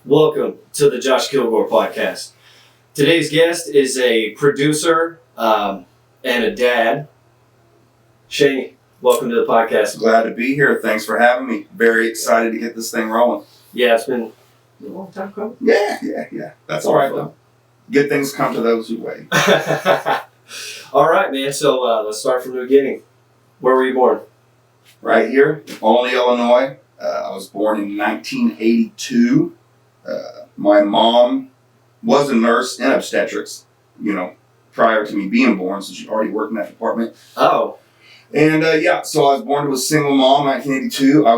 Welcome to the Josh Kilgore podcast. Today's guest is a producer and a dad. Cheney, welcome to the podcast. Glad to be here. Thanks for having me. Very excited to get this thing rolling. Yeah, it's been a long time coming. Yeah. That's all right, though. Good things come to those who wait. All right, man. So let's start from the beginning. Where were you born? Right here, Olney, Illinois. I was born in 1982. My mom was a nurse in obstetrics, prior to me being born, so she already worked in that department. Oh. And so I was born to a single mom in 1982. I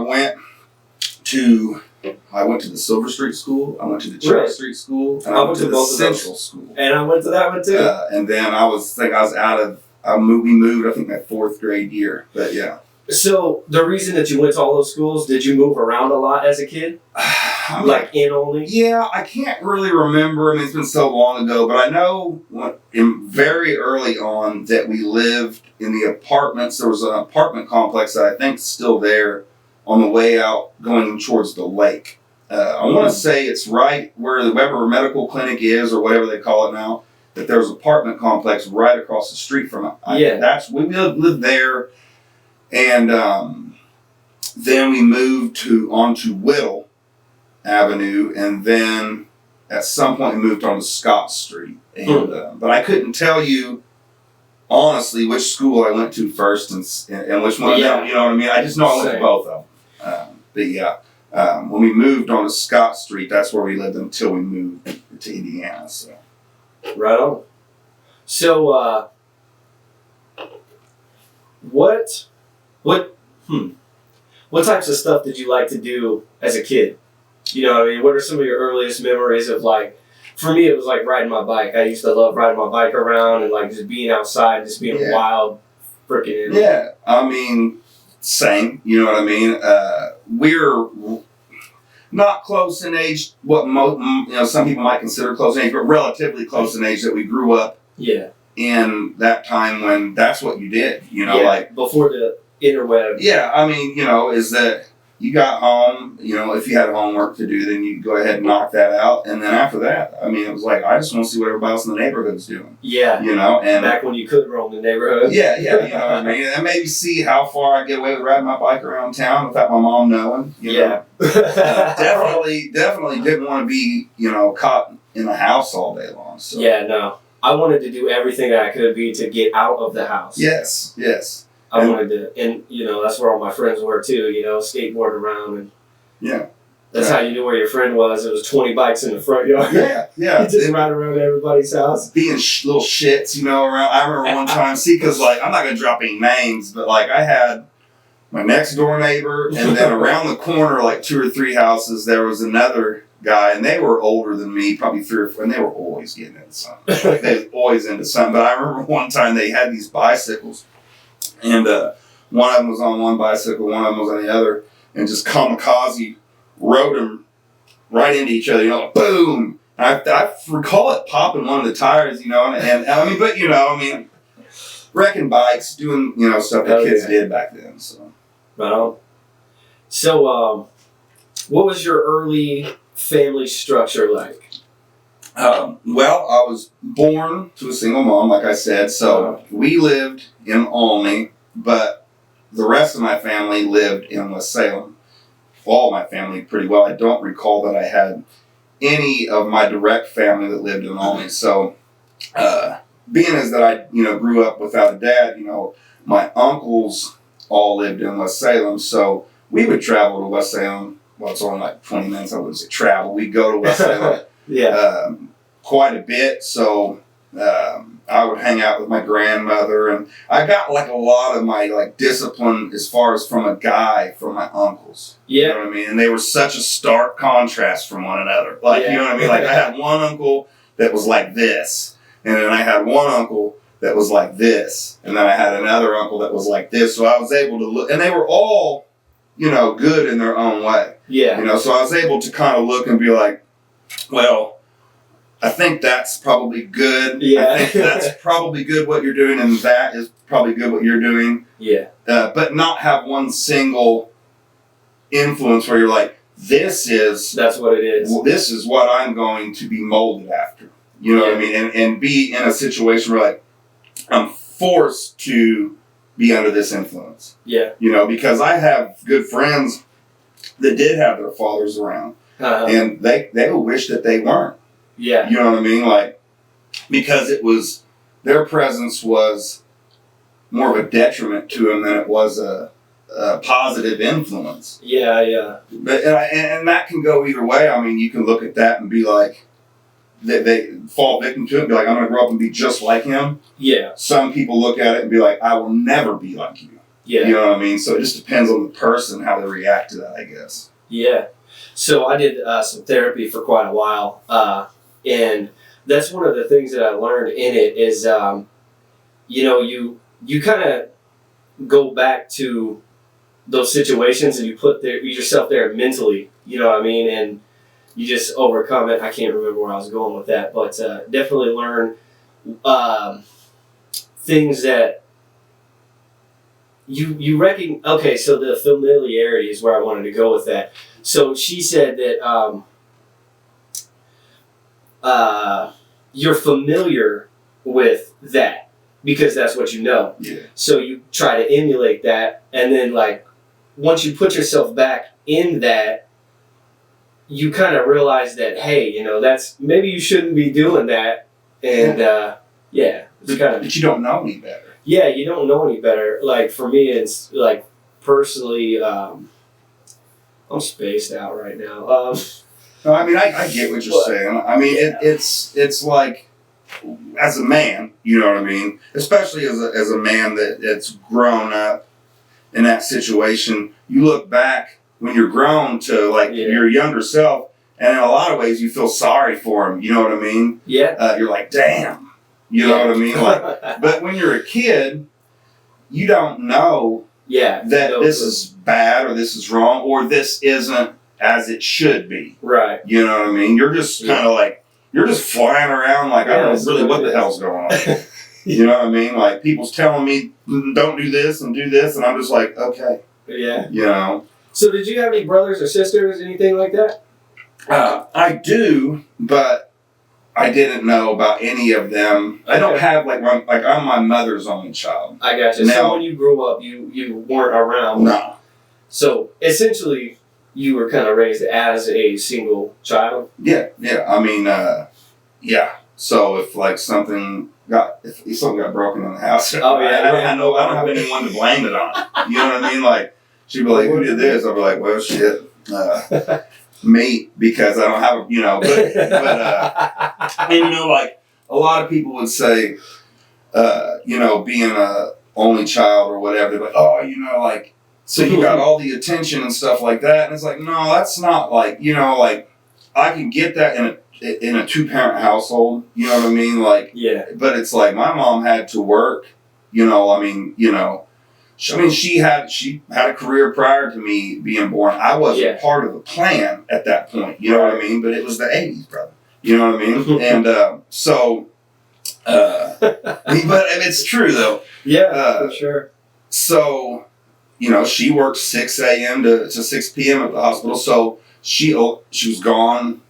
went to the Silver Street School. I went to the Cherry Street School. And I went to the Central School. And I went to that one too. And then we moved, I think, my fourth grade year. But yeah. So the reason that you went to all those schools, did you move around a lot as a kid? In Olney? Yeah, I can't really remember. I mean, it's been so long ago, but I know very early on that we lived in the apartments. There was an apartment complex that I think is still there on the way out going towards the lake. I want to say it's right where the Weber Medical Clinic is, or whatever they call it now, that there's an apartment complex right across the street from it. We lived there, and then we moved onto Whittle Avenue, and then at some point we moved on to Scott Street. And but I couldn't tell you honestly which school I went to first and which one. Yeah. You know what I mean? I just know I went to both of them. When we moved on to Scott Street, that's where we lived until we moved to Indiana. So. Right on. So, what types of stuff did you like to do as a kid? You know what I mean? What are some of your earliest memories of, like, for me it was like riding my bike. I used to love riding my bike around and like just being outside, just being wild freaking animal. Yeah, I mean, same, you know what I mean? We're not close in age, what some people might consider close in age, but relatively close in age that we grew up in that time when that's what you did, like before the interweb. Yeah, I mean, is that you got home, if you had homework to do, then you'd go ahead and knock that out. And then after that, I mean, it was like, I just want to see what everybody else in the neighborhood's doing. Yeah. And back when you could roam the neighborhood. Yeah, you know what I mean? And maybe see how far I get away with riding my bike around town without my mom knowing. Definitely didn't want to be, caught in the house all day long. So. Yeah, no. I wanted to do everything that I could to get out of the house. Yes. I wanted to, and that's where all my friends were too, skateboard around, and that's how you knew where your friend was. It was 20 bikes in the front yard. Yeah. You just ride around everybody's house. Being little shits, around. I remember one time, because I'm not going to drop any names, but I had my next door neighbor, and then around the corner, like 2 or 3 houses, there was another guy, and they were older than me, probably 3 or 4, and they were always getting into something. They were always into something. But I remember one time they had these bicycles. And one of them was on one bicycle, one of them was on the other, and just kamikaze rode them right into each other, boom! And I recall it popping one of the tires, and I mean, but wrecking bikes, doing, stuff that kids did back then, so. Right on. So, what was your early family structure like? Well, I was born to a single mom, like I said, so we lived in Olney, but the rest of my family lived in West Salem. All my family pretty well. I don't recall that I had any of my direct family that lived in Olney. So, being as that I, grew up without a dad, my uncles all lived in West Salem, so we would travel to West Salem. Well, it's only like 20 minutes. I wouldn't say travel. We'd go to West Salem. Quite a bit, so I would hang out with my grandmother, and I got a lot of my discipline as far as from my uncles. You know what I mean? And they were such a stark contrast from one another. You know what I mean? I had one uncle that was like this, and then I had one uncle that was like this, and then I had another uncle that was like this. So I was able to look, and they were all, good in their own way. Yeah. So I was able to kind of look and be like, well, I think that's probably good. Yeah. I think that's probably good what you're doing, and that is probably good what you're doing. Yeah. But not have one single influence where you're like, That's what it is. This is what I'm going to be molded after. You know what I mean? And be in a situation where like I'm forced to be under this influence. Yeah. You know, because I have good friends that did have their fathers around, and they would wish that they weren't. Yeah. You know what I mean? Like, because their presence was more of a detriment to them than it was a positive influence. Yeah, yeah. But and that can go either way. I mean, you can look at that and be like, they fall victim to it and be like, I'm going to grow up and be just like him. Yeah. Some people look at it and be like, I will never be like you. Yeah. You know what I mean? So it just depends on the person, how they react to that, I guess. Yeah. So I did some therapy for quite a while. And that's one of the things that I learned in it is, you know, you kind of go back to those situations and you put yourself there mentally, you know what I mean? And you just overcome it. I can't remember where I was going with that, but definitely learn things that you reckon. Okay, so the familiarity is where I wanted to go with that. So she said that you're familiar with that because that's what you know. Yeah. So you try to emulate that, and then like once you put yourself back in that, you kind of realize that, hey, you know, that's maybe you shouldn't be doing that, and yeah, it's kind of. But you don't know any better. Yeah, you don't know any better. Like for me, it's like personally, I'm spaced out right now. No, I mean, I get what you're saying. I mean, it's like, as a man, you know what I mean? Especially as a man that's grown up in that situation, you look back when you're grown to like your younger self, and in a lot of ways you feel sorry for him, you know what I mean? Yeah. You're like, damn, you know what I mean? Like, but when you're a kid, you don't know that this is bad or this is wrong or this isn't as it should be. Right. You know what I mean? You're just kind of like, you're just flying around like, I don't know really what the hell's going on. You know what I mean? Like, people's telling me, don't do this, and I'm just like, okay. Yeah. You know? So did you have any brothers or sisters, anything like that? I do, but I didn't know about any of them. Okay. I don't have, I'm my mother's only child. I gotcha. Now, so when you grew up, you weren't around? No. So essentially, you were kind of raised as a single child? Yeah. I mean, yeah. So if like something got broken in the house, oh yeah, I don't have anyone to blame it on. You know what I mean? Like she'd be like, "Who did this?" I'd be like, "Well, shit, me," because I don't have, you know. But and you know, like a lot of people would say, you know, being a only child or whatever, they're like, "Oh, you know, like." So you got all the attention and stuff like that, and it's like, no, that's not like, you know, like I can get that in a 2-parent household, you know what I mean, like, yeah. But it's like my mom had to work, you know. I mean, you know, she had a career prior to me being born. I wasn't part of the plan at that point, you know what I mean. But it was the '80s, brother. You know what I mean, and so, but it's true though. Yeah, for sure. So. You know, she worked 6 a.m. to 6 p.m. at the hospital, so she was gone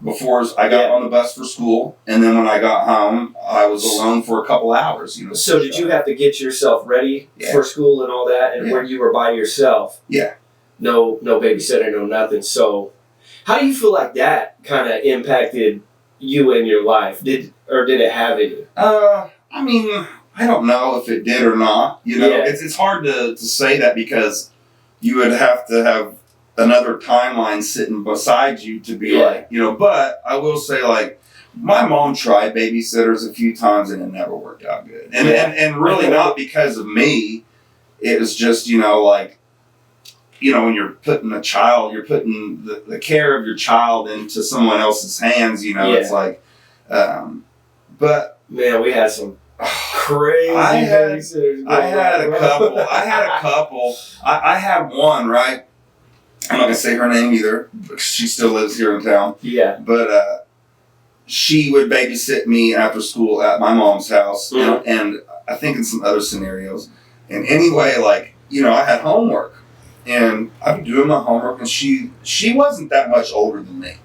before I got on the bus for school, and then when I got home, I was alone for a couple hours. You know. So did you have to get yourself ready for school and all that, and where you were by yourself? Yeah. No babysitter, no nothing. So, how do you feel like that kind of impacted you in your life? Did it have any? I mean. I don't know if it did or not. You know, it's hard to say that because you would have to have another timeline sitting beside you to be like, you know, but I will say, like, my mom tried babysitters a few times and it never worked out good. And really not because of me. It was just, you know, like, you know, when you're putting the care of your child into someone else's hands, you know, it's like, but. Man, we had some crazy I had a couple. I had one, right? I'm not going to say her name either, but she still lives here in town. Yeah. But she would babysit me after school at my mom's house, and I think in some other scenarios. And anyway, like, you know, I had homework. and I'd be doing my homework, and she wasn't that much older than me.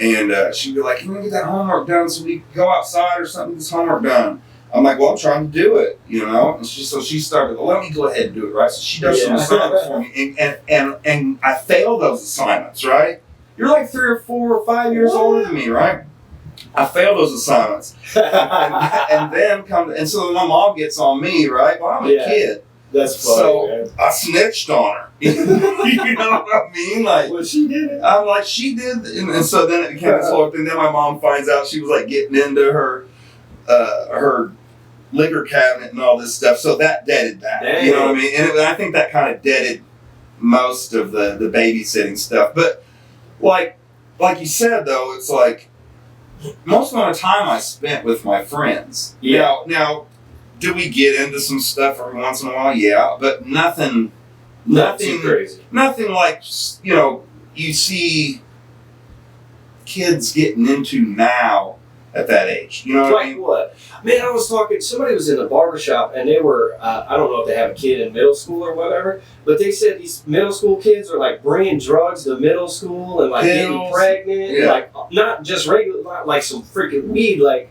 And she'd be like, "You want to get that homework done so we can go outside or something, get this homework done?" I'm like, "Well, I'm trying to do it, you know?" And she started, "Well, let me go ahead and do it," right? So she does some assignments for me, and I fail those assignments, right? You're like 3 or 4 or 5 years older than me, right? I fail those assignments. and then so my mom gets on me, right? Well, I'm a kid. That's funny, so man. I snitched on her. You know what I mean? Like, well, she did it. I'm like, she did, and so then it became this whole thing. Then my mom finds out she was like getting into her liquor cabinet and all this stuff. So that deaded that. Dang. You know what I mean? And I think that kind of deaded most of the babysitting stuff. But like you said though, it's like most of the time I spent with my friends. Yeah. Now, do we get into some stuff every once in a while? Yeah, but nothing too crazy. Nothing like, you know, you see kids getting into now at that age. You know what I mean? Like what? Man, I was talking, somebody was in the barbershop and they were, I don't know if they have a kid in middle school or whatever, but they said these middle school kids are like bringing drugs to middle school and like getting pregnant. And like, not just regular, not like some freaking weed, like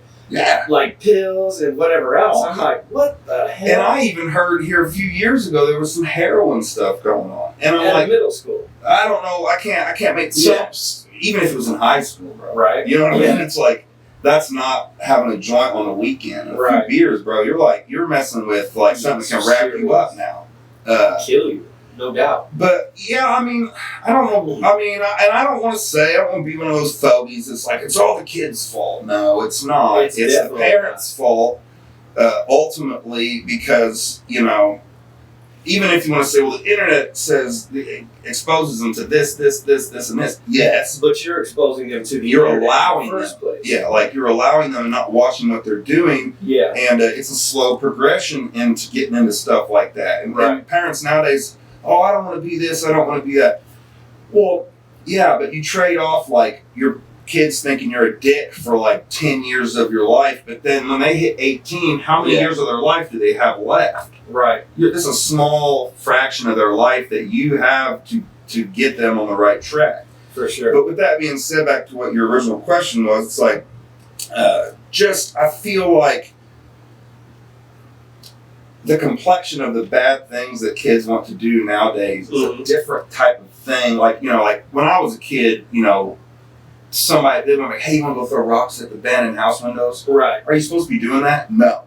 pills and whatever else. I'm like, what the hell? And I even heard here a few years ago there was some heroin stuff going on. And I'm like, middle school. I don't know. I can't make sense. Even if it was in high school, bro. Right. You know what I mean? It's like, that's not having a joint on the weekend. A few beers, bro. You're messing with like something that can wrap you up now. Kill you. No doubt. But yeah, I mean, I don't know. I mean, and I don't want to say, I don't want to be one of those phobies. It's like, it's all the kids' fault. No, it's not. It's the parents' fault, ultimately, because, you know, even if you want to say, well, the internet says, it exposes them to this, and this. Yes. But you're exposing them to the internet allowing in the first place. Yeah, like you're allowing them and not watching what they're doing. Yeah. And it's a slow progression into getting into stuff like that. And parents nowadays, oh, I don't want to be this, I don't want to be that. Well, yeah, but you trade off like your kids thinking you're a dick for like 10 years of your life, but then when they hit 18, how many years of their life do they have left? Right. This is a small fraction of their life that you have to get them on the right track. For sure. But with that being said, back to what your original question was, it's like, I feel like the complexion of the bad things that kids want to do nowadays is a different type of thing. Like, you know, like when I was a kid, you know, they were like, hey, you want to go throw rocks at the abandoned house windows? Right. Are you supposed to be doing that? No.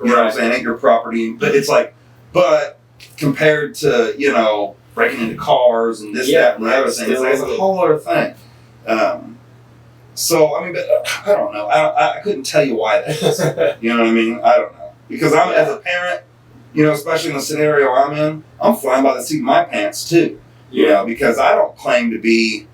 You know what I'm saying? Ain't your property. But it's like, but compared to, you know, breaking into cars and this, that, and the other thing, it's a whole other thing. So, I mean, but I don't know. I couldn't tell you why that is. You know what I mean? I don't know. Because I'm, as a parent, you know, especially in the scenario I'm in, I'm flying by the seat of my pants too. You know, because I don't claim to be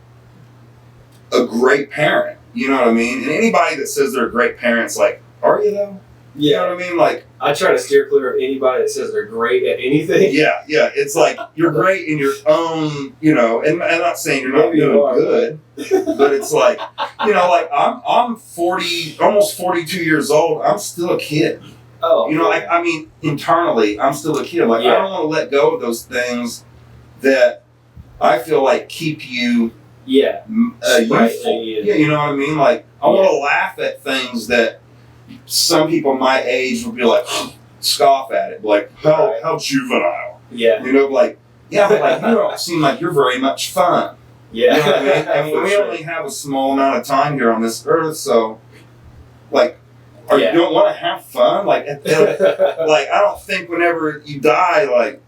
a great parent. You know what I mean? And anybody that says they're a great parent's like, are you though? You know what I mean? Like, I try to steer clear of anybody that says they're great at anything. Yeah. It's like, you're great in your own, you know, and I'm not saying you're not doing good, but it's like, you know, like I'm 40, almost 42 years old. I'm still a kid. Oh. You know, like, I mean, internally, I'm still a kid. Like, I don't want to let go of those things that I feel like keep you youthful. Yeah, you know what I mean? Like, I want to laugh at things that some people my age would be like, scoff at it. Like, how juvenile. Yeah. You know, like, yeah, but like, you don't seem like you're very much fun. Yeah. You know what I mean? We only have a small amount of time here on this earth, so, like, you don't want to have fun? Like, like, I don't think whenever you die, like,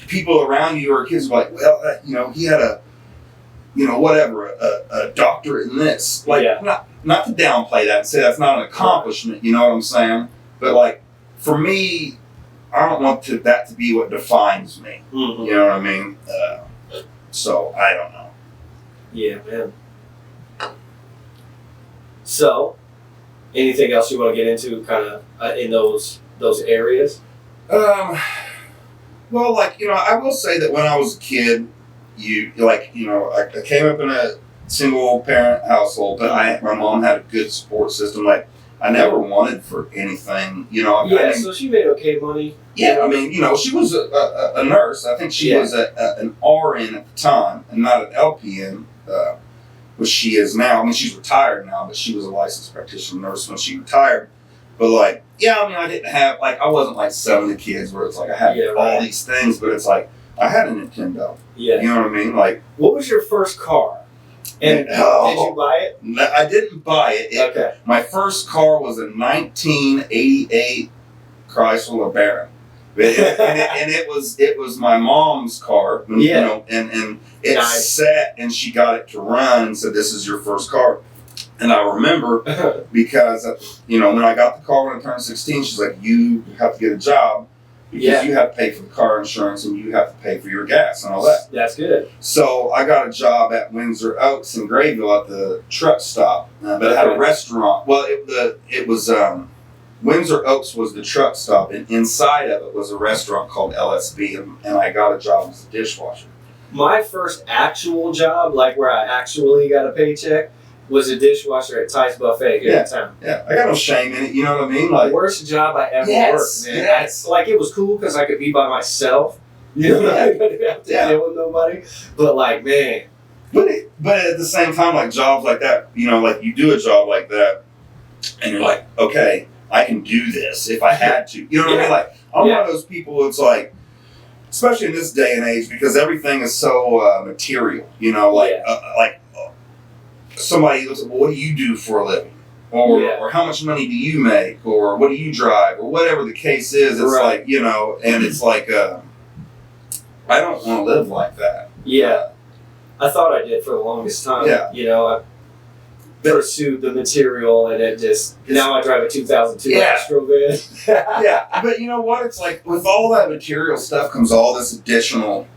people around you or kids are like, well, you know, he had a, you know, whatever, a doctorate in this. Like, not to downplay that and say that's not an accomplishment, you know what I'm saying? But, like, for me, I don't want that to be what defines me. Mm-hmm. You know what I mean? So, I don't know. Yeah, man. So, anything else you want to get into kind of in those areas? Well, like, you know, I will say that when I was a kid, I came up in a single parent household, but my mom had a good support system. Like, I never wanted for anything, you know. Yeah, so she made okay money. Yeah, I mean, you know, she was a nurse. I think she was an RN at the time, and not an LPN, which she is now. I mean, she's retired now, but she was a licensed practitioner nurse when she retired. But like, yeah, I mean, I didn't have like I wasn't like some of the kids where it's like I had all these things, but it's like I had a Nintendo. Yeah, you know what I mean? Like, what was your first car? And did you buy it? No, I didn't buy it. Okay. My first car was a 1988 Chrysler LeBaron. and it was my mom's car. And, you know, and it sat and she got it to run and said, "This is your first car." And I remember because, you know, when I got the car when I turned 16, she's like, "You have to get a job because you have to pay for the car insurance and you have to pay for your gas and all that." That's good. So I got a job at Windsor Oaks in Grayville at the truck stop, but it had a restaurant. Well, it was Windsor Oaks was the truck stop, and inside of it was a restaurant called LSB, and I got a job as a dishwasher. My first actual job, like where I actually got a paycheck, was a dishwasher at Ty's Buffet here in town. Yeah, I got no shame in it, you know what I mean? Like, the worst job I ever worked, man. Yes. Like, it was cool because I could be by myself. You know, I didn't have to deal with nobody. But, like, man. But at the same time, like, jobs like that, you know, like, you do a job like that, and you're like, okay, I can do this if I had to. You know what I mean? Like, I'm one of those people that's like, especially in this day and age, because everything is so material, you know, like, somebody looks at, well, what do you do for a living? Or how much money do you make? Or what do you drive? Or whatever the case is. It's like, you know, and it's like, I don't want to live like that. Yeah. I thought I did for the longest time. Yeah. You know, I pursued the material and it just, now I drive a 2002 Astro van. Yeah. But you know what? It's like, with all that material stuff comes all this additional,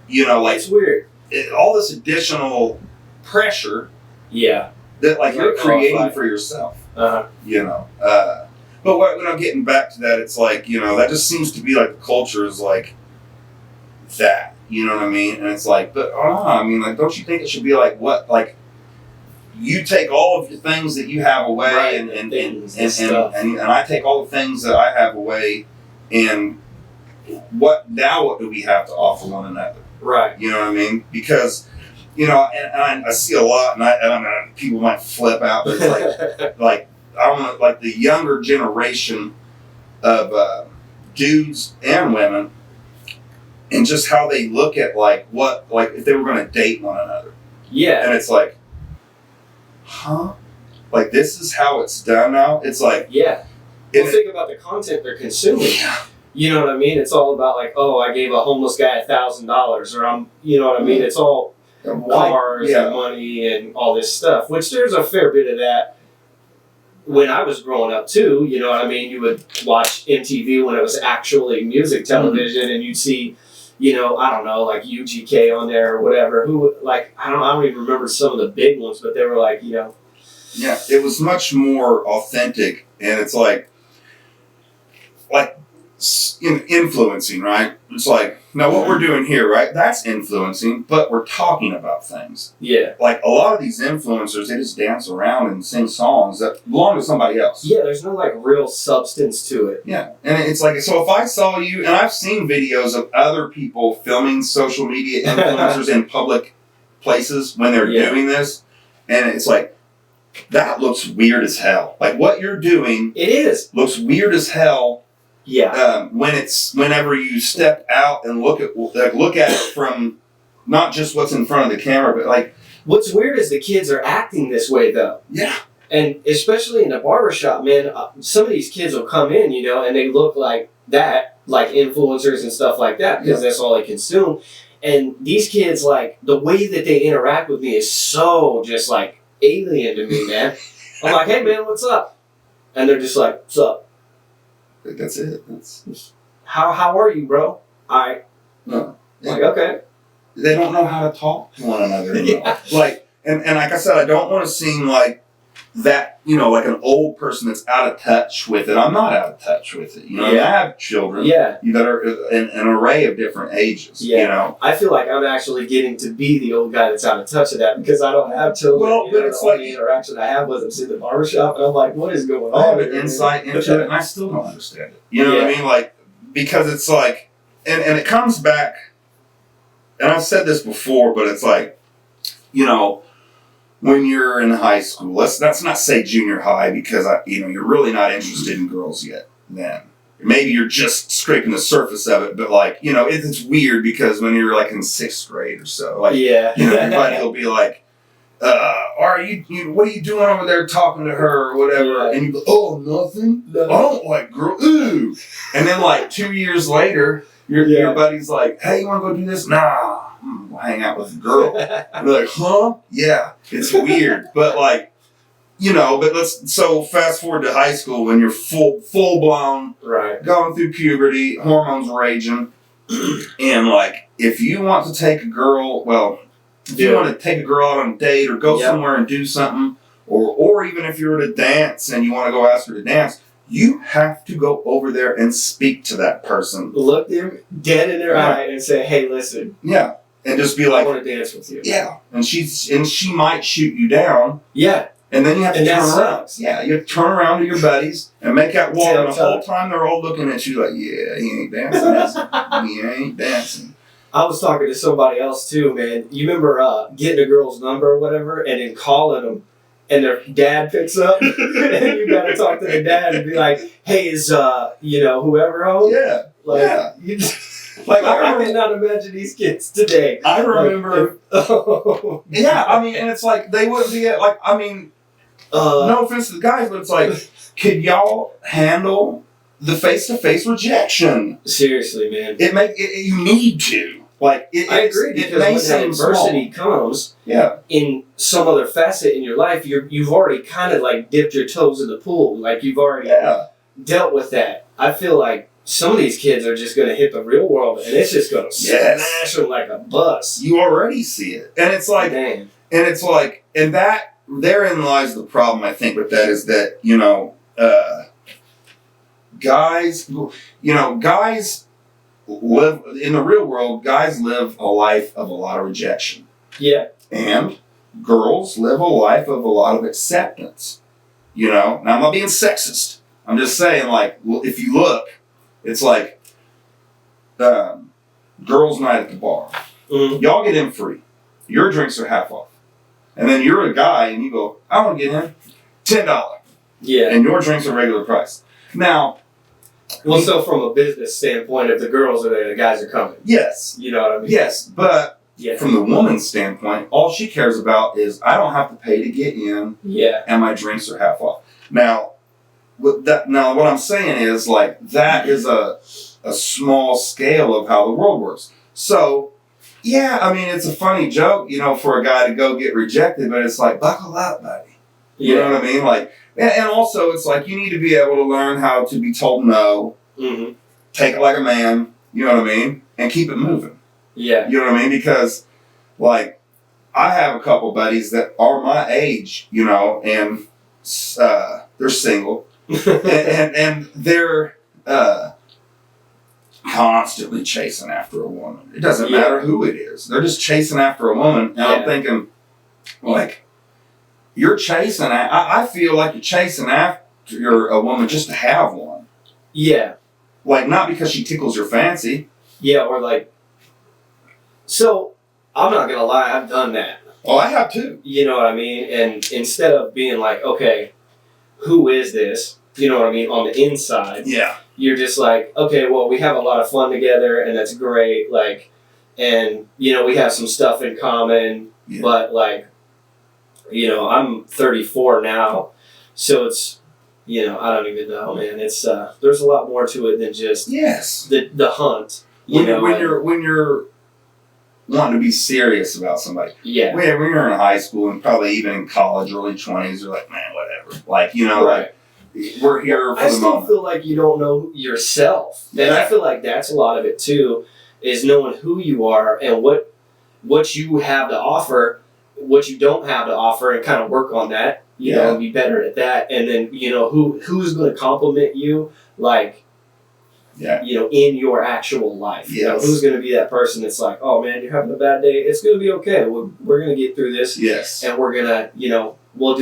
you know, like. It's weird. All this additional pressure. Yeah. That like you're creating for yourself. You know. But when I'm getting back to that, it's like, you know, that just seems to be like the culture is like that. You know what I mean? And it's like, but I mean, like, don't you think it should be like what, like, you take all of the things that you have away, and I take all the things that I have away, and what do we have to offer one another? Right. You know what I mean? Because, you know, and I see a lot, and people might flip out, but it's like, I don't know, like the younger generation of dudes and women, and just how they look at like if they were going to date one another. Yeah. And it's like, huh? Like, this is how it's done now? It's like... Yeah. Well, think about the content they're consuming. You know what I mean? It's all about like, oh, I gave a homeless guy $1,000, or I'm, you know what I mean? It's all cars and money and all this stuff, which there's a fair bit of that when I was growing up too. You know what I mean? You would watch MTV when it was actually music television, and you'd see, you know, I don't know, like UGK on there or whatever. Who, like, I don't even remember some of the big ones, but they were like, you know. Yeah, it was much more authentic, and it's like influencing, right? It's like, now what we're doing here, right? That's influencing, but we're talking about things. Yeah. Like, a lot of these influencers, they just dance around and sing songs that belong to somebody else. Yeah, there's no, like, real substance to it. Yeah, and it's like, so if I saw you, and I've seen videos of other people filming social media influencers in public places when they're doing this, and it's like, that looks weird as hell. Like, what you're doing... It is. Looks weird as hell. Yeah. Whenever you step out and look at it from not just what's in front of the camera, but like, what's weird is the kids are acting this way though. Yeah. And especially in the barbershop, man, some of these kids will come in, you know, and they look like that, like influencers and stuff like that, because that's all they consume. And these kids, like, the way that they interact with me is so just like alien to me, man. I'm like, hey man, what's up? And they're just like, what's up? That's it. That's how are you, bro? All right. No. Like, okay. They don't know how to talk to one another. Like, and like I said, I don't want to seem like that, like an old person that's out of touch with it. I'm not out of touch with it. I have children that are an array of different ages. I feel like I'm actually getting to be the old guy that's out of touch of that because I don't have children. Well, but it's like the interaction I have with them in the barbershop, and I'm like, what is going on? I have an insight into it, and I still don't understand it. You know what I mean? Like, because it's like, and it comes back, and I've said this before, but it's like, when you're in high school, let's not say junior high because you're really not interested in girls yet. Then maybe you're just scraping the surface of it, but like it's weird because when you're like in 6th grade or so, like everybody will be like, "Are you? What are you doing over there talking to her or whatever?" And you go, "Oh, nothing. I don't like girls." Ooh, and then like 2 years later, your buddy's like, "Hey, you want to go do this?" Nah. We'll hang out with a girl. And they're like, huh? Yeah, it's weird. But like, so fast forward to high school when you're full blown, going through puberty, hormones raging. And like, if you want to take a girl, if you want to take a girl out on a date or go somewhere and do something, or even if you're at a dance and you want to go ask her to dance, you have to go over there and speak to that person. Look them dead in their eye and say, hey, listen. Yeah. And just be like, I want to dance with you. Yeah. And she might shoot you down. Yeah. And then you have to turn around. Yeah, you have to turn around to your buddies and make that wall. And the whole time they're all looking at you like, yeah, he ain't dancing. He ain't dancing. I was talking to somebody else too, man. You remember getting a girl's number or whatever and then calling them and their dad picks up and you got to talk to the dad and be like, hey, is, whoever home? Yeah. Like, you just... Like I cannot imagine these kids today. I remember. And it's like they wouldn't be no offense to the guys, but it's like, could y'all handle the face-to-face rejection? Seriously, man. You need to. Like, I agree because when that adversity comes, in some other facet in your life, you've already kind of like dipped your toes in the pool. Like you've already dealt with that. I feel like some of these kids are just going to hit the real world, and it's just going to smash them like a bus. You already see it, and it's like, and that therein lies the problem. I think with that is that guys live in the real world. Guys live a life of a lot of rejection. Yeah, and girls live a life of a lot of acceptance. Now I'm not being sexist. I'm just saying, like, if you look. It's like girls' night at the bar. Mm-hmm. Y'all get in free. Your drinks are half off. And then you're a guy and you go, I want to get in $10. Yeah. And your drinks are regular price. Now. Well, so from a business standpoint, if the girls are there, the guys are coming. Yes. You know what I mean? Yes. But from the woman's standpoint, all she cares about is I don't have to pay to get in. Yeah. And my drinks are half off. Now, what I'm saying is, like, that is a small scale of how the world works. So, it's a funny joke, for a guy to go get rejected, but it's like, buckle up, buddy. You know what I mean? Like, and also it's like, you need to be able to learn how to be told no, take it like a man, you know what I mean? And keep it moving. Yeah. You know what I mean? Because, like, I have a couple buddies that are my age, and they're single. and they're constantly chasing after a woman. It doesn't matter who it is. They're just chasing after a woman. And I'm thinking, like, you're chasing. I feel like you're chasing after a woman just to have one. Yeah. Like, not because she tickles your fancy. Yeah, or like. So, I'm not going to lie, I've done that. Oh, I have too. You know what I mean? And instead of being like, okay, who is this? You know what I mean? On the inside. Yeah. You're just like, okay, well, we have a lot of fun together and that's great. Like, and, we have some stuff in common, but like, I'm 34 now. So it's, I don't even know, man. It's, there's a lot more to it than just the hunt. When you're wanting to be serious about somebody. Yeah. When you're in high school and probably even in college, early 20s, you're like, man, whatever. Like, like, we're here for the moment. I still feel like you don't know yourself. And I feel like that's a lot of it too, is knowing who you are and what you have to offer what you don't have to offer and kind of work on that, you know, and be better at that. And then, you know, who's going to compliment you, like, you know, in your actual life. Yes. You know, who's going to be that person that's like, oh man, you're having a bad day. It's going to be okay. We're going to get through this. Yes. And we're going to, you know, we're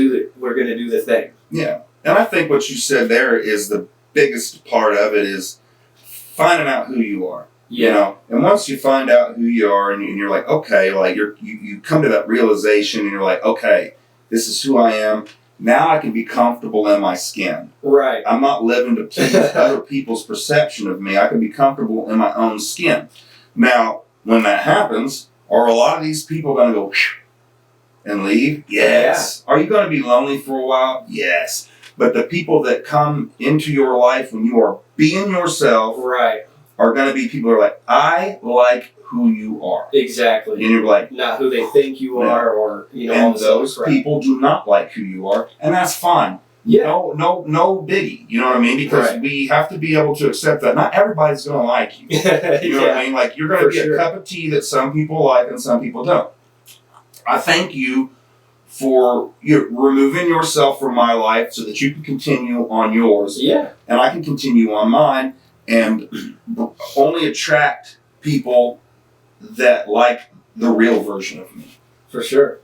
going to do the thing. Yeah. And I think what you said there is the biggest part of it is finding out who you are. Yeah. You know, and once you find out who you are and you're like, okay, like you come to that realization and you're like, okay, this is who I am. Now I can be comfortable in my skin. Right. I'm not living to please other people's perception of me. I can be comfortable in my own skin. Now, when that happens, are a lot of these people going to go and leave? Yes. Yeah. Are you going to be lonely for a while? Yes. But the people that come into your life when you are being yourself, right, are going to be people who are like, I like who you are. Exactly. And you're like, not who they think you are, or, you know, and all this those other crap. people do not like who you are, and that's fine. Yeah. No biggie. You know what I mean? Because we have to be able to accept that not everybody's going to like you. You know what I mean? Like, you're going to be a cup of tea that some people like and some people don't. I thank you for removing yourself from my life so that you can continue on yours. Yeah. And I can continue on mine and only attract people that like the real version of me. For sure.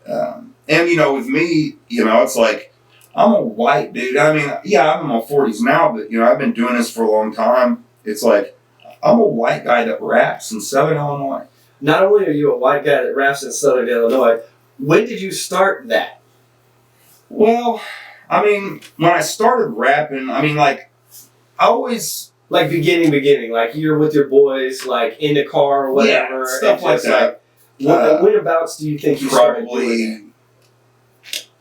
And, you know, with me, you know, it's like, I'm a white dude. I mean, yeah, I'm in my 40s now, but, you know, I've been doing this for a long time. It's like, I'm a white guy that raps in Southern Illinois. Not only are you a white guy that raps in Southern Illinois, when did you start that? Well, I mean, when I started rapping, I mean, like, I always... Like, beginning, like, you're with your boys, like, in the car or whatever. Yeah, stuff like that. Like, whenabouts do you think you started doing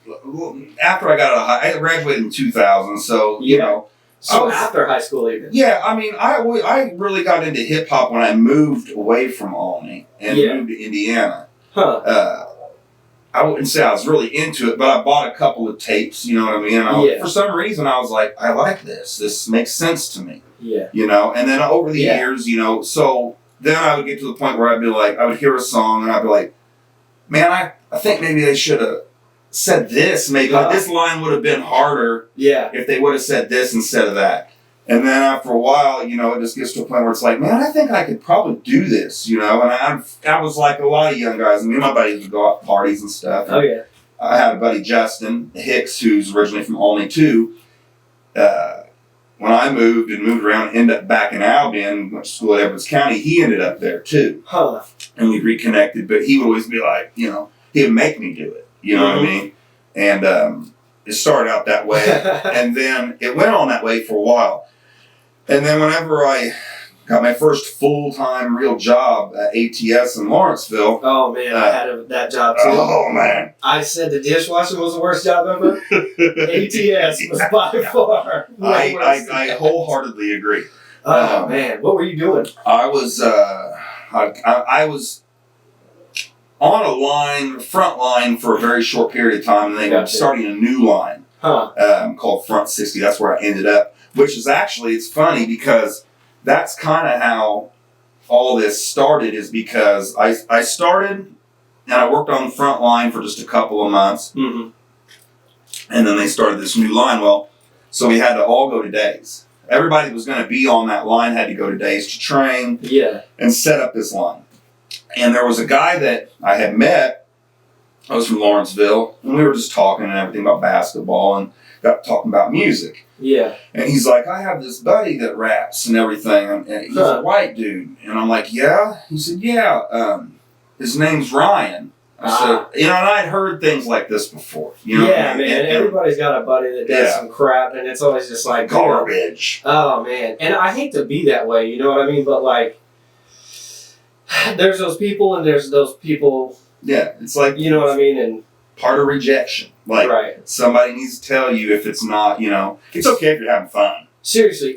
that? After I got out of I graduated in 2000, so, you know. So after high school even? Yeah, I mean, I really got into hip-hop when I moved away from Albany and moved to Indiana. Huh. I wouldn't say I was really into it, but I bought a couple of tapes, you know what I mean? And for some reason, I was like, I like this. This makes sense to me. Yeah. You know, and then over the years, you know, so then I would get to the point where I'd be like, I would hear a song and I'd be like, man, I think maybe they should have said this. Maybe like, this line would have been harder if they would have said this instead of that. And then after a while, you know, it just gets to a point where it's like, man, I think I could probably do this, you know. And I was like a lot of young guys. I mean, my buddies would go out to parties and stuff. Oh, yeah. I had a buddy, Justin Hicks, who's originally from Albany, too. When I moved around, ended up back in Albion, went to school at Edwards County, he ended up there, too. Huh. And we reconnected, but he would always be like, you know, he would make me do it. You know what I mean? And it started out that way. And then it went on that way for a while. And then whenever I got my first full-time real job at ATS in Lawrenceville. Oh, man, I had that job, too. Oh, man. I said the dishwasher was the worst job ever. ATS was by far the worst. I wholeheartedly agree. Oh, man. What were you doing? I was on a front line for a very short period of time, and they were starting a new line called Front 60. That's where I ended up, which is actually, it's funny because that's kind of how all this started, is because I started and I worked on the front line for just a couple of months. Mm-hmm. And then they started this new line. Well, so we had to all go to days. Everybody that was going to be on that line had to go to days to train and set up this line. And there was a guy that I had met. I was from Lawrenceville, and we were just talking and everything about basketball and got talking about music. Yeah. And he's like, I have this buddy that raps and everything, and he's a white dude. And I'm like, yeah? He said, yeah, his name's Ryan. I said, you know, and I'd heard things like this before. You know man. And everybody's got a buddy that does some crap, and it's always just like garbage. Oh, man. And I hate to be that way, you know what I mean? But, like, there's those people, and there's those people. Yeah, it's like, you know what I mean? And part of rejection. Like, somebody needs to tell you if it's not, you know, it's okay if you're having fun. Seriously,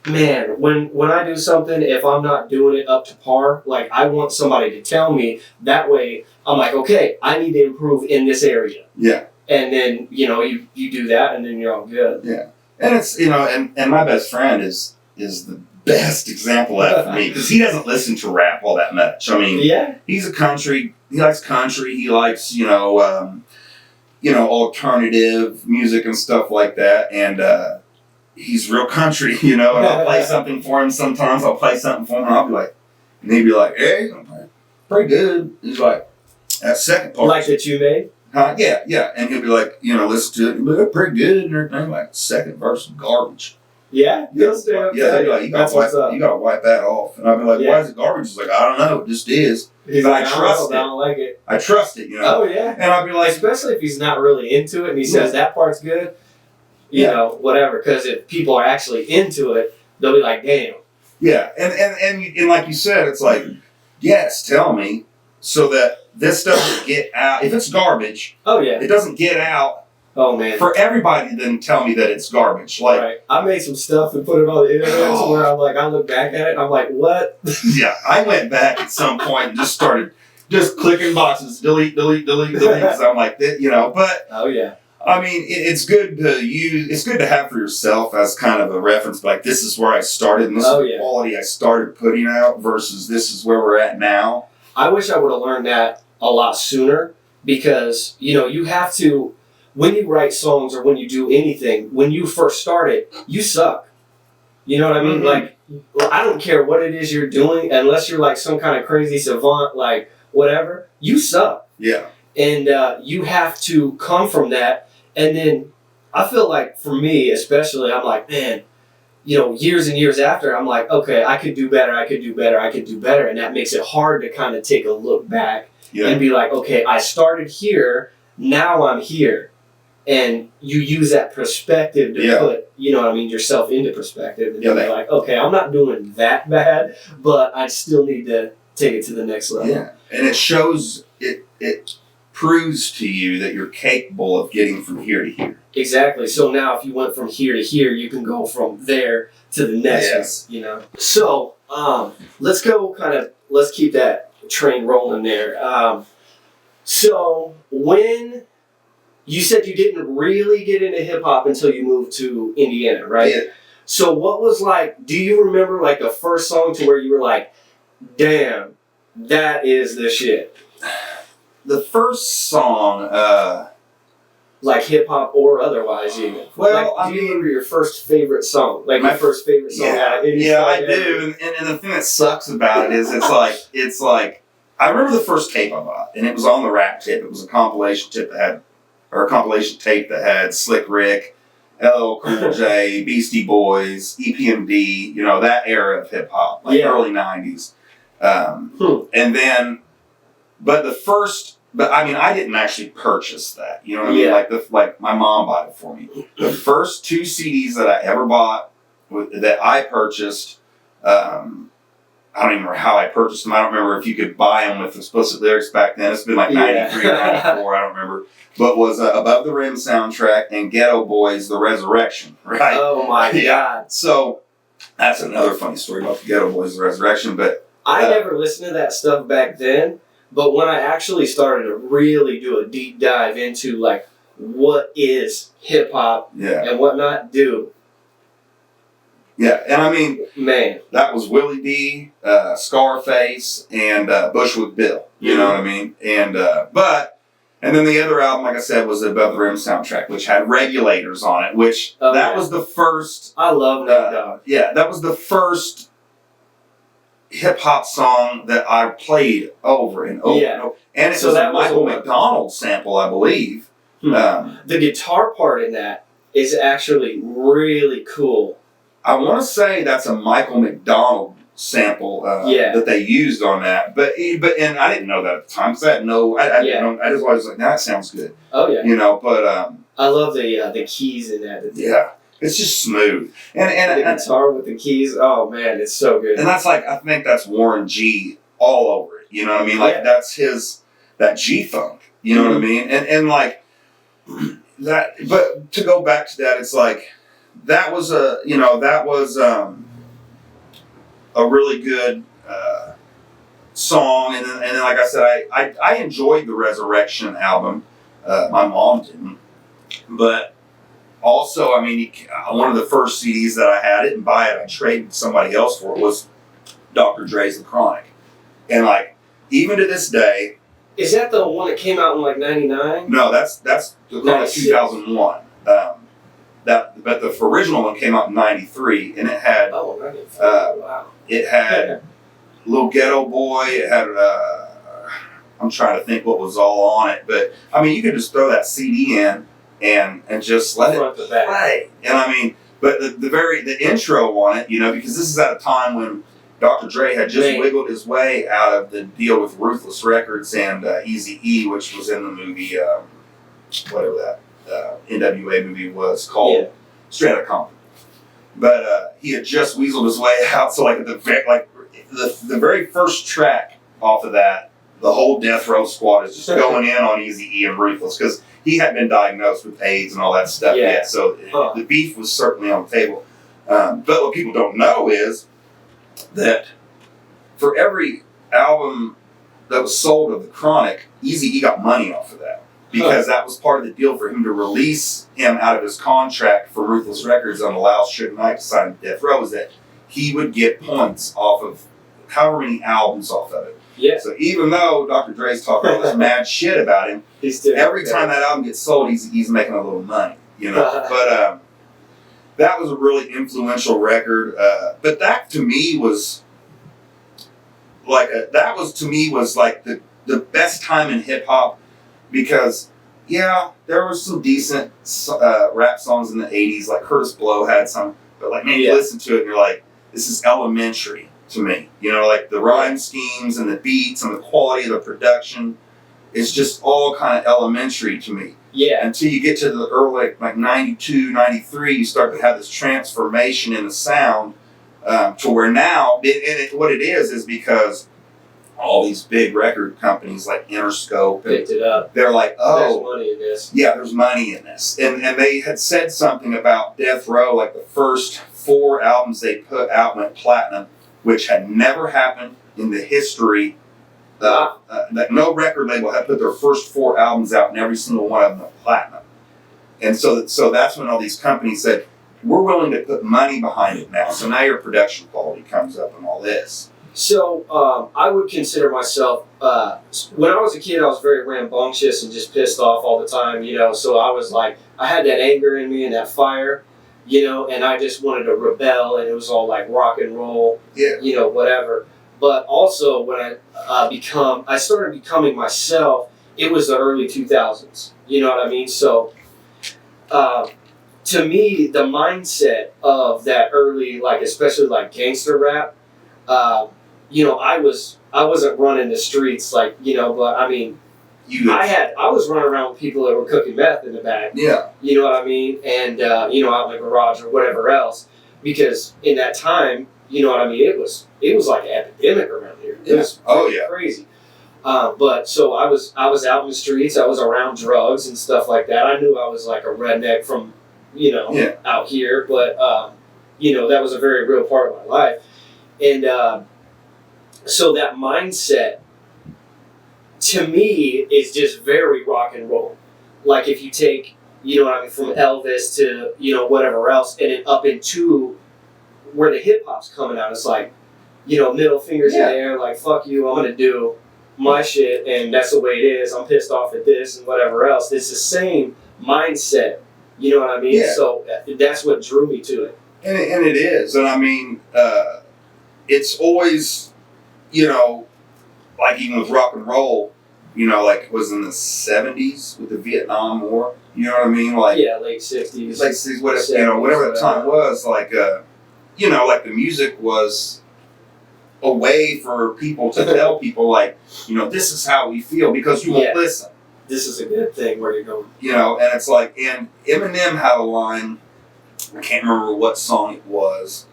when I do something, if I'm not doing it up to par, like, I want somebody to tell me. That way, I'm like, okay, I need to improve in this area. Yeah. And then, you know, you do that, and then you're all good. Yeah. And it's, you know, and my best friend is the best example of that for me because he doesn't listen to rap all that much. I mean, he's he likes country, he likes, alternative music and stuff like that. And he's real country, and I'll play something for him sometimes. I'll play something for him and I'll be like, and he'd be like, hey, pretty good. He's like, that second part. Like that you made? Yeah. And he'll be like, listen to it. He'll be like, pretty good and everything. Like, second verse of garbage. Yeah? Yeah, you gotta wipe that off. And I'll be like, why is it garbage? He's like, I don't know, it just is. He's like, I trust it. I don't like it. I trust it, Oh, yeah. And I'll be like, especially if he's not really into it and he says that part's good, whatever. Because if people are actually into it, they'll be like, damn. Yeah, and like you said, it's like, yes, tell me, so that this doesn't get out. If it's garbage, it doesn't get out. Oh man! For everybody, to then tell me that it's garbage. Like, right. I made some stuff and put it on the internet where I'm like, I look back at it, and I'm like, what? Yeah, I went back at some point and just started clicking boxes, delete, because I'm like, But oh yeah. I mean, it's good to use. It's good to have for yourself as kind of a reference. Like, this is where I started, and this is the quality I started putting out versus this is where we're at now. I wish I would have learned that a lot sooner because you have to. When you write songs or when you do anything, when you first start it, you suck. You know what I mean? Mm-hmm. Like, I don't care what it is you're doing, unless you're like some kind of crazy savant, like whatever, you suck. Yeah. And you have to come from that. And then I feel like for me, especially, I'm like, man, years and years after, I'm like, okay, I could do better. And that makes it hard to kind of take a look back and be like, okay, I started here, now I'm here. And you use that perspective to put, yourself into perspective. And you're like, okay, I'm not doing that bad, but I still need to take it to the next level. Yeah. And it shows, it proves to you that you're capable of getting from here to here. Exactly. So now if you went from here to here, you can go from there to the next one, So let's keep that train rolling there. So when... You said you didn't really get into hip-hop until you moved to Indiana, right? Yeah. So what was do you remember the first song to where you were like, damn, that is the shit? The first song, like hip-hop or otherwise even. Well, do you remember your first favorite song? Like my first favorite song? Yeah, I do. And the thing that sucks about it is it's like, I remember the first tape I bought, and it was on the rap tip. It was a compilation tape that had Slick Rick, LL Cool J, Beastie Boys, EPMD, that era of hip hop, early 90s. And then, I didn't actually purchase that. You know what I mean? Like my mom bought it for me. The first 2 CDs that I ever bought, that I purchased, I don't even remember how I purchased them. I don't remember if you could buy them with explicit lyrics back then. It's been like 93 or 94, I don't remember. But was Above the Rim soundtrack and Ghetto Boys, The Resurrection, right? Oh my God. So that's another funny story about the Ghetto Boys, The Resurrection. But I never listened to that stuff back then. But when I actually started to really do a deep dive into what is hip hop and whatnot, dude. Yeah, and I mean, man, that was Willie D, Scarface, and Bushwick Bill. You know what I mean? And then the other album, like I said, was the Above the Rim soundtrack, which had Regulators on it. Which was the first. I love that dog. Yeah, that was the first hip hop song that I played over and over. And over. And it was a Michael McDonald sample, I believe. The guitar part in that is actually really cool. I want to say that's a Michael McDonald sample that they used on that, but I didn't know that at the time because I had no. I just was like, that sounds good. Oh yeah. But I love the keys in that. Yeah, it's just smooth and the guitar with the keys. Oh man, it's so good. And that's I think that's Warren G all over it. You know what I mean? That's that G funk. You know what I mean? And that. But to go back to that, it's like. That was a really good song, and then like I said, I enjoyed the Resurrection album. My mom didn't, but also, I mean, one of the first CDs that I had, I didn't buy it, I traded somebody else for it, was Dr. Dre's The Chronic. And like, even to this day. Is that the one that came out in like 99? No, that's The Chronic 2001. But the original one came out in 93, and it had, wow. It had Little Ghetto Boy, it had, I'm trying to think what was all on it, but I mean, you could just throw that CD in and just let it play. And I mean, but the intro on it, you know, because this is at a time when Dr. Dre had just wiggled his way out of the deal with Ruthless Records and Eazy-E, which was in the movie, whatever that NWA movie was called, Straight Outta Compton. But he had just weaseled his way out, so like the very first track off of that, the whole Death Row Squad is just going in on Eazy-E and Ruthless, because he hadn't been diagnosed with AIDS and all that stuff yet, so the beef was certainly on the table. But what people don't know is that for every album that was sold of The Chronic, Eazy-E got money off of that. Because that was part of the deal for him to release him out of his contract for Ruthless Records and allow Suge Knight to sign Death Row, is that he would get points off of however many albums off of it. Yeah. So even though Dr. Dre's talking all this mad shit about him, every time that album gets sold, he's making a little money, you know. But that was a really influential record. But that to me was like the best time in hip hop, because there were some decent rap songs in the 80s, like Curtis Blow had some, but like man, you listen to it and you're like, this is elementary to me. You know, like the rhyme schemes and the beats and the quality of the production is just all kind of elementary to me. Yeah. Until you get to the early, like 92, 93, you start to have this transformation in the sound to where now, what it is because all these big record companies like Interscope picked it up. They're like, oh, there's money in this. Yeah, there's money in this. And they had said something about Death Row, like the first 4 albums they put out went platinum, which had never happened in the history. That no record label had put their first 4 albums out and every single one of them went platinum. And so that's when all these companies said, we're willing to put money behind it now. So now your production quality comes up and all this. So I would consider myself, when I was a kid, I was very rambunctious and just pissed off all the time, you know. So I was like, I had that anger in me and that fire, you know, and I just wanted to rebel, and it was all like rock and roll, you know, whatever. But also when I started becoming myself, it was the early 2000s, you know what I mean? So to me, the mindset of that early, like especially like gangster rap, you know, I wasn't running the streets like, you know, but I mean, I was running around with people that were cooking meth in the back. Yeah. You know what I mean? And, you know, out in the garage or whatever else, because in that time, you know what I mean? It was like an epidemic around here. It was crazy. But so I was out in the streets, I was around drugs and stuff like that. I knew I was like a redneck from, you know, out here, but, you know, that was a very real part of my life. And so that mindset, to me, is just very rock and roll. Like if you take, you know what I mean, from Elvis to, you know, whatever else, and then up into where the hip hop's coming out, it's like, you know, middle fingers in the air, like, fuck you, I'm going to do my shit, and that's the way it is. I'm pissed off at this and whatever else. It's the same mindset, you know what I mean? Yeah. So that's what drew me to it. And it is. And I mean, it's always, you know, like even with rock and roll, you know, like it was in the 70s with the Vietnam War, you know what I mean? Like late 60s. Late 60s, whatever, you know, whatever that time was, like, you know, like the music was a way for people to tell people, like, you know, this is how we feel, because you won't listen. This is a good thing, where you're going. You know, and it's like, and Eminem had a line, I can't remember what song it was,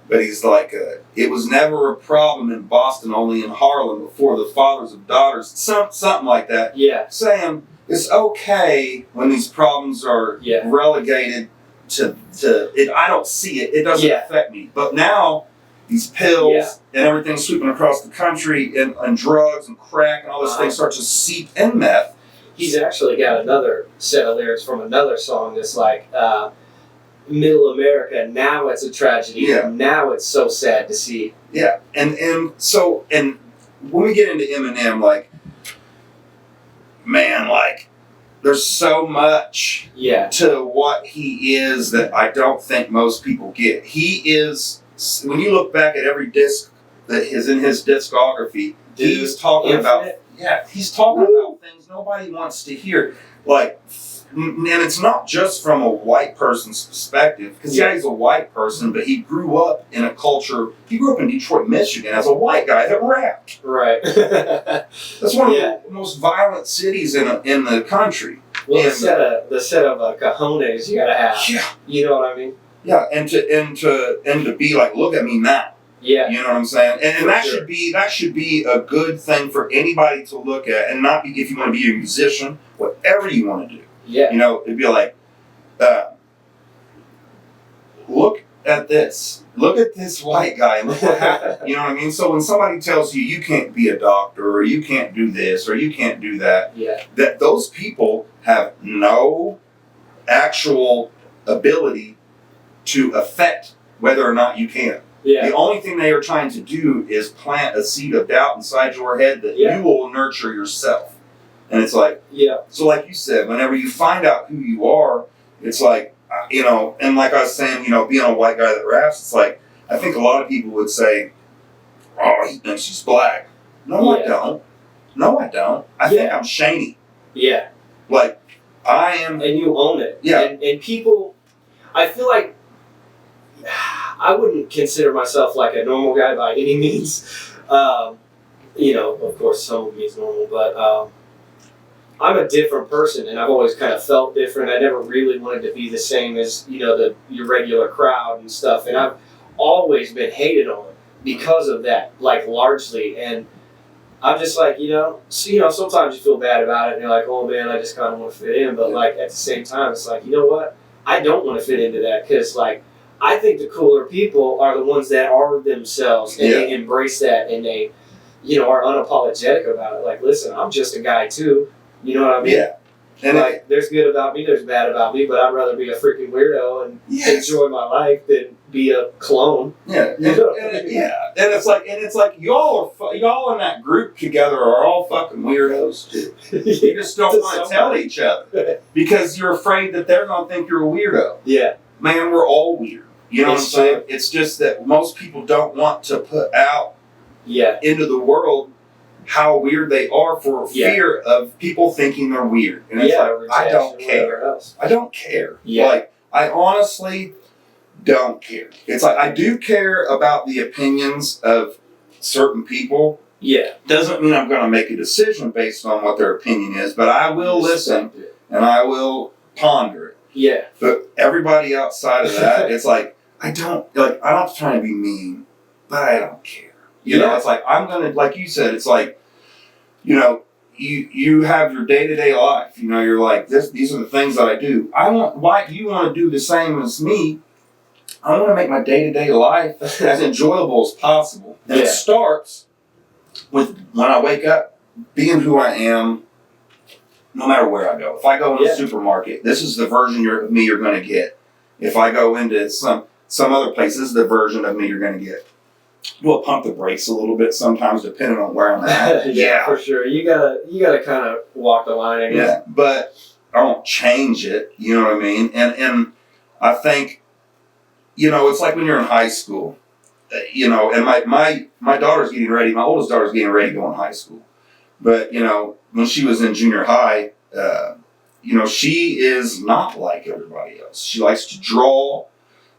but he's like, it was never a problem in Boston, only in Harlem before the fathers of daughters, something like that. Yeah. Saying it's okay when these problems are relegated to it. I don't see it. It doesn't affect me. But now these pills and everything sweeping across the country and drugs and crack and all this thing starts to seep in meth. He's actually got another set of lyrics from another song that's like, Middle America, now it's a tragedy. Yeah. Now it's so sad to see. Yeah. And so when we get into Eminem, like, man, like, there's so much to what he is that I don't think most people get. He is, when you look back at every disc that is in his discography, he's talking about things nobody wants to hear. Like, and it's not just from a white person's perspective, because he's a white person, but he grew up in a culture. He grew up in Detroit, Michigan, as a white guy that rapped. Right. That's one of the most violent cities in the country. Well, the set of cojones you gotta have. Yeah. You know what I mean? Yeah, and to be like, look at me now. Yeah. You know what I'm saying? And that should be a good thing for anybody to look at, and not be, if you want to be a musician, whatever you want to do. Yeah. You know, it'd be like, look at this. Look at this white guy. Look what happened. You know what I mean? So when somebody tells you you can't be a doctor, or you can't do this, or you can't do that, that those people have no actual ability to affect whether or not you can. Yeah. The only thing they are trying to do is plant a seed of doubt inside your head that you will nurture yourself. And it's like, so like you said, whenever you find out who you are, it's like, you know, and like I was saying, you know, being a white guy that raps, it's like, I think a lot of people would say, oh, he thinks he's black. No, I don't. No, I don't. I think I'm Cheney. Yeah. Like, I am. And you own it. Yeah. And people, I feel like, I wouldn't consider myself like a normal guy by any means. You know, of course, some of me is normal, but I'm a different person, and I've always kind of felt different. I never really wanted to be the same as, you know, your regular crowd and stuff, and I've always been hated on because of that, like, largely. And I'm just like, sometimes you feel bad about it, and you're like, oh man, I just kind of want to fit in, but like at the same time, it's like, you know what? I don't want to fit into that, because like, I think the cooler people are the ones that are themselves, and they embrace that, and they, are unapologetic about it. Like, listen, I'm just a guy too. You know what I mean? Yeah. And like, there's good about me, there's bad about me, but I'd rather be a freaking weirdo and enjoy my life than be a clone. Yeah. And it's like y'all in that group together are all fucking weirdos too. You just don't want to tell each other because you're afraid that they're gonna think you're a weirdo. Yeah. Man, we're all weird. You know what I'm saying? It's just that most people don't want to put out into the world how weird they are for fear of people thinking they're weird. And it's like, I don't care. I don't care. Yeah. Like, I honestly don't care. It's like, I do care about the opinions of certain people. Yeah. Doesn't mean I'm going to make a decision based on what their opinion is, but I will listen and I will ponder it. Yeah. But everybody outside of that, it's like, I'm not trying to be mean, but I don't care. You know, it's like, I'm going to, like you said, it's like, you have your day-to-day life. You know, you're like, these are the things that I do. Why do you want to do the same as me? I want to make my day-to-day life as enjoyable as possible. And it starts with when I wake up, being who I am, no matter where I go. If I go in a supermarket, this is the version of me you're going to get. If I go into some other place, this is the version of me you're going to get. We'll pump the brakes a little bit sometimes, depending on where I'm at. Yeah, for sure. You gotta kind of walk the line, I guess. Yeah, but I won't change it. You know what I mean? And I think, it's like when you're in high school. And my daughter's getting ready. My oldest daughter's getting ready to go in high school. But when she was in junior high, she is not like everybody else. She likes to draw.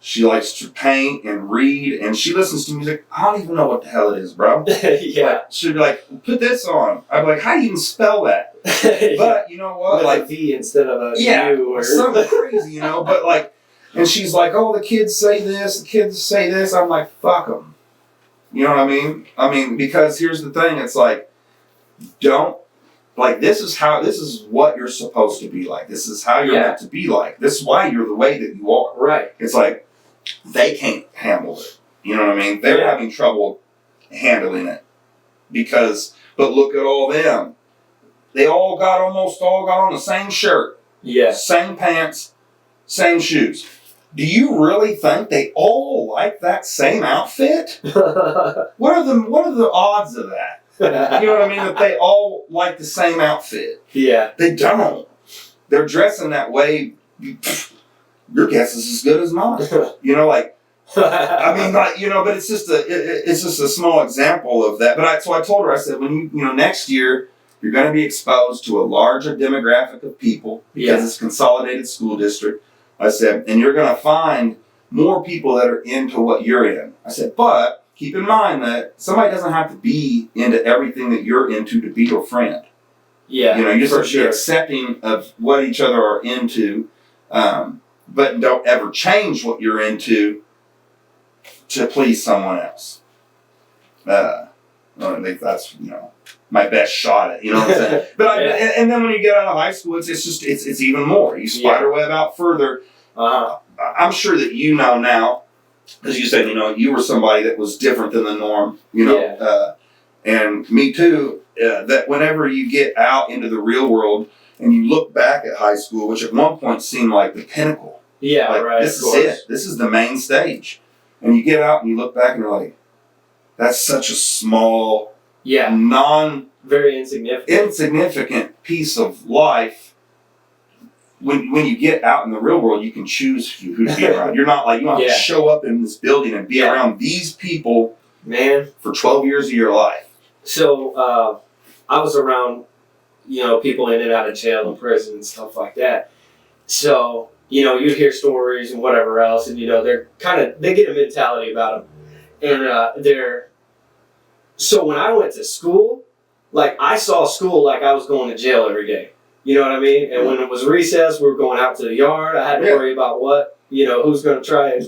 She likes to paint and read, and she listens to music. I don't even know what the hell it is, bro. Like, she'd be like, put this on. I'd be like, how do you even spell that? But you know what? With like V instead of a U. Or something crazy, But like, and she's like, oh, the kids say this, the kids say this. I'm like, fuck them. You know what I mean? I mean, because here's the thing. It's like, this is what you're supposed to be like. This is how you're meant to be like. This is why you're the way that you are. Right. It's like, they can't handle it. You know what I mean? They're having trouble handling it. But look at all them. they almost all got on the same shirt, same pants, same shoes. Do you really think they all like that same outfit? What are the odds of that? You know what I mean? That they all like the same outfit. Yeah. They don't. They're dressing that way. Your guess is as good as mine. You know, like, I mean, like, you know, but it's just a small example of that. So I told her, I said, when next year, you're going to be exposed to a larger demographic of people because it's a consolidated school district. I said, and you're going to find more people that are into what you're in. I said, but keep in mind that somebody doesn't have to be into everything that you're into to be your friend. Yeah, you know, you just have to be accepting of what each other are into, but don't ever change what you're into to please someone else. I think that's, you know, my best shot at, you know what I'm saying? But and then when you get out of high school, it's even more. You spiderweb out further. I'm sure that you know now, as you said, you know, you were somebody that was different than the norm, you know, and me too. That whenever you get out into the real world and you look back at high school, which at one point seemed like the pinnacle. Yeah, like, right. This is it. This is the main stage. And you get out and you look back and you're like, that's such a small, very insignificant piece of life. When you get out in the real world, you can choose who to be around. You're not like, you don't have to show up in this building and be around these people, man, for 12 years of your life. So I was around, you know, people in and out of jail and prison and stuff like that. So, you know, you hear stories and whatever else, and, you know, they get a mentality about them. And so when I went to school, like, I saw school like I was going to jail every day. You know what I mean? And when it was recess, we were going out to the yard. I had to worry about who's going to try and,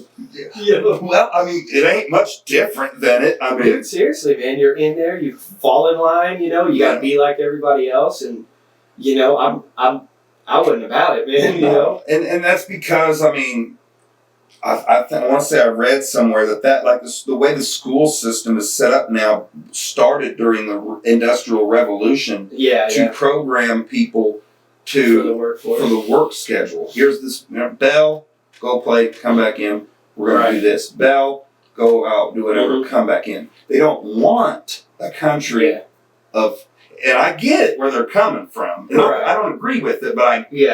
you know. Well, I mean, it ain't much different than it. I mean, dude, seriously, man, you're in there, you fall in line, you know, you got to be like everybody else. And, you know, I wasn't about it, man, you know. And that's because, I mean, I want to say I read somewhere that like the way the school system is set up now started during the Industrial Revolution to program people for the work schedule. Here's this, you know, bell, go play, come back in. We're going to do this. Bell, go out, do whatever, come back in. They don't want a country of, and I get it where they're coming from. And I don't agree with it, but you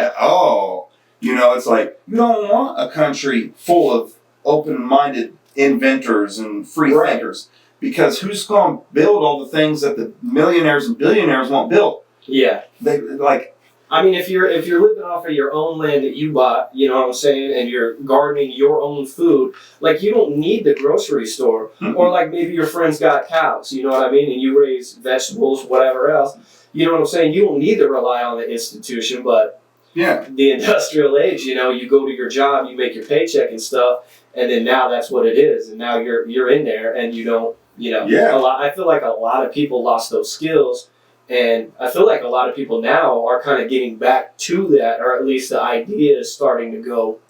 know, it's like, you don't want a country full of open-minded inventors and free thinkers, because who's going to build all the things that the millionaires and billionaires won't build? Yeah. They like. I mean, if you're living off of your own land that you bought, you know what I'm saying, and you're gardening your own food, like, you don't need the grocery store. Or like maybe your friend's got cows, you know what I mean, and you raise vegetables, whatever else. You know what I'm saying? You don't need to rely on the institution, but the industrial age, you know, you go to your job, you make your paycheck and stuff, and then now that's what it is, and now you're in there, and you don't, you know. I feel like a lot of people lost those skills. And I feel like a lot of people now are kind of getting back to that, or at least the idea is starting to go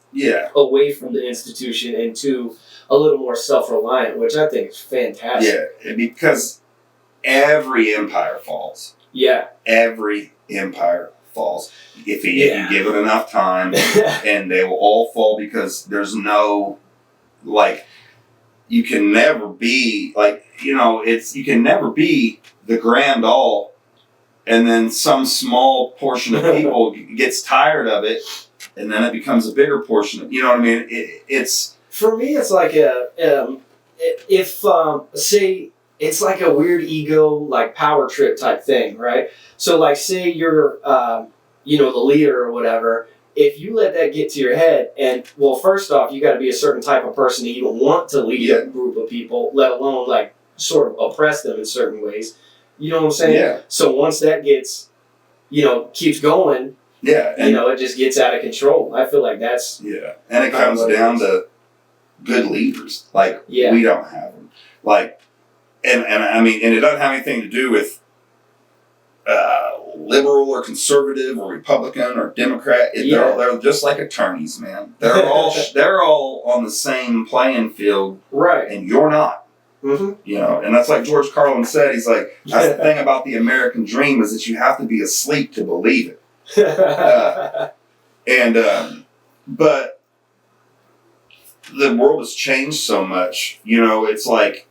away from the institution into a little more self-reliant, which I think is fantastic. Yeah, because every empire falls. Yeah. Every empire falls. If you give it enough time, and they will all fall, because there's no, like, you can never be, like, you know, you can never be the grand all. And then some small portion of people gets tired of it, and then it becomes a bigger portion of, you know what I mean? It's for me, it's like say it's like a weird ego, like, power trip type thing, right? So, like, say you're you know, the leader or whatever. If you let that get to your head, and, well, first off, you got to be a certain type of person to even want to lead a group of people, let alone, like, sort of oppress them in certain ways. You know what I'm saying? Yeah. So once that gets, you know, keeps going, you know, it just gets out of control. I feel like that's... Yeah, and it comes down to good leaders. Like, we don't have them. Like, and I mean, and it doesn't have anything to do with liberal or conservative or Republican or Democrat. They're just like attorneys, man. They're all on the same playing field, right? And you're not. You know, and that's like George Carlin said. He's like, that's the thing about the American dream is that you have to be asleep to believe it. But the world has changed so much. You know, it's like,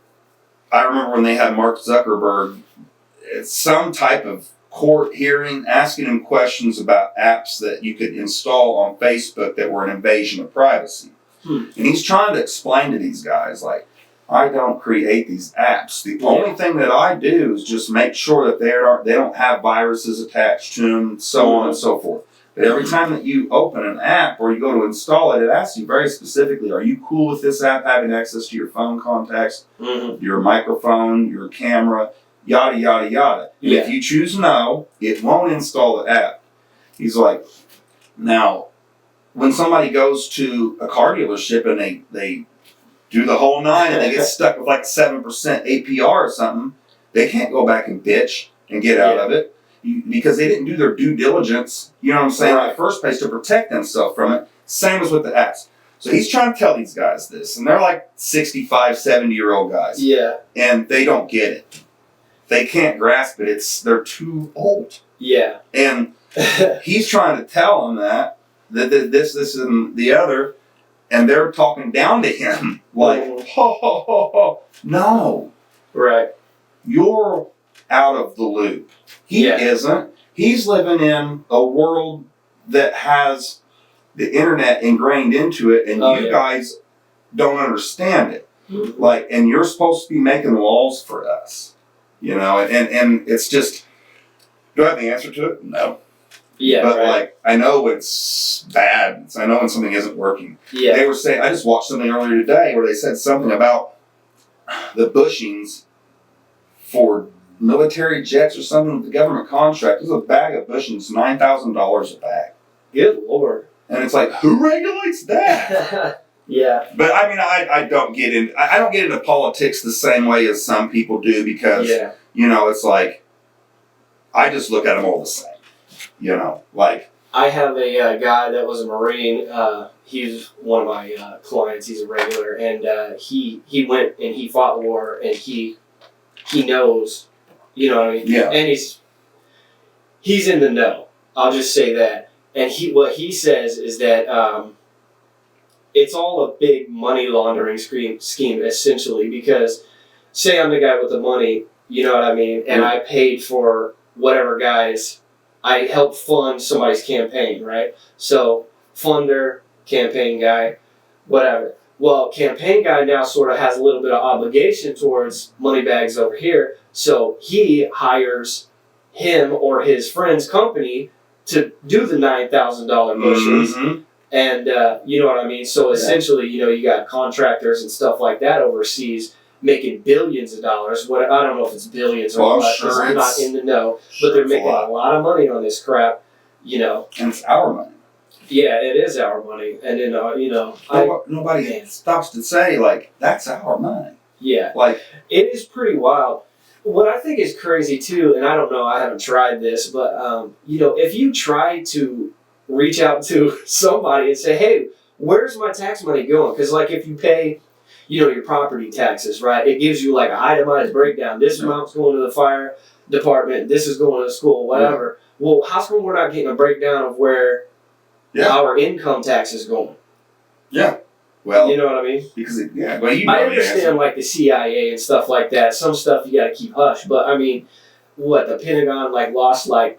I remember when they had Mark Zuckerberg, it's some type of court hearing asking him questions about apps that you could install on Facebook that were an invasion of privacy. And he's trying to explain to these guys, like, I don't create these apps. The only thing that I do is just make sure that they don't have viruses attached to them, so on and so forth. But every time that you open an app or you go to install it, it asks you very specifically, are you cool with this app having access to your phone contacts, your microphone, your camera, yada, yada, yada. And if you choose no, it won't install the app. He's like, now, when somebody goes to a car dealership and they do the whole nine and they get stuck with like 7% APR or something, they can't go back and bitch and get out of it because they didn't do their due diligence, you know what I'm saying, in the first place to protect themselves from it. Same as with the apps. So he's trying to tell these guys this, and they're like 65, 70-year-old guys. Yeah. And they don't get it. They can't grasp it. They're too old. Yeah. And he's trying to tell them that this, and the other, and they're talking down to him like, ho, ho, ho, ho. No. Right. You're out of the loop. He isn't. He's living in a world that has the internet ingrained into it, and you guys don't understand it. Like, and you're supposed to be making laws for us. You know, and it's just, do I have the answer to it? No. Yeah. But like, I know it's bad. I know when something isn't working. Yeah. They were saying, I just watched something earlier today where they said something about the bushings for military jets or something with the government contract. There's a bag of bushings, $9,000 a bag. Good Lord. And it's like, who regulates that? Yeah. But I mean, I don't get into politics the same way as some people do because, you know, it's like, I just look at them all the same. You know, like. I have a guy that was a Marine. He's one of my clients. He's a regular. And he went and he fought the war and he knows, you know what I mean? Yeah. And he's in the know. I'll just say that. And what he says is that it's all a big money laundering scheme essentially, because say I'm the guy with the money, you know what I mean, and I paid for whatever guys, I helped fund somebody's campaign, right? So funder, campaign guy, whatever. Well, campaign guy now sort of has a little bit of obligation towards money bags over here, so he hires him or his friend's company to do the $9,000 bushings. And you know what I mean? So essentially, you know, you got contractors and stuff like that overseas making billions of dollars. I don't know if it's billions or what, because I'm not in the know. But they're making a lot of money on this crap, you know. And it's our money. Yeah, it is our money. And then, you know. Nobody stops to say, like, that's our money. Yeah. Like, it is pretty wild. What I think is crazy, too, and I don't know, I haven't tried this, but, you know, if you try to reach out to somebody and say, hey, where's my tax money going? Because, like, if you pay, you know, your property taxes, right, it gives you, like, an itemized breakdown. This amount's going to the fire department. This is going to the school, whatever. Well, how come we're not getting a breakdown of where our income tax is going? Yeah. Well, you know what I mean? Because, well, you know, I understand, like, the CIA and stuff like that. Some stuff you got to keep hush. But, I mean, the Pentagon, like, lost, like,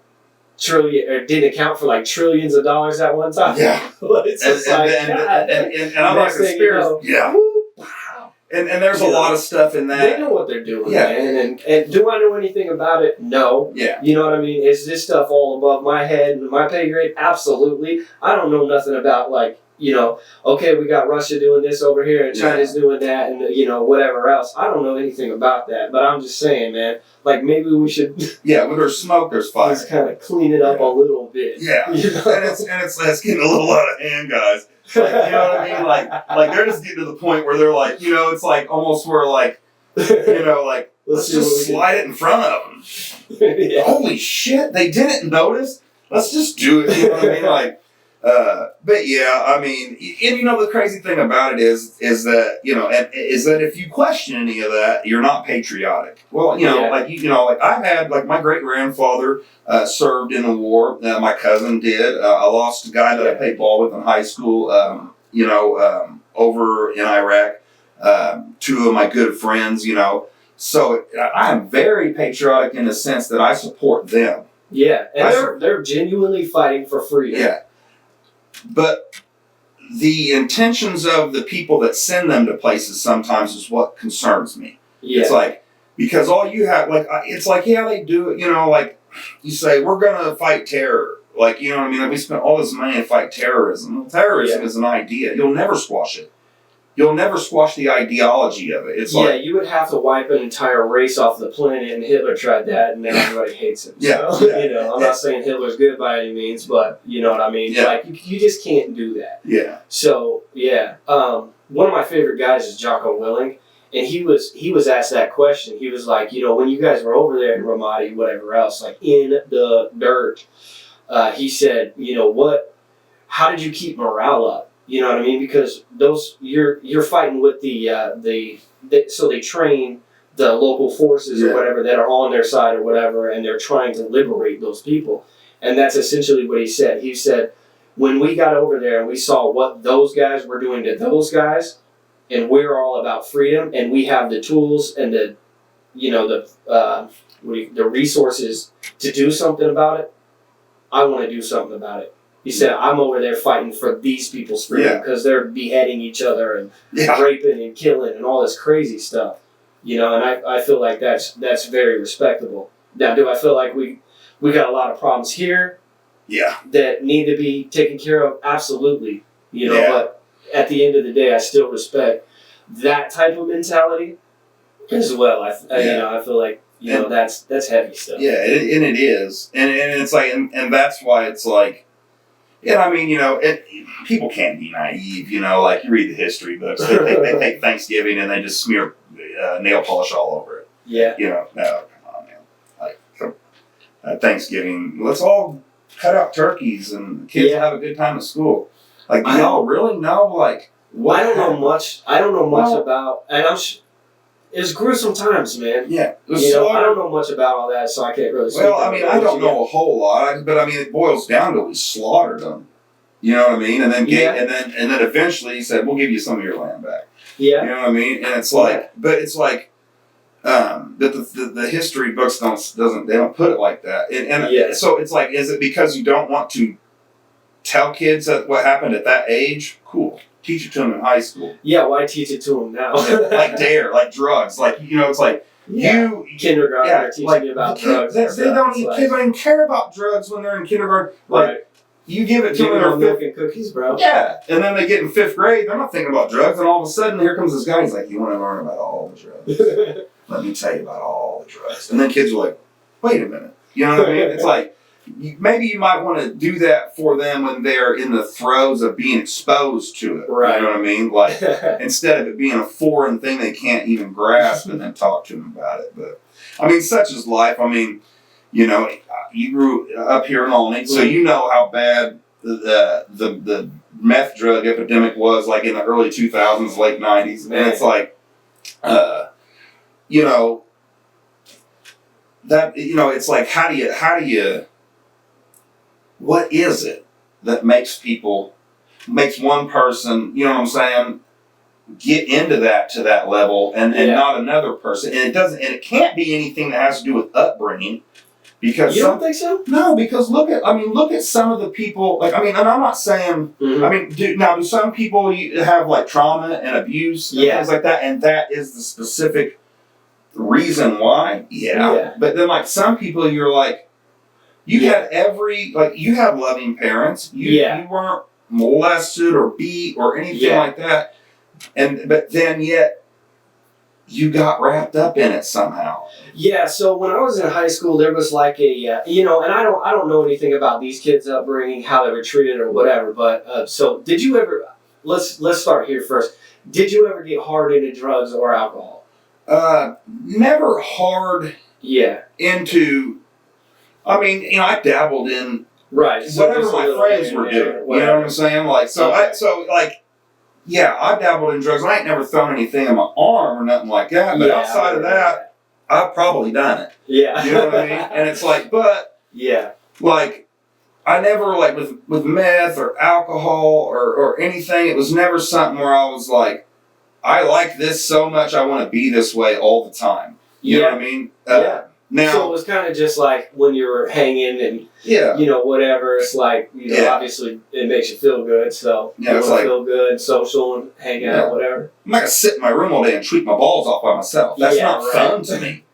trillion, or didn't account for like trillions of dollars at one time. Yeah. It's just and I'm like conspiracy. You know, and there's a lot of stuff in that. They know what they're doing, man. And do I know anything about it? No. Yeah. You know what I mean? Is this stuff all above my head and my pay grade? Absolutely. I don't know nothing about, like, you know, okay, we got Russia doing this over here and China's doing that and, you know, whatever else. I don't know anything about that, but I'm just saying, man, like, maybe we should... when there's smoke, there's fire. Just kind of clean it up a little bit. Yeah. You know? and it's getting a little out of hand, guys. Like, you know what I mean? Like they're just getting to the point where they're like, you know, it's like almost where, like, you know, like, let's just slide it in front of them. Holy shit, they didn't notice? Let's just do it. You know what I mean? Like, But yeah, I mean, and you know, the crazy thing about it is that, you know, is that if you question any of that, you're not patriotic. Well, you know, like I've had, like my great grandfather served in the war. My cousin did. I lost a guy that I played ball with in high school, over in Iraq. Two of my good friends, you know. So I'm very patriotic in the sense that I support them. Yeah, and they're genuinely fighting for freedom. Yeah. But the intentions of the people that send them to places sometimes is what concerns me. Yeah. It's like, because all you have, like, it's like, yeah, they do it, you know, like, you say, we're going to fight terror. Like, you know what I mean? Like, we spent all this money to fight terrorism. Well, terrorism is an idea. You'll never squash it. You'll never squash the ideology of it. It's like, you would have to wipe an entire race off the planet, and Hitler tried that, and everybody hates him. So, you know, I'm not saying Hitler's good by any means, but you know what I mean? Yeah. Like, you just can't do that. Yeah. So, yeah. One of my favorite guys is Jocko Willing, and he was asked that question. He was like, you know, when you guys were over there in Ramadi, whatever else, like, in the dirt, he said, you know, how did you keep morale up? You know what I mean? Because you're fighting with so they train the local forces or whatever that are on their side or whatever, and they're trying to liberate those people. And that's essentially what he said. He said, when we got over there and we saw what those guys were doing to those guys, and we're all about freedom, and we have the tools and the resources to do something about it, I want to do something about it. He said, I'm over there fighting for these people's freedom because they're beheading each other and raping and killing and all this crazy stuff. You know, and I feel like that's very respectable. Now, do I feel like we got a lot of problems here that need to be taken care of? Absolutely. You know, but at the end of the day, I still respect that type of mentality as well. You know, I feel like, you know, that's heavy stuff. Yeah, and it is. And it's like, and that's why it's like, yeah, I mean, you know, people can't be naive, you know, like you read the history books, they take Thanksgiving and they just smear nail polish all over it. Yeah. You know, no, come on, man. Like, Thanksgiving, let's all cut out turkeys and the kids will have a good time at school. Like, do y'all really know, like, what? I don't know much about, and it was gruesome times, man. Yeah. You know, I don't know much about all that, so I can't really speak. Well, I mean, I don't know a whole lot, but I mean, it boils down to we slaughtered them. You know what I mean? And then and then eventually he said, "We'll give you some of your land back." Yeah. You know what I mean? And it's like, but it's like, that the history books don't put it like that. And so it's like, is it because you don't want to tell kids that what happened at that age? Cool. Teach it to them in high school. Yeah, why teach it to them now? Like dare, like drugs, like, you know, it's like kindergarten. They're teaching you about drugs. Kids don't even care about drugs when they're in kindergarten. Like, you give it to them, milk and cookies, bro. Yeah, and then they get in 5th grade. They're not thinking about drugs, and all of a sudden, here comes this guy. He's like, "You want to learn about all the drugs? Let me tell you about all the drugs." And then kids are like, "Wait a minute," you know what I mean? It's like, maybe you might want to do that for them when they're in the throes of being exposed to it. Right. You know what I mean? Like, instead of it being a foreign thing they can't even grasp, and then talk to them about it. But I mean, such is life. I mean, you know, you grew up here in Olney, so you know how bad the meth drug epidemic was, like in the early 2000s, late 90s. And it's like, you know, that, you know, it's like, how do you, what is it that makes one person, you know what I'm saying, get into that to that level and not another person? And it can't be anything that has to do with upbringing. Because you don't think so? No, because look at some of the people, like, I mean, and I'm not saying, I mean, do some people have like trauma and abuse and things like that, and that is the specific reason why? Yeah. But then, like, some people, you're like, you had you had loving parents, you weren't molested or beat or anything like that, but then yet, you got wrapped up in it somehow. Yeah, so when I was in high school, there was like a, you know, and I don't know anything about these kids' upbringing, how they were treated or whatever, but so did you ever, let's start here first. Did you ever get hard into drugs or alcohol? Never hard into, I mean, you know, I dabbled in Right. So whatever my friends were doing. You know what I'm saying? Like, yeah, I dabbled in drugs. I ain't never thrown anything in my arm or nothing like that. But outside of that, I've probably done it. Yeah. You know what I mean? And it's like, but like, I never like with meth or alcohol or anything. It was never something where I was like, I like this so much. I want to be this way all the time. You know what I mean? Now, so it was kind of just like when you were hanging and you know, whatever. It's like, you know, obviously it makes you feel good. So you want to feel good, social, and hang out, whatever. I'm not gonna sit in my room all day and tweak my balls off by myself. That's not fun to me.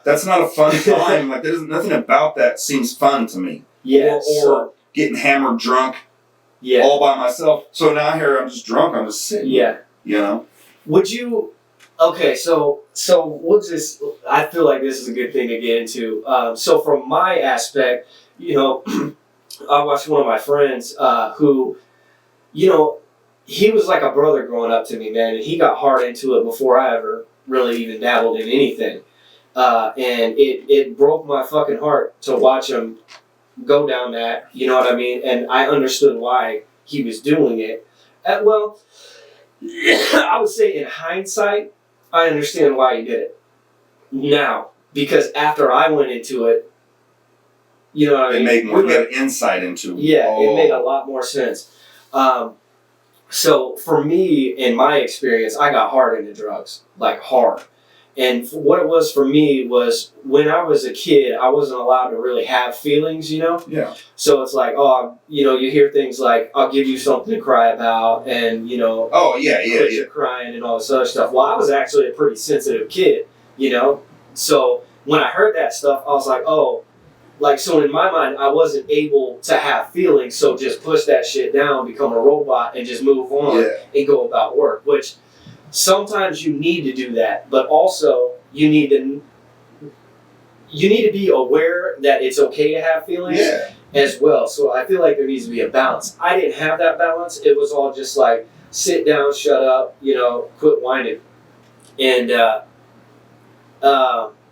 That's not a fun time. Like, there's nothing about that seems fun to me. Or getting hammered drunk all by myself. So now here I'm just drunk. I'm just sitting. You know. Would you? Okay, so what's this? I feel like this is a good thing to get into. So from my aspect, you know, I watched one of my friends who, you know, he was like a brother growing up to me, man, and he got hard into it before I ever really even dabbled in anything. And it broke my fucking heart to watch him go down that, you know what I mean? And I understood why he was doing it. Well, I would say in hindsight, I understand why he did it. Now, because after I went into it, you know what I mean? It made more insight into it. Yeah, it made a lot more sense. So for me, in my experience, I got hard into drugs, like hard. And what it was for me was when I was a kid, I wasn't allowed to really have feelings, you know? Yeah. So it's like, oh, you know, you hear things like, I'll give you something to cry about, and, you know, you're crying and all this other stuff. Well, I was actually a pretty sensitive kid, you know? So when I heard that stuff, I was like, oh, like, so in my mind, I wasn't able to have feelings, so just push that shit down, become a robot, and just move on and go about work, which sometimes you need to do that, but also you need to be aware that it's okay to have feelings as well. So I feel like there needs to be a balance. I didn't have that balance. It was all just like, sit down, shut up, you know, quit whining. And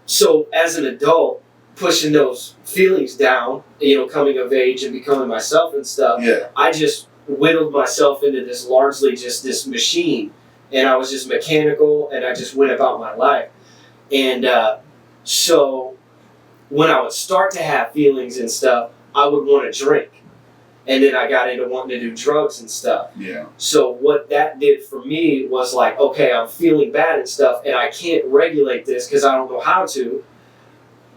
so as an adult, pushing those feelings down, you know, coming of age and becoming myself and stuff, I just whittled myself into this largely just this machine. And I was just mechanical, and I just went about my life. And so when I would start to have feelings and stuff, I would want to drink. And then I got into wanting to do drugs and stuff. Yeah. So what that did for me was like, okay, I'm feeling bad and stuff, and I can't regulate this because I don't know how to.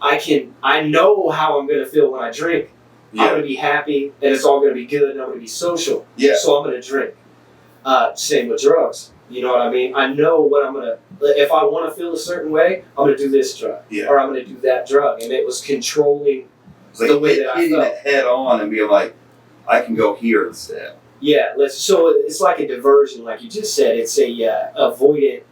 I know how I'm going to feel when I drink. I'm going to be happy, and it's all going to be good, and I'm going to be social. Yeah. So I'm going to drink. Same with drugs. You know what I mean? I know what I'm going to... If I want to feel a certain way, I'm going to do this drug. Yeah. Or I'm going to do that drug. And it was controlling the way that I felt. Hitting it head on and being like, I can go here instead. Yeah. So it's like a diversion, like you just said. It's a avoidant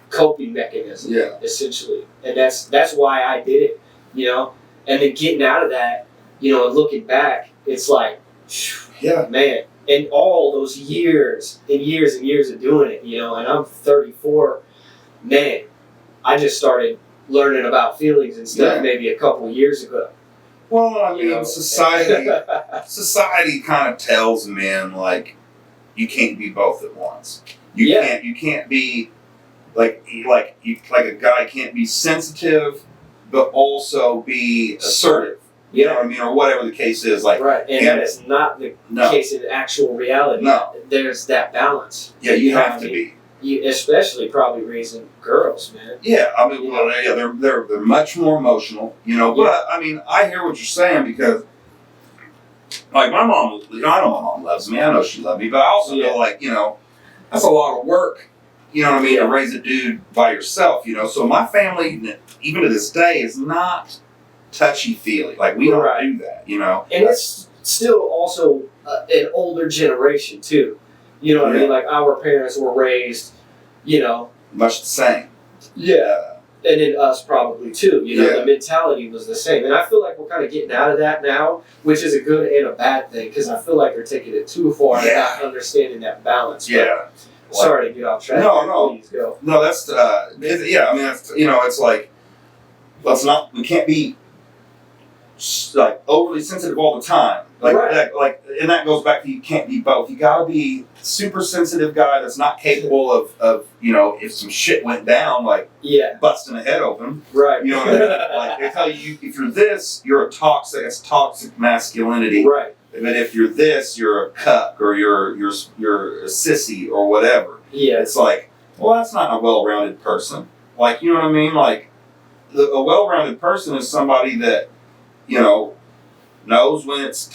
coping mechanism, essentially. And that's why I did it, you know? And then getting out of that, you know, and looking back, it's like, man. And all those years and years and years of doing it, you know, and I'm 34, man, I just started learning about feelings and stuff maybe a couple of years ago. Well, I mean, society kind of tells men, like, you can't be both at once. You can't be, like a guy can't be sensitive, but also be assertive. You know what I mean? Or whatever the case is. Like, and that is not the case in actual reality. No. There's that balance. Yeah, you have to be. Especially probably raising girls, man. Yeah, I mean, they're much more emotional, you know. But, I mean, I hear what you're saying because, like, my mom, you know, I know my mom loves me. I know she loves me. But I also know, like, you know, that's a lot of work, you know what I mean, to raise a dude by yourself, you know. So my family, even to this day, is not touchy-feely. Like, we don't do that, you know. And it's still also an older generation, too. You know what I mean? Like, our parents were raised, you know. Much the same. Yeah. And then us probably, too. You know, the mentality was the same. And I feel like we're kind of getting out of that now, which is a good and a bad thing, because I feel like they're taking it too far and not understanding that balance. Yeah. But, sorry to get off track. No. Please go. No, that's, I mean, that's, you know, it's like, we can't be like overly sensitive all the time. Like Right. and that goes back to you can't be both. You gotta be super sensitive guy that's not capable of if some shit went down, like busting a head open. Right. You know what I mean? Like they tell you if you're this, you're a toxic. It's toxic masculinity. Right. But if you're this, you're a cuck or you're a sissy or whatever. Yeah. It's like, well, that's not a well-rounded person. Like, you know what I mean? Like, a well-rounded person is somebody that, knows when it's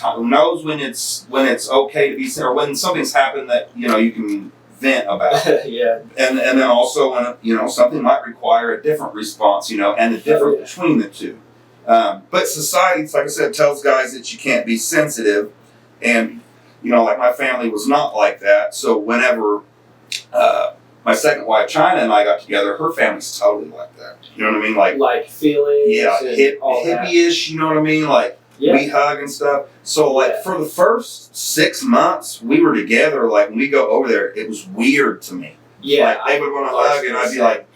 okay to be, or when something's happened that you can vent about. Yeah. And then also when something might require a different response, and the difference between the two. But society, like I said, tells guys that you can't be sensitive, and like my family was not like that. So whenever my second wife China and I got together, her family's totally like that. You know what I mean? Like feelings. Yeah, and all that. hippie-ish. You know what I mean? Like we hug and stuff. So for the first 6 months we were together, like when we go over there, it was weird to me. Yeah. Like they would want to hug, and I'd be like.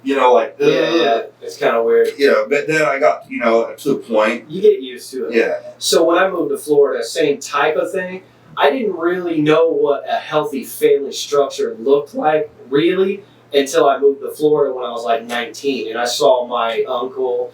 Ugh. Yeah, it's kind of weird. Yeah, but then I got, to a point. You get used to it. Yeah. So when I moved to Florida, same type of thing. I didn't really know what a healthy family structure looked like, really, until I moved to Florida when I was like 19. And I saw my uncle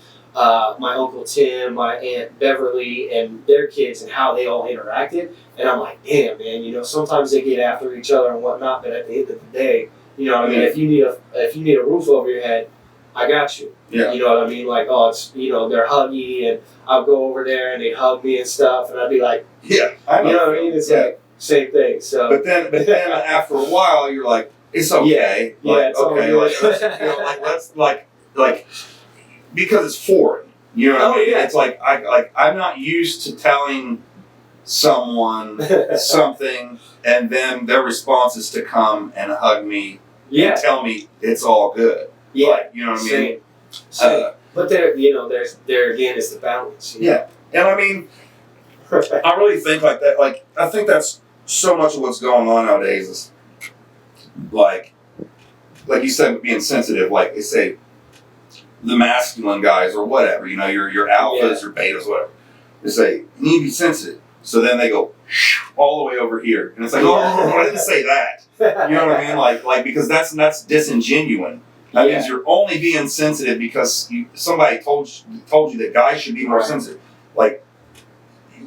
Tim, my Aunt Beverly, and their kids and how they all interacted. And I'm like, damn, man, sometimes they get after each other and whatnot, but at the end of the day, you know what I mean? If you need a roof over your head, I got you. Yeah. You know what I mean? Like, it's they're huggy, and I'll go over there and they hug me and stuff, and I'd be like, yeah, I know. You know what I mean? It's like same thing. So, but then after a while, you're like, it's okay. It's okay. Let's because it's foreign. You know what I mean? Yeah. It's like I'm not used to telling someone something, and then their response is to come and hug me. And tell me it's all good. Yeah. Like, you know what I mean? Same. But there again is the balance. Yeah. And I mean, I really think like that. Like, I think that's so much of what's going on nowadays is like you said, being sensitive. Like they say, the masculine guys or whatever, your alphas or betas, whatever. They say, you need to be sensitive. So then they go all the way over here. And it's like, I didn't say that. You know what I mean? Like because that's disingenuine. That means you're only being sensitive because somebody told you that guys should be more sensitive. Like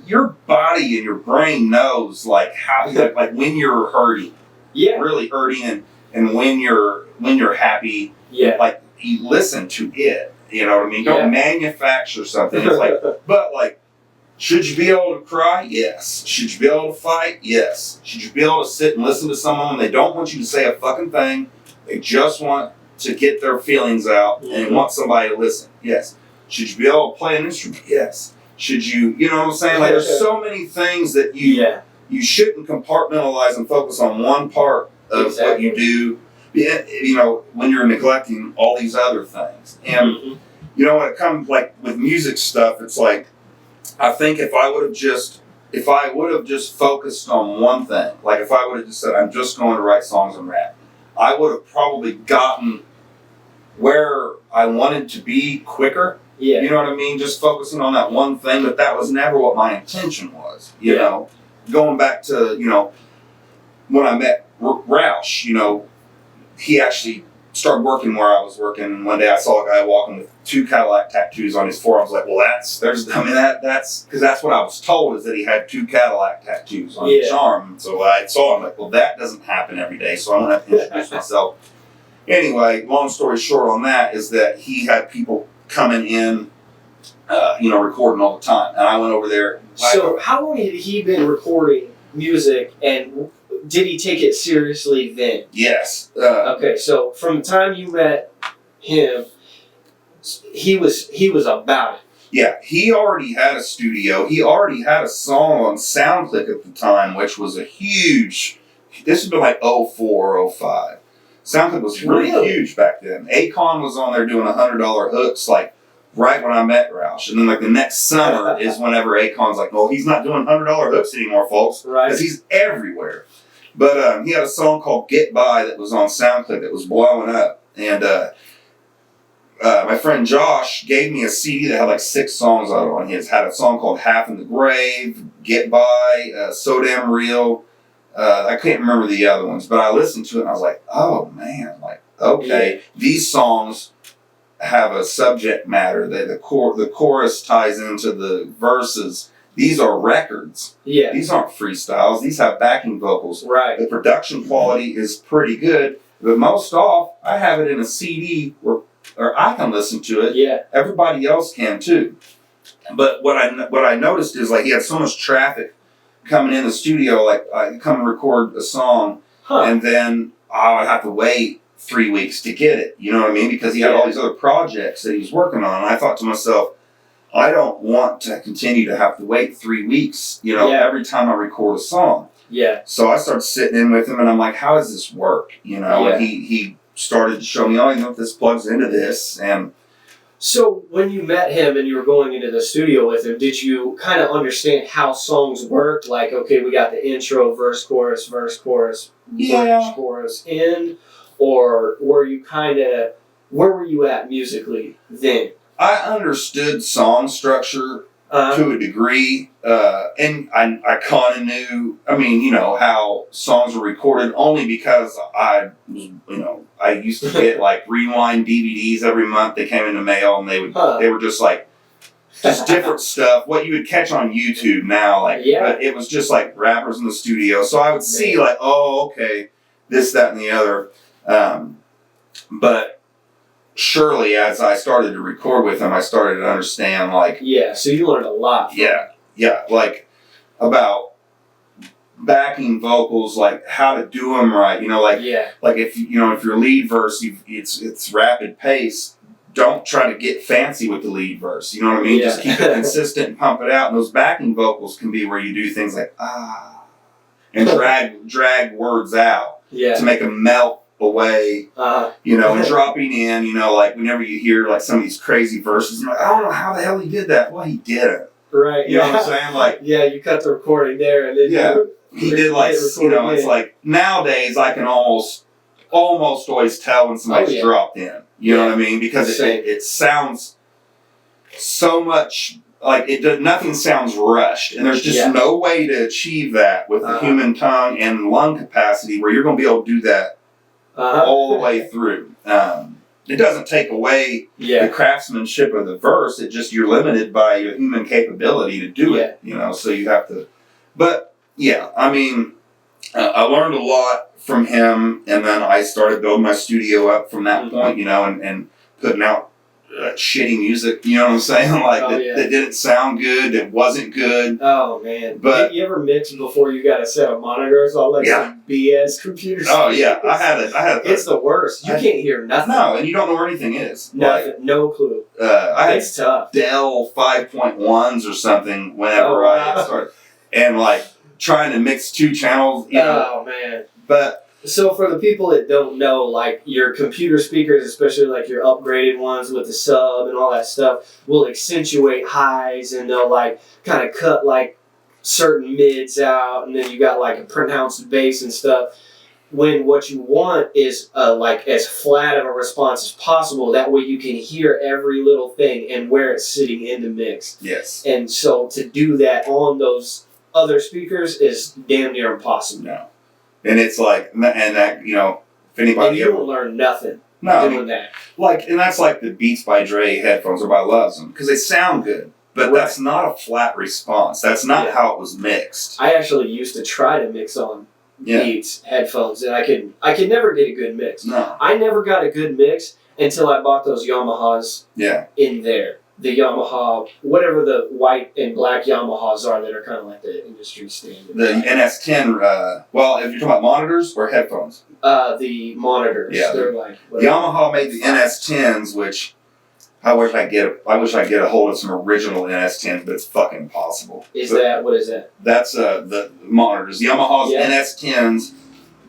your body and your brain knows like how like when you're hurting, really hurting, and when you're happy, like you listen to it. You know what I mean? Don't manufacture something. It's like, but like. Should you be able to cry? Yes. Should you be able to fight? Yes. Should you be able to sit and listen to someone when they don't want you to say a fucking thing? They just want to get their feelings out and want somebody to listen? Yes. Should you be able to play an instrument? Yes. Should you know what I'm saying? Like there's so many things that you shouldn't compartmentalize and focus on one part of what you do, when you're neglecting all these other things. And, when it comes like with music stuff, it's like, I think if I would have just focused on one thing, like if I would have just said, I'm just going to write songs and rap, I would have probably gotten where I wanted to be quicker. Yeah. You know what I mean? Just focusing on that one thing, but that was never what my intention was. You know, going back to, when I met Roush, he actually started working where I was working, and one day I saw a guy walking with 2 Cadillac tattoos on his forearm. I was like, well, that's because that's what I was told, is that he had 2 Cadillac tattoos on his arm. So I saw him, like, well, that doesn't happen every day, so I'm going to have to introduce myself. Anyway, long story short on that is that he had people coming in, recording all the time. And I went over there. So how long had he been recording music, and did he take it seriously then? Yes. Okay, so from the time you met him, he was about it. Yeah, he already had a studio. He already had a song on SoundClick at the time, which was a huge. This would be like 04, 05. SoundClick was really huge back then. Akon was on there doing $100 hooks, like right when I met Roush. And then like the next summer is whenever Akon's like, well, he's not doing $100 hooks anymore, folks, because he's everywhere. But he had a song called "Get By" that was on SoundClick that was blowing up, and my friend Josh gave me a CD that had like 6 songs on his. Had a song called Half in the Grave, Get By, So Damn Real. I can't remember the other ones, but I listened to it and I was like, oh man, like, okay, these songs have a subject matter. The chorus ties into the verses. These are records. Yeah. These aren't freestyles. These have backing vocals. Right. The production quality is pretty good, but most off, I have it in a CD or I can listen to it. Yeah. Everybody else can too. But what I noticed is like he had so much traffic coming in the studio. Like I come and record a song, and then I would have to wait 3 weeks to get it. You know what I mean? Because he had all these other projects that he was working on. And I thought to myself, I don't want to continue to have to wait 3 weeks. You know, every time I record a song. Yeah. So I started sitting in with him, and I'm like, how does this work? You know, and he started to show me, oh, you know, if this plugs into this. And so when you met him and you were going into the studio with him, did you kind of understand how songs worked? Like, okay, we got the intro, verse, chorus, verse, chorus, verse, chorus, end? Or were you where were you at musically then? I understood song structure to a degree, and I kind of knew, I mean, you know, how songs were recorded only because I used to get like Rewind DVDs every month. They came in the mail and they were just like, just different stuff, what you would catch on YouTube now, like, but it was just like rappers in the studio. So I would see like, oh, okay, this, that, and the other. But surely as I started to record with him, I started to understand like... Yeah, so you learned a lot. Yeah, like about backing vocals, like how to do them right, you know, like if your lead verse, it's rapid pace, don't try to get fancy with the lead verse, you know what I mean? Just keep it consistent and pump it out. And those backing vocals can be where you do things like, and drag words out to make them melt away, you know, and dropping in, you know, like whenever you hear like some of these crazy verses, you're like, I don't know how the hell he did that. Well, he did it. Right. You know what I'm saying? Like, you cut the recording there and then he did like, you know, it's like nowadays I can almost always tell when somebody's dropped in. You know what I mean? Because it sounds so much like nothing sounds rushed, and there's just no way to achieve that with the human tongue and lung capacity where you're going to be able to do that all the way through. It doesn't take away the craftsmanship of the verse. It just, you're limited by your human capability to do it, you know, so you have to, but I mean, I learned a lot from him, and then I started building my studio up from that point, you know, and putting out shitty music, you know what I'm saying? Like, that didn't sound good, it wasn't good. Oh, man. But you ever mix before you got a set of monitors on like some BS computers? Oh, yeah. I had it's the worst. You can't hear nothing. No, and you don't know where anything is. Nothing. Like, no clue. It's tough. Dell 5.1s or something whenever I started. And, like, trying to mix 2 channels, you know. Oh, man. But... So for the people that don't know, like your computer speakers, especially like your upgraded ones with the sub and all that stuff, will accentuate highs, and they'll like kind of cut like certain mids out, and then you got like a pronounced bass and stuff. When what you want is like as flat of a response as possible, that way you can hear every little thing and where it's sitting in the mix. Yes. And so to do that on those other speakers is damn near impossible. No. And it's like, and that, you know, if anybody... And you don't learn nothing doing that. Like, and that's like the Beats by Dre headphones. Everybody loves them because they sound good. But that's not a flat response. That's not how it was mixed. I actually used to try to mix on Beats headphones, and I could never get a good mix. No. I never got a good mix until I bought those Yamahas in there. The Yamaha, whatever the white and black Yamahas are that are kind of like the industry standard. The NS10, well, if you're talking about monitors or headphones? The monitors. Yeah. They're like... Yamaha made the NS10s, which I wish I get a hold of some original NS10s, but it's fucking impossible. What is that? That's the monitors. Yamaha's NS10s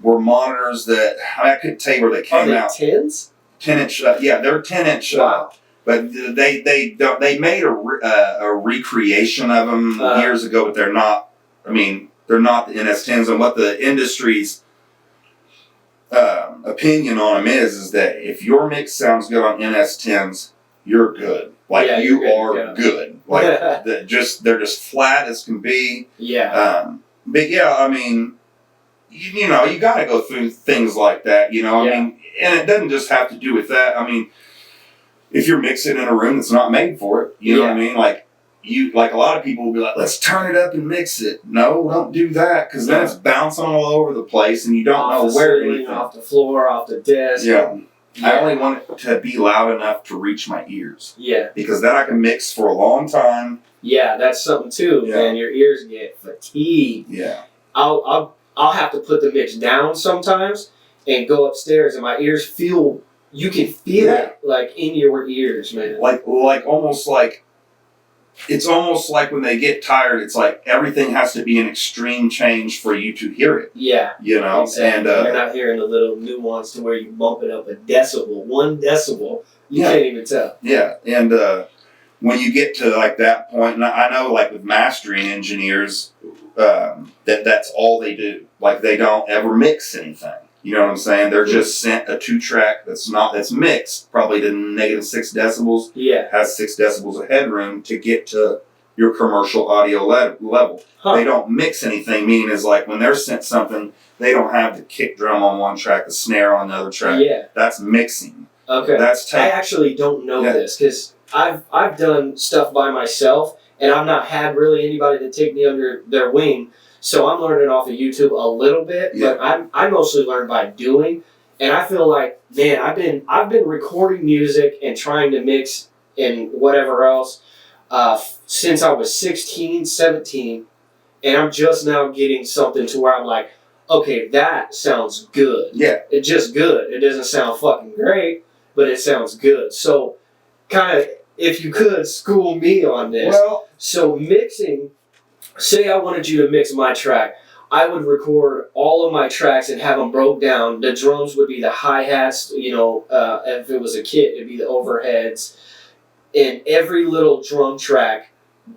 were monitors that, I couldn't tell you where they came out. Are they 10s? 10-inch, they're 10-inch. Wow. But they made a recreation of them years ago, but they're not. I mean, they're not the NS10s. And what the industry's opinion on them is that if your mix sounds good on NS10s, you're good. Like you are good. Like they're just flat as can be. Yeah. But yeah, I mean, you know, you got to go through things like that. You know, I mean, and it doesn't just have to do with that. I mean, if you're mixing in a room that's not made for it, you know what I mean? Like a lot of people will be like, let's turn it up and mix it. No, don't do that, because then it's bouncing all over the place and you don't know where anything. Off the floor, off the desk. Yeah. I only want it to be loud enough to reach my ears. Yeah. Because then I can mix for a long time. Yeah, that's something too, man. Your ears get fatigued. Yeah. I'll have to put the mix down sometimes and go upstairs, and my ears feel. You can feel it like in your ears, man. Like almost like. It's almost like when they get tired, it's like everything has to be an extreme change for you to hear it. Yeah. You know? Exactly. And you're not hearing the little nuance to where you bump it up a decibel, 1 decibel. You can't even tell. Yeah. And when you get to like that point, and I know like with mastering engineers, that's all they do. Like they don't ever mix anything. You know what I'm saying? They're just sent a 2-track that's mixed, probably to -6 decibels. Yeah. Has 6 decibels of headroom to get to your commercial audio level. Huh. They don't mix anything, meaning is like when they're sent something, they don't have the kick drum on one track, the snare on the other track. Yeah. That's mixing. Okay. I actually don't know this because I've done stuff by myself and I've not had really anybody to take me under their wing. So I'm learning off of YouTube a little bit, but I mostly learn by doing. And I feel like, man, I've been recording music and trying to mix and whatever else since I was 16, 17, and I'm just now getting something to where I'm like, okay, that sounds good. Yeah. It's just good. It doesn't sound fucking great, but it sounds good. So kind of, if you could school me on this. Well, so mixing... Say I wanted you to mix my track. I would record all of my tracks and have them broke down. The drums would be the hi-hats, you know, if it was a kit, it'd be the overheads. And every little drum track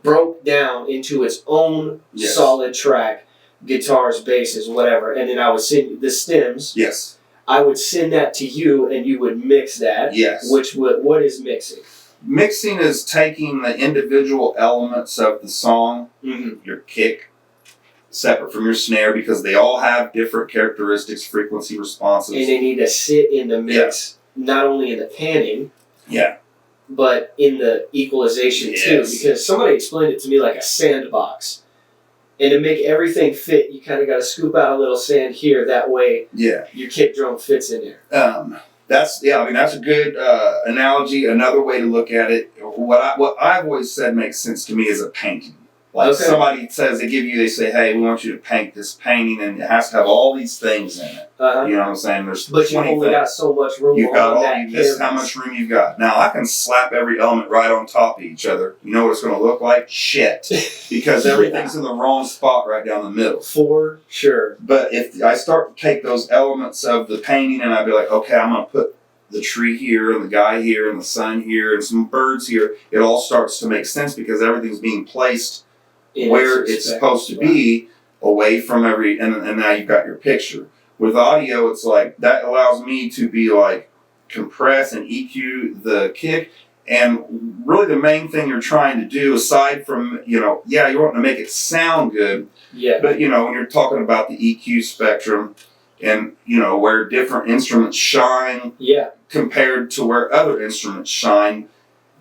broke down into its own solid track, guitars, basses, whatever. And then I would send you the stems. Yes. I would send that to you and you would mix that. Yes. What is mixing? Mixing is taking the individual elements of the song, your kick, separate from your snare, because they all have different characteristics, frequency responses. And they need to sit in the mix, not only in the panning, but in the equalization too. Because somebody explained it to me like a sandbox. And to make everything fit, you kind of got to scoop out a little sand here. That way, your kick drum fits in there. That's a good analogy. Another way to look at it, what I've always said makes sense to me is a painting. Like somebody says, they say, hey, we want you to paint this painting, and it has to have all these things in it. You know what I'm saying? But you've only got so much room. You've got this is how much room you've got. Now I can slap every element right on top of each other. You know what it's going to look like? Shit, because everything's in the wrong spot right down the middle. For sure. But if I start to take those elements of the painting and I'd be like, okay, I'm going to put the tree here and the guy here and the sun here and some birds here, it all starts to make sense because everything's being placed where it's supposed to be, away from and now you've got your picture. With audio, it's like, that allows me to be like, compress and EQ the kick, and really the main thing you're trying to do, aside from, you want to make it sound good, but when you're talking about the EQ spectrum, and where different instruments shine compared to where other instruments shine,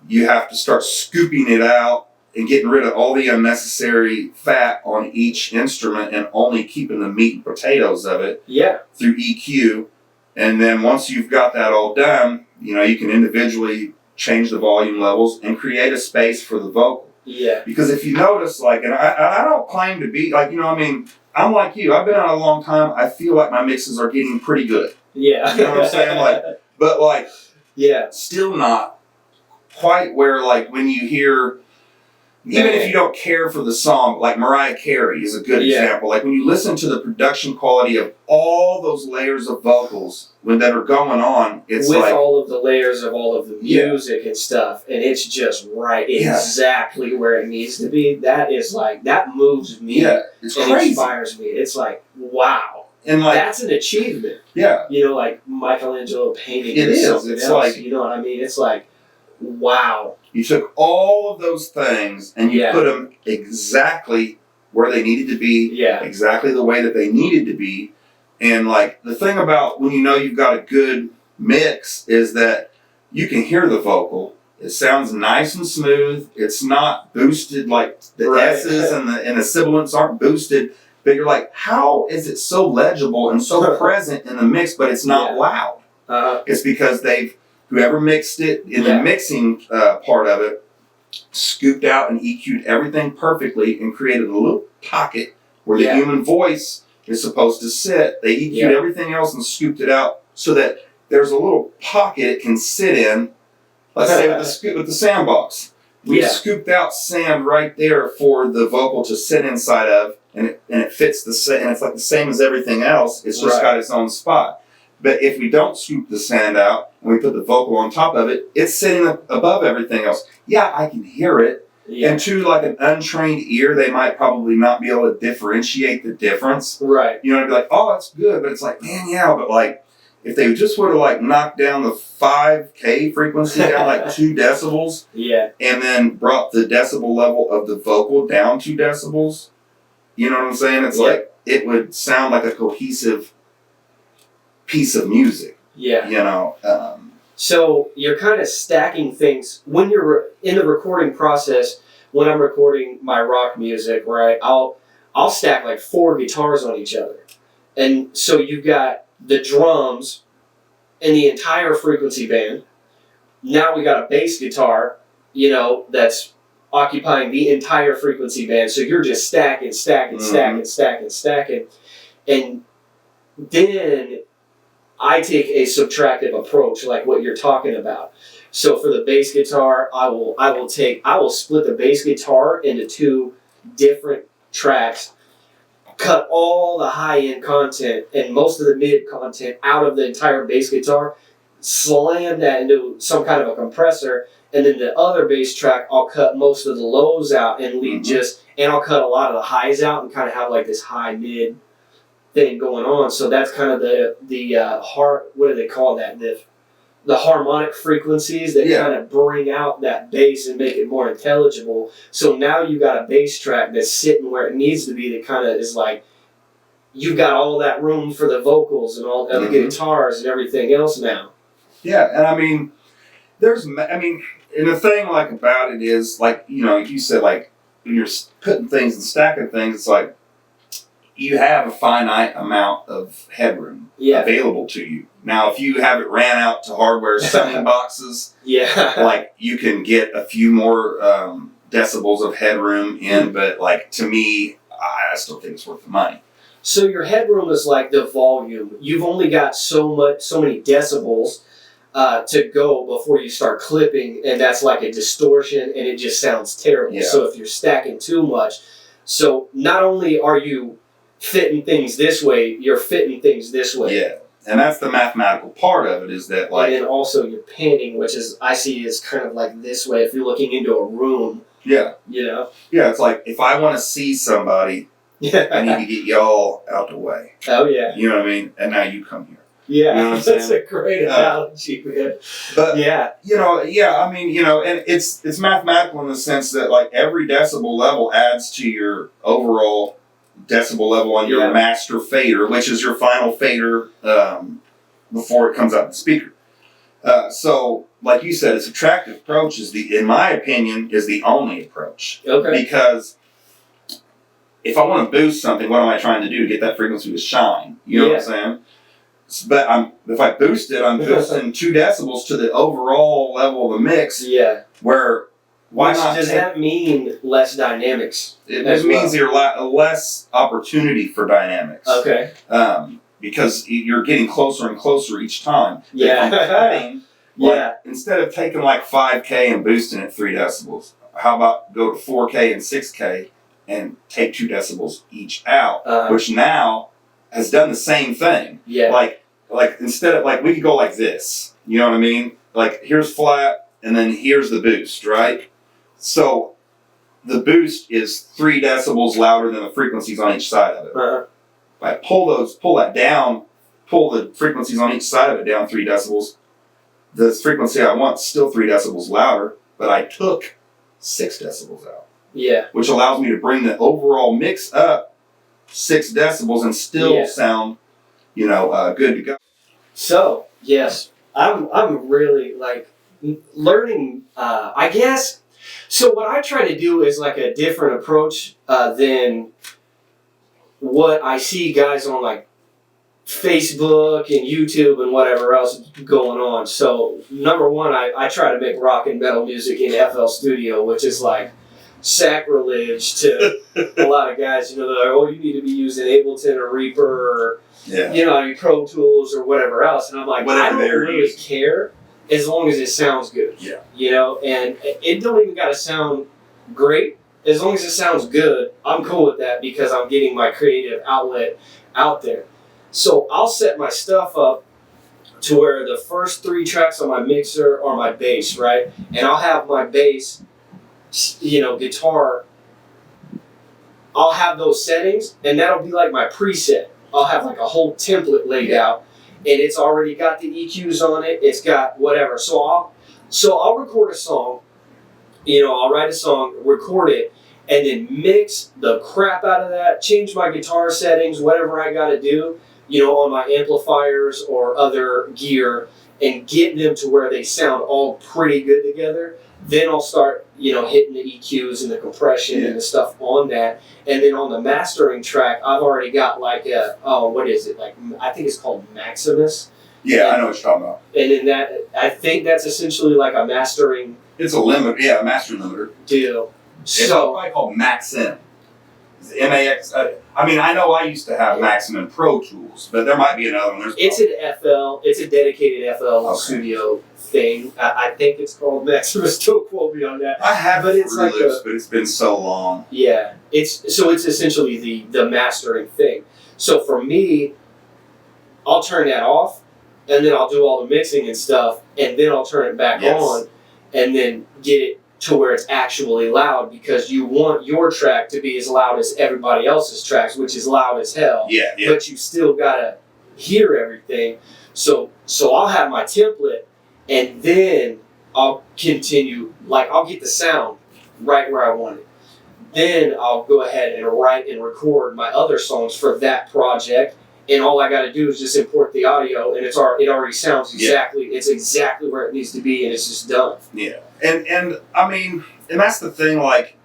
you have to start scooping it out and getting rid of all the unnecessary fat on each instrument and only keeping the meat and potatoes of it through EQ. And then once you've got that all done, you can individually change the volume levels and create a space for the vocal. Yeah. Because if you notice, like, and I don't claim to be, like, I'm like you. I've been out a long time. I feel like my mixes are getting pretty good. Yeah. You know what I'm saying? Still not quite where, like, when you hear... Even if you don't care for the song, like Mariah Carey is a good example. Like when you listen to the production quality of all those layers of vocals that are going on, it's with all of the layers of all of the music and stuff, and it's just exactly where it needs to be. That is like, that moves me. Yeah, it's crazy. Inspires me. It's like, wow. And like that's an achievement. Yeah. You know, like Michelangelo painting. It is. Something It's else, like, you know what I mean? It's like, wow. You took all of those things and you put them exactly where they needed to be. Yeah. Exactly the way that they needed to be. And like the thing about when you know you've got a good mix is that you can hear the vocal. It sounds nice and smooth. It's not boosted like the S's and the sibilants aren't boosted. But you're like, how is it so legible and so present in the mix, but it's not loud? It's because whoever mixed it in the mixing part of it, scooped out and EQ'd everything perfectly and created a little pocket where the human voice is supposed to sit. They EQ'd everything else and scooped it out so that there's a little pocket it can sit in. Let's say with the sandbox. We scooped out sand right there for the vocal to sit inside of, and it fits the same, and it's like the same as everything else. It's just got its own spot. But if we don't scoop the sand out and we put the vocal on top of it, it's sitting above everything else. Yeah, I can hear it. Yeah. And to like an untrained ear, they might probably not be able to differentiate the difference. Right. You know, it'd be like, oh, that's good, but it's like, man, yeah, but like, if they just would have like knocked down the 5K frequency down like 2 decibels, and then brought the decibel level of the vocal down 2 decibels, you know what I'm saying? It's like it would sound like a cohesive piece of music. Yeah. You know. So you're kind of stacking things when you're in the recording process. When I'm recording my rock music, right? I'll stack like 4 guitars on each other, and so you've got the drums and the entire frequency band. Now we got a bass guitar, you know, that's occupying the entire frequency band. So you're just stacking. And then I take a subtractive approach, like what you're talking about. So for the bass guitar, I will split the bass guitar into 2 different tracks, cut all the high-end content and most of the mid content out of the entire bass guitar, slam that into some kind of a compressor, and then the other bass track, I'll cut most of the lows out and leave and I'll cut a lot of the highs out and kind of have like this high-mid thing going on. So that's kind of what do they call that? The harmonic frequencies that kind of bring out that bass and make it more intelligible. So now you got a bass track that's sitting where it needs to be, that kind of is like, you've got all that room for the vocals and all the guitars and everything else now. Yeah, and I mean, and the thing like about it is, like, you know, you said, like, when you're putting things and stacking things, it's like, you have a finite amount of headroom available to you. Now, if you have it ran out to hardware summing boxes, like, you can get a few more decibels of headroom in, but like, to me, I still think it's worth the money. So your headroom is like the volume. You've only got so many decibels to go before you start clipping, and that's like a distortion, and it just sounds terrible. Yeah. So if you're stacking too much, so not only are you fitting things this way, you're fitting things this way. Yeah, and that's the mathematical part of it, is that like... And then also you're panning, which is, I see is kind of like this way, if you're looking into a room. Yeah. You know? Yeah, it's like, if I want to see somebody, I need to get y'all out the way. Oh, yeah. You know what I mean? And now you come here. Yeah, you know that's a great analogy, man. But, you know, I mean, you know, and it's mathematical in the sense that, like, every decibel level adds to your overall decibel level on your master fader, which is your final fader before it comes out the speaker. So, like you said, a subtractive approach in my opinion, is the only approach. Okay. Because if I want to boost something, what am I trying to do? Get that frequency to shine. You know what I'm saying? But if I boost it, I'm boosting 2 decibels to the overall level of the mix. Yeah. Where, why not? Does that mean less dynamics? It means you're less opportunity for dynamics. Okay. Because you're getting closer and closer each time. Yeah. If I'm cutting, instead of taking like 5K and boosting it 3 decibels, how about go to 4K and 6K and take 2 decibels each out, which now has done the same thing. Yeah. Like instead of, like, we could go like this. You know what I mean? Like, here's flat, and then here's the boost, right? So the boost is 3 decibels louder than the frequencies on each side of it. If I pull that down, pull the frequencies on each side of it down 3 decibels, the frequency I want is still 3 decibels louder, but I took 6 decibels out. Yeah. Which allows me to bring the overall mix up 6 decibels and still sound, good to go. So, yes, I'm really like learning, I guess. So what I try to do is like a different approach than what I see guys on like Facebook and YouTube and whatever else going on. So number one, I try to make rock and metal music in FL Studio, which is like sacrilege to a lot of guys. They're like, oh, you need to be using Ableton or Reaper or Pro Tools or whatever else. And I'm like, I don't really care as long as it sounds good. Yeah. And it don't even got to sound great. As long as it sounds good, I'm cool with that because I'm getting my creative outlet out there. So I'll set my stuff up to where the first 3 tracks on my mixer are my bass, right? And I'll have my bass, guitar, I'll have those settings, and that'll be like my preset. I'll have like a whole template laid out, and it's already got the EQs on it. It's got whatever. So I'll record a song. I'll write a song, record it, and then mix the crap out of that. Change my guitar settings, whatever I got to do, on my amplifiers or other gear, and get them to where they sound all pretty good together. Then I'll start, hitting the EQs and the compression and the stuff on that. And then on the mastering track, I've already got like what is it? Like, I think it's called Maximus. Yeah, I know what you're talking about. And in that, I think that's essentially like a mastering. It's a limiter, a mastering limiter. Deal. It's probably called Maxim. MAX. I know I used to have Maxim and Pro Tools, but there might be another one. It's an FL. It's a dedicated FL studio thing. I think it's called Maximus. Don't quote me on that. I have, but it's but it's been so long. Yeah, it's essentially the mastering thing. So for me, I'll turn that off, and then I'll do all the mixing and stuff, and then I'll turn it back on, and then get it to where it's actually loud, because you want your track to be as loud as everybody else's tracks, which is loud as hell. Yeah. But you still gotta hear everything. So I'll have my template, and then I'll continue, like I'll get the sound right where I want it. Then I'll go ahead and write and record my other songs for that project, and all I gotta do is just import the audio, and it already sounds exactly, it's exactly where it needs to be, and it's just done. Yeah. And that's the thing, like,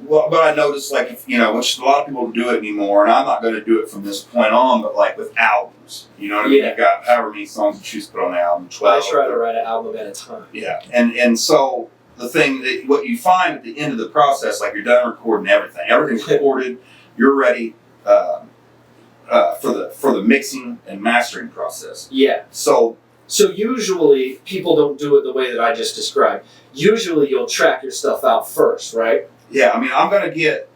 well, but I noticed, like, which a lot of people do it anymore, and I'm not going to do it from this point on, but like with albums, you know what I mean? You've got however many songs you choose to put on the album, 12. I try to write an album at a time. Yeah. And so the thing, what you find at the end of the process, like you're done recording everything. Everything's recorded, you're ready for the mixing and mastering process. Yeah. So usually people don't do it the way that I just described. Usually you'll track your stuff out first, right? Yeah, I'm going to get,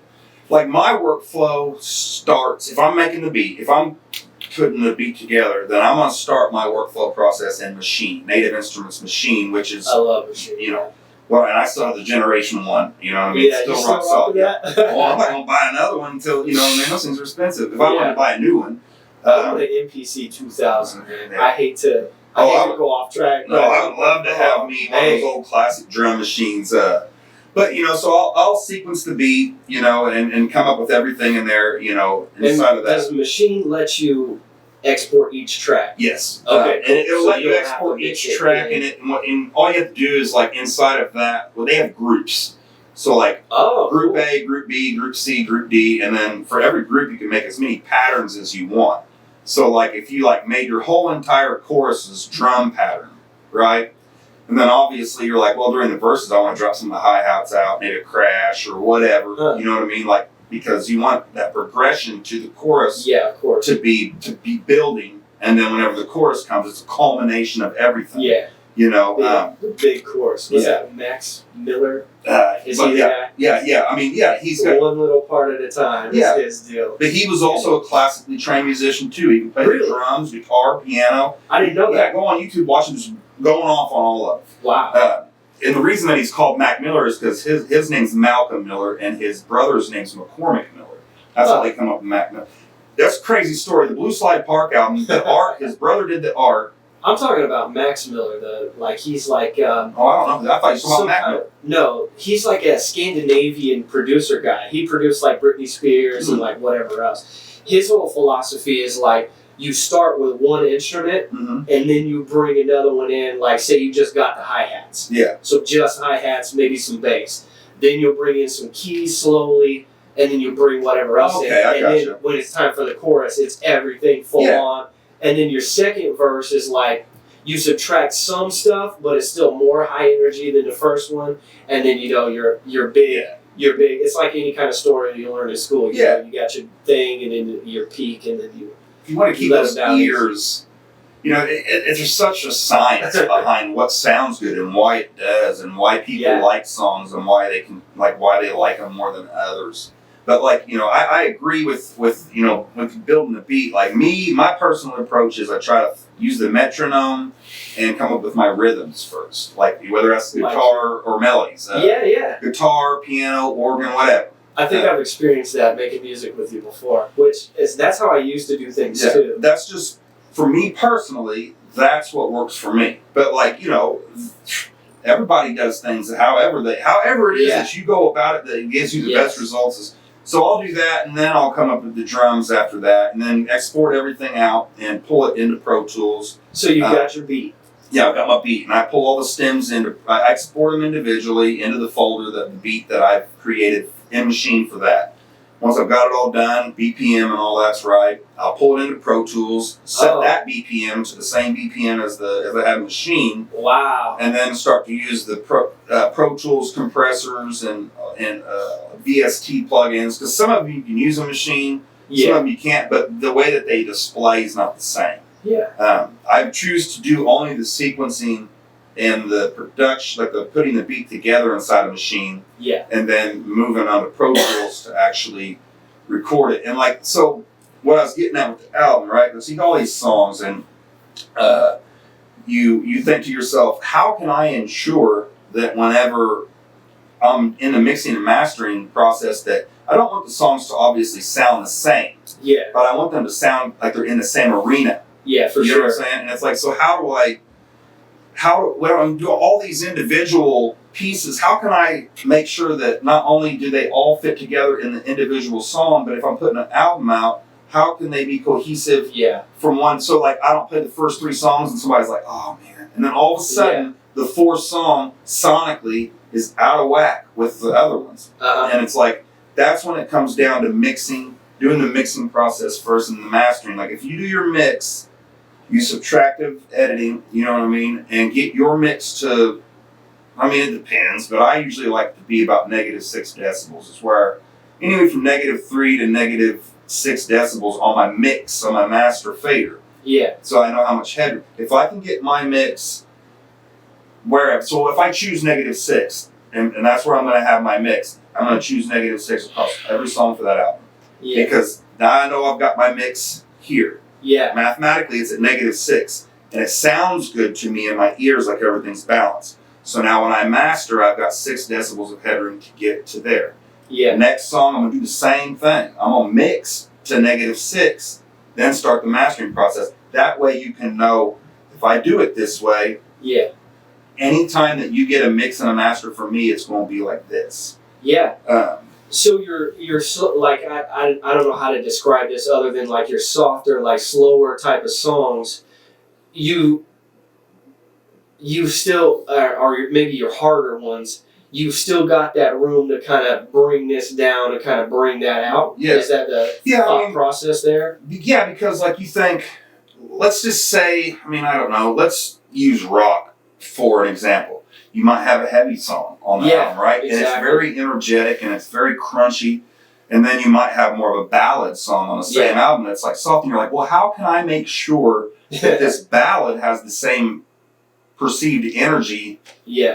like, my workflow starts, if I'm making the beat, if I'm putting the beat together, then I'm going to start my workflow process in Machine, Native Instruments Machine, which is, I love Machine. Well, and I still have the Generation 1, you know what I mean? Yeah, still rock solid. Well, I'm not going to buy another one until, those things are expensive. If I wanted to buy a new one. I want an MPC 2000, man. I hate to go off track. No, I would love to have me one of those old classic drum machines. But, so I'll sequence the beat, and come up with everything in there, inside of that. Does the machine let you export each track? Yes. Okay. And it'll let you export each track in it. And all you have to do is, like, inside of that, well, they have groups. So, like, Group A, Group B, Group C, Group D, and then for every group, you can make as many patterns as you want. So, like, if you, like, made your whole entire chorus's drum pattern, right? And then obviously you're like, well, during the verses, I want to drop some of the hi-hats out, maybe a crash or whatever. You know what I mean? Like, because you want that progression to the chorus to be building. And then whenever the chorus comes, it's a culmination of everything. Yeah. The big chorus. Was that Max Miller? Is he the guy? Yeah. He's got one little part at a time. Yeah. Is his deal. But he was also a classically trained musician too. He can play the drums, guitar, piano. I didn't know that. Yeah, go on YouTube, watch him just going off on all of it. Wow. And the reason that he's called Mac Miller is because his name's Malcolm Miller and his brother's name's McCormick Miller. That's how they come up with Mac Miller. That's a crazy story. The Blue Slide Park album, the art, his brother did the art. I'm talking about Max Miller, he's like... I don't know. I thought you were talking about Mac Miller. No, he's like a Scandinavian producer guy. He produced like Britney Spears and like whatever else. His whole philosophy is like, you start with one instrument and then you bring another one in, like say you just got the hi-hats. Yeah. So just hi-hats, maybe some bass. Then you'll bring in some keys slowly, and then you bring whatever else in. I and gotcha. then when it's time for the chorus, it's everything full on. And then your second verse is like, you subtract some stuff, but it's still more high energy than the first one. And then, you're big. You're big. It's like any kind of story you learn in school. You know, you got your thing, and then your peak, and then you... If you want to keep those ears... it's just such a science behind what sounds good and why it does, and why people like songs and why they like them more than others. But I agree with building the beat. Like my personal approach is I try to use the metronome and come up with my rhythms first. Like whether that's guitar or melodies. Guitar, piano, organ, whatever. I think I've experienced that making music with you before, that's how I used to do things too. That's just, for me personally, that's what works for me. But everybody does things however it is that you go about it that gives you the best results. So I'll do that, and then I'll come up with the drums after that, and then export everything out and pull it into Pro Tools. So you've got your beat. Yeah, I've got my beat, and I pull all the stems I export them individually into the folder, the beat that I've created in Machine for that. Once I've got it all done, BPM and all that's right, I'll pull it into Pro Tools, set that BPM to the same BPM as I have Machine. Wow. And then start to use the Pro Tools compressors and VST plugins, because some of you can use a Machine, some of them you can't, but the way that they display is not the same. Yeah. I choose to do only the sequencing and the production, like the putting the beat together inside a Machine, and then moving on to Pro Tools to actually record it. And so what I was getting at with the album, right? Because you got all these songs, and you think to yourself, how can I ensure that whenever I'm in the mixing and mastering process, that I don't want the songs to obviously sound the same, but I want them to sound like they're in the same arena. Yeah, for sure. You know what I'm saying? And it's like, so when I'm doing all these individual pieces, how can I make sure that not only do they all fit together in the individual song, but if I'm putting an album out, how can they be cohesive from one? So I don't play the first 3 songs and somebody's like, oh man. And then all of a sudden, the 4th song sonically is out of whack with the other ones. And it's like, that's when it comes down to mixing, doing the mixing process first and the mastering. Like if you do your mix, use subtractive editing, you know what I mean, and get your mix to, it depends, but I usually like to be about -6 decibels. It's where anywhere from -3 to -6 decibels on my mix, on my master fader. Yeah. So I know how much headroom. If I can get my mix so if I choose -6, and that's where I'm going to have my mix, I'm going to choose -6 across every song for that album. Yeah. Because now I know I've got my mix here. Yeah. Mathematically, it's at -6, and it sounds good to me in my ears, like everything's balanced. So now when I master, I've got 6 decibels of headroom to get to there. Yeah. Next song, I'm gonna do the same thing. I'm gonna mix to -6, then start the mastering process. That way you can know, if I do it this way, anytime that you get a mix and a master from me, it's gonna be like this. Yeah. So you're like, I don't know how to describe this other than like your softer, like slower type of songs, you still, or maybe your harder ones, you've still got that room to kind of bring this down and kind of bring that out. Yeah. Is that the thought process there? Yeah, because like you think, let's just say, I don't know, let's use rock for an example. You might have a heavy song on the album, right? Exactly. And it's very energetic and it's very crunchy. And then you might have more of a ballad song on the same album that's like soft. And you're like, well, how can I make sure that this ballad has the same perceived energy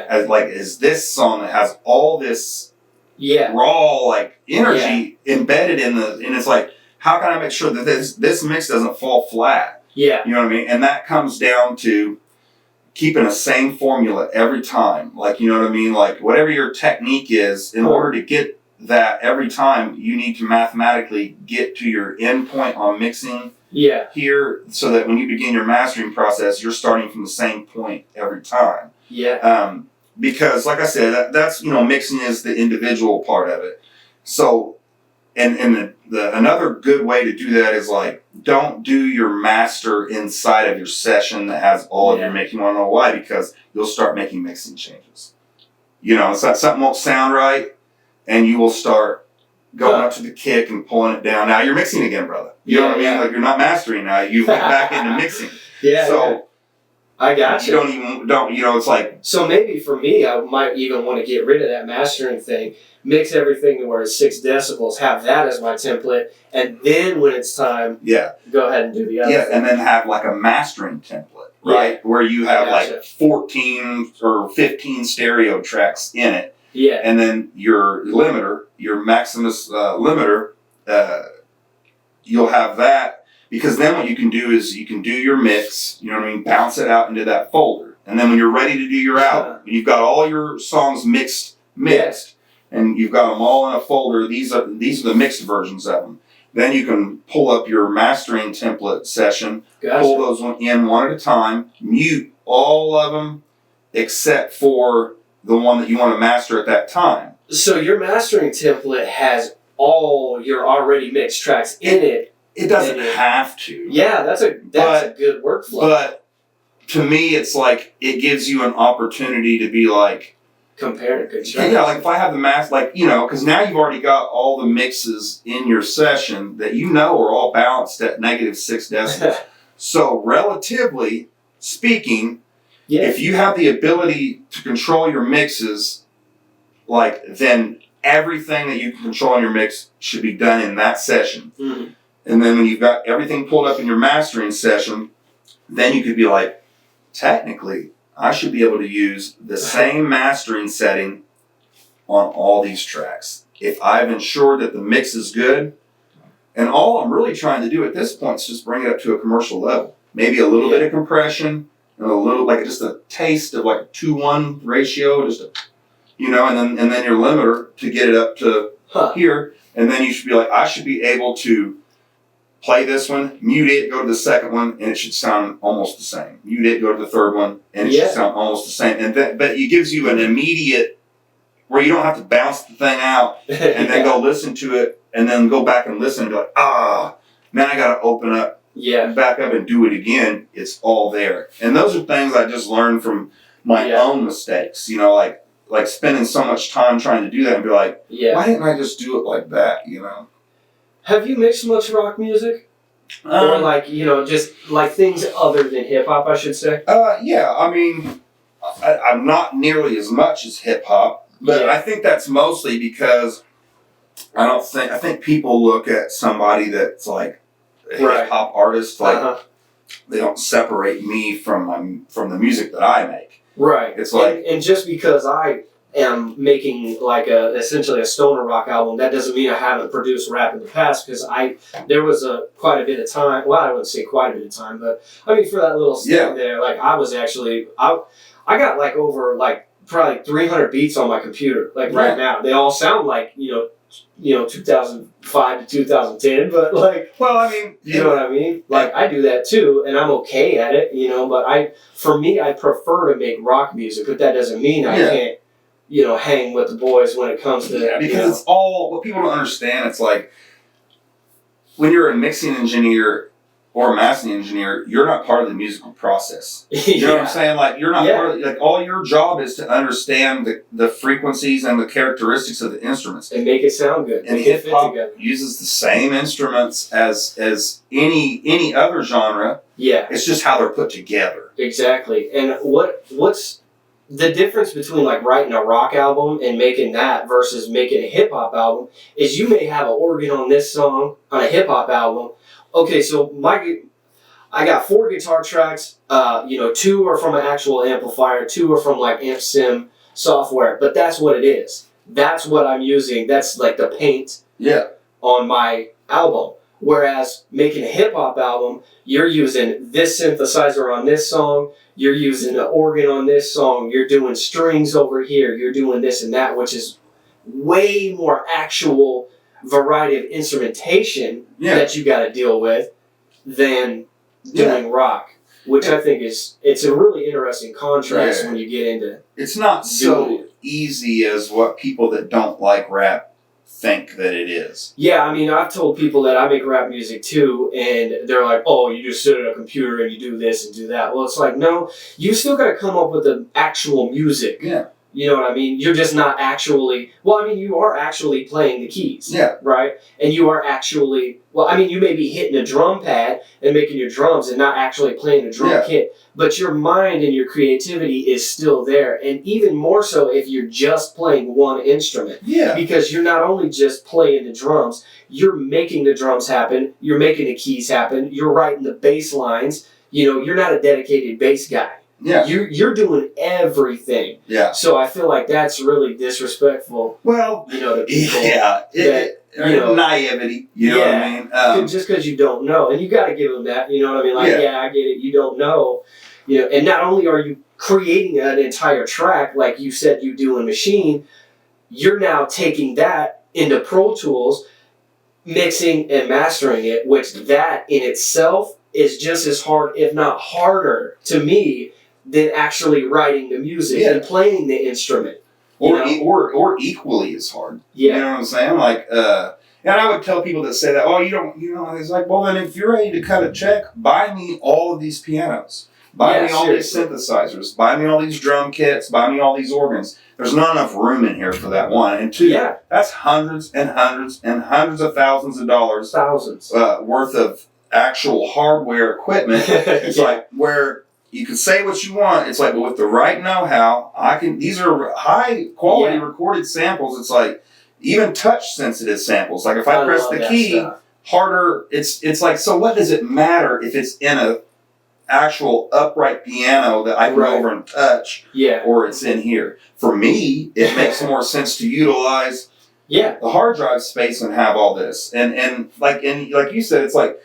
as this song that has all this raw energy embedded in and it's like, how can I make sure that this mix doesn't fall flat? Yeah. You know what I mean? And that comes down to keeping the same formula every time. Like, you know what I mean? Like, whatever your technique is, in order to get that every time you need to mathematically get to your end point on mixing here, so that when you begin your mastering process, you're starting from the same point every time. Because like I said, that's, mixing is the individual part of it. So, and another good way to do that is like, don't do your master inside of your session that has all of your mix. You want to know why? Because you'll start making mixing changes. It's like something won't sound right, and you will start going up to the kick and pulling it down. Now you're mixing again, brother. You know what I mean? Like, you're not mastering now. You went back into mixing. I got you. It's like... So maybe for me, I might even want to get rid of that mastering thing, mix everything to where it's 6 decibels, have that as my template, and then when it's time, go ahead and do the other thing. And then have like a mastering template, right? Where you have like 14 or 15 stereo tracks in it. And then your limiter, your Maximus limiter, you'll have that. Because then what you can do is you can do your mix, bounce it out into that folder. And then when you're ready to do your album, when you've got all your songs mixed, and you've got them all in a folder, these are the mixed versions of them. Then you can pull up your mastering template session, pull those in one at a time, mute all of them except for the one that you want to master at that time. So your mastering template has all your already mixed tracks in it. It doesn't have to. Yeah, that's a good workflow. But to me, it's like it gives you an opportunity to be like... compare and contrast. Yeah, like if I have the math, because now you've already got all the mixes in your session that are all balanced at -6 decibels. So relatively speaking, if you have the ability to control your mixes, then everything that you can control in your mix should be done in that session. Mm-hmm. And then when you've got everything pulled up in your mastering session, then you could be like, technically, I should be able to use the same mastering setting on all these tracks. If I've ensured that the mix is good, and all I'm really trying to do at this point is just bring it up to a commercial level. Maybe a little bit of compression, and a little, just a taste of like a 2-1 ratio, and then your limiter to get it up to here. And then you should be like, I should be able to play this one, mute it, go to the second one, and it should sound almost the same. Mute it, go to the third one, and it should sound almost the same. But it gives you an immediate, where you don't have to bounce the thing out and then go listen to it, and then go back and listen and be like, now I got to open up, back up and do it again. It's all there. And those are things I just learned from my own mistakes. Like spending so much time trying to do that and be like, why didn't I just do it like that? Have you mixed much rock music? Or just like things other than hip hop, I should say? I mean, I'm not nearly as much as hip hop, but I think that's mostly because I think people look at somebody that's like a hip hop artist, they don't separate me from the music that I make. Right. It's like, and just because I am making essentially a stoner rock album, that doesn't mean I haven't produced rap in the past, because there was quite a bit of time, well, I wouldn't say quite a bit of time, but I mean for that little stint there, I was actually, I got over probably 300 beats on my computer, right now. They all sound like, 2005 to 2010, but well, I mean, you know what I mean? I do that too, and I'm okay at it, but for me, I prefer to make rock music, but that doesn't mean I can't, hang with the boys when it comes to that. Because it's all, what people don't understand, it's like, when you're a mixing engineer or a mastering engineer, you're not part of the musical process. You know what I'm saying? You're not part of, all your job is to understand the frequencies and the characteristics of the instruments. And make it sound good. And hip hop uses the same instruments as any other genre. Yeah. It's just how they're put together. Exactly. And what's the difference between writing a rock album and making that versus making a hip hop album is you may have an organ on this song on a hip hop album. Okay, so I got 4 guitar tracks. 2 are from an actual amplifier, 2 are from Amp Sim software. But that's what it is. That's what I'm using. That's the paint on my album. Whereas making a hip hop album, you're using this synthesizer on this song. You're using the organ on this song. You're doing strings over here. You're doing this and that, which is way more actual variety of instrumentation that you got to deal with than doing rock, which I think it's a really interesting contrast when you get into. It's not so easy as what people that don't like rap think that it is. Yeah, I mean, I've told people that I make rap music too, and they're like, "Oh, you just sit at a computer and you do this and do that." Well, it's like, no, you still got to come up with the actual music. Yeah. You know what I mean? You're just not actually... Well, I mean, you are actually playing the keys. Yeah. Right? And you are actually... Well, I mean, you may be hitting a drum pad and making your drums and not actually playing a drum kit. But your mind and your creativity is still there. And even more so if you're just playing one instrument. Yeah. Because you're not only just playing the drums, you're making the drums happen. You're making the keys happen. You're writing the bass lines. You know, you're not a dedicated bass guy. Yeah. You're doing everything. Yeah. So I feel like that's really disrespectful. Well, you know, to people. Yeah. Naivety. You know what I mean? Just because you don't know. And you got to give them that. You know what I mean? Like, I get it. You don't know. You know, and not only are you creating an entire track like you said you do in Machine, you're now taking that into Pro Tools, mixing and mastering it, which that in itself is just as hard, if not harder, to me than actually writing the music and playing the instrument. Or equally as hard. Yeah. You know what I'm saying? Like, and I would tell people that say that, oh, it's like, well, then if you're ready to cut a check, buy me all of these pianos. Buy me all these synthesizers. Buy me all these drum kits. Buy me all these organs. There's not enough room in here for that one. And two, that's hundreds and hundreds and hundreds of thousands of dollars worth of actual hardware equipment. It's like where you can say what you want. It's like, but with the right know-how, these are high quality recorded samples. It's like even touch sensitive samples. Like if I press the key harder, it's like, so what does it matter if it's in a actual upright piano that I can go over and touch or it's in here? For me, it makes more sense to utilize the hard drive space and have all this. And like you said, it's like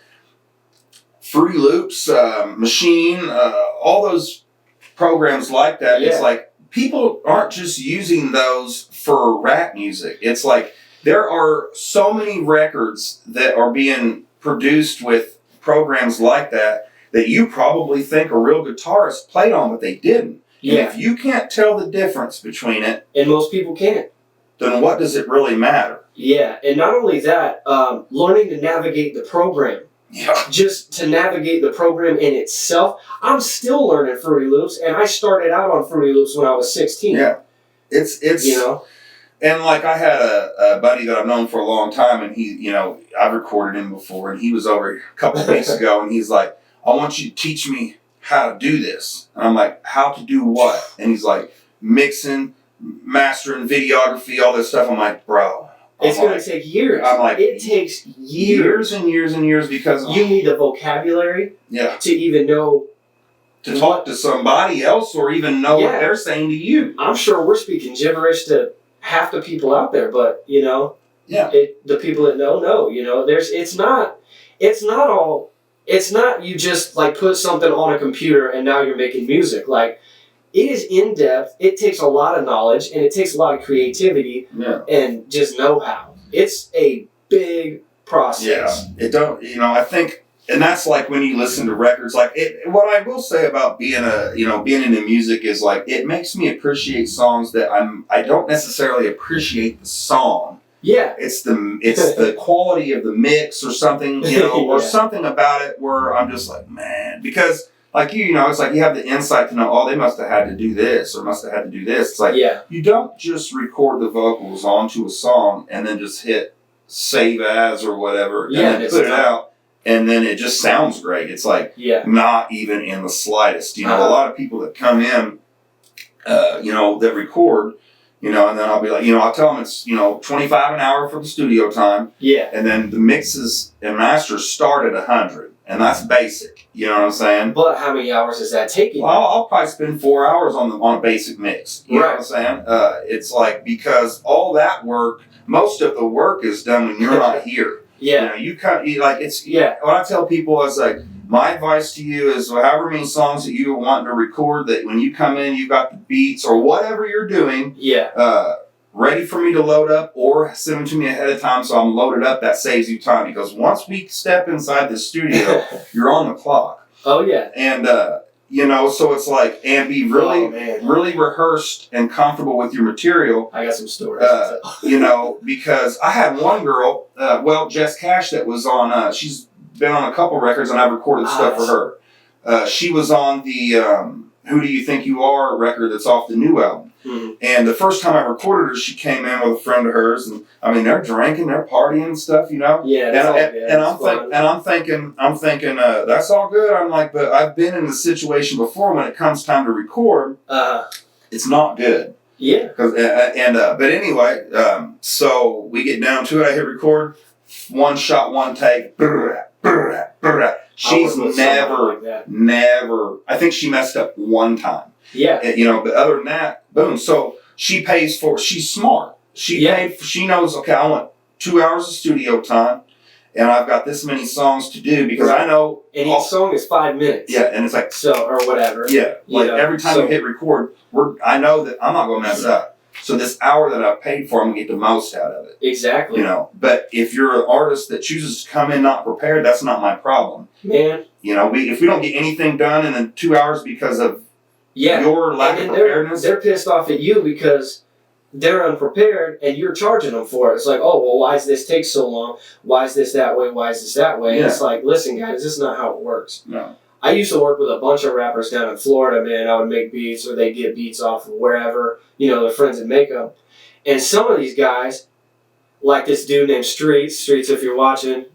Fruity Loops, Machine, all those programs like that. It's like people aren't just using those for rap music. It's like there are so many records that are being produced with programs like that you probably think a real guitarist played on, but they didn't. Yeah. And if you can't tell the difference between it, and most people can't, then what does it really matter? Yeah, and not only that, learning to navigate the program. Yeah. Just to navigate the program in itself. I'm still learning Fruity Loops, and I started out on Fruity Loops when I was 16. Yeah. It's you know. And like I had a buddy that I've known for a long time, and he, I've recorded him before, and he was over a couple of weeks ago, and he's like, I want you to teach me how to do this. And I'm like, how to do what? And he's like, mixing, mastering, videography, all this stuff. I'm like, bro. It's going to take years. I'm like, it takes years and years and years because you need the vocabulary to even know. To talk to somebody else or even know what they're saying to you. I'm sure we're speaking gibberish to half the people out there, but, the people that know, it's not you just like put something on a computer and now you're making music. Like, it is in depth. It takes a lot of knowledge and it takes a lot of creativity and just know-how. It's a big process. Yeah, I think, and that's like when you listen to records. Like what I will say about being into music is like it makes me appreciate songs that I don't necessarily appreciate the song. Yeah, it's the quality of the mix or something, or something about it where I'm just like, man, because like it's like you have the insight to know, oh, they must have had to do this or must have had to do this. It's like you don't just record the vocals onto a song and then just hit save as or whatever and then put it out and then it just sounds great. It's like not even in the slightest. A lot of people that come in, that record. And then I'll be like, I'll tell them it's, $25 an hour for the studio time. Yeah. And then the mixes and masters start at 100. And that's basic. You know what I'm saying? But how many hours is that taking? Well, I'll probably spend 4 hours on a basic mix. You know what I'm saying? It's like, because all that work, most of the work is done when you're not here. Yeah. What I tell people is like, my advice to you is however many songs that you want to record, that when you come in, you've got the beats or whatever you're doing. ready for me to load up, or send them to me ahead of time so I'm loaded up. That saves you time, because once we step inside the studio, you're on the clock. Oh yeah. And so it's like, and be really rehearsed and comfortable with your material. I got some stories. Because I had one girl, Jess Cash, that was on. She's been on a couple records, and I've recorded stuff for her. She was on the "Who Do You Think You Are" record that's off the new album. Mm-hmm. And the first time I recorded her, she came in with a friend of hers, and I mean, they're drinking, they're partying and stuff, Yeah, I'm thinking, that's all good. I'm like, but I've been in the situation before when it comes time to record, it's not good. Yeah. But anyway, so we get down to it. I hit record, one shot, one take. She's never. I think she messed up one time. Yeah. But other than that, boom. So she pays for. She's smart. She knows. Okay, I want 2 hours of studio time, and I've got this many songs to do, because I know. And each song is 5 minutes. Yeah, and it's like or whatever. Yeah, every time we hit record, I know that I'm not going to mess up. So this hour that I've paid for, I'm going to get the most out of it. Exactly. But if you're an artist that chooses to come in not prepared, that's not my problem. Man. If we don't get anything done in the 2 hours because of your lack of preparedness. They're pissed off at you because they're unprepared and you're charging them for it. It's like, oh, well, why does this take so long? Why is this that way? Why is this that way? Yeah. It's like, listen, guys, this is not how it works. No. I used to work with a bunch of rappers down in Florida, man. I would make beats, or they'd get beats off of wherever, their friends would make them. And some of these guys, like this dude named Streets, if you're watching,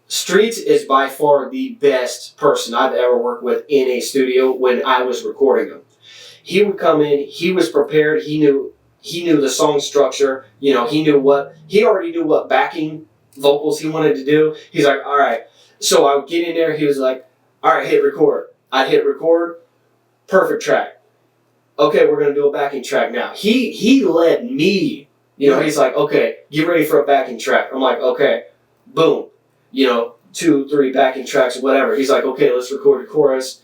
Streets is by far the best person I've ever worked with in a studio when I was recording him. He would come in, he was prepared, he knew the song structure, he already knew what backing vocals he wanted to do. He's like, all right. So I would get in there, he was like, all right, hit record. I'd hit record, perfect track. Okay, we're going to do a backing track now. He led me. He's like, okay, get ready for a backing track. I'm like, okay, boom. 2, 3 backing tracks, whatever. He's like, okay, let's record a chorus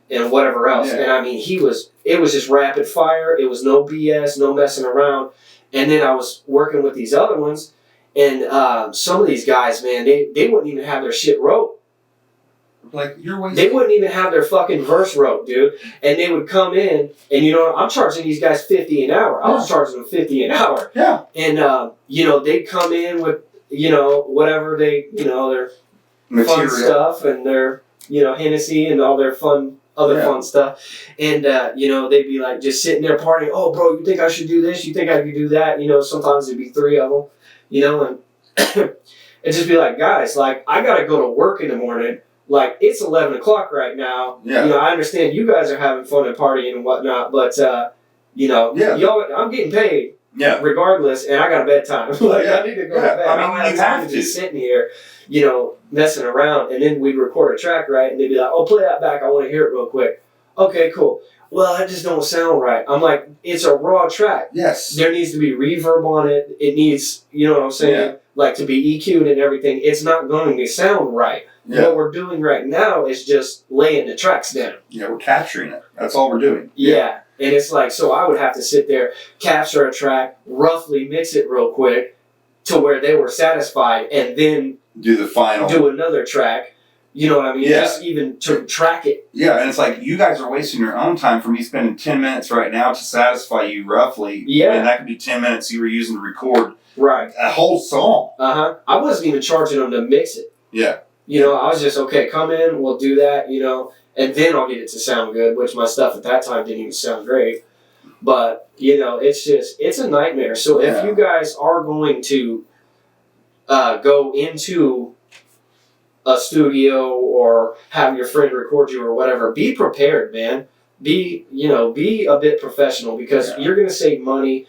and whatever else. Yeah. And I mean, it was just rapid fire. It was no BS, no messing around. And then I was working with these other ones. And some of these guys, man, they wouldn't even have their shit wrote. Like, you're wasting. They wouldn't even have their fucking verse wrote, dude. And they would come in, and I'm charging these guys $50 an hour. I was charging them $50 an hour. Yeah. And they'd come in with whatever their material. fun stuff and their Hennessy and all their fun stuff. And they'd be like just sitting there partying. Oh, bro, you think I should do this? You think I could do that? Sometimes it'd be 3 of them. And it'd just be like, guys, like, I gotta go to work in the morning. Like, it's 11 o'clock right now. Yeah. I understand you guys are having fun and partying and whatnot, but y'all, I'm getting paid. Yeah. Regardless, and I got a bedtime. I need to go to bed. I mean, you have to be sitting here, messing around, and then we'd record a track, right? And they'd be like, "Oh, play that back. I want to hear it real quick." Okay, cool. Well, that just don't sound right. I'm like, it's a raw track. Yes. There needs to be reverb on it. It needs, you know what I'm saying? Yeah. Like, to be EQ'd and everything. It's not going to sound right. Yeah. What we're doing right now is just laying the tracks down. Yeah, we're capturing it. That's all we're doing. Yeah. And it's like, so I would have to sit there, capture a track, roughly mix it real quick to where they were satisfied, and then do the final. Do another track. You know what I mean? Yeah. Just even to track it. Yeah, and it's like, you guys are wasting your own time for me spending 10 minutes right now to satisfy you roughly. Yeah. And that could be 10 minutes you were using to record a whole song. Uh-huh. I wasn't even charging them to mix it. Yeah. I was just, okay, come in, we'll do that, and then I'll get it to sound good, which my stuff at that time didn't even sound great. But, it's a nightmare. So if you guys are going to go into a studio or have your friend record you or whatever, be prepared, man. Be a bit professional, because you're going to save money,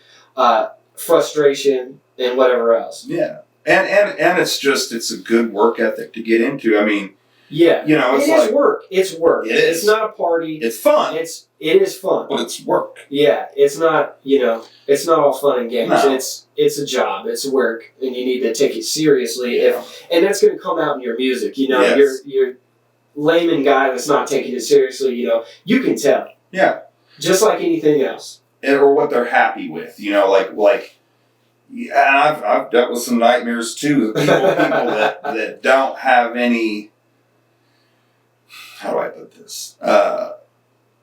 frustration, and whatever else. Yeah. And it's a good work ethic to get into. I mean, it's work. It's work. It is. It's not a party. It's fun. It is fun. But it's work. Yeah, it's not, it's not all fun and games. No. It's a job. It's work, and you need to take it seriously. And that's going to come out in your music. Yes. Your layman guy that's not taking it seriously, you can tell. Yeah. Just like anything else. or what they're happy with, yeah, and I've dealt with some nightmares too. People that don't have any. How do I put this?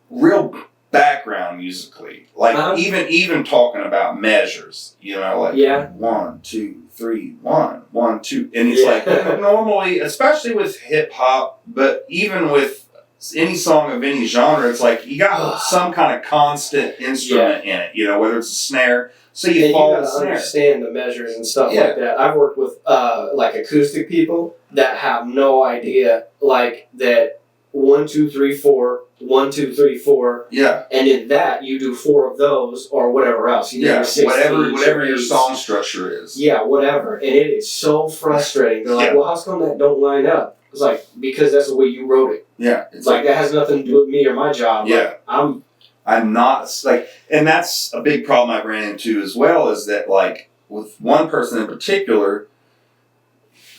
Real background musically, like even talking about measures. 1, 2, 3, 1, 1, 2, and it's like normally, especially with hip hop, but even with any song of any genre, it's like you got some kind of constant instrument in it. Whether it's a snare. So you gotta understand the measures and stuff like that. I've worked with like acoustic people that have no idea, like that 1, 2, 3, 4, 1, 2, 3, 4. Yeah. And in that you do 4 of those or whatever else. Whatever your song structure is. Yeah, whatever. And it is so frustrating. They're like, well, how come that don't line up? It's like, because that's the way you wrote it. Yeah. It's like that has nothing to do with me or my job. Yeah. Like, I'm not like, and that's a big problem I ran into as well, is that like with one person in particular,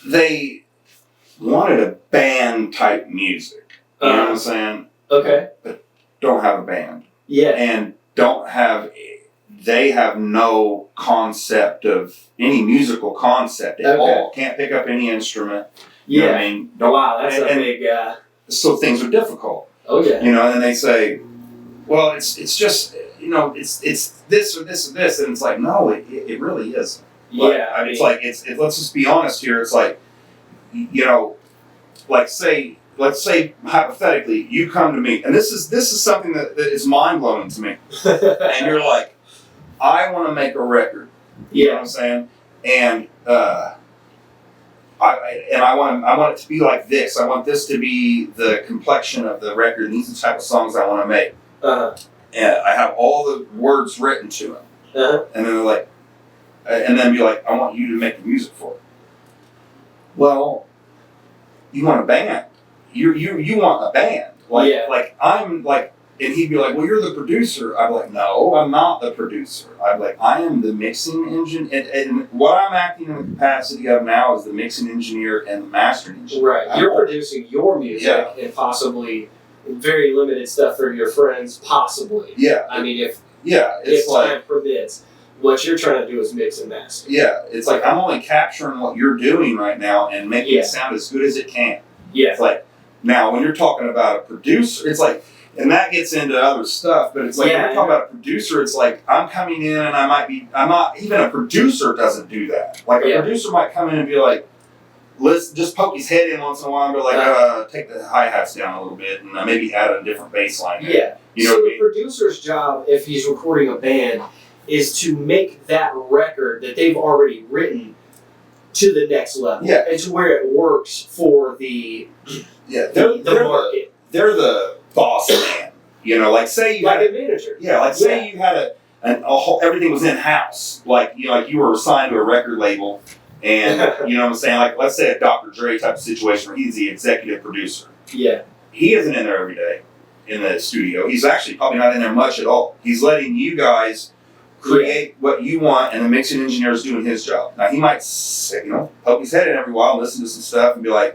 they wanted a band type music. You know what I'm saying? Okay. But don't have a band. Yeah. And they have no concept of any musical concept at all. Can't pick up any instrument. You know what I mean? Wow, that's a big. So things are difficult. Oh yeah. And then they say, well, it's just, it's this or this or this, and it's like, no, it really isn't. Yeah. I mean, it's like, let's just be honest here. It's like, let's say hypothetically, you come to me, and this is something that is mind blowing to me, and you're like, I want to make a record. You know what I'm saying? And I want it to be like this. I want this to be the complexion of the record, and these are the type of songs I want to make. And I have all the words written to them. And then they're like, and then be like, I want you to make the music for it. Well, you want a band. You want a band. Like I'm like, and he'd be like, well, you're the producer. I'd be like, no, I'm not the producer. I'd be like, I am the mixing engine. And what I'm acting in the capacity of now is the mixing engineer and the mastering engineer. Right. You're producing your music and possibly very limited stuff for your friends, possibly. Yeah. I mean, if like, time permits, what you're trying to do is mix and master. Yeah. It's like I'm only capturing what you're doing right now and making it sound as good as it can. Yeah. It's like, now when you're talking about a producer, it's like, and that gets into other stuff, but it's like when you're talking about a producer, it's like I'm coming in and I'm not, even a producer doesn't do that. Like a producer might come in and be like, let's just poke his head in once in a while and be like, take the hi-hats down a little bit and maybe add a different bass line. Yeah. So the producer's job, if he's recording a band, is to make that record that they've already written to the next level. Yeah. And to where it works for the market. They're the boss man. Like say you had a manager. Yeah, like say you had a whole, everything was in-house. Like you were assigned to a record label. And, you know what I'm saying? Like, let's say a Dr. Dre type of situation where he's the executive producer. Yeah. He isn't in there every day in the studio. He's actually probably not in there much at all. He's letting you guys create what you want, and the mixing engineer is doing his job. Now, he might, poke his head in every while, listen to some stuff, and be like,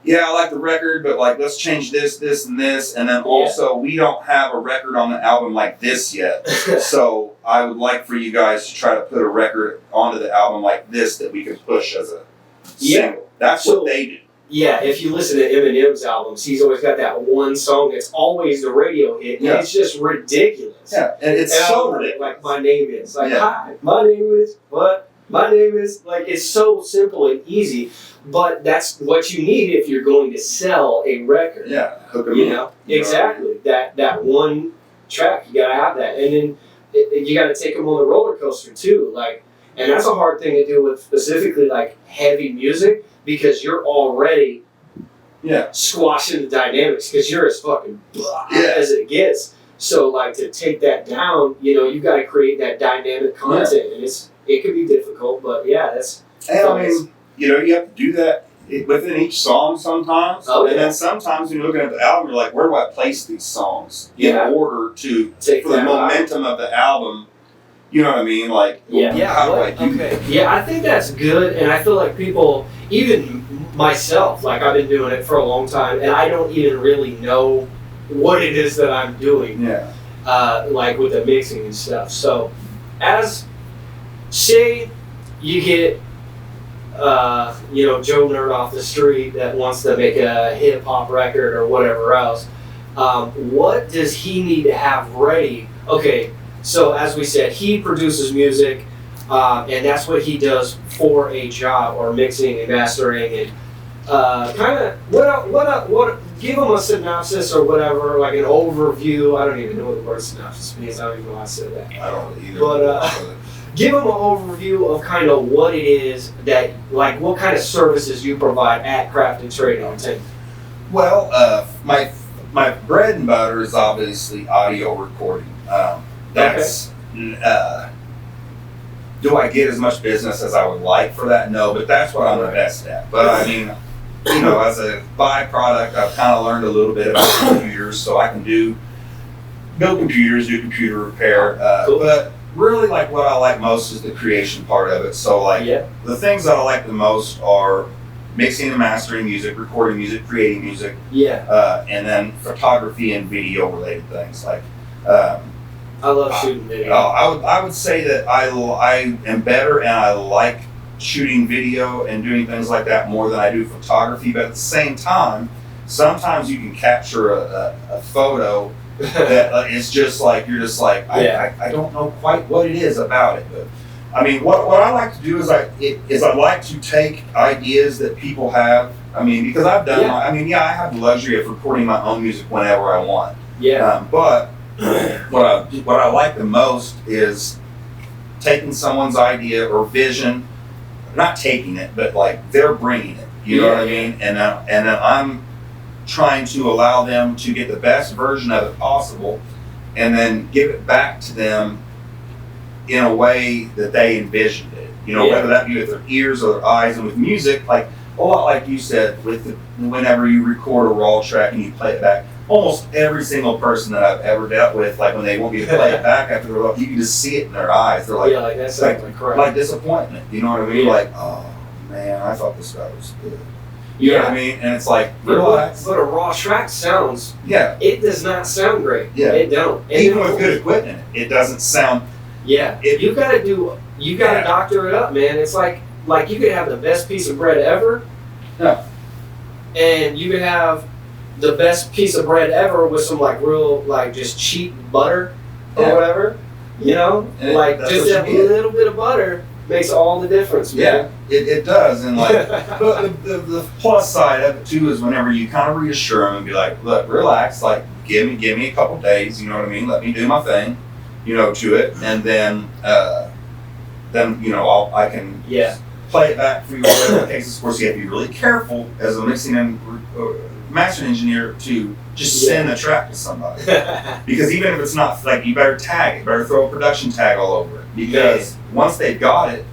yeah, I like the record, but like, let's change this, this, and this. And then also, we don't have a record on the album like this yet. So I would like for you guys to try to put a record onto the album like this that we can push as a single. That's what they do. Yeah, if you listen to Eminem's albums, he's always got that one song that's always the radio hit. And it's just ridiculous. Yeah, and it's so ridiculous. Like, my name is. Like, hi, my name is what? My name is. Like, it's so simple and easy. But that's what you need if you're going to sell a record. Yeah, hook 'em up. Exactly. That one track, you gotta have that, and then you gotta take them on the roller coaster too. Like, and that's a hard thing to do with specifically like heavy music because you're already squashing the dynamics because you're as fucking as it gets. So like to take that down, you've got to create that dynamic content, and it can be difficult, but that's. And I mean. You have to do that within each song sometimes. And then sometimes when you're looking at the album, you're like, where do I place these songs in order to, for the momentum of the album, you know what I mean? Like, how do I do that? Yeah, I think that's good. And I feel like people, even myself, like I've been doing it for a long time, and I don't even really know what it is that I'm doing. Yeah. like with the mixing and stuff. So, say you get, Joe Nerd off the street that wants to make a hip hop record or whatever else. What does he need to have ready? Okay, so as we said, he produces music, and that's what he does for a job, or mixing and mastering, and kind of what give him a synopsis or whatever, like an overview. I don't even know what the word synopsis means. I don't even know why I said that. I don't either. But give them an overview of kind of what it is that, like, what kind of services you provide at Craft and Trade Entertainment. Well, my bread and butter is obviously audio recording. That's do I get as much business as I would like for that? No, but that's what I'm the best at. But I mean, as a byproduct, I've kind of learned a little bit about computers, so I can build computers, do computer repair. Cool. But really, like, what I like most is the creation part of it. So, like, the things that I like the most are mixing and mastering music, recording music, creating music, and then photography and video related things. Like, I love shooting video. I would say that I am better, and I like shooting video and doing things like that more than I do photography. But at the same time, sometimes you can capture a photo that it's just like, you're just like, I don't know quite what it is about it. But I mean, what I like to do is I like to take ideas that people have. I mean, because I've done, I have the luxury of recording my own music whenever I want. But what I like the most is taking someone's idea or vision, not taking it, but like they're bringing it. You know what I mean? And then I'm trying to allow them to get the best version of it possible, and then give it back to them in a way that they envisioned it. Whether that be with their ears or their eyes. And with music, like a lot like you said, whenever you record a raw track and you play it back, almost every single person that I've ever dealt with, like when they want me to play it back after they're you can just see it in their eyes. They're like, like that's like disappointment. You know what I mean? Like, oh man, I thought this guy was good. You know what I mean? And it's like, relax. But a raw track sounds, it does not sound great. Yeah. It don't. Even with good equipment, it doesn't sound. Yeah. You gotta doctor it up, man. It's like you could have the best piece of bread ever. Yeah. And you could have the best piece of bread ever with some like real, like just cheap butter or whatever. And just that little bit of butter makes all the difference, man. It does. And like but the plus side of it too is whenever you kind of reassure them and be like, look, relax, like give me a couple days, you know what I mean? Let me do my thing, to it, and then I can play it back for you, whatever the case. Of course, you have to be really careful as a mixing and mastering engineer to just send a track to somebody. Because even if it's not, like, you better tag it, you better throw a production tag all over it. Because once they've got it,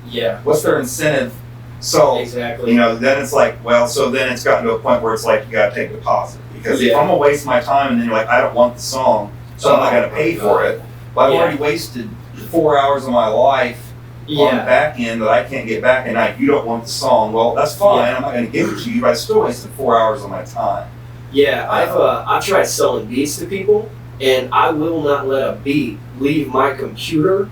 what's their incentive? So, then it's like, so then it's gotten to a point where it's like, you gotta take a deposit. Because if I'm gonna waste my time and then you're like, I don't want the song, so I'm not gonna pay for it. Well, I've already wasted 4 hours of my life on the back end that I can't get back, and you don't want the song. Well, that's fine. I'm not going to give it to you, but I still wasted 4 hours of my time. I've tried selling beats to people, and I will not let a beat leave my computer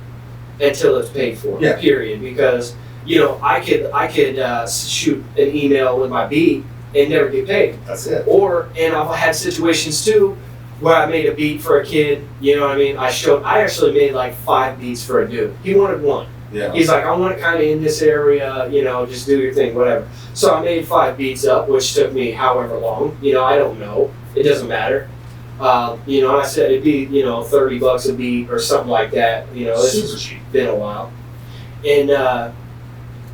until it's paid for. Period. Because I could shoot an email with my beat and never get paid. That's it. And I've had situations too where I made a beat for a kid. You know what I mean? I actually made like 5 beats for a dude. He wanted one. He's like, I want it kind of in this area, just do your thing, whatever. So I made 5 beats up, which took me however long. I don't know. It doesn't matter. And I said it'd be, $30 a beat or something like that. This has been a while. And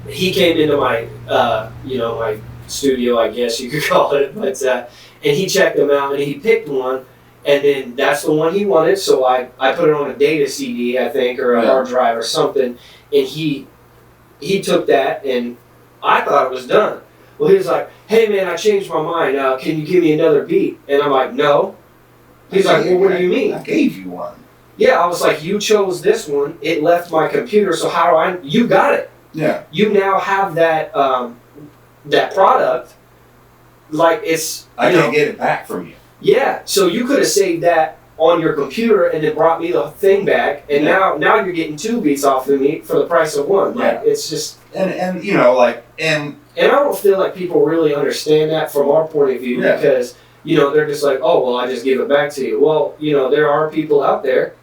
he came into my, my studio, I guess you could call it. But and he checked them out, and he picked one. And then that's the one he wanted, so I put it on a data CD, I think, or a hard drive or something. And he took that, and I thought it was done. Well, he was like, hey, man, I changed my mind. Can you give me another beat? And I'm like, no. He's like, well, what do you mean? I gave you one. Yeah, I was like, you chose this one. It left my computer, so how do I... You got it. Yeah. You now have that that product. Like, it's... I can't get it back from you. Yeah, so you could have saved that on your computer and then brought me the thing back, and now you're getting 2 beats off of me for the price of 1. Like, it's just and you know, like, and I don't feel like people really understand that from our point of view, because you know, they're just like, oh well, I just give it back to you. Well, you know, there are people out there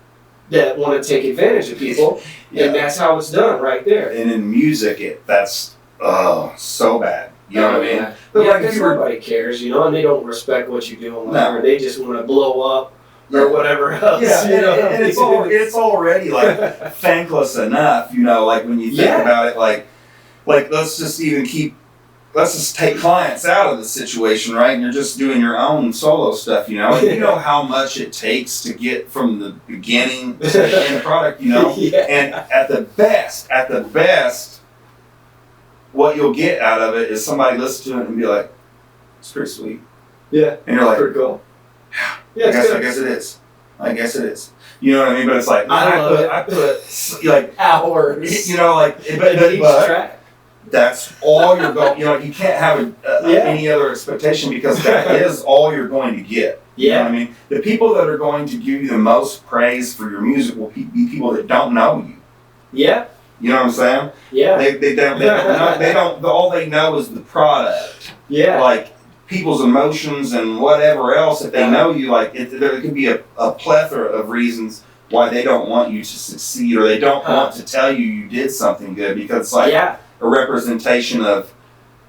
that want to take advantage of people, and that's how it's done right there. And in music, that's so bad. You know what I mean? Yeah. But like, because nobody cares, you know, and they don't respect what you do or whatever. They just want to blow up or whatever else. Yeah, you know? and it's already like thankless enough, you know, like when you think about it, like let's just take clients out of the situation, right? And you're just doing your own solo stuff, you know? And you know how much it takes to get from the beginning to the end product, you know? And at the best, what you'll get out of it is somebody listen to it and be like, it's pretty sweet. Yeah. And you're like, pretty cool. I guess it is. I guess it is. You know what I mean? But it's like, I put like hours. You know, like, but track. That's all you're going. You know, you can't have any other expectation, because that is all you're going to get. You know what I mean? The people that are going to give you the most praise for your music will be people that don't know you. Yeah. You know what I'm saying? Yeah. They don't know, they don't. All they know is the product. Yeah. Like people's emotions and whatever else. If they know you, like there could be a plethora of reasons why they don't want you to succeed, or they don't want to tell you did something good, because it's like a representation of,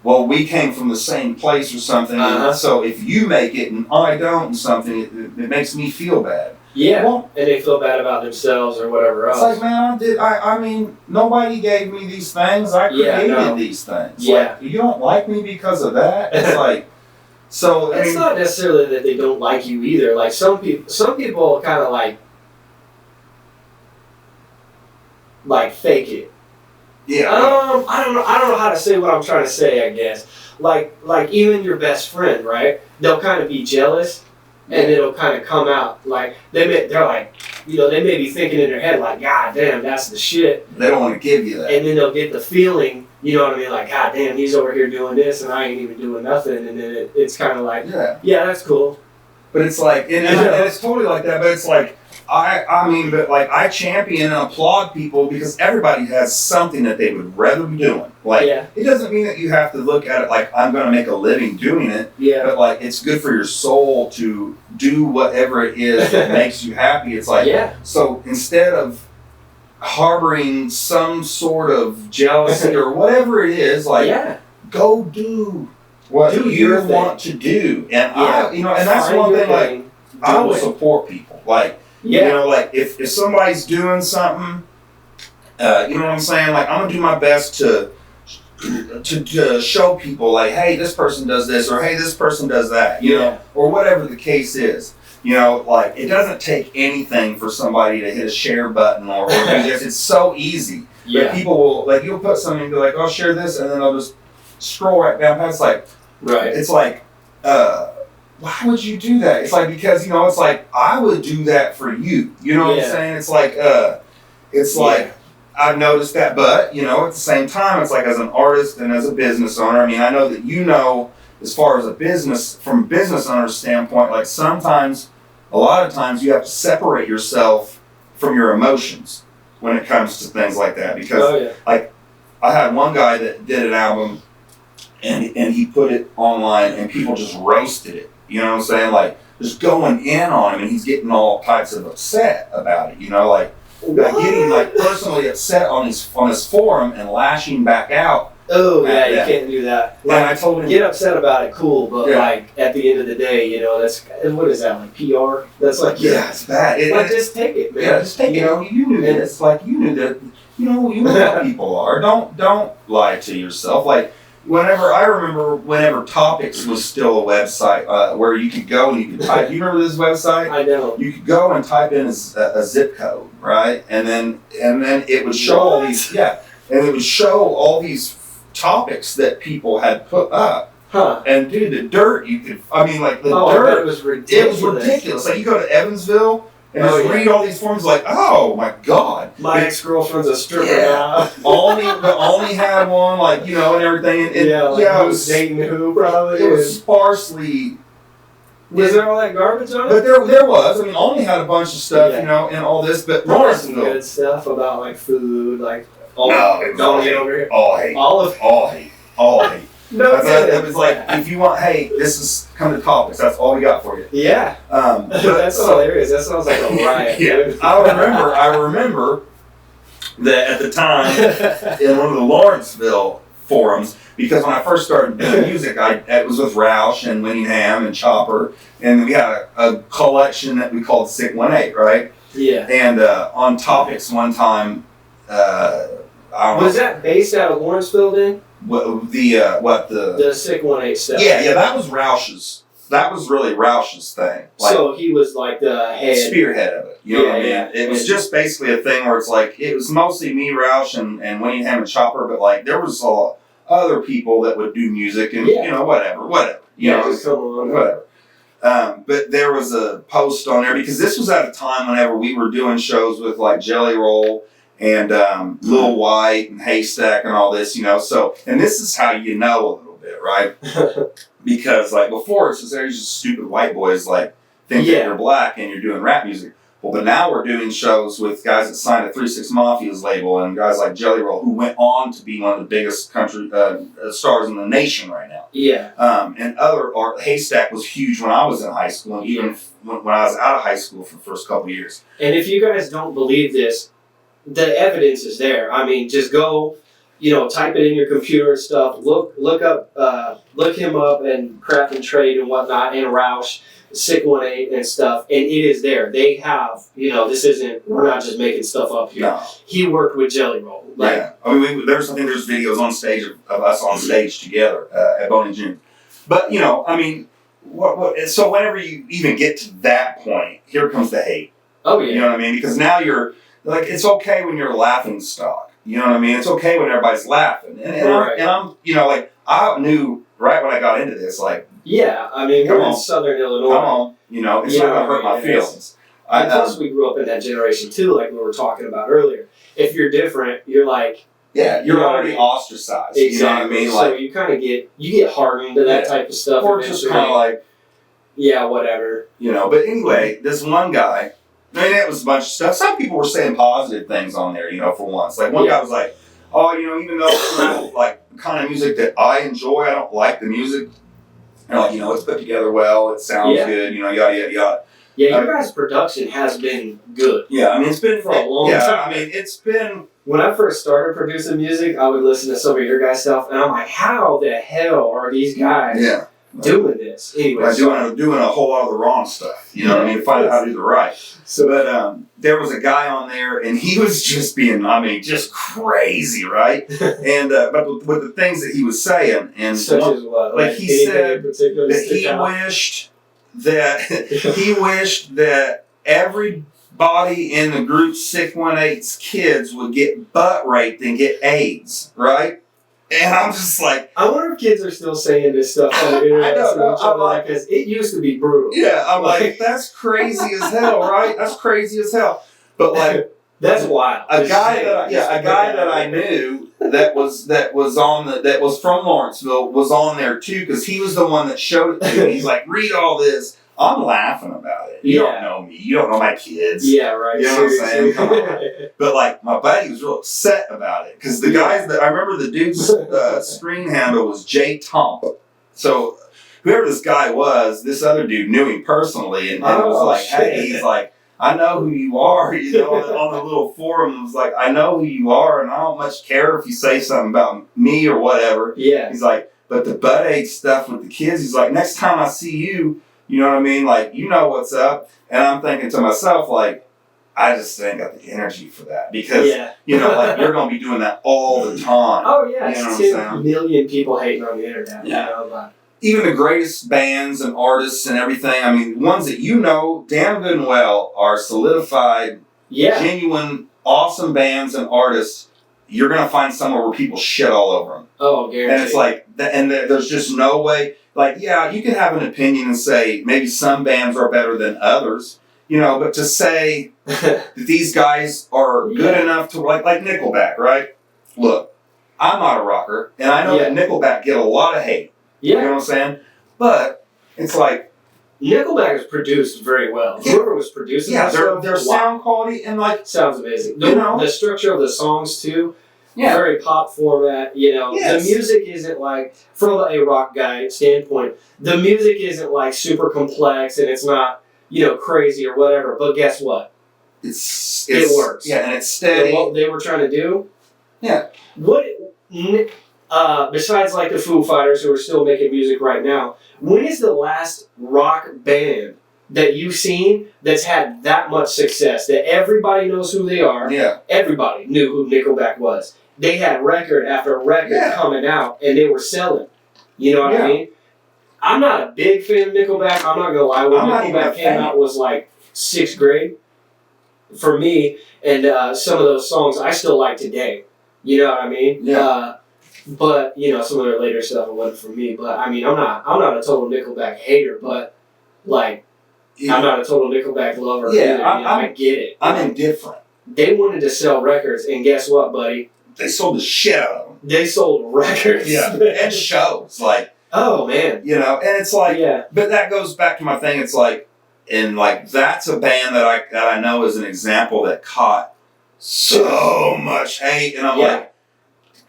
well, we came from the same place or something. And so if you make it and I don't, and something, it makes me feel bad. Yeah, well, and they feel bad about themselves or whatever else. It's like, man, I mean, nobody gave me these things. I created these things. Yeah. Like, you don't like me because of that? It's like, so it's not necessarily that they don't like you either. Like some people kind of like fake it. Yeah. I don't know how to say what I'm trying to say, I guess. Like even your best friend, right? They'll kind of be jealous. And it'll kind of come out like they're like, you know, they may be thinking in their head like, God damn, that's the shit. They don't want to give you that. And then they'll get the feeling, you know what I mean, like, God damn, he's over here doing this and I ain't even doing nothing. And then it's kind of like, yeah, that's cool. But it's like, and it's totally like that. But it's like, I champion and applaud people, because everybody has something that they would rather be doing. Like, it doesn't mean that you have to look at it like, I'm going to make a living doing it. Yeah. But like, it's good for your soul to do whatever it is that makes you happy. It's like, so instead of harboring some sort of jealousy or whatever it is, like, go do what you want to do. And and that's one thing, like, I will support people. Like, you know, like if somebody's doing something, you know what I'm saying? Like, I'm gonna do my best to show people, like, hey, this person does this, or hey, this person does that, you know, or whatever the case is. You know, like, it doesn't take anything for somebody to hit a share button or do this. It's so easy. But people will, like, you'll put something and be like, oh, share this, and then I'll just scroll right down past. It's like, why would you do that? It's like, because, you know, it's like, I would do that for you. You know what I'm saying? It's like, like, I've noticed that, but, you know, at the same time, it's like, as an artist and as a business owner, I mean, I know that, you know, as far as from a business owner's standpoint, like, a lot of times you have to separate yourself from your emotions when it comes to things like that. Because, like, I had one guy that did an album, and he put it online, and people just roasted it. You know what I'm saying? Like, just going in on him, and he's getting all types of upset about it. You know, like getting like personally upset on his forum and lashing back out. Oh yeah, you can't do that. Like, and I told him, get upset about it, cool, but like at the end of the day, you know, that's what is that, like PR? That's like it's bad. Just take it, man. Yeah, just take it. You knew this. Like, you knew that. You know how people are. Don't lie to yourself. Like, whenever Topics was still a website where you could go and you could type. You remember this website? I know. You could go and type in a zip code, right? And then it would show all these and it would show all these topics that people had put up. Huh. And dude, the dirt dirt. It was ridiculous. It was ridiculous. Like, you go to Evansville and just read all these forms, like, oh my God. My ex-girlfriend's a stripper now. only had one, like, you know, and everything. And it was dating who probably. It was sparsely Was there all that garbage on it? But there was. I mean, Olney had a bunch of stuff, you know, and all this. But Lawrenceville, good stuff about like food, like all don't get over here. All hate. All hate. No, it was like, if you want, hey, this is come to topics. That's all we got for you. Yeah. That's hilarious. That sounds like a riot. Yeah. Dude. I remember that at the time in one of the Lawrenceville forums, because when I first started doing music, it was with Roush and Winningham and Chopper, and we had a collection that we called 618, right? Yeah. And on topics one time, I don't know. Was that based out of Lawrenceville then? The 618 stuff. Yeah, that was Roush's. That was really Roush's thing. Like, so he was like the head spearhead of it. You know what I mean? Yeah. It was just basically a thing where it's like it was mostly me, Roush, and Winningham and Chopper, but like there was other people that would do music and you know whatever. You know, just come on. Whatever. But there was a post on there because this was at a time whenever we were doing shows with like Jelly Roll and Lil White and Haystack and all this, you know. So, and this is how you know a little bit, right? Because like before, it's just there's just stupid white boys like think that you're black and you're doing rap music. Well, but now we're doing shows with guys that signed a 3-6 Mafia's label and guys like Jelly Roll who went on to be one of the biggest country stars in the nation right now. Yeah. And other art, Haystack was huge when I was in high school and even when I was out of high school for the first couple of years. And if you guys don't believe this, the evidence is there. I mean, just go, you know, type it in your computer and stuff. Look him up and Craft and Trade and whatnot, and Roush, 618 and stuff, and it is there. They have, you know, we're not just making stuff up here. No. He worked with Jelly Roll. Like, yeah, I mean, there's videos on stage of us on stage together at Boney June. But you know, I mean, so whenever you even get to that point, here comes the hate. Oh yeah. You know what I mean? Because now you're like, it's okay when you're a laughing stock. You know what I mean? It's okay when everybody's laughing. And I'm, you know, like I knew right when I got into this, like. Yeah, I mean, we're in Southern Illinois. Come on, you know, it's not going to hurt my feelings. And plus, we grew up in that generation too, like we were talking about earlier. If you're different, you're like... Yeah, you're already ostracized. Exactly. You know what I mean? So like, you kind of get hardened to that type of stuff. Or just kind of like... Yeah, whatever. You know, but anyway, this one guy, I mean, it was a bunch of stuff. Some people were saying positive things on there, you know, for once. Like, one guy was like, oh, you know, even though it's not like the kind of music that I enjoy, I don't like the music. And like, you know, it's put together well, it sounds good, you know, yada, yada, yada. Yeah, your guys' production has been good. Yeah, I mean, it's been for a long time. I mean, it's been... When I first started producing music, I would listen to some of your guys' stuff, and I'm like, how the hell are these guys doing this? Anyway, doing a whole lot of the wrong stuff. You know what I mean? Find out how to do the right. So, but there was a guy on there, and he was just being, I mean, just crazy, right? And but with the things that he was saying, and such as what? Like he said that he wished that everybody in the group 618's kids would get butt raped and get AIDS, right? And I'm just like, I wonder if kids are still saying this stuff on the internet. I don't know. I'm like, because it used to be brutal. Yeah, I'm like, that's crazy as hell, right? That's crazy as hell. But like, that's wild. A guy that I knew that was from Lawrenceville was on there too, because he was the one that showed it to me. He's like, read all this. I'm laughing about it. You don't know me. You don't know my kids. Yeah, right. You know what I'm saying? Come on. But like, my buddy was real upset about it because the guys that I remember, the dude's screen handle was J Tomp. So whoever this guy was, this other dude knew him personally, and was like, hey, he's like, I know who you are. You know, on the little forum, it was like, I know who you are, and I don't much care if you say something about me or whatever. Yeah. He's like, but the butt ache stuff with the kids, he's like, next time I see you. You know what I mean? Like, you know what's up. And I'm thinking to myself, like, I just ain't got the energy for that. Because, you know, like, you're going to be doing that all the time. Oh, yeah. You know it's 10 million people hating on the internet. Yeah. You know, even the greatest bands and artists and everything, I mean, ones that you know damn good and well are solidified, genuine, awesome bands and artists. You're going to find somewhere where people shit all over them. Oh, guaranteed. And it's like, and there's just no way. Like, yeah, you can have an opinion and say maybe some bands are better than others, you know, but to say that these guys are good enough to, like Nickelback, right? Look, I'm not a rocker, and I know that Nickelback get a lot of hate. Yeah. You know what I'm saying? But it's like, Nickelback is produced very well. Whoever was producing that stuff, their sound quality and like sounds amazing. You know? The structure of the songs too. Yeah. Very pop format, you know. Yes. The music isn't like, from a rock guy standpoint, the music isn't like super complex and it's not, you know, crazy or whatever. But guess what? It works. Yeah, and it's steady. And what they were trying to do? Yeah. What, besides like the Foo Fighters who are still making music right now, when is the last rock band that you've seen that's had that much success that everybody knows who they are? Yeah. Everybody knew who Nickelback was. They had record after record coming out, and they were selling. You know what I mean? I'm not a big fan of Nickelback. I'm not gonna lie. When Nickelback came out was like 6th grade for me, and some of those songs I still like today. You know what I mean? Yeah. But you know, some of their later stuff wasn't for me. But I mean, I'm not a total Nickelback hater, but like, I'm not a total Nickelback lover. Yeah, either, I get it. I'm indifferent. They wanted to sell records, and guess what, buddy? They sold the shit out of them. They sold records. Yeah, and shows. Like, oh man, you know, and it's like, but that goes back to my thing. It's like, and like that's a band that I know is an example that caught so much hate, and I'm like,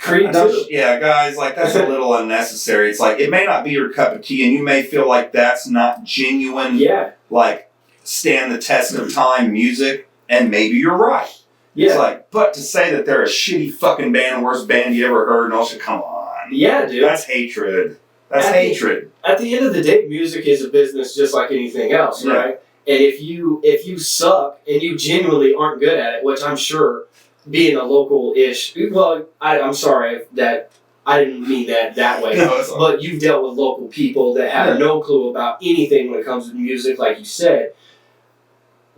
Creed too. Yeah, guys, like that's a little unnecessary. It's like it may not be your cup of tea, and you may feel like that's not genuine. Yeah, like stand the test of time music, and maybe you're right. Yeah. It's like, but to say that they're a shitty fucking band, worst band you ever heard, and also, come on. Yeah, dude. That's hatred. That's hatred. At the end of the day, music is a business just like anything else, right? And if you suck and you genuinely aren't good at it, which I'm sure, being a local-ish, well, I'm sorry that I didn't mean that way, but you've dealt with local people that have no clue about anything when it comes to music, like you said,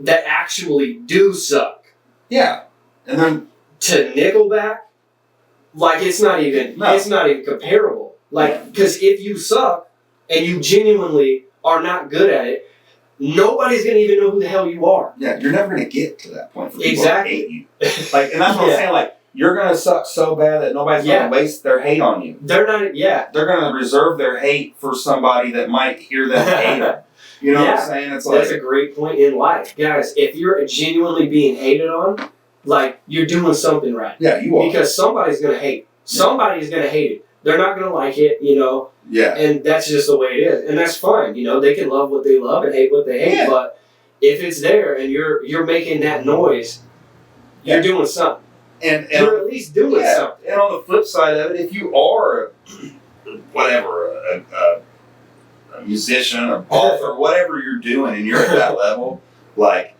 that actually do suck. Yeah, and then to Nickelback, like it's not even comparable. Like, because if you suck and you genuinely are not good at it, nobody's gonna even know who the hell you are. Yeah, you're never gonna get to that point for people exactly. to hate you. Like, and that's what I'm saying. Like, you're gonna suck so bad that nobody's gonna waste their hate on you. They're not. Yeah, they're gonna reserve their hate for somebody that might hear them hate them. You know what I'm saying? It's like, that's a great point in life, guys. If you're genuinely being hated on, like, you're doing something right. Yeah, you are. Because somebody's gonna hate. Somebody's gonna hate it. They're not gonna like it, you know. Yeah. And that's just the way it is, and that's fine. You know, they can love what they love and hate what they hate. But if it's there and you're making that noise, you're doing something. And you're at least doing something. And on the flip side of it, if you are a musician, a author, whatever you're doing, and you're at that level, like,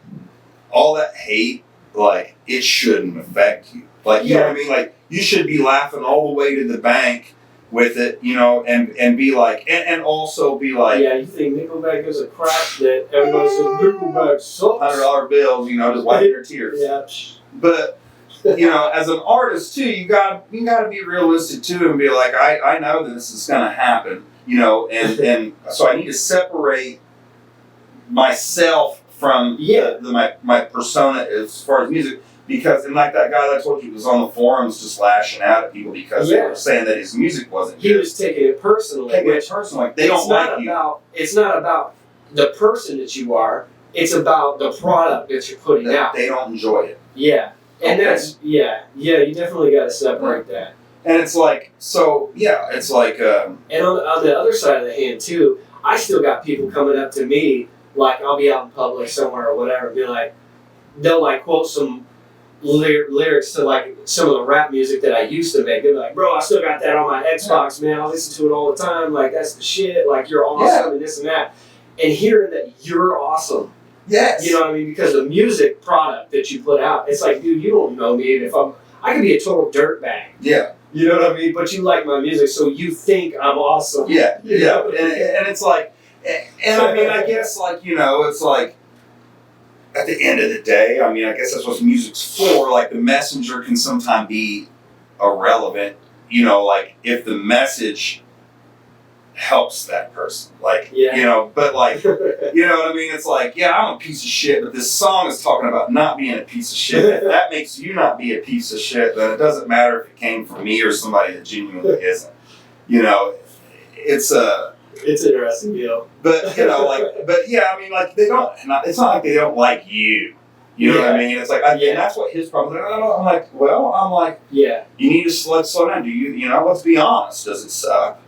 all that hate, like, it shouldn't affect you. Like, you know what I mean? Like, you should be laughing all the way to the bank with it, you know, and be like, and also be like, yeah, you think Nickelback is a crap that everybody says Nickelback sucks? $100 bills, you know, just wiping their tears. Yeah. But, you know, as an artist too, you gotta be realistic too, and be like, I know that this is gonna happen, you know, and so I need to separate myself from my persona as far as music, because, and like that guy that I told you was on the forums just lashing out at people because they were saying that his music wasn't good. He was taking it personally. Like, they don't like you. It's not about the person that you are, it's about the product that you're putting out. They don't enjoy it. Yeah. And that's, you definitely got to separate that. And it's like, it's like... and on the other side of the hand, too, I still got people coming up to me, like, I'll be out in public somewhere or whatever, and be like, they'll, like, quote some lyrics to, like, some of the rap music that I used to make. They're like, bro, I still got that on my Xbox, man. I listen to it all the time. Like, that's the shit. Like, you're awesome and this and that. And hearing that you're awesome. Yes. You know what I mean? Because the music product that you put out, it's like, dude, you don't know me. And I could be a total dirtbag. Yeah. You know what I mean? But you like my music, so you think I'm awesome. Yeah. Yeah. And it's like, and I mean, I guess, like, you know, it's like, at the end of the day, I mean, I guess that's what music's for. Like, the messenger can sometimes be irrelevant, you know, like, if the message helps that person. Like, you know, but, like, you know what I mean? It's like, yeah, I'm a piece of shit, but this song is talking about not being a piece of shit. If that makes you not be a piece of shit, then it doesn't matter if it came from me or somebody that genuinely isn't. You know, it's It's an interesting deal. But but yeah, I mean, like they don't. It's not like they don't like you. You know what I mean? It's like, and that's what his problem is. I'm like, yeah. You need to let's slow down. Let's be honest. Does it suck?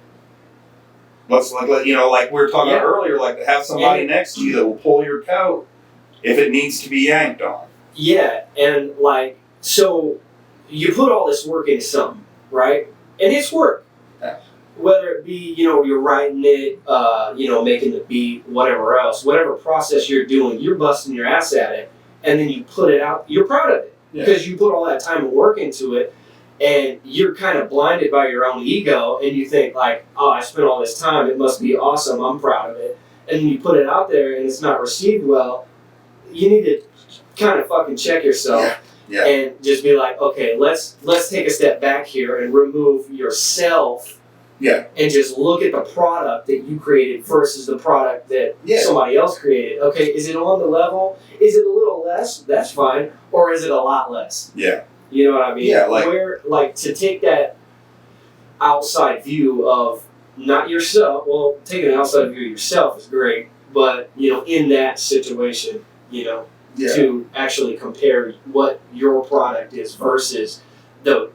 Let's like we were talking about earlier, like have somebody next to you that will pull your coat if it needs to be yanked on. Yeah, and so you put all this work into something, right? And it's work. Yeah. Whether it be, you're writing it, making the beat, whatever else, whatever process you're doing, you're busting your ass at it, and then you put it out. You're proud of it because you put all that time and work into it, and you're kind of blinded by your own ego, and you think like, oh, I spent all this time, it must be awesome, I'm proud of it, and then you put it out there and it's not received well. You need to kind of fucking check yourself. Yeah. And just be like, okay, let's take a step back here and remove yourself. Yeah. And just look at the product that you created versus the product that somebody else created. Okay, is it on the level? Is it a little less? That's fine. Or is it a lot less? Yeah. You know what I mean? Yeah. To take that outside view of not yourself. Well, taking an outside view of yourself is great, but in that situation, to actually compare what your product is versus the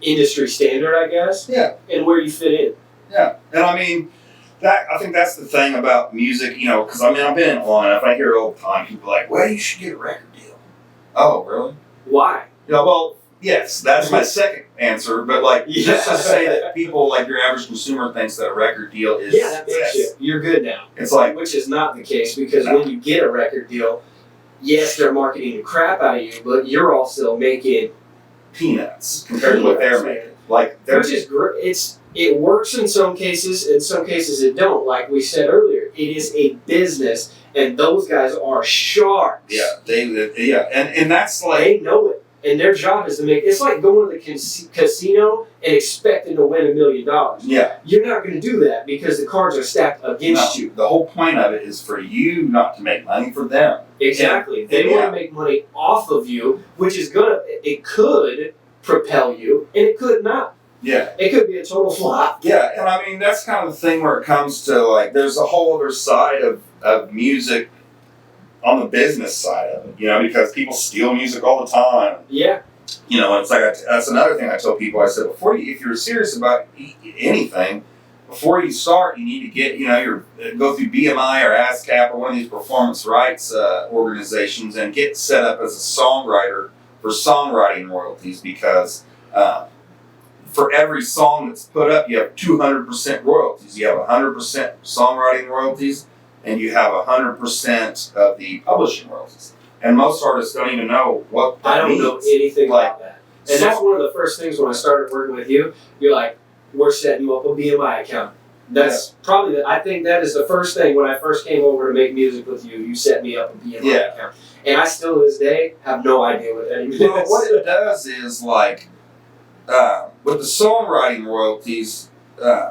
industry standard, I guess. Yeah. And where you fit in. Yeah. And I mean, I think that's the thing about music, because I've been in it long enough. I hear it all the time. People are like, well, you should get a record deal. Oh, really? Why? Well, yes, that's my second answer. But just to say that people, like your average consumer, thinks that a record deal is that makes you're good now. It's like, which is not the case because when you get a record deal, yes, they're marketing the crap out of you, but you're also making peanuts compared to what they're making. Which is great. It works in some cases it don't. Like we said earlier, it is a business, and those guys are sharks. Yeah, and that's like they know it, and their job is to make. It's like going to the casino and expecting to win $1 million. Yeah, you're not going to do that because the cards are stacked against you. The whole point of it is for you not to make money for them. Exactly. They want to make money off of you, which is it could propel you, and it could not. Yeah. It could be a total flop. Yeah, and that's kind of the thing where it comes to, there's a whole other side of music on the business side of it, because people steal music all the time. Yeah. It's like, that's another thing I tell people. I said, if you're serious about anything, before you start, you need to get, go through BMI or ASCAP or one of these performance rights organizations and get set up as a songwriter for songwriting royalties because for every song that's put up, you have 200% royalties. You have 100% songwriting royalties and you have 100% of the publishing royalties. And most artists don't even know what that means. I don't know anything about that. And that's one of the first things when I started working with you. You're like, we're setting you up a BMI account. That's probably, I think that is the first thing when I first came over to make music with you, you set me up a BMI account. And I still to this day have no idea what that means. Well, what it does is with the songwriting royalties,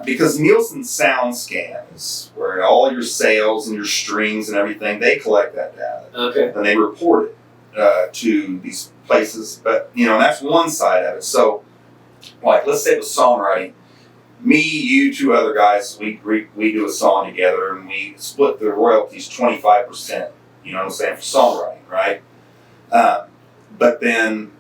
because Nielsen Sound Scans, where all your sales and your streams and everything, they collect that data. Okay. And they report it to these places. But, that's one side of it. So, let's say with songwriting, me, you, two other guys, we do a song together and we split the royalties 25%, you know what I'm saying, for songwriting, right? But then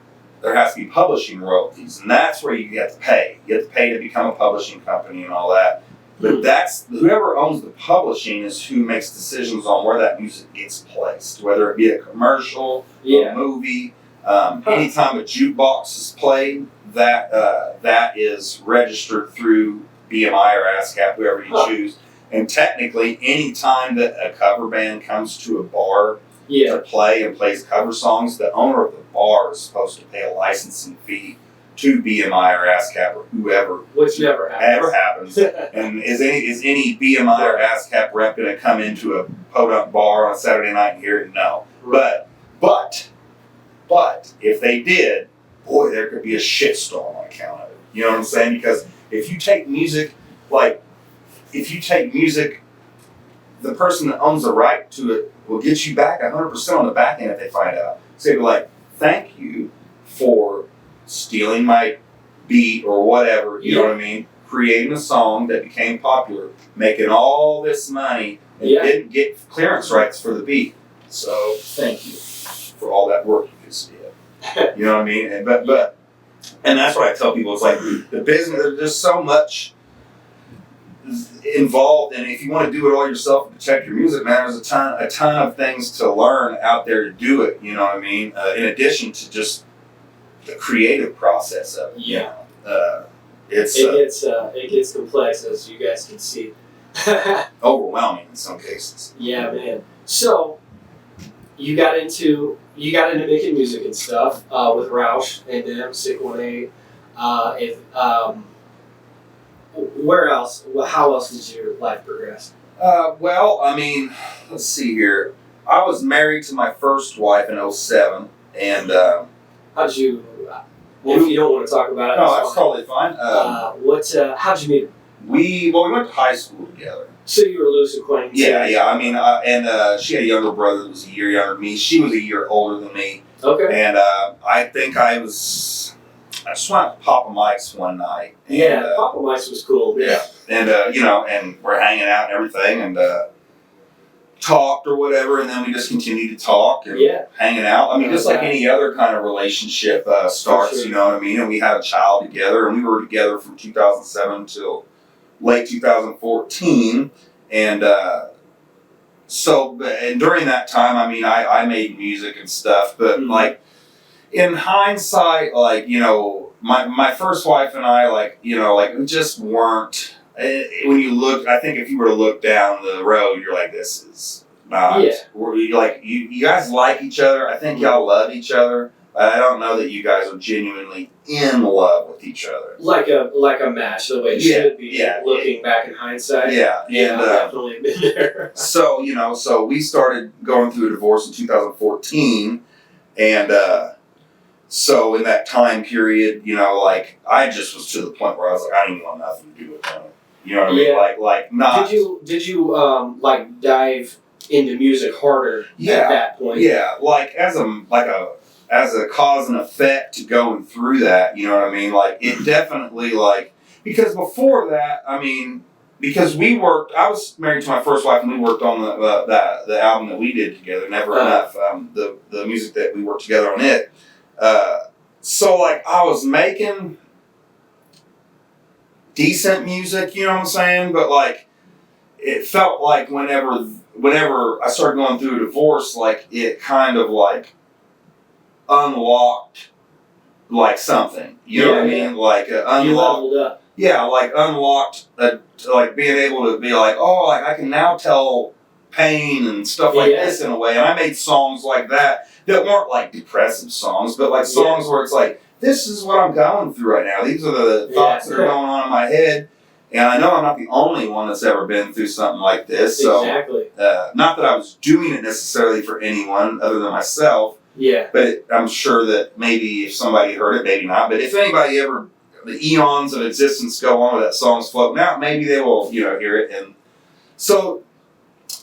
there has to be publishing royalties, and that's where you get to pay. You have to pay to become a publishing company and all that. But that's whoever owns the publishing is who makes decisions on where that music gets placed, whether it be a commercial, a movie. Anytime a jukebox is played, that is registered through BMI or ASCAP, whoever you choose. And technically, any time that a cover band comes to a bar to play and plays cover songs, the owner of the bar is supposed to pay a licensing fee to BMI or ASCAP or whoever. Which never happens. And is any BMI or ASCAP rep going to come into a podunk bar on a Saturday night and hear it? No. Right. But if they did, boy, there could be a shitstorm on account of it. You know what I'm saying? Because if you take music, the person that owns the right to it will get you back 100% on the back end if they find out. So they'll be like, thank you for stealing my beat or whatever, you know what I mean? creating a song that became popular, making all this money, and didn't get clearance rights for the beat. So thank you for all that work you just did. You know what I mean? And and that's what I tell people. It's like the business. There's just so much involved, and if you want to do it all yourself and protect your music, man, there's a ton of things to learn out there to do it. You know what I mean? In addition to just the creative process of it. Yeah. It gets complex, as you guys can see. overwhelming in some cases. Yeah, man. So you got into making music and stuff with Roush and them, Sick 1-8. Where else? How else did your life progress? Well, I mean, let's see here. I was married to my first wife in 2007, and How'd you? If you don't want to talk about it, no, that's totally fine. How'd you meet him? We went to high school together. So you were loose acquaintances? Yeah. I mean, and she had a younger brother that was a year younger than me. She was a year older than me. Okay. And I think I just went to Papa Mike's one night. And, Papa Mike's was cool. Yeah. And, and we're hanging out and everything, and talked or whatever, and then we just continued to talk and hanging out. I mean, just like any other kind of relationship starts, sure. You know what I mean? And we had a child together, and we were together from 2007 till late 2014. And and during that time, I mean, I made music and stuff, but like in hindsight, like, my first wife and I, we just weren't. When you look, I think if you were to look down the road, you're like, this is not. Yeah. You guys like each other. I think y'all love each other. I don't know that you guys are genuinely in love with each other. Like a match, the way it should be. Yeah. Looking back in hindsight. Yeah. Yeah. I've definitely been there. So we started going through a divorce in 2014, and so in that time period, I just was to the point where I was like, I didn't want nothing to do with him. You know what I mean? Like not. Did you dive into music harder at that point? Yeah, like as a cause and effect to going through that. You know what I mean? Like it definitely because before that, I mean, because we worked. I was married to my first wife, and we worked on the album that we did together, Never Enough. The music that we worked together on it. So I was making decent music, you know what I'm saying? But it felt like whenever I started going through a divorce, it kind of unlocked something. You know what I mean? Unlocked. You leveled up. Yeah, unlocked being able to be I can now tell pain and stuff like this in a way. And I made songs like that weren't depressive songs, but songs where it's this is what I'm going through right now. These are the thoughts that are going on in my head. And I know I'm not the only one that's ever been through something like this. So, exactly. Not that I was doing it necessarily for anyone other than myself. Yeah. But I'm sure that maybe if somebody heard it, maybe not. But if anybody ever, the eons of existence go on with that song's floating out, maybe they will, hear it. And so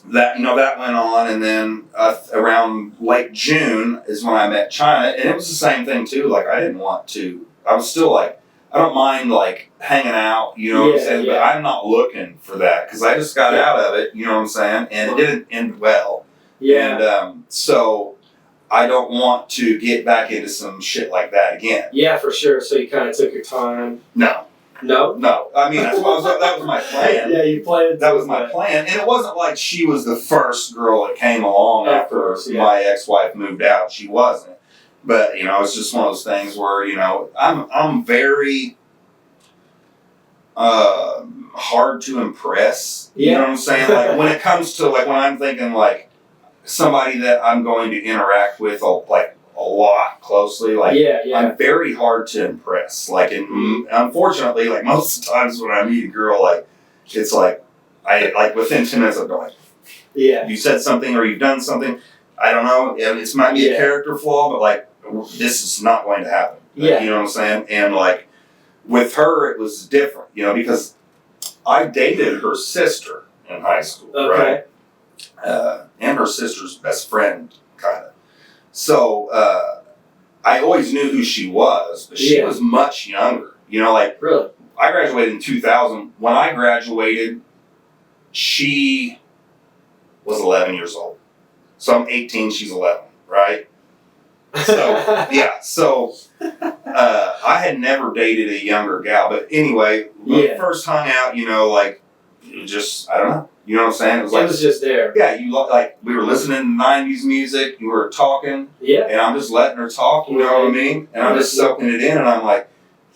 that went on, and then around late June is when I met China, and it was the same thing too. I didn't want to. I was still I don't mind hanging out, you know what I'm saying. But I'm not looking for that because I just got out of it, you know what I'm saying, and it didn't end well. Yeah. And so I don't want to get back into some shit like that again. Yeah, for sure. So you kind of took your time. No. I mean, that was my plan. Yeah, you planned. That was my plan, and it wasn't like she was the first girl that came along after my ex-wife moved out. She wasn't, but it's just one of those things where I'm very hard to impress. You know what I'm saying? When it comes to when I'm thinking somebody that I'm going to interact with a lot closely, I'm very hard to impress. Unfortunately, most of the times when I meet a girl, it's I within 10 minutes I'm going, you said something or you've done something, I don't know, it might be a character flaw, but this is not going to happen. You know what I'm saying? And with her it was different, because I dated her sister in high school, right? And her sister's best friend, kind of. So I always knew who she was, but she was much younger. Really? I graduated in 2000. When I graduated, she was 11 years old. So I'm 18, she's 11, right? So, yeah. So I had never dated a younger gal. But anyway, when we first hung out, you know, like, it just, I don't know. You know what I'm saying? It was just there. Yeah, like, we were listening to 90s music, you were talking. Yeah. And I'm just letting her talk, you know what I mean? And I'm just soaking it in, and I'm like,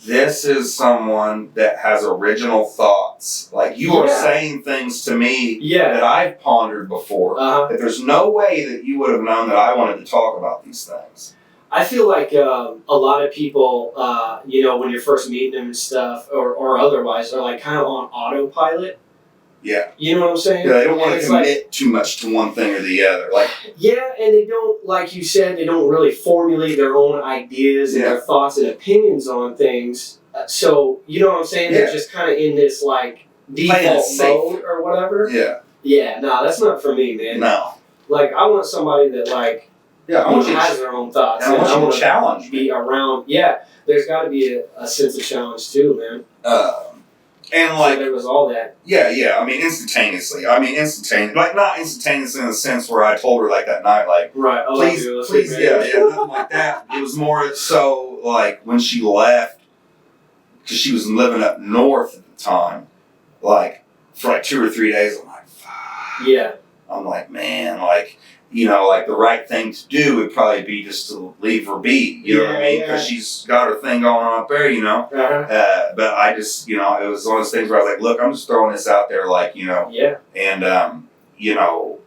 this is someone that has original thoughts. Like, you are saying things to me that I've pondered before. That there's no way that you would have known that I wanted to talk about these things. I feel like a lot of people, you know, when you're first meeting them and stuff, or otherwise, are like kind of on autopilot. Yeah. You know what I'm saying? Yeah, they don't want to commit too much to one thing or the other. Like, yeah, and they don't, like you said, they don't really formulate their own ideas and their thoughts and opinions on things. So, you know what I'm saying? They're just kind of in this, like, default mode or whatever. Yeah. Yeah, no, that's not for me, man. No. Like, I want somebody that, like, has their own thoughts. And I want to challenge be around. Yeah, there's got to be a sense of challenge, too, man. And like, so there was all that. Yeah. I mean, instantaneously. Like, not instantaneously in the sense where I told her like that night, like, right, please, nothing like that. It was more so like when she left, because she was living up north at the time. Like, for like 2 or 3 days, I'm like, fuck. Yeah. I'm like, man, like, you know, like the right thing to do would probably be just to leave her be. You know what I mean? Because she's got her thing going on up there, you know. But I just, you know, it was one of those things where I was like, look, I'm just throwing this out there, like, you know. Yeah. And, you know,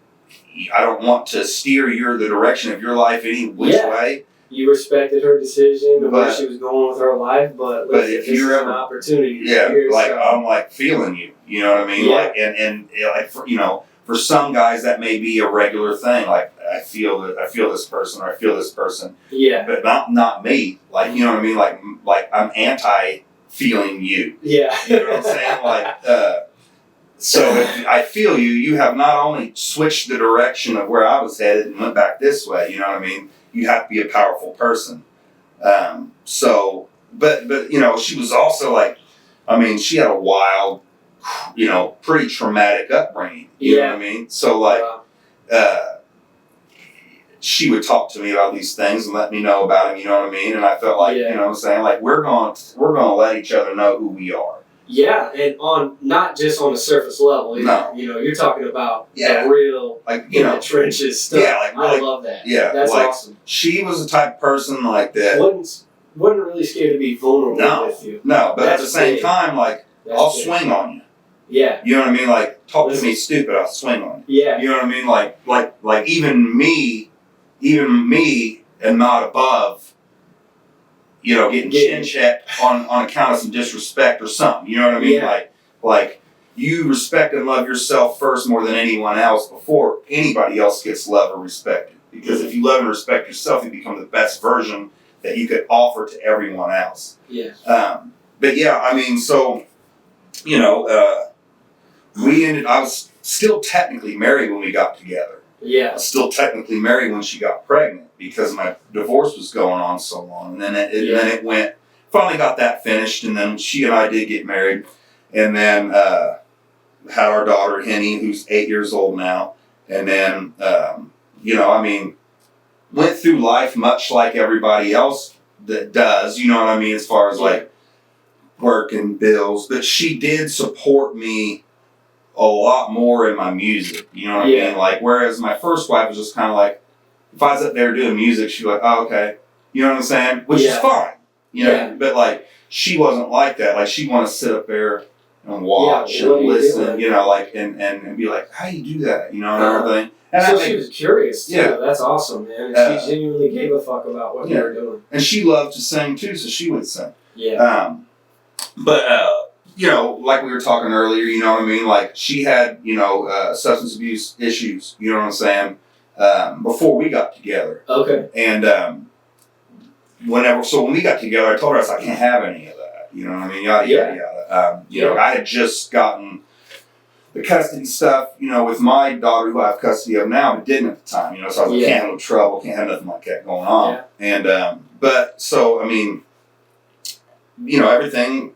I don't want to steer the direction of your life any which way. You respected her decision of where she was going with her life, but if you're ever an opportunity, I'm like feeling you. You know what I mean? Yeah. Like, and like, for, you know, for some guys that may be a regular thing. Like, I feel this person, or I feel this person. Yeah. But not me. Like, you know what I mean? Like I'm anti feeling you. Yeah. You know what I'm saying? Like, so if I feel you, you have not only switched the direction of where I was headed and went back this way. You know what I mean? You have to be a powerful person. So, but you know, she was also like, I mean, she had a wild, you know, pretty traumatic upbringing. You know what I mean? So like, she would talk to me about these things and let me know about them. You know what I mean? And I felt like, you know what I'm saying? Like, we're going to let each other know who we are. Yeah, and on not just on the surface level. No. You know, you're talking about the real, like, you know, the trenches stuff. Yeah, like really, I love that. Yeah, that's like, awesome. She was the type of person like that. Wasn't really scared to be vulnerable with you. No, but at the same time, like, I'll swing on you. Yeah. You know what I mean? Like, talk to me stupid, I'll swing on you. Yeah. You know what I mean? Like even me and not above, you know, getting chin checked on account of some disrespect or something. You know what I mean? Yeah. Like you respect and love yourself first more than anyone else before anybody else gets love or respected. Because if you love and respect yourself, you become the best version that you could offer to everyone else. Yeah. But yeah, I mean, so, you know, I was still technically married when we got together. Yeah. I was still technically married when she got pregnant because my divorce was going on so long. And then it went, finally got that finished, and then she and I did get married, and then had our daughter, Henny, who's 8 years old now. And then, you know, I mean, went through life much like everybody else that does, you know what I mean, as far as like work and bills. But she did support me a lot more in my music, you know what I mean? Like, whereas my first wife was just kind of like, if I was up there doing music, she'd be like, oh, okay. You know what I'm saying? Which is fine, you know? But like, she wasn't like that. Like, she wanted to sit up there and watch and listen, you know, like, and be like, how do you do that? You know, and everything. And so she was curious, too. Yeah. That's awesome, man. And she genuinely gave a fuck about what you were doing. And she loved to sing, too, so she would sing. Yeah. You know, like we were talking earlier, you know what I mean? Like, she had, you know, substance abuse issues, you know what I'm saying, before we got together. Okay. And when we got together, I told her, I was like, I can't have any of that, you know what I mean? Yada, yada, yada. You know, I had just gotten the custody stuff, you know, with my daughter, who I have custody of now, but didn't at the time, you know, so I was like, can't have no trouble, can't have nothing like that going on. Yeah. And, but, so, I mean, you know, everything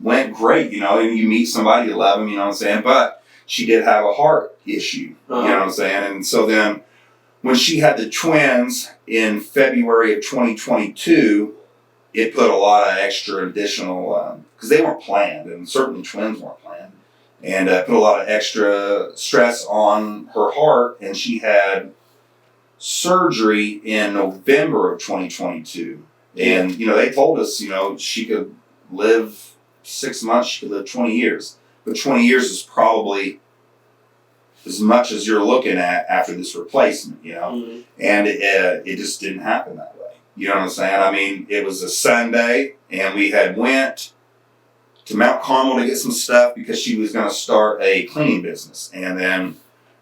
went great, you know, and you meet somebody, you love them, you know what I'm saying? But she did have a heart issue, you know what I'm saying? And so then when she had the twins in February of 2022, it put a lot of extra additional, because they weren't planned, and certainly twins weren't planned, and put a lot of extra stress on her heart, and she had surgery in November of 2022. And, you know, they told us, you know, she could live 6 months, she could live 20 years. But 20 years is probably as much as you're looking at after this replacement, you know? Mm-hmm. And it just didn't happen that way. You know what I'm saying? I mean, it was a Sunday, and we had went to Mount Carmel to get some stuff because she was going to start a cleaning business. And then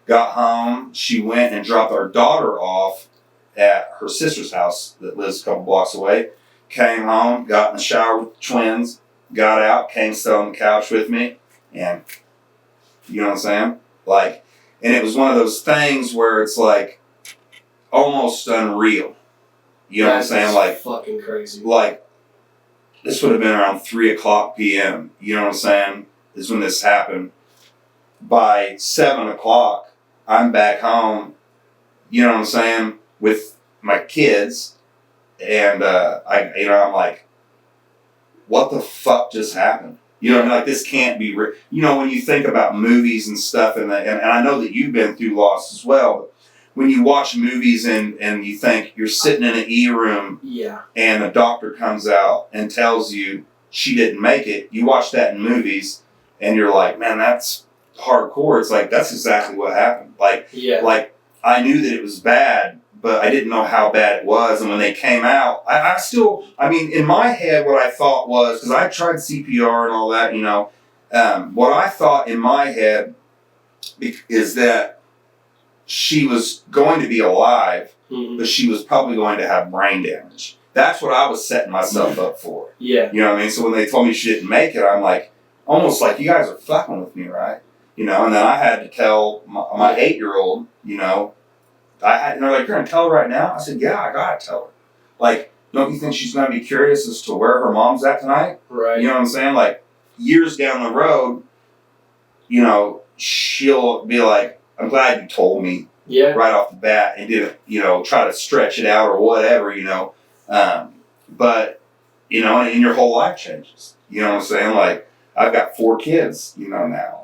got home, she went and dropped our daughter off at her sister's house that lives a couple blocks away. Came home, got in the shower with the twins, got out, came sit on the couch with me, and you know what I'm saying? Like, and it was one of those things where it's like almost unreal. You know what I'm saying? Like fucking crazy. Like this would have been around 3:00 p.m. You know what I'm saying? Is when this happened. By 7:00, I'm back home. You know what I'm saying? With my kids, and I'm like, what the fuck just happened? You know what I mean? Like, this can't be real. You know, when you think about movies and stuff, and I know that you've been through loss as well, but when you watch movies and you think you're sitting in an E room, and a doctor comes out and tells you she didn't make it, you watch that in movies, and you're like, man, that's hardcore. It's like, that's exactly what happened. Like, I knew that it was bad, but I didn't know how bad it was. And when they came out, I mean, in my head, what I thought was, because I tried CPR and all that, you know, what I thought in my head is that she was going to be alive, but she was probably going to have brain damage. That's what I was setting myself up for. Yeah. You know what I mean? So when they told me she didn't make it, I'm like, almost like, you guys are fucking with me, right? You know, and then I had to tell my 8-year-old, you know, and they're like, you're going to tell her right now? I said, yeah, I got to tell her. Like, don't you think she's going to be curious as to where her mom's at tonight? Right. You know what I'm saying? Like, years down the road, you know, she'll be like, I'm glad you told me right off the bat and didn't, you know, try to stretch it out or whatever, you know. But, you know, and your whole life changes. You know what I'm saying? Like, I've got 4 kids, you know, now.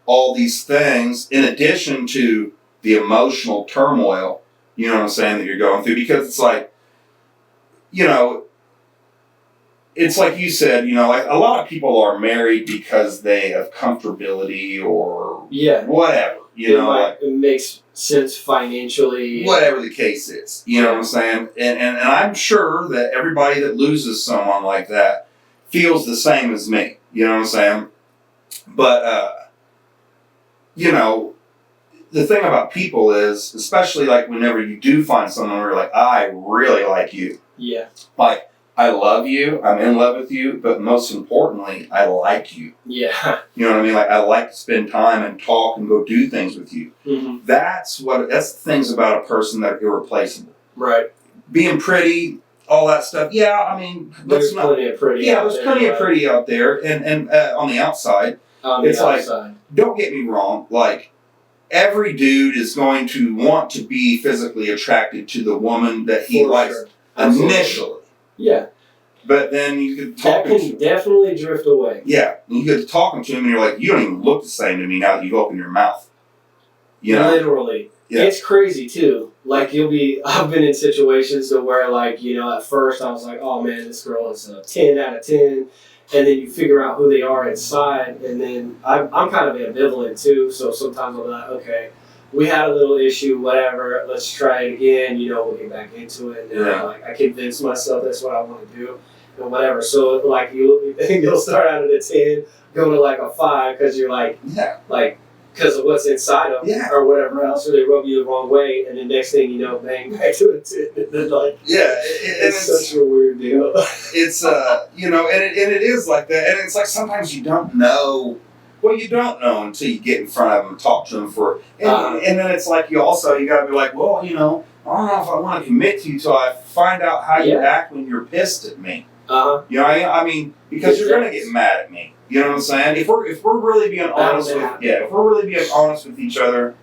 All these things, in addition to the emotional turmoil, you know what I'm saying, that you're going through. Because it's like, you know, it's like you said, you know, like a lot of people are married because they have comfortability or whatever. You know, like, it makes sense financially. Whatever the case is. You know what I'm saying? And I'm sure that everybody that loses someone like that feels the same as me. You know what I'm saying? But, you know, the thing about people is, especially like whenever you do find someone where you're like, I really like you. Yeah. Like, I love you, I'm in love with you, but most importantly, I like you. Yeah. You know what I mean? Like, I like to spend time and talk and go do things with you. Mm-hmm. That's the things about a person that are irreplaceable. Right. Being pretty, all that stuff. Yeah, I mean, there's plenty of pretty. Yeah, there's plenty of pretty out there, and on the outside, like, don't get me wrong, like, every dude is going to want to be physically attracted to the woman that he likes initially. Yeah. But then you could talk to him. That can definitely drift away. Yeah. And you get to talking to him and you're like, you don't even look the same to me now that you've opened your mouth. You know? Literally. Yeah. It's crazy too. Like, I've been in situations to where, like, you know, at first I was like, oh man, this girl is a 10 out of 10. And then you figure out who they are inside. And then I'm kind of ambivalent too. So sometimes I'm like, okay, we had a little issue, whatever, let's try it again, you know, we'll get back into it. And I convince myself that's what I want to do and whatever. So, like, you'll start out at a 10, go to like a 5 because you're like, because of what's inside them or whatever else, or they rub you the wrong way, and the next thing you know, bang, back to a 10. And then, like, it's such a weird deal. It's, you know, and it is like that. And it's like sometimes you don't know. Well, you don't know until you get in front of them and talk to them and then it's like you got to be like, well, you know, I don't know if I want to commit to you till I find out how you act when you're pissed at me. You know, I mean, because you're gonna get mad at me. You know what I'm saying? If we're really being honest if we're really being honest with each other,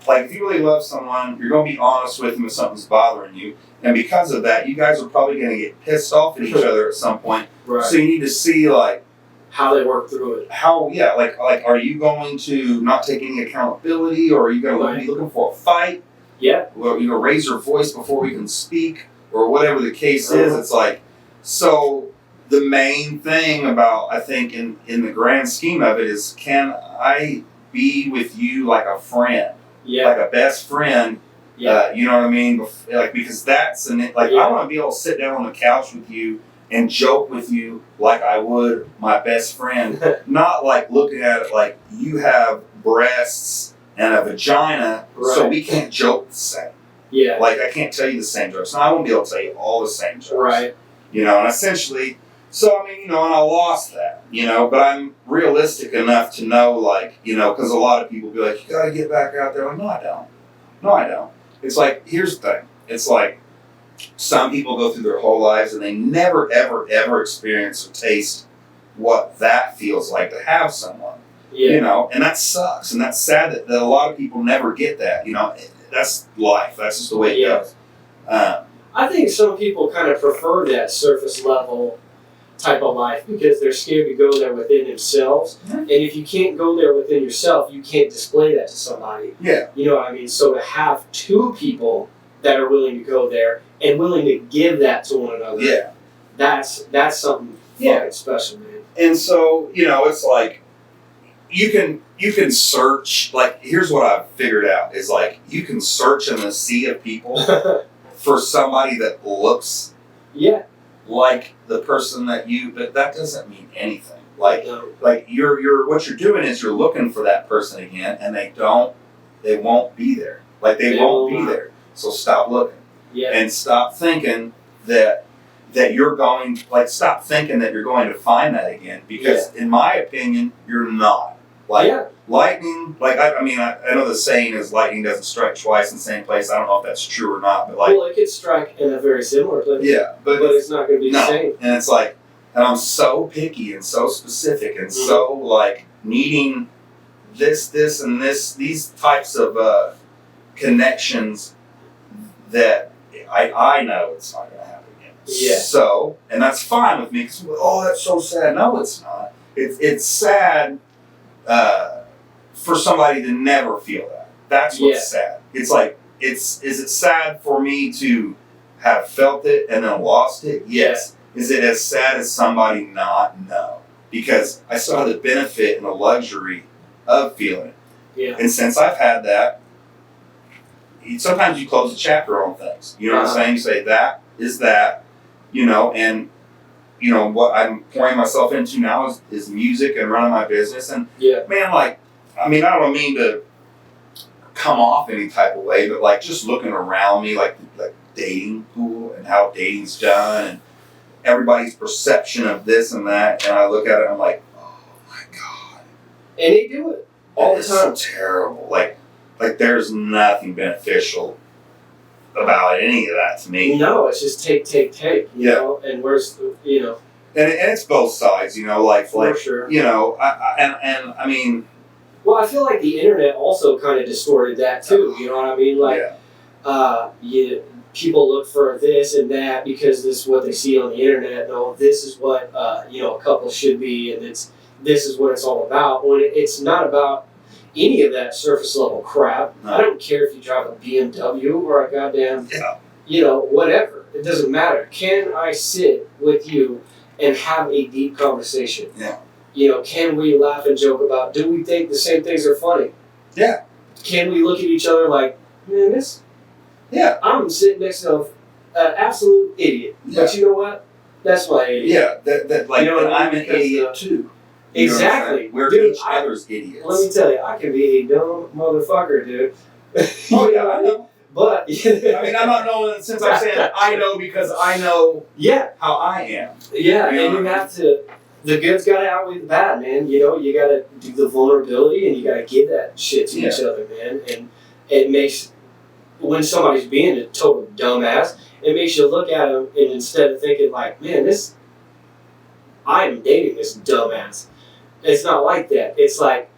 like if you really love someone, you're gonna be honest with them if something's bothering you, and because of that, you guys are probably gonna get pissed off at each other at some point. Right. So you need to see like how they work through it. Like are you going to not take any accountability, or are you gonna be looking for a fight? Yeah. Or you know, raise your voice before we can speak, or whatever the case is. It's like so. The main thing about, I think, in the grand scheme of it is, can I be with you like a friend, like a best friend? Yeah. You know what I mean? Like, because that's I want to be able to sit down on the couch with you and joke with you like I would my best friend, not like looking at it like you have breasts and a vagina, so we can't joke the same. Yeah. Like I can't tell you the same jokes. And I won't be able to tell you all the same jokes. Right. You know, and essentially. So, I mean, you know, and I lost that, you know, but I'm realistic enough to know, like, you know, because a lot of people be like, you got to get back out there. Like, no, I don't. No, I don't. It's like, here's the thing. It's like some people go through their whole lives and they never, ever, ever experience or taste what that feels like to have someone, you know, and that sucks. And that's sad that a lot of people never get that, you know. That's life. That's just the way it goes. I think some people kind of prefer that surface level type of life because they're scared to go there within themselves. And if you can't go there within yourself, you can't display that to somebody. Yeah. You know what I mean? So to have two people that are willing to go there and willing to give that to one another, that's something fucking special, man. And so, you know, it's like you can search, like here's what I've figured out is like you can search in the sea of people for somebody that looks like the person but that doesn't mean anything. Like you're what you're doing is you're looking for that person again, and they won't be there. Like they won't be there. So stop looking. And stop thinking that you're going, like stop thinking that you're going to find that again, because in my opinion, you're not. Like lightning, like I know the saying is lightning doesn't strike twice in the same place. I don't know if that's true or not, but like it could strike in a very similar place. Yeah, but it's not going to be the same. And it's like, and I'm so picky and so specific and so like needing this, and these types of connections that I know it's not going to happen again. Yeah. So, and that's fine with me because that's so sad. No, it's not. It's sad. For somebody to never feel that. That's what's sad. It's like, is it sad for me to have felt it and then lost it? Yes. Is it as sad as somebody not? No. Because I saw the benefit and the luxury of feeling it. Yeah. And since I've had that, sometimes you close a chapter on things. You know what I'm saying? You say, that is that, you know, and you know, what I'm pouring myself into now is music and running my business. And man, like, I mean, I don't mean to come off any type of way, but like just looking around me, like dating pool and how dating's done and everybody's perception of this and that. And I look at it and I'm like, oh my God. And they do it all the time. It's so terrible. Like there's nothing beneficial about any of that to me. No, it's just take, you know, and where's, you know. And it's both sides, you know, like, for sure. You know, and I mean. Well, I feel like the internet also kind of distorted that too, you know what I mean? Like, people look for this and that because this is what they see on the internet. No, this is what, you know, a couple should be, and this is what it's all about. When it's not about any of that surface level crap. No. I don't care if you drive a BMW or a goddamn, you know, whatever. It doesn't matter. Can I sit with you and have a deep conversation? Yeah. You know, can we laugh and joke about, do we think the same things are funny? Yeah. Can we look at each other like, man, I'm sitting next to an absolute idiot. Yeah. But you know what? That's my idiot. Yeah, that like, you know, and I'm an idiot too. You exactly. We're each other's idiots. Let me tell you, I can be a dumb motherfucker, dude. Oh, yeah, I know. But, I mean, I'm not knowing since I'm saying I know because I know how I am. Yeah, you know, and you have to, the good's got to outweigh the bad, man. You know, you got to do the vulnerability and you got to give that shit to each other, man. And it makes, when somebody's being a total dumbass, it makes you look at them and instead of thinking like, man, this I'm dating this dumbass. It's not like that. It's like,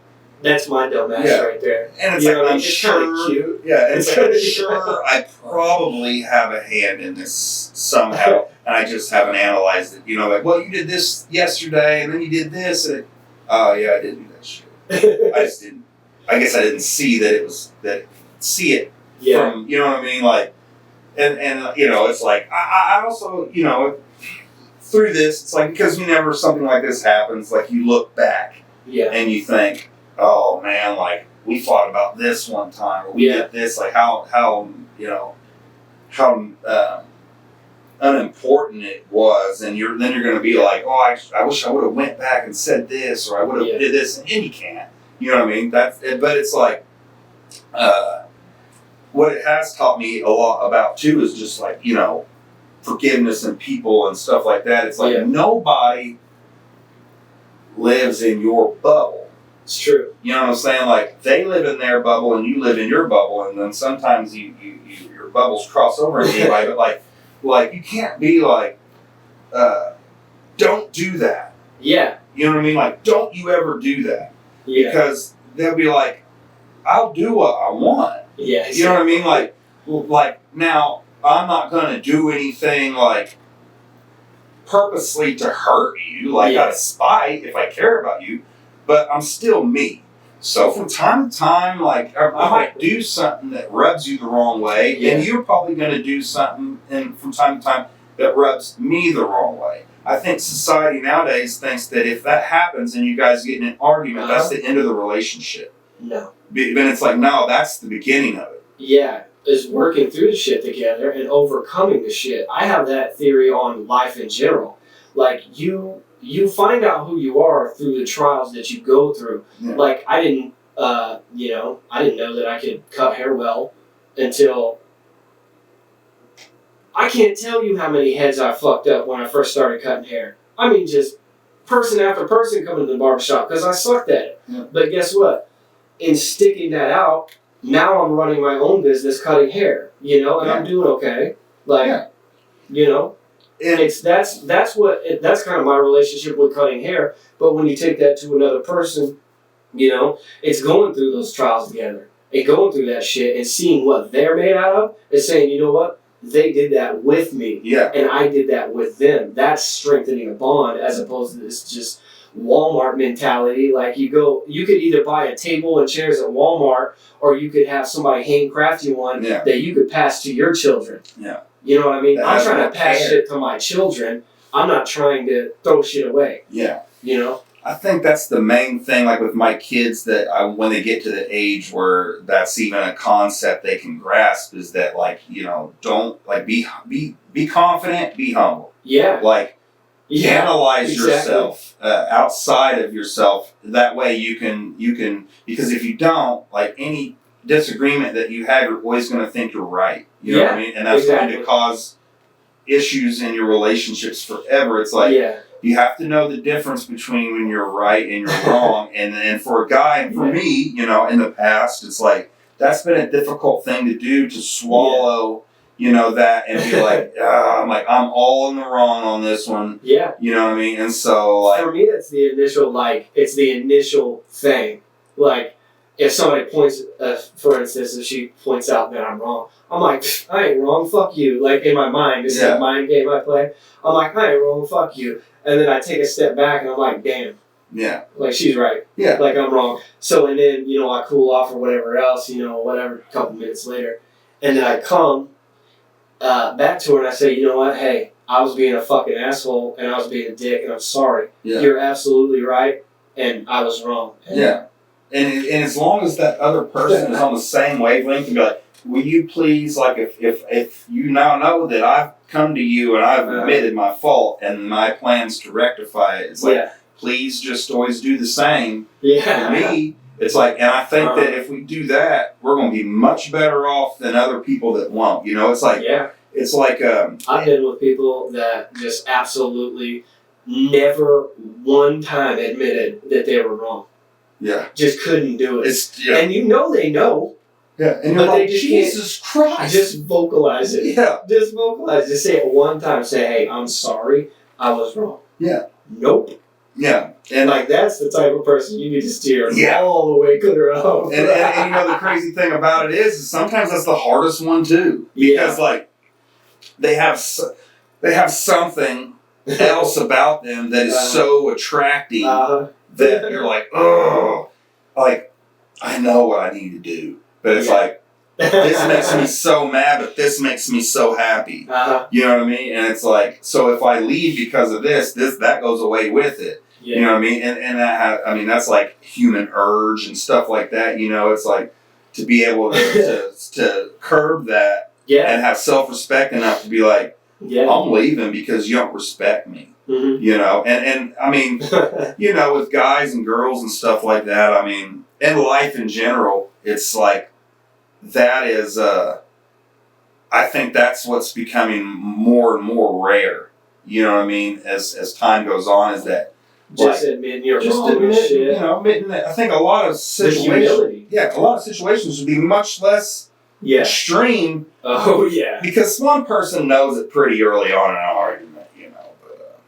that's my dumbass right there. And it's you like, know, I'm it's sure. kind of cute. Yeah, It's it's like, I'm kinda- sure I probably have a hand in this somehow, and I just haven't analyzed it. You know, like, well, you did this yesterday, and then you did this, and oh yeah, I did do that shit. I just didn't. I guess I didn't see that it was that. See it from, you know what I mean, like, and you know, it's like I also, you know, through this, it's like, because whenever something like this happens, like, you look back and you think, oh man, like, we fought about this one time, or we did this, like, how you know, how unimportant it was, and then you're going to be like, oh, I wish I would have went back and said this, or I would have did this, and you can't, you know what I mean? But it's like, what it has taught me a lot about too is just, like, you know, forgiveness and people and stuff like that. It's like, nobody lives in your bubble. It's true. You know what I'm saying? Like, they live in their bubble and you live in your bubble, and then sometimes your bubbles cross over anyway. But like you can't be like, don't do that. Yeah. You know what I mean? Like, don't you ever do that. Yeah. Because they'll be like, I'll do what I want. Yeah. You know what I mean? Like now, I'm not going to do anything, like, purposely to hurt you, like, out of spite, if I care about you, but I'm still me. So from time to time, like, I might do something that rubs you the wrong way, and you're probably going to do something from time to time that rubs me the wrong way. I think society nowadays thinks that if that happens and you guys get in an argument, that's the end of the relationship. No. But it's like, no, that's the beginning of it. Yeah, is working through the shit together and overcoming the shit. I have that theory on life in general. Like, you find out who you are through the trials that you go through. Yeah. Like, I didn't know that I could cut hair well until, I can't tell you how many heads I fucked up when I first started cutting hair. I mean, just person after person coming to the barbershop because I sucked at it. Yeah. But guess what? In sticking that out, now I'm running my own business cutting hair, you know, and I'm doing okay. Like, you know, and that's kind of my relationship with cutting hair. But when you take that to another person, you know, it's going through those trials together and going through that shit and seeing what they're made out of and saying, you know what, they did that with me, and I did that with them. That's strengthening a bond as opposed to this just Walmart mentality. Like, you could either buy a table and chairs at Walmart, or you could have somebody handcraft you one that you could pass to your children. Yeah. You know what I mean? I'm trying to pass shit to my children. I'm not trying to throw shit away. Yeah. You know? I think that's the main thing, like with my kids, that when they get to the age where that's even a concept they can grasp, is that, like, you know, don't, like, be confident, be humble. Yeah. Like, analyze yourself outside of yourself. That way you can, because if you don't, like, any disagreement that you have, you're always going to think you're right. You know what I mean? And that's going to cause issues in your relationships forever. It's like, you have to know the difference between when you're right and you're wrong. And for a guy, and for me, you know, in the past, it's like, that's been a difficult thing to do, to swallow, you know, that, and be like, I'm all in the wrong on this one. Yeah. You know what I mean? And so, like, for me, it's the initial thing. Like, if somebody points, for instance, if she points out that I'm wrong, I'm like, I ain't wrong, fuck you. Like, in my mind, this is a mind game I play. I'm like, I ain't wrong, fuck you. And then I take a step back and I'm like, damn. Yeah. Like, she's right. Yeah. Like, I'm wrong. So, and then, you know, I cool off or whatever else, you know, whatever, a couple minutes later. And then I come back to her and I say, you know what, hey, I was being a fucking asshole and I was being a dick and I'm sorry. Yeah. You're absolutely right and I was wrong. And And as long as that other person is on the same wavelength and be like, will you please, like, if you now know that I've come to you and I've admitted my fault and my plans to rectify it, it's like, please just always do the same. For me, it's like, and I think that if we do that, we're going to be much better off than other people that won't. You know, it's like, it's like, I've been with people that just absolutely never one time admitted that they were wrong. Yeah. Just couldn't do it. And you know they know. Yeah. And you're like, Jesus Christ. Just vocalize it. Yeah. Just vocalize it. Just say it one time. Say, hey, I'm sorry. I was wrong. Yeah. Nope. Yeah. And like that's the type of person you need to steer Yeah. all the way clear of. And you know the crazy thing about it is sometimes that's the hardest one too, because like they have something else about them that is so attracting that you're like, oh, like I know what I need to do, but it's like this makes me so mad, but this makes me so happy. You know what I mean? And it's like, so if I leave because of this that goes away with it. You know what I mean? And that's like human urge and stuff like that. You know, it's like to be able to curb that and have self-respect enough to be like, I'm leaving because you don't respect me. Mm-hmm. You know, and I mean, you know, with guys and girls and stuff like that, I mean, and life in general, it's like that is, I think that's what's becoming more and more rare. You know what I mean? As time goes on, is that just admitting you're just doing shit. You know, admitting that I think a lot of situations would be much less extreme. Oh yeah. Because one person knows it pretty early on in an argument, you know. But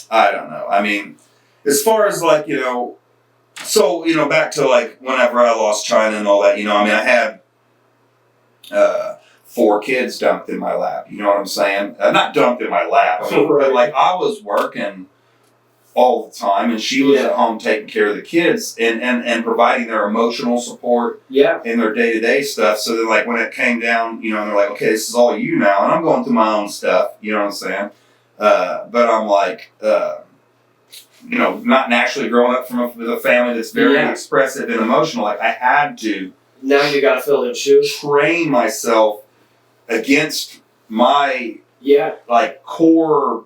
I don't know. I mean, as far as like, you know, so, you know, back to like whenever I lost China and all that, you know, I mean, I had 4 kids dumped in my lap. You know what I'm saying? Not dumped in my lap, but like I was working all the time, and she was at home taking care of the kids and providing their emotional support in their day-to-day stuff. So then, like, when it came down, you know, and they're like, okay, this is all you now, and I'm going through my own stuff, you know what I'm saying? But I'm like, you know, not naturally growing up with a family that's very expressive and emotional, like, I had to now you gotta fill them shoes. Train myself against my like core,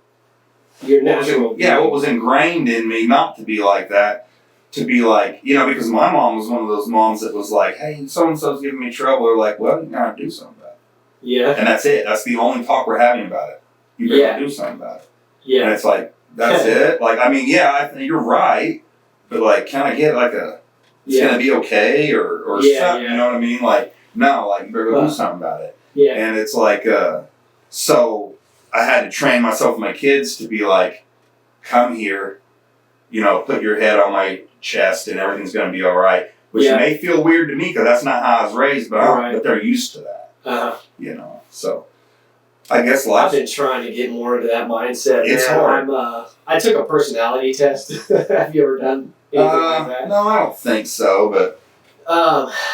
your natural, what was ingrained in me not to be like that, to be like, you know, because my mom was one of those moms that was like, hey, so and so's giving me trouble. Or like, well, you gotta do something about it. Yeah, and that's it. That's the only talk we're having about it. You better do something about it. Yeah, and it's like that's it. Like, I mean, I think you're right, but like, can I get like a it's gonna be okay or something? You know what I mean? Like, no, like you better go do something about it. Yeah. And it's like, so I had to train myself and my kids to be like, come here, you know, put your head on my chest and everything's going to be all right. Which may feel weird to me because that's not how I was raised, but they're used to that. You know, so I guess I've been trying to get more into that mindset. It's hard. I took a personality test. Have you ever done anything like that? No, I don't think so, but.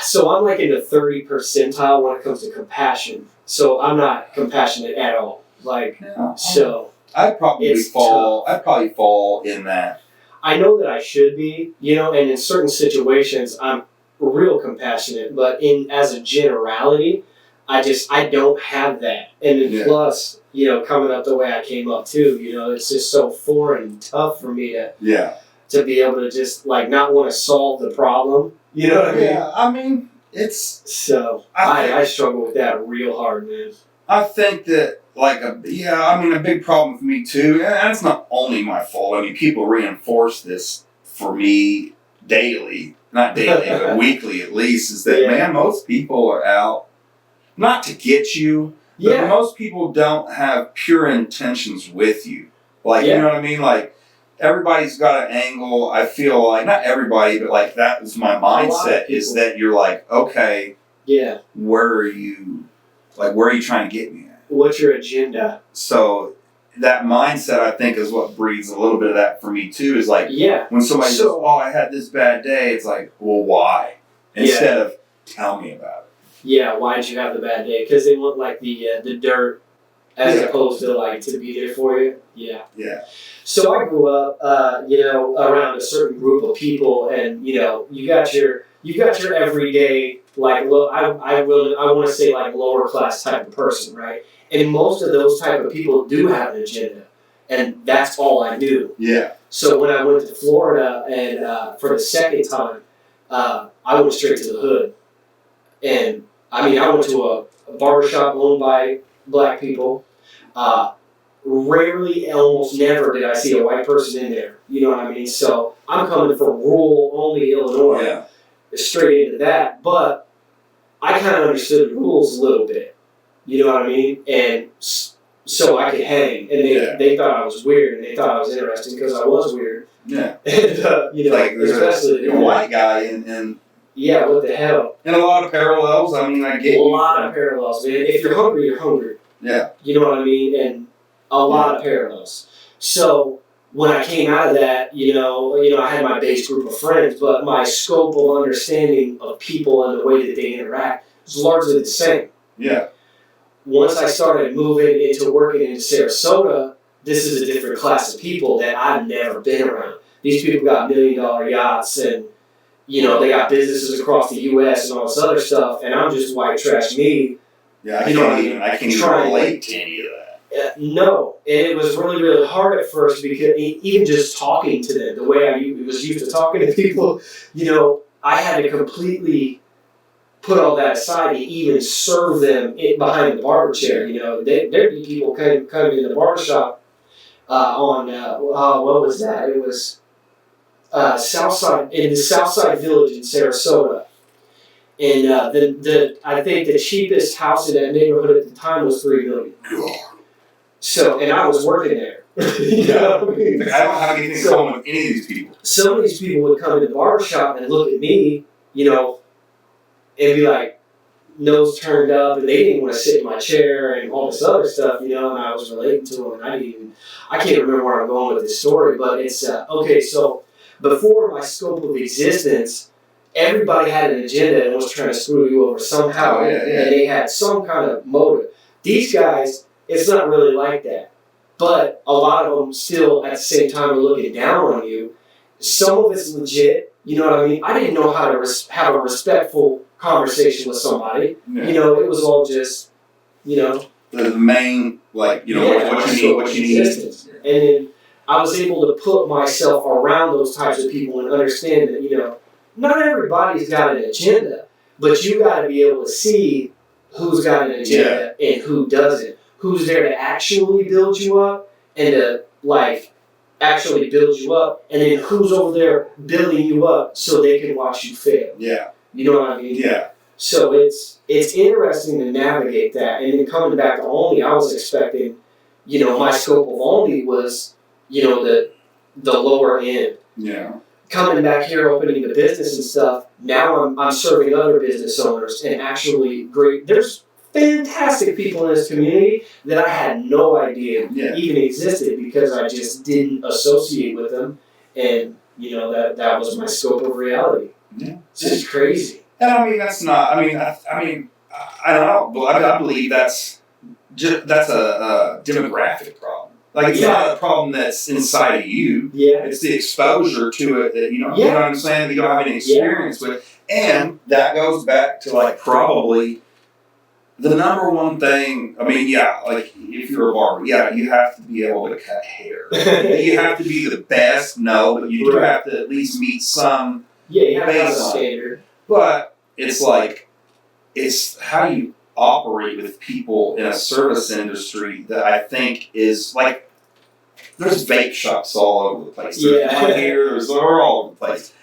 So I'm like in the 30 percentile when it comes to compassion. So I'm not compassionate at all. Like, so I'd probably fall in that. I know that I should be, you know, and in certain situations I'm real compassionate, but as a generality, I don't have that. And then plus, you know, coming up the way I came up too, you know, it's just so foreign and tough for me to be able to just like not want to solve the problem. You know what I mean? Yeah, I mean, it's... So, I struggle with that real hard, man. I think that, like, a big problem for me, too, and it's not only my fault. I mean, people reinforce this for me daily. Not daily, but weekly at least, is that, man, most people are out, not to get you, but most people don't have pure intentions with you. Like, you know what I mean? Like, everybody's got an angle. I feel like, not everybody, but like that is my mindset, is that you're like, okay, where are you trying to get me at? What's your agenda? So that mindset, I think, is what breeds a little bit of that for me too, is like, when somebody says, oh, I had this bad day, it's like, well, why? Instead of, tell me about it. Yeah, why'd you have the bad day? Because they want like the dirt as opposed to like to be there for you. Yeah. Yeah. So I grew up, you know, around a certain group of people, and you know, you got your everyday like I want to say like lower class type of person, right? And most of those type of people do have an agenda, and that's all I knew. Yeah. So when I went to Florida and for the second time, I went straight to the hood, and I mean I went to a barbershop owned by black people. Rarely, almost never did I see a white person in there. You know what I mean? So I'm coming from rural only Illinois, straight into that. But I kind of understood the rules a little bit. You know what I mean? And so I could hang. And they thought I was weird, and they thought I was interesting because I was weird. Yeah. And, like especially you're a white guy, and yeah, what the hell? And a lot of parallels. I mean, I get a lot of parallels, man. If you're hungry, you're hungry. Yeah. You know what I mean? And a lot of parallels. So when I came out of that, I had my base group of friends, but my scope of understanding of people and the way that they interact was largely the same. Yeah. Once I started moving into working in Sarasota, this is a different class of people that I've never been around. These people got $1 million yachts and, they got businesses across the U.S. and all this other stuff, and I'm just white trash me. Yeah, I can't even relate to any of that. No, and it was really, really hard at first because even just talking to them, the way I was used to talking to people, I had to completely put all that aside to even serve them behind the barber chair. There'd be people coming in the barbershop on what was that? It was Southside, in the Southside Village in Sarasota. And I think the cheapest house in that neighborhood at the time was $3 million. So, and I was working there. You know what I mean? I don't have anything in common with any of these people. Some of these people would come in the barbershop and look at me, and be like, nose turned up, and they didn't want to sit in my chair and all this other stuff, and I was relating to them, and I can't remember where I'm going with this story, but it's, okay, so before my scope of existence, everybody had an agenda and was trying to screw you over somehow, and they had some kind of motive. These guys, it's not really like that. But a lot of them still, at the same time, are looking down on you. Some of it's legit, you know what I mean? I didn't know how to have a respectful conversation with somebody. Yeah. It was all just, The main, what you need. And then I was able to put myself around those types of people and understand that, not everybody's got an agenda, but you got to be able to see who's got an agenda and who doesn't. Who's there to actually build you up and to, actually build you up, and then who's over there building you up so they can watch you fail. Yeah. You know what I mean? Yeah. So it's interesting to navigate that. And then coming back to Only, I was expecting, my scope of Only was, the lower end. Yeah. Coming back here, opening the business and stuff, now I'm serving other business owners and actually there's fantastic people in this community that I had no idea even existed because I just didn't associate with them, and that was my scope of reality. Yeah, it's just crazy. And I mean that's not. I don't know, but I believe that's a demographic problem. It's not a problem that's inside of you. Yeah, it's the exposure to it that you know what I'm saying. That you don't have any experience with, and that goes back to probably. The number one thing, if you're a barber, you have to be able to cut hair. You have to be the best, but you do have to at least meet some you have to have a standard. But it's how you operate with people in a service industry that I think is there's vape shops all over the place. There's one here, they're all over the place.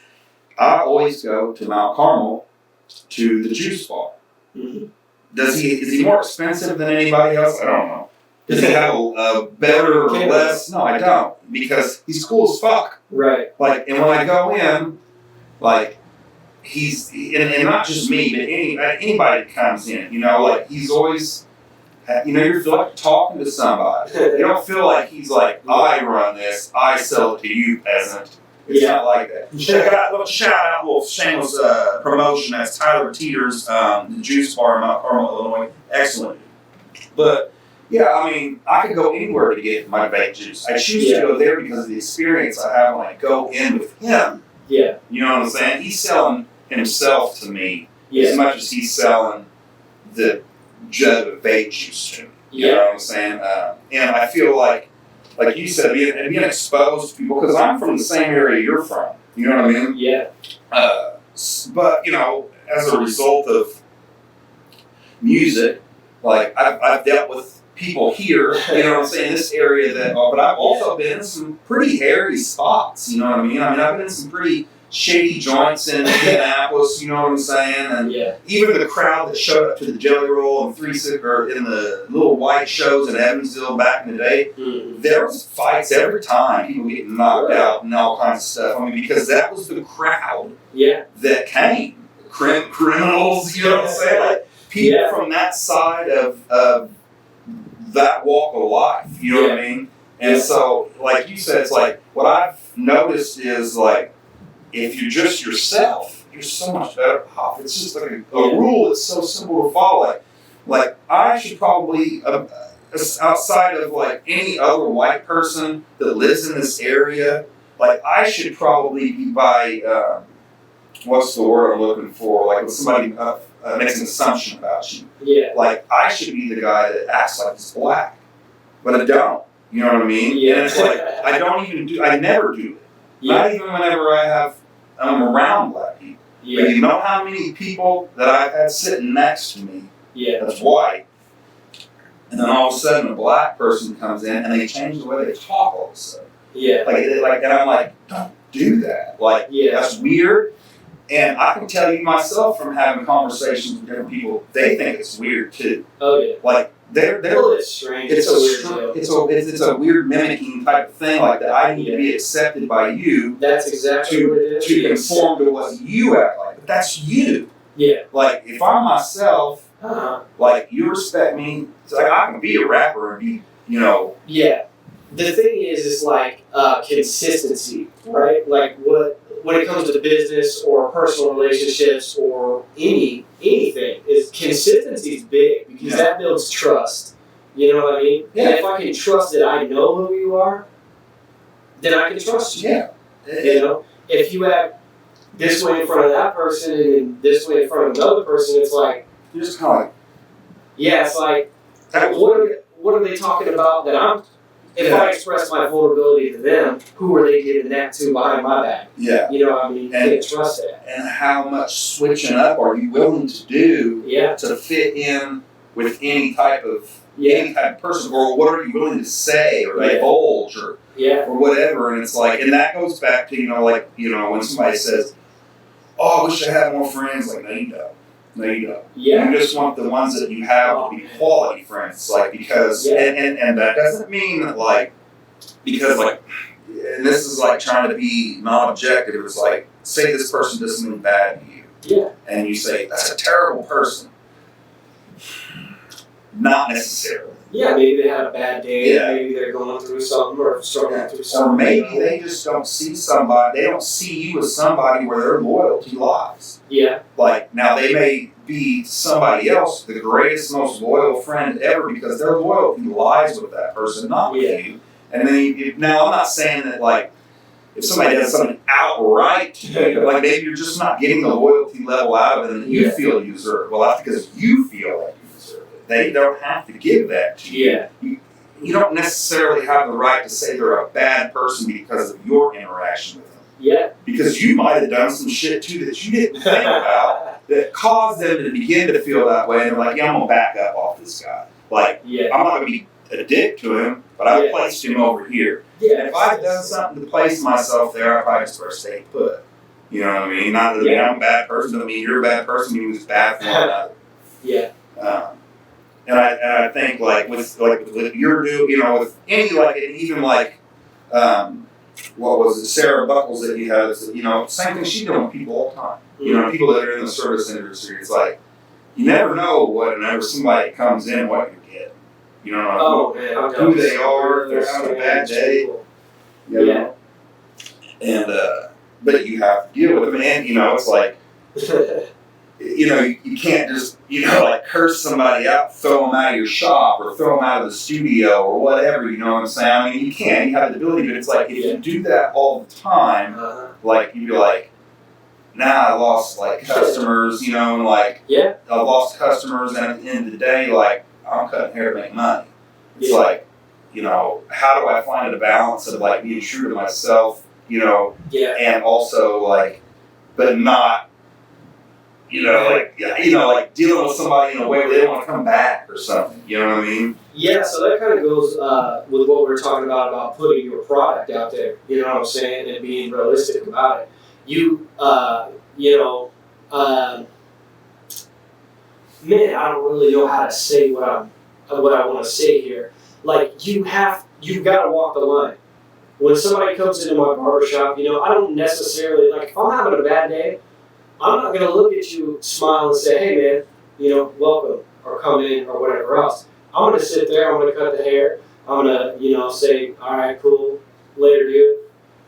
I always go to Mount Carmel to the juice bar. Mm-hmm. Is he more expensive than anybody else? I don't know. Does he have a better or less? No, I don't. Because he's cool as fuck. Right. And when I go in, he's, and not just me, but anybody that comes in, he's always, you feel like talking to somebody. You don't feel like he's I run this, I sell it to you, peasant. It's not like that. Check out, little shout out, little shameless promotion. That's Tyler Teeter's, the juice bar in Mount Carmel, Illinois. Excellent. But I could go anywhere to get my vape juice. I choose to go there because of the experience I have when I go in with him. Yeah. You know what I'm saying? He's selling himself to me as much as he's selling the jug of vape juice to me. You know what I'm saying? And I feel like you said, being exposed to people, because I'm from the same area you're from. You know what I mean? Yeah. But, as a result of music, I've dealt with people here, you know what I'm saying, in this area but I've also been in some pretty hairy spots, you know what I mean? I've been in some pretty shady joints in Indianapolis, you know what I'm saying? And even the crowd that showed up to the Jelly Roll and or in the little white shows in Evansville back in the day, there was fights every time, people getting knocked out and all kinds of stuff. I mean, because that was the crowd that came. Criminals, you know what I'm saying? Like, people from that side of that walk of life, you know what I mean? And so, like you said, it's like, what I've noticed is, like, if you're just yourself, you're so much better off. It's just like a rule that's so simple to follow. Like I should probably, outside of like any other white person that lives in this area, like I should probably be by, what's the word I'm looking for? Like when somebody makes an assumption about you. Like I should be the guy that acts like he's black, but I don't. You know what I mean? And it's like, I never do it. Not even whenever I'm around black people. But you know how many people that I've had sitting next to me that's white, and then all of a sudden a black person comes in and they change the way they talk all of a sudden. And I'm like, don't do that. Like, that's weird. And I can tell you myself from having conversations with different people, they think it's weird too. Like, it's strange. It's a weird mimicking type of thing, like that I need to be accepted by you. That's exactly what it is. To conform to what you act like. But that's you. Like, if I'm myself, like, you respect me, it's like I can be a rapper and be, you know. The thing is like consistency, right? Like when it comes to business or personal relationships or anything, is consistency is big because that builds trust. You know what I mean? And if I can trust that I know who you are, then I can trust you. You know, if you act this way in front of that person and this way in front of another person, it's like you're just kind of like, it's like what are they talking about that I'm. If I express my vulnerability to them, who are they giving that to behind my back? You know what I mean? You can't trust that. And how much switching up are you willing to do to fit in with any type of person? Or what are you willing to say or divulge or whatever? And it's like, and that goes back to, when somebody says, oh, I wish I had more friends. Like, no, you don't. No, you don't. You just want the ones that you have to be quality friends, like, because, and that doesn't mean that, like, because, like, and this is like trying to be non-objective. It's like, say this person does something bad to you, and you say that's a terrible person. Not necessarily. Maybe they had a bad day. Maybe they're going through something or struggling through something. Or maybe they just don't see somebody. They don't see you as somebody where their loyalty lies. Like, now they may be somebody else, the greatest, most loyal friend ever, because their loyalty lies with that person, not with you. And then, now I'm not saying that, like, if somebody does something outright to you, like maybe you're just not getting the loyalty level out of it that you feel you deserve. Well, that's because you feel like you deserve it. They don't have to give that to you. You don't necessarily have the right to say they're a bad person because of your interaction with them. Because you might have done some shit too that you didn't think about that caused them to begin to feel that way. And they're like, I'm going to back up off this guy. Like, I'm not going to be a dick to him, but I placed him over here. And if I'd done something to place myself there, I'd probably just first stay put. You know what I mean? Not that I'm a bad person, doesn't mean you're a bad person, you was bad for one another. And I think, like, with your dude, with any, like, even like, what was it, Sarah Buckles that you had, same thing she doing with people all the time. People that are in the service industry, it's like, you never know whenever somebody comes in, what you're getting. You don't know who they are, if they're having a bad day. You know? And, but you have to deal with them, and, it's like, you can't just, like curse somebody out, throw them out of your shop or throw them out of the studio or whatever, you know what I'm saying? I mean, you can, you have the ability, but it's like, if you do that all the time, like, you'd be like, I lost, like, customers, and, like, I lost customers, and at the end of the day, like, I'm cutting hair to make money. It's like, how do I find a balance of, like, being true to myself, and also, like, but not, like dealing with somebody in a way where they don't want to come back or something. You know what I mean? So that kind of goes with what we were talking about putting your product out there. You know what I'm saying? And being realistic about it. you, man, I don't really know how to say what I want to say here. Like you've got to walk the line. When somebody comes into my barbershop, I don't necessarily like if I'm having a bad day, I'm not gonna look at you, smile, and say, "Hey, man, welcome," or "Come in," or whatever else. I'm gonna sit there. I'm gonna cut the hair. I'm gonna, say, "All right, cool. Later, dude.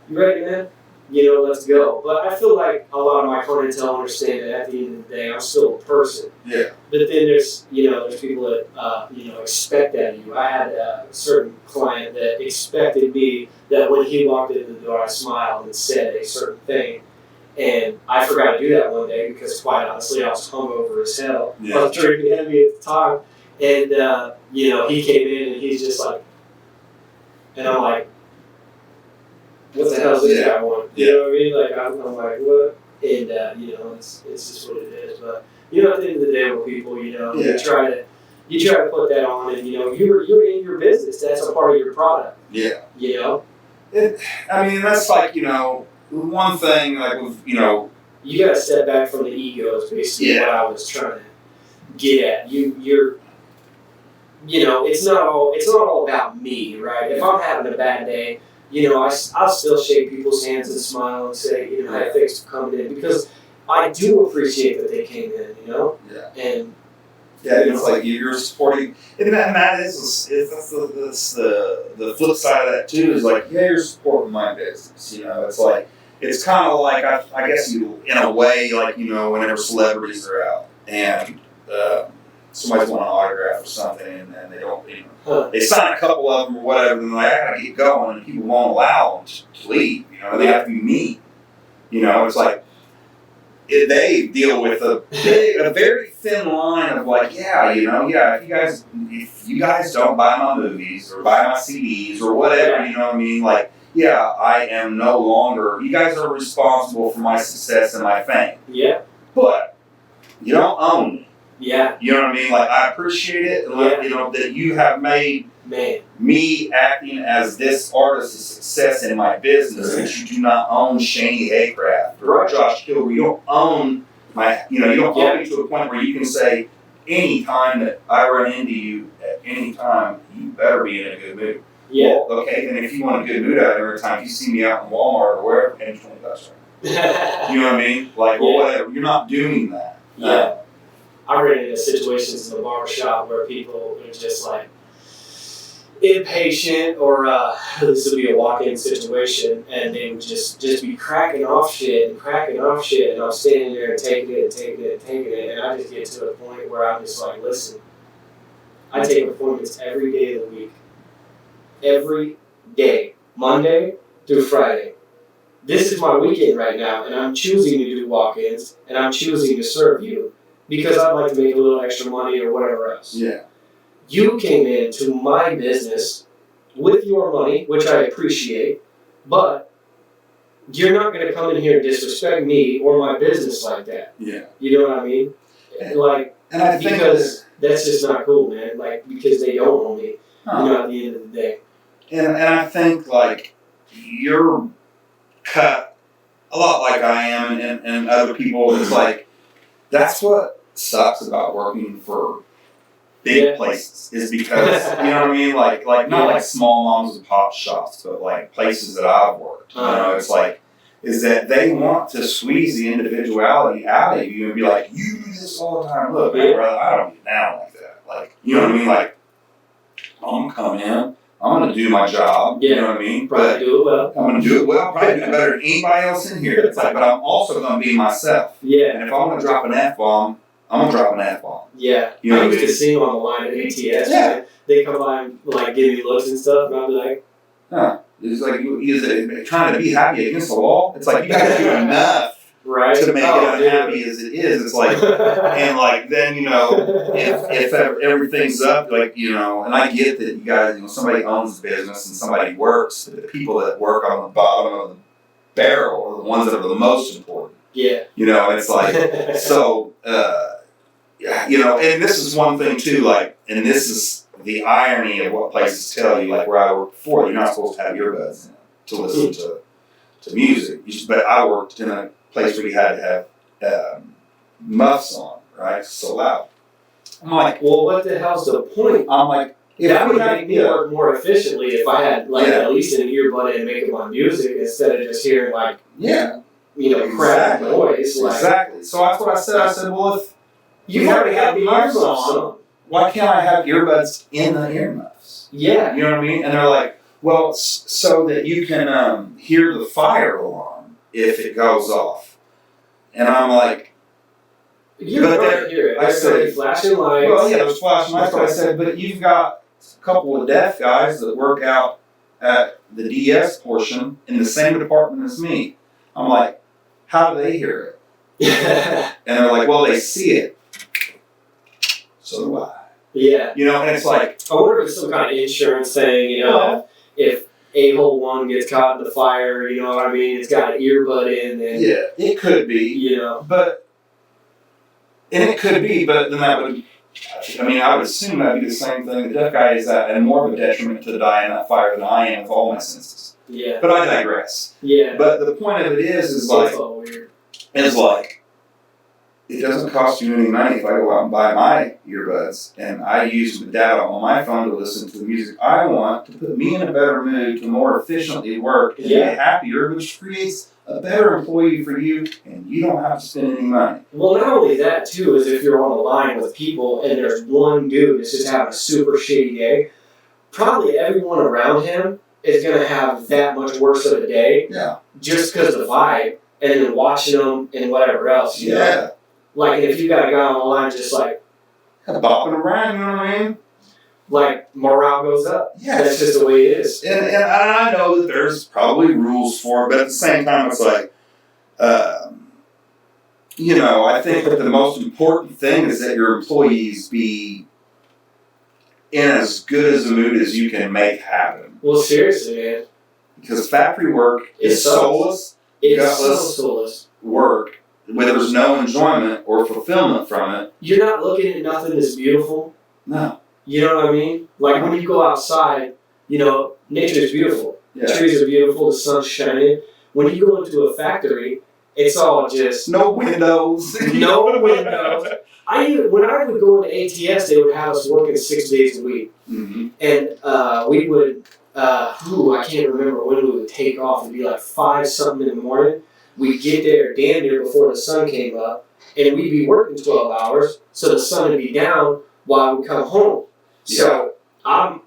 You ready, man? Let's go." But I feel like a lot of my clientele understand that at the end of the day, I'm still a person. Yeah. But then there's people that, expect that of you. I had a certain client that expected me that when he walked in the door, I smiled and said a certain thing. And I forgot to do that one day because, quite honestly, I was hungover as hell. Yeah. I was drinking heavy at the time. And, he came in and he's just like, and I'm like, what the hell is this guy want? You know what I mean? Like, I'm like, what? And, it's just what it is. But, at the end of the day with people, you try to put that on and, you're in your business. That's a part of your product. Yeah. That's like, one thing, like, with, you got to step back from the ego is basically what I was trying to get at. You're it's not all about me, right? If I'm having a bad day, I'll still shake people's hands and smile and say, hey, thanks for coming in, because I do appreciate that they came in, Yeah. And it's like you're supporting, and that is the flip side of that too. Is like, you're supporting my business. It's like it's kind of like I guess you in a way like whenever celebrities are out and somebody's want an autograph or something and they don't they sign a couple of them or whatever and they're like, I gotta get going, and people won't allow them to leave. They have to be mean. It's like they deal with a very thin line of like, if you guys don't buy my movies or buy my CDs or whatever, like, I am no longer, you guys are responsible for my success and my fame. Yeah. But you don't own me. Yeah. You know what I mean? Like, I appreciate it, that you have made me acting as this artist a success in my business, but you do not own Cheney Haycraft or Josh Kilgore. You don't own you don't own me to a point where you can say, any time that I run into you at any time, you better be in a good mood. Yeah. Well, okay, and if you want a good mood out every time you see me out in Walmart or wherever, pay me $20. You know what I mean? Like, whatever. You're not doing that. Yeah. I ran into situations in the barbershop where people are just like impatient, or this would be a walk-in situation, and they would just be cracking off shit, and I'm standing there and taking it, and I just get to a point where I'm just like, listen, I take appointments every day of the week. Every day. Monday through Friday. This is my weekend right now, and I'm choosing to do walk-ins, and I'm choosing to serve you, because I'd like to make a little extra money or whatever else. Yeah. You came into my business with your money, which I appreciate, but you're not going to come in here and disrespect me or my business like that. Yeah. You know what I mean? And I think because that's just not cool, man. Like, because they don't own me, at the end of the day. And I think, like, you're cut a lot like I am and other people. It's like, that's what sucks about working for big places, is because, you know what I mean? Like not like small moms and pop shops, but like places that I've worked. It's like, is that they want to squeeze the individuality out of you and be like, you do this all the time. Look, man, brother, I don't get down like that. Like, you know what I mean? Like, I'm going to come in, I'm going to do my job. You know what I mean? Probably do it well. I'm going to do it well. Probably do it better than anybody else in here. It's like, but I'm also going to be myself. Yeah. And if I want to drop an F-bomb, I'm going to drop an F-bomb. Yeah. You know I used to sing on the line at ATS. Yeah. They come by and like give me looks and stuff, and I'll be like, It's like, is it trying to be happy against the wall? It's like, you got to do enough to make it unhappy as it is. It's like, and like, then, if everything's up, like, and I get that you guys, somebody owns the business and somebody works, but the people that work on the bottom of the barrel are the ones that are the most important. Yeah. And it's like, so, and this is one thing too, like, and this is the irony of what places tell you, like where I worked before, you're not supposed to have earbuds in to listen to to music. But I worked in a place where you had to have muffs on, right? So loud. I'm like, well, what the hell's the point? I'm like, that would make me work more efficiently if I had at least an earbud in making my music instead of just hearing crap noise. Exactly. So that's what I said. I said, well, if you already have the earmuffs on, why can't I have earbuds in the earmuffs? Yeah. You know what I mean? And they're like, well, so that you can hear the fire alarm if it goes off. And I'm like, you're going to hear it. I said, flashing lights. Well, yeah, there's flashing lights. But I said, but you've got a couple of deaf guys that work out at the DS portion in the same department as me. I'm like, how do they hear it? And they're like, well, they see it. So do I. Yeah. You know, and it's like, I wonder if it's some kind of insurance thing, if a-hole one gets caught in the fire, you know what I mean? It's got an earbud in. And, yeah, it could be. And it could be, but then that would, I would assume that would be the same thing. The deaf guy is at more of a detriment to die in that fire than I am with all my senses. Yeah. But I digress. Yeah. But the point of it is like, it doesn't cost you any money if I go out and buy my earbuds and I use the data on my phone to listen to the music I want to put me in a better mood to more efficiently work and get happier, which creates a better employee for you, and you don't have to spend any money. Well, not only that, too, is if you're on the line with people and there's one dude that's just having a super shitty day, probably everyone around him is going to have that much worse of a day just because of the vibe and then watching them and whatever else, you know? Like, if you got a guy on the line just bopping around, you know what I mean? Morale goes up. Yeah. That's just the way it is. And I know that there's probably rules for it, but at the same time, it's like, I think that the most important thing is that your employees be in as good as a mood as you can make happen. Well, seriously, man. Because factory work is soulless, gutless work where there's no enjoyment or fulfillment from it. You're not looking at nothing that's beautiful. No. You know what I mean? Like when you go outside, nature is beautiful. Yeah. Trees are beautiful, the sun's shining. When you go into a factory, it's all just... No windows. No windows. When I would go into ATS, they would have us working 6 days a week. Mm-hmm. And we would, I can't remember when we would take off. It'd be like 5-something in the morning. We'd get there damn near before the sun came up. And we'd be working 12 hours, so the sun would be down while we come home. So I'm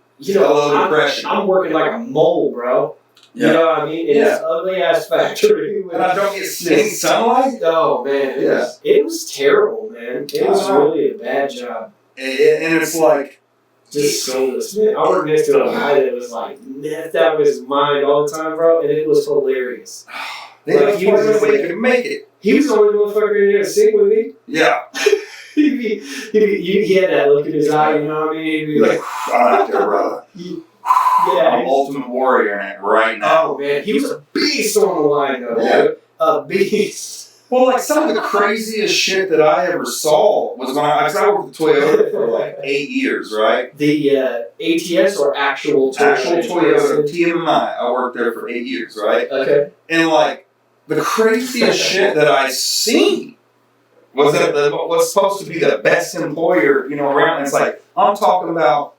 working like a mole, bro. Yeah. You know what I mean? In this ugly ass factory. And I don't get any sunlight? Oh, man. It was terrible, man. It was really a bad job. And it's like... Just soulless, man. I worked next to a guy that was like, messed out of his mind all the time, bro, and it was hilarious. He was the only way he could make it. He was the only motherfucker in there to sing with me. Yeah. He had that look in his eye, you know what I mean? He'd be like, I'm out there, brother. I'm Ultimate Warrior in it right now. Oh, man. He was a beast on the line, though. Yeah. A beast. Well, like some of the craziest shit that I ever saw was when I worked with Toyota for like 8 years, right? The ATS or actual Toyota? Actual Toyota, TMI. I worked there for 8 years, right? Okay. And like the craziest shit that I seen was that what's supposed to be the best employer, around. And it's like I'm talking about.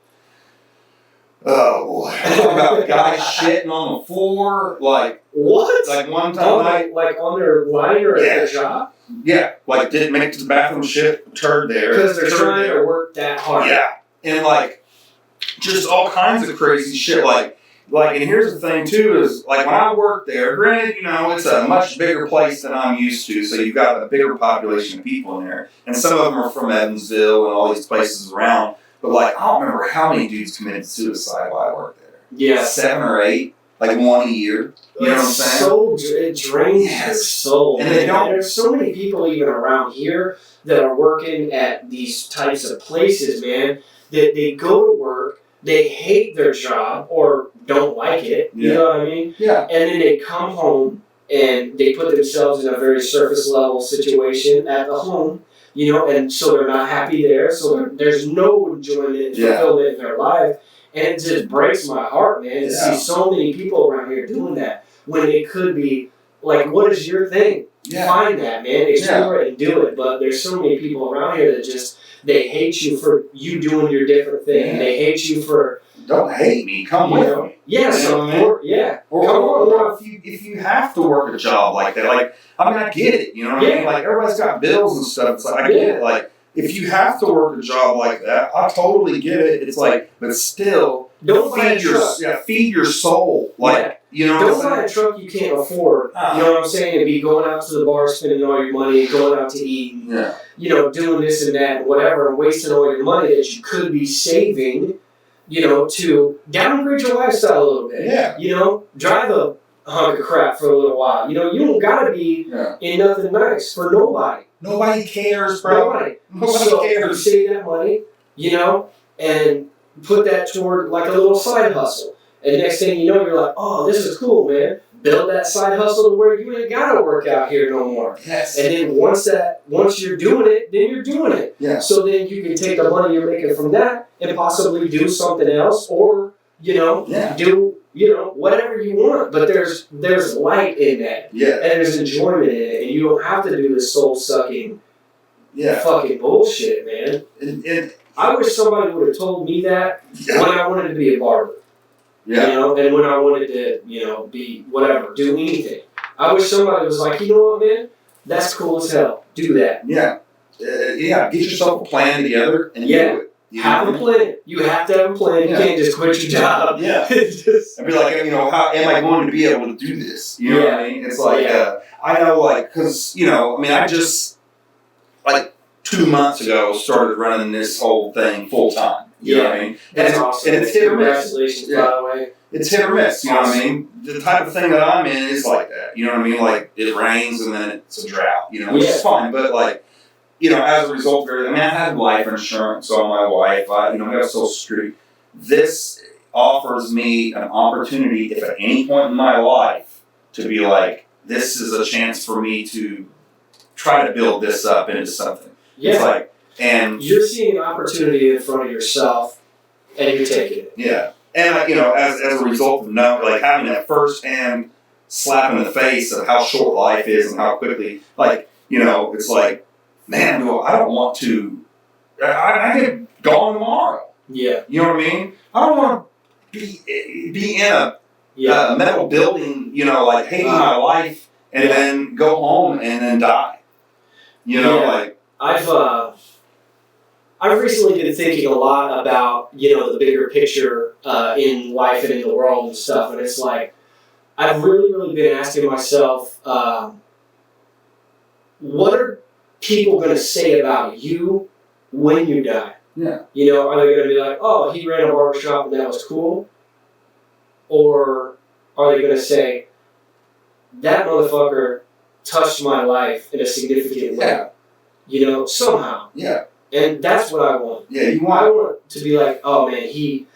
Oh, I'm talking about guys shitting on the floor, like what? Like one time, like on their line or at their job? Yeah, like didn't make it to the bathroom, shit, turd there because they're trying to work that hard. Yeah, and like just all kinds of crazy shit, like. And here's the thing too is like when I worked there, granted, it's a much bigger place than I'm used to, so you've got a bigger population of people in there, and some of them are from Evansville and all these places around. But like I don't remember how many dudes committed suicide while I worked there. Yeah, 7 or 8, like one a year. You know what I'm saying? It drains your soul. And there's so many people even around here that are working at these types of places, man. That they go to work, they hate their job or don't like it. You know what I mean? Yeah. And then they come home and they put themselves in a very surface level situation at the home. And so they're not happy there. So there's no enjoyment and fulfillment in their life. And it just breaks my heart, man, to see so many people around here doing that. when it could be like, what is your thing? Yeah. Find that, man. Explore it and do it. But there's so many people around here that just, they hate you for you doing your different thing. They hate you for... Don't hate me. Come with me. Yeah, Or come on. Or if you have to work a job like that, like, I mean, I get it. You know what I mean? Like, everybody's got bills and stuff. It's like, I get it. Like, if you have to work a job like that, I totally get it. It's like, but still, don't feed your soul. Like, you know, don't buy a truck you can't afford. You know what I'm saying? To be going out to the bar, spending all your money, going out to eat, and, you know, doing this and that, and whatever, and wasting all your money that you could be saving, you know, to downgrade your lifestyle a little bit. Yeah. You know, drive a hunk of crap for a little while. You know, you don't gotta be in nothing nice for nobody. Nobody cares, bro. Nobody cares. You save that money, you know, and put that toward like a little side hustle. And next thing you know, you're like, oh, this is cool, man. Build that side hustle to where you ain't gotta work out here no more. Yes. And then once you're doing it, then you're doing it. Yeah. So then you can take the money you're making from that and possibly do something else, or do whatever you want. But there's light in that. Yeah. And there's enjoyment in it, and you don't have to do this soul sucking fucking bullshit, man. I wish somebody would have told me that when I wanted to be a barber. Yeah. You know, and when I wanted to, you know, be whatever, do anything. I wish somebody was like, you know what, man? That's cool as hell. Do that. Yeah. Get yourself a plan together and do it. Have a plan. You have to have a plan. You can't just quit your job. Yeah. I'd be like, you know, how am I going to be able to do this? You know what I mean? It's like, I know, like, because, you know, I mean, I just, like, 2 months ago started running this whole thing full time. You know what I mean? That's awesome. And it's hit or miss. Congratulations, by the way. It's hit or miss, you know what I mean? The type of thing that I'm in is like that. You know what I mean? Like, it rains and then it's a drought, you know, which is fine. But, like, you know, as a result of everything, I mean, I had life insurance on my wife. I got Social Security. This offers me an opportunity, if at any point in my life, to be like, this is a chance for me to try to build this up into something. Yeah. It's like, and you're seeing an opportunity in front of yourself, and you're taking it. Yeah. And, you know, as a result of like having that first-hand slap in the face of how short life is and how quickly, like, you know, it's like, man, I don't want to, I get gone tomorrow. Yeah. You know what I mean? I don't want to be in a metal building, you know, like hating my life and then go home and then die. You know, like. I've recently been thinking a lot about, you know, the bigger picture in life and in the world and stuff, and it's like, I've really been asking myself, what are people going to say about you when you die? Yeah. You know, are they going to be like, oh, he ran a barbershop and that was cool? Or are they going to say, that motherfucker touched my life in a significant way? Yeah. You know, somehow. Yeah. And that's what I want. Yeah, I want to be like, oh man, he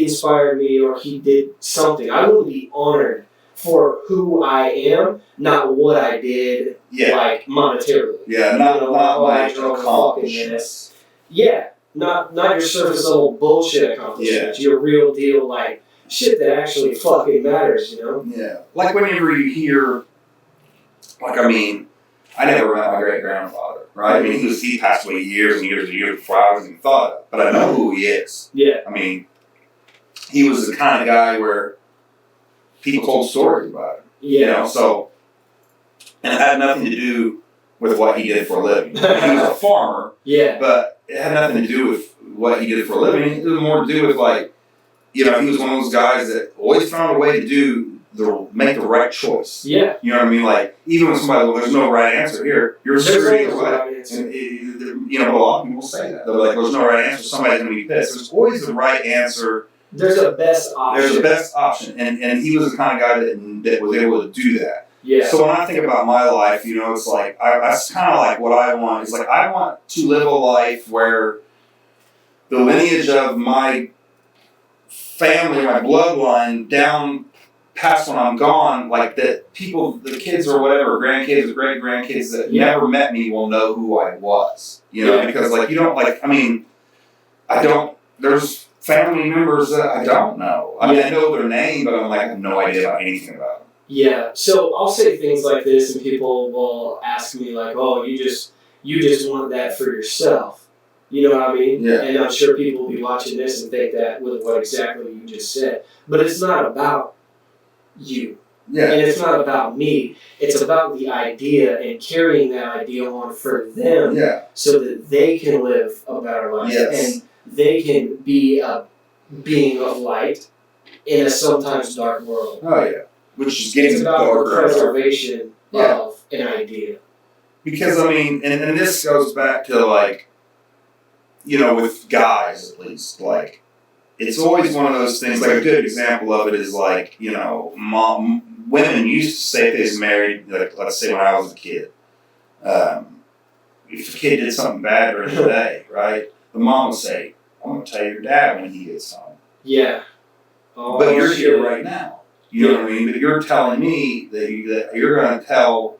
inspired me or he did something. I want to be honored for who I am, not what I did, like monetarily. Yeah, not my accomplishments. Yeah, not your surface level bullshit accomplishments. Yeah. Your real deal, like shit that actually fucking matters, you know? Yeah. Like whenever you hear, like, I mean, I never met my great-grandfather, right? I mean, he passed away years and years and years before I was even thought of, but I know who he is. Yeah. I mean, he was the kind of guy where people told stories about him. Yeah. You know, so, and it had nothing to do with what he did for a living. He was a farmer, but it had nothing to do with what he did for a living. It was more to do with, like, you know, he was one of those guys that always found a way to make the right choice. Yeah. You know what I mean? Like, even when somebody, well, there's no right answer here, you're screwed either way. You know, a lot of people say that. They're like, there's no right answer, somebody's going to be pissed. There's always the right answer. There's a best option. There's a best option. And he was the kind of guy that was able to do that. Yeah. So when I think about my life, you know, it's like, that's kind of like what I want. It's like, I want to live a life where the lineage of my family, my bloodline, down past when I'm gone, like that people, the kids or whatever, grandkids or great-grandkids that never met me will know who I was. You know, because, like, you don't, like, I mean, there's family members that I don't know. I mean, I know their name, but I'm like, I have no idea about anything about them. Yeah. So I'll say things like this, and people will ask me like, "Oh, you just want that for yourself." You know what I mean? Yeah. And I'm sure people will be watching this and think that with what exactly you just said. But it's not about you. Yeah. And it's not about me. It's about the idea and carrying that idea on for them, Yeah. so that they can live a better life. Yes. And they can be a being of light in a sometimes dark world. Oh yeah. Which is getting It's about the darker. preservation Yeah. of an idea. Because I mean, and this goes back to like, you know, with guys at least, like, it's always one of those things. Like a good example of it is like, you know, women used to say if they was married, like let's say when I was a kid, if a kid did something bad during the day, right, the mom would say, "I'm gonna tell your dad when he gets home." Yeah. Oh, But you're here right now. You know what I mean? But you're telling me that you're gonna tell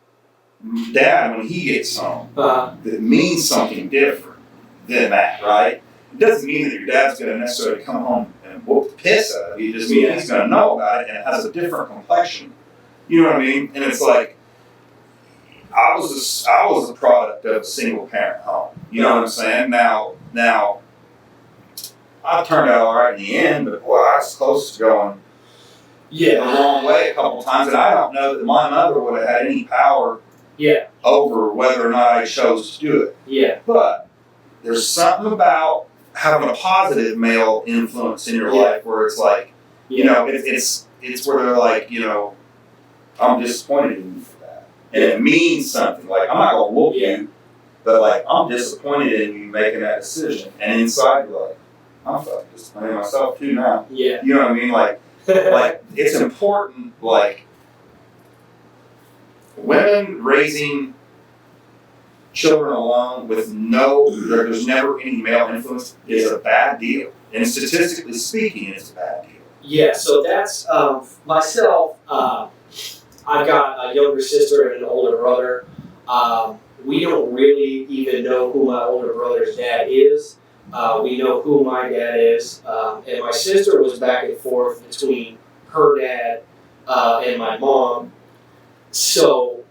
Dad when he gets home that means something different than that, right? It doesn't mean that your dad's going to necessarily come home and whoop the piss out of you. It just means he's going to know about it and it has a different complexion. You know what I mean? And it's like, I was a product of a single parent home. You know what I'm saying? Now I turned out all right in the end, but boy, I was close to going the wrong way a couple times, and I don't know that my mother would have had any power over whether or not I chose to do it. Yeah. But there's something about having a positive male influence in your life where it's like, you know, it's where they're like, you know, I'm disappointed in you for that. And it means something. Like, I'm not going to whoop you, but like, I'm disappointed in you making that decision. And inside you're like, I'm fucking disappointed in myself too now. Yeah. You know what I mean? Like it's important, like, women raising children alone with there's never any male influence is a bad deal. And statistically speaking, it's a bad deal. Yeah, so that's myself. I've got a younger sister and an older brother. We don't really even know who my older brother's dad is. We know who my dad is. And my sister was back and forth between her dad and my mom. So,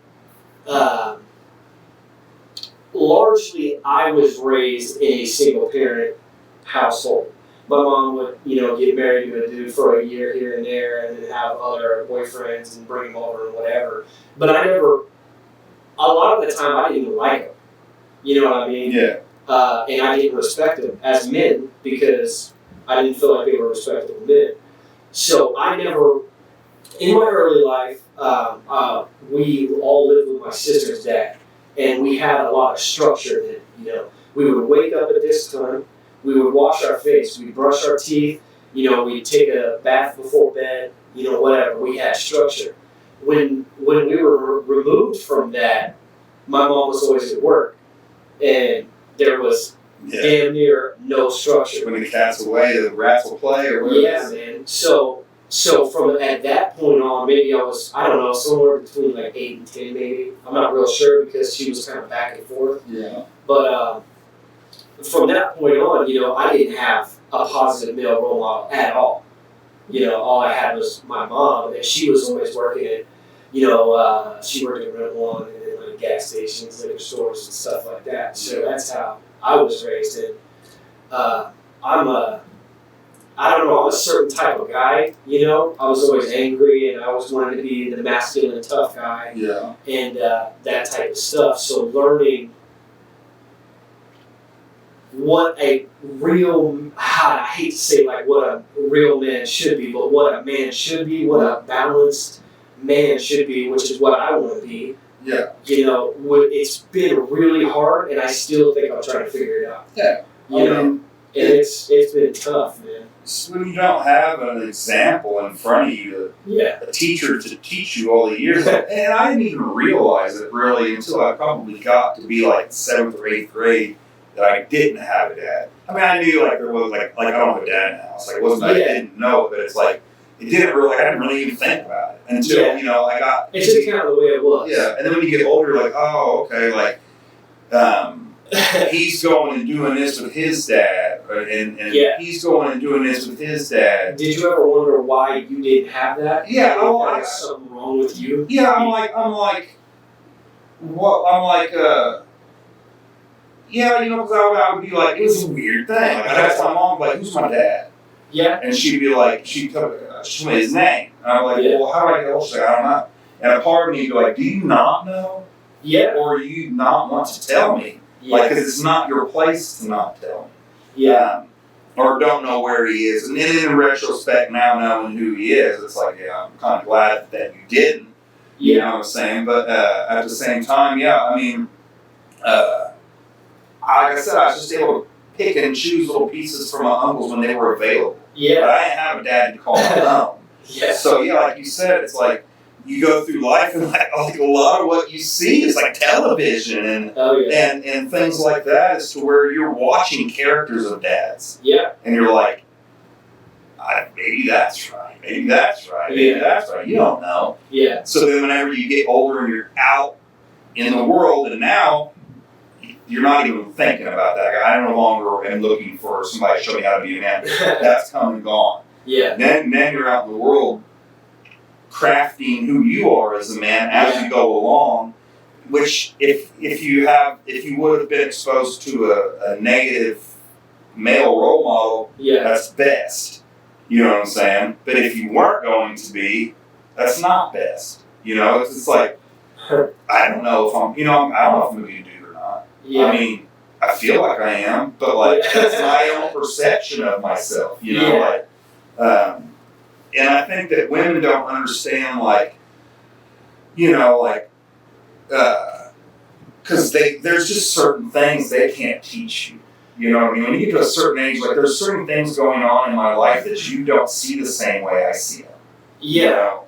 largely, I was raised in a single-parent household. My mom would, get married to a dude for a year here and there, and then have other boyfriends and bring them over and whatever. But a lot of the time, I didn't even like them. You know what I mean? Yeah. And I didn't respect them as men because I didn't feel like they were respectable men. So I never, in my early life, we all lived with my sister's dad. And we had a lot of structure then, We would wake up at this time. We would wash our face. We'd brush our teeth. We'd take a bath before bed. Whatever. We had structure. When we were removed from that, my mom was always at work. And there was damn near no structure. When the cat's away, the rats will play or whatever. Yeah, man. So from at that point on, maybe I was, I don't know, somewhere between like 8 and 10 maybe. I'm not real sure because she was kind of back and forth. Yeah. But from that point on, I didn't have a positive male role model at all. All I had was my mom, and she was always working at, she worked at Rent One and then like gas stations, liquor stores, and stuff like that. So that's how I was raised. And I don't know, I'm a certain type of guy, I was always angry and I always wanted to be the masculine, tough guy. Yeah. And that type of stuff. So learning what a real, I hate to say like what a real man should be, but what a man should be, what a balanced man should be, which is what I want to be. Yeah. It's been really hard and I still think I'm trying to figure it out. Yeah. And it's been tough, man. When you don't have an example in front of you, a teacher to teach you all the years, and I didn't even realize it really until I probably got to be like 7th or 8th grade that I didn't have a dad. I mean, I knew like there was like I don't have a dad in the house. Like it wasn't I didn't know it, but it's like it didn't really. I didn't really even think about it until I got. It's just kind of the way it was. Yeah, and then when you get older, you're like, oh, okay, like. he's going and doing this with his dad, and he's going and doing this with his dad. Did you ever wonder why you didn't have that? Yeah, there's something wrong with you. Yeah, I'm like, yeah, you know, because I would be like, it was a weird thing. Like, I'd ask my mom, like, who's my dad? Yeah. And she'd be like, she'd tell me his name. And I'm like, well, how do I know? She's like, I don't know. And a part of me would be like, do you not know? Yeah. Or you not want to tell me? Yeah. Like, because it's not your place to not tell me. Yeah. Or don't know where he is. And in retrospect, now knowing who he is, it's like, yeah, I'm kind of glad that you didn't. Yeah. You know what I'm saying? But at the same time, yeah, I mean, like I said, I was just able to pick and choose little pieces from my uncles when they were available. Yeah. But I didn't have a dad to call my own. Yeah. So, yeah, like you said, it's like you go through life and like a lot of what you see is like television and things like that as to where you're watching characters of dads. Yeah. And you're like, maybe that's right. Maybe that's right. Maybe that's right. You don't know. Yeah. So then whenever you get older and you're out in the world and now you're not even thinking about that guy. I no longer am looking for somebody to show me how to be a man. That's come and gone. Yeah. Then you're out in the world crafting who you are as a man as you go along, which if you would have been exposed to a negative male role model, that's best. You know what I'm saying? But if you weren't going to be, that's not best. You know, it's like, I don't know if I don't know if I'm going to do it or not. Yeah. I mean, I feel like I am, but like, that's my own perception of myself, you know, like, and I think that women don't understand, like, you know, like, because there's just certain things they can't teach you. You know what I mean? When you get to a certain age, like, there's certain things going on in my life that you don't see the same way I see them. Yeah. You know?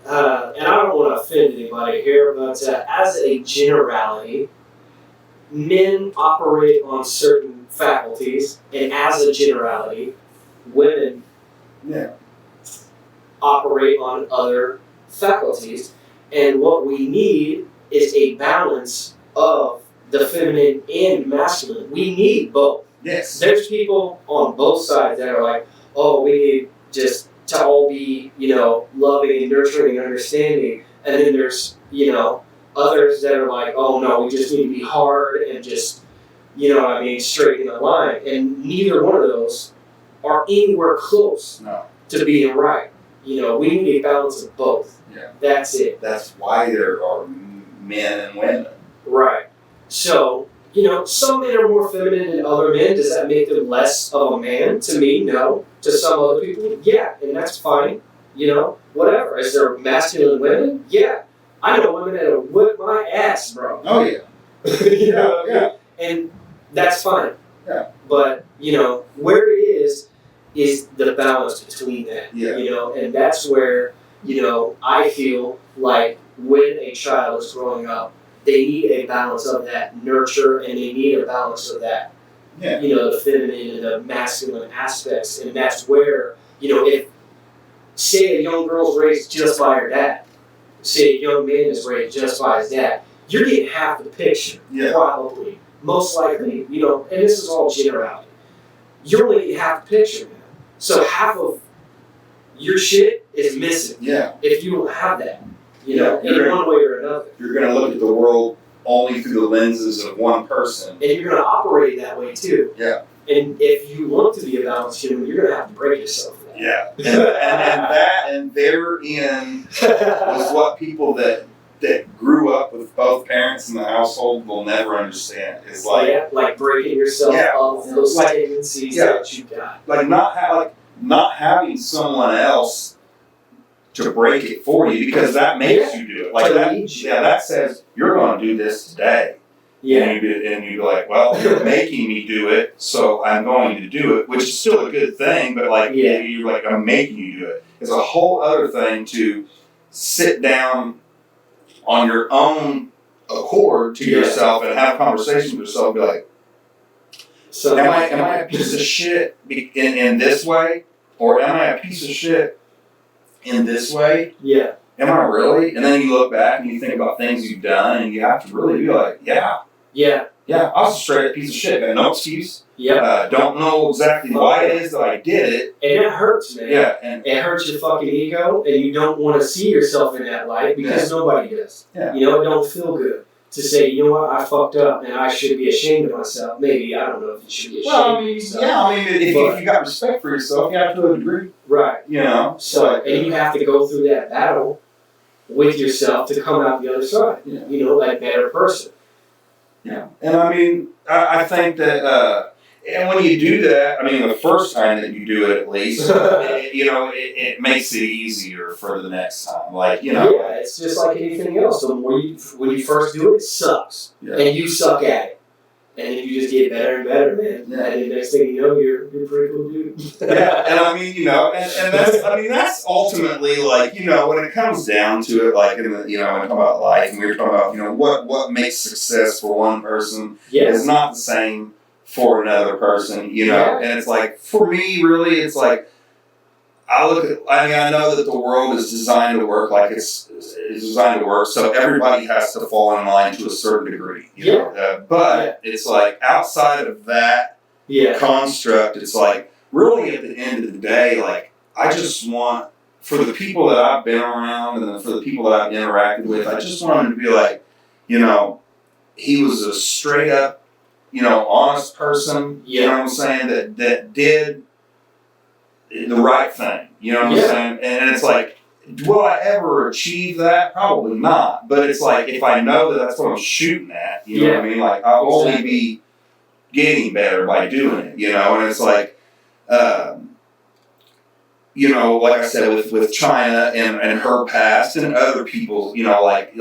And I don't want to offend anybody here, but as a generality, men operate on certain faculties, and as a generality, women operate on other faculties. And what we need is a balance of the feminine and masculine. We need both. Yes. There's people on both sides that are like, oh, we need just to all be, you know, loving and nurturing and understanding. And then there's, you know, others that are like, oh no, we just need to be hard and just, you know what I mean, straight in the line. And neither one of those are anywhere close to being right. You know, we need a balance of both. Yeah. That's it. That's why there are men and women. Right. So, you know, some men are more feminine than other men. Does that make them less of a man? To me, no. To some other people, yeah. And that's fine. You know, whatever. Is there masculine women? Yeah. I know women that'll whip my ass, bro. Oh, yeah. You know what I mean? And that's fine. Yeah. But, you know, where it is the balance between that. Yeah. You know, and that's where, you know, I feel like when a child is growing up, they need a balance of that nurture, and they need a balance of that, you know, the feminine and the masculine aspects. And that's where, you know, if, say, a young girl's raised just by her dad, say a young man is raised just by his dad, you're getting half the picture, probably. Most likely, you know, and this is all generality. You're only getting half the picture, man. So half of your shit is missing if you don't have that. You know, in one way or another. You're going to look at the world only through the lenses of one person. And you're going to operate that way too. Yeah. And if you want to be a balanced human, you're going to have to break yourself. Yeah. And therein was what people that grew up with both parents in the household will never understand. Is like breaking yourself of those tendencies that you got. Like not having someone else to break it for you, because that makes you do it. Like that says you're going to do this today. Yeah. And you're like, well, you're making me do it, so I'm going to do it, which is still a good thing, but like you're like, I'm making you do it. It's a whole other thing to sit down on your own accord to yourself and have conversations with yourself and be like, so am I a piece of shit in this way? Or am I a piece of shit in this way? Yeah. Am I really? And then you look back and you think about things you've done, and you have to really be like, Yeah. Yeah, I was a straight up piece of shit, man. No excuse. Yeah. Don't know exactly why it is that I did it. And it hurts, man. Yeah. And it hurts your fucking ego, and you don't want to see yourself in that light because nobody does. Yeah. You know, it don't feel good to say, you know what, I fucked up and I should be ashamed of myself. Maybe, I don't know if you should be ashamed of yourself. Yeah, I mean, if you got respect for yourself, you have to a degree. Right. You know? So, and you have to go through that battle with yourself to come out the other side. Yeah. You know, like a better person. Yeah. And I mean, I think that, and when you do that, I mean, the first time that you do it, at least, it makes it easier for the next time. Like, you know. Yeah, it's just like anything else. The more when you first do it, it sucks. Yeah. And you suck at it. And then you just get better and better, man. Yeah. And the next thing you know, you're a pretty cool dude. Yeah, and I mean, and that's ultimately, like, when it comes down to it, like, when we talk about life, and we were talking about, what makes success for one person is not the same for another person, and it's like, for me, really, it's like, I know that the world is designed to work like it's designed to work, so everybody has to fall in line to a certain degree. But it's like, outside of that construct, it's like, really at the end of the day, like, I just want, for the people that I've been around and for the people that I've interacted with, I just want them to be like, he was a straight up, honest person, you know what I'm saying, that did the right thing, you know what I'm saying? And it's like, will I ever achieve that? Probably not. But it's like, if I know that that's what I'm shooting at, you know what I mean? Like, I'll only be getting better by doing it, And it's like, like I said, with China and her past and other people, like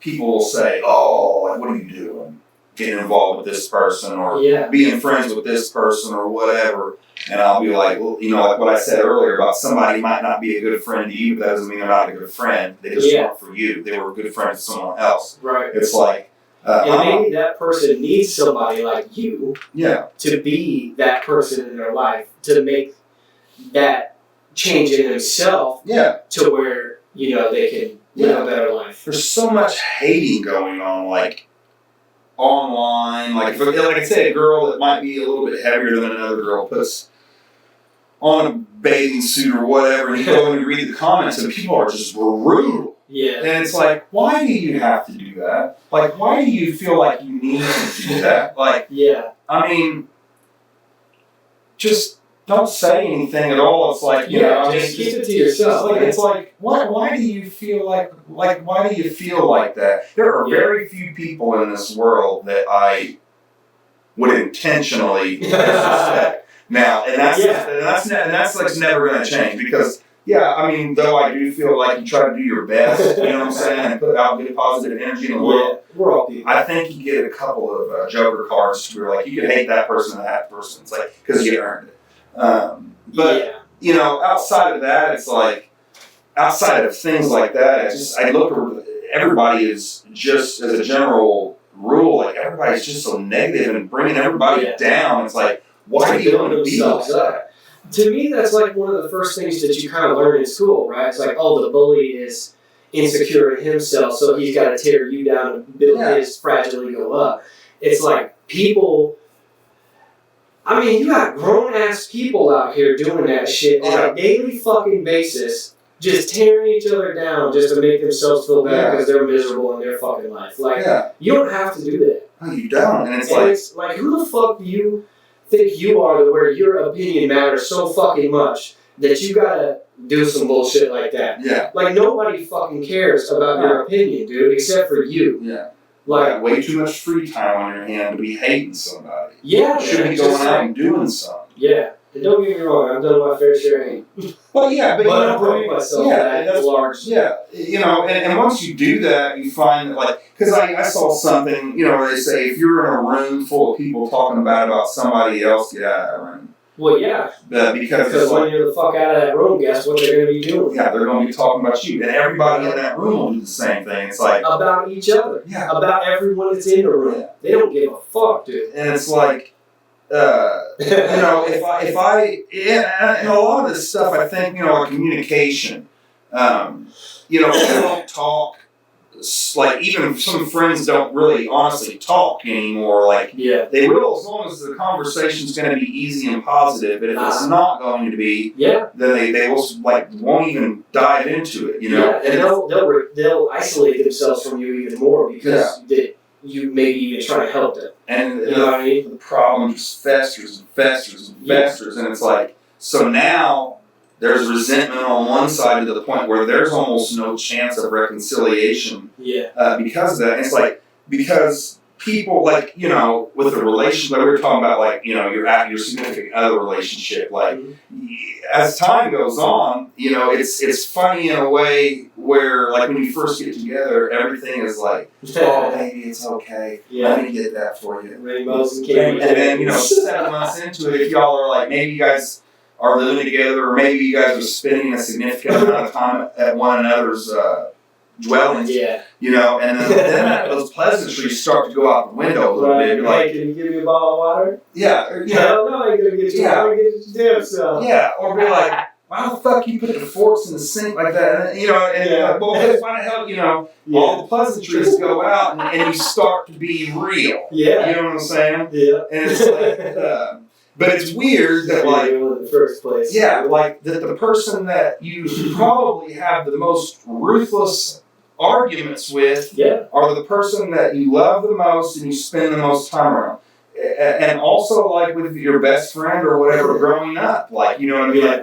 people will say, oh, like, what are you doing? Getting involved with this person or being friends with this person or whatever. And I'll be like, well, like what I said earlier about somebody might not be a good friend to you, but that doesn't mean they're not a good friend. They just weren't for you. They were a good friend to someone else. Right. It's like... and maybe that person needs somebody like you to be that person in their life, to make that change in themselves to where, they can live a better life. There's so much hating going on, like, online. Like I say, a girl that might be a little bit heavier than another girl puts on a bathing suit or whatever, and you go and you read the comments, and people are just brutal. Yeah. And it's like, why do you have to do that? Like, why do you feel like you need to do that? Like, I mean, just don't say anything at all. It's like, just keep it to yourself. It's like, why do you feel like why do you feel like that? There are very few people in this world that I would intentionally disrespect. Now, and that's like never going to change, because I mean, though I do feel like you try to do your best, you know what I'm saying, and put out good positive energy in the world. We're all people. I think you get a couple of Joker cards to where, like, you can hate that person and that person. It's like, because you earned it. But outside of that, it's like, outside of things like that, I look at everybody is just, as a general rule, like, everybody's just so negative and bringing everybody down. It's like, why are you going to be like that? To me, that's like one of the first things that you kind of learn in school, right? It's like, oh, the bully is insecure in himself, so he's got to tear you down and build his fragile ego up. It's like, people... I mean, you got grown-ass people out here doing that shit on a daily fucking basis, just tearing each other down just to make themselves feel better because they're miserable in their fucking life. Like, you don't have to do that. No, you don't. And it's like, who the fuck do you think you are, to where your opinion matters so fucking much that you gotta do some bullshit like that? Yeah. Like, nobody fucking cares about your opinion, dude, except for you. Yeah. Like, way too much free time on your hand to be hating somebody. Yeah. You should be going out and doing something. Yeah. And don't get me wrong, I've done my fair share of hating. Well, yeah, but I believe myself that's large. Yeah, and once you do that, you find that, like, because I saw something, where they say, if you're in a room full of people talking bad about somebody else, get out of that room. Well, yeah. Because when you're the fuck out of that room, guess what they're going to be doing? Yeah, they're going to be talking about you. And everybody in that room will do the same thing. It's like... about each other. Yeah. About everyone that's in the room. Yeah. They don't give a fuck, dude. And it's like... if I and a lot of this stuff, I think, like communication, people don't talk like even some friends don't really honestly talk anymore. Like they will, as long as the conversation's going to be easy and positive. And if it's not going to be, then they will like won't even dive into it. You know, and they'll isolate themselves from you even more because you maybe even try to help them. And you know what I mean? The problem just festers and festers and festers, and it's like so now. There's resentment on one side to the point where there's almost no chance of reconciliation because of that. And it's like, because people, like, you know, with a relationship, like we were talking about, like, you know, your significant other relationship, like, as time goes on, you know, it's funny in a way where, like, when you first get together, everything is like, oh, baby, it's okay. Let me get that for you. Rainbows and candy. And then, you know, 7 months into it, if y'all are like, maybe you guys are living together, or maybe you guys are spending a significant amount of time at one another's dwellings, you know, and then those pleasantries start to go out the window a little bit. You're like, can you give me a bottle of water? Yeah. Or, hell no, I'm going to get you water, get your damn self. Yeah, or be like, why the fuck you put the forks in the sink like that? And, you know, and well, why the hell, you know, all the pleasantries go out and you start to be real. Yeah. You know what I'm saying? Yeah. And it's like, but it's weird that, like, in the first place. Yeah, like that the person that you probably have the most ruthless arguments with are the person that you love the most and you spend the most time around. And also, like, with your best friend or whatever growing up, like, you know what I mean?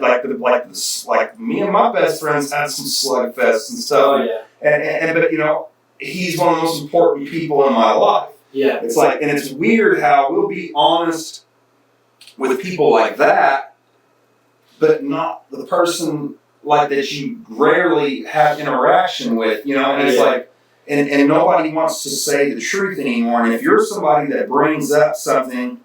Like me and my best friends had some slugfests and stuff. But, you know, he's one of the most important people in my life. Yeah. It's like, and it's weird how we'll be honest with people like that, but not the person like that you rarely have interaction with, you know, and it's like, and nobody wants to say the truth anymore. And if you're somebody that brings up something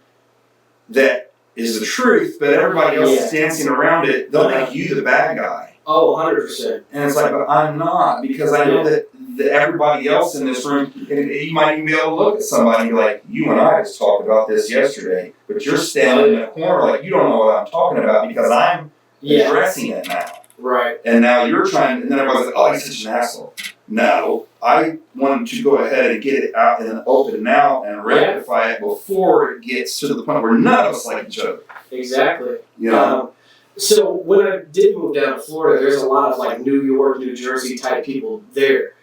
that is the truth, but everybody else is dancing around it, they'll make you the bad guy. Oh, 100%. And it's like, but I'm not, because I know that everybody else in this room, and you might even be able to look at somebody and be like, you and I just talked about this yesterday, but you're standing in the corner like you don't know what I'm talking about because I'm addressing it now. Right. And now you're trying, and then everybody's like, oh, he's such an asshole. No, I wanted to go ahead and get it out and open it now and rectify it before it gets to the point where none of us like each other. Exactly. You know? So when I did move down to Florida, there's a lot of like New York, New Jersey type people there.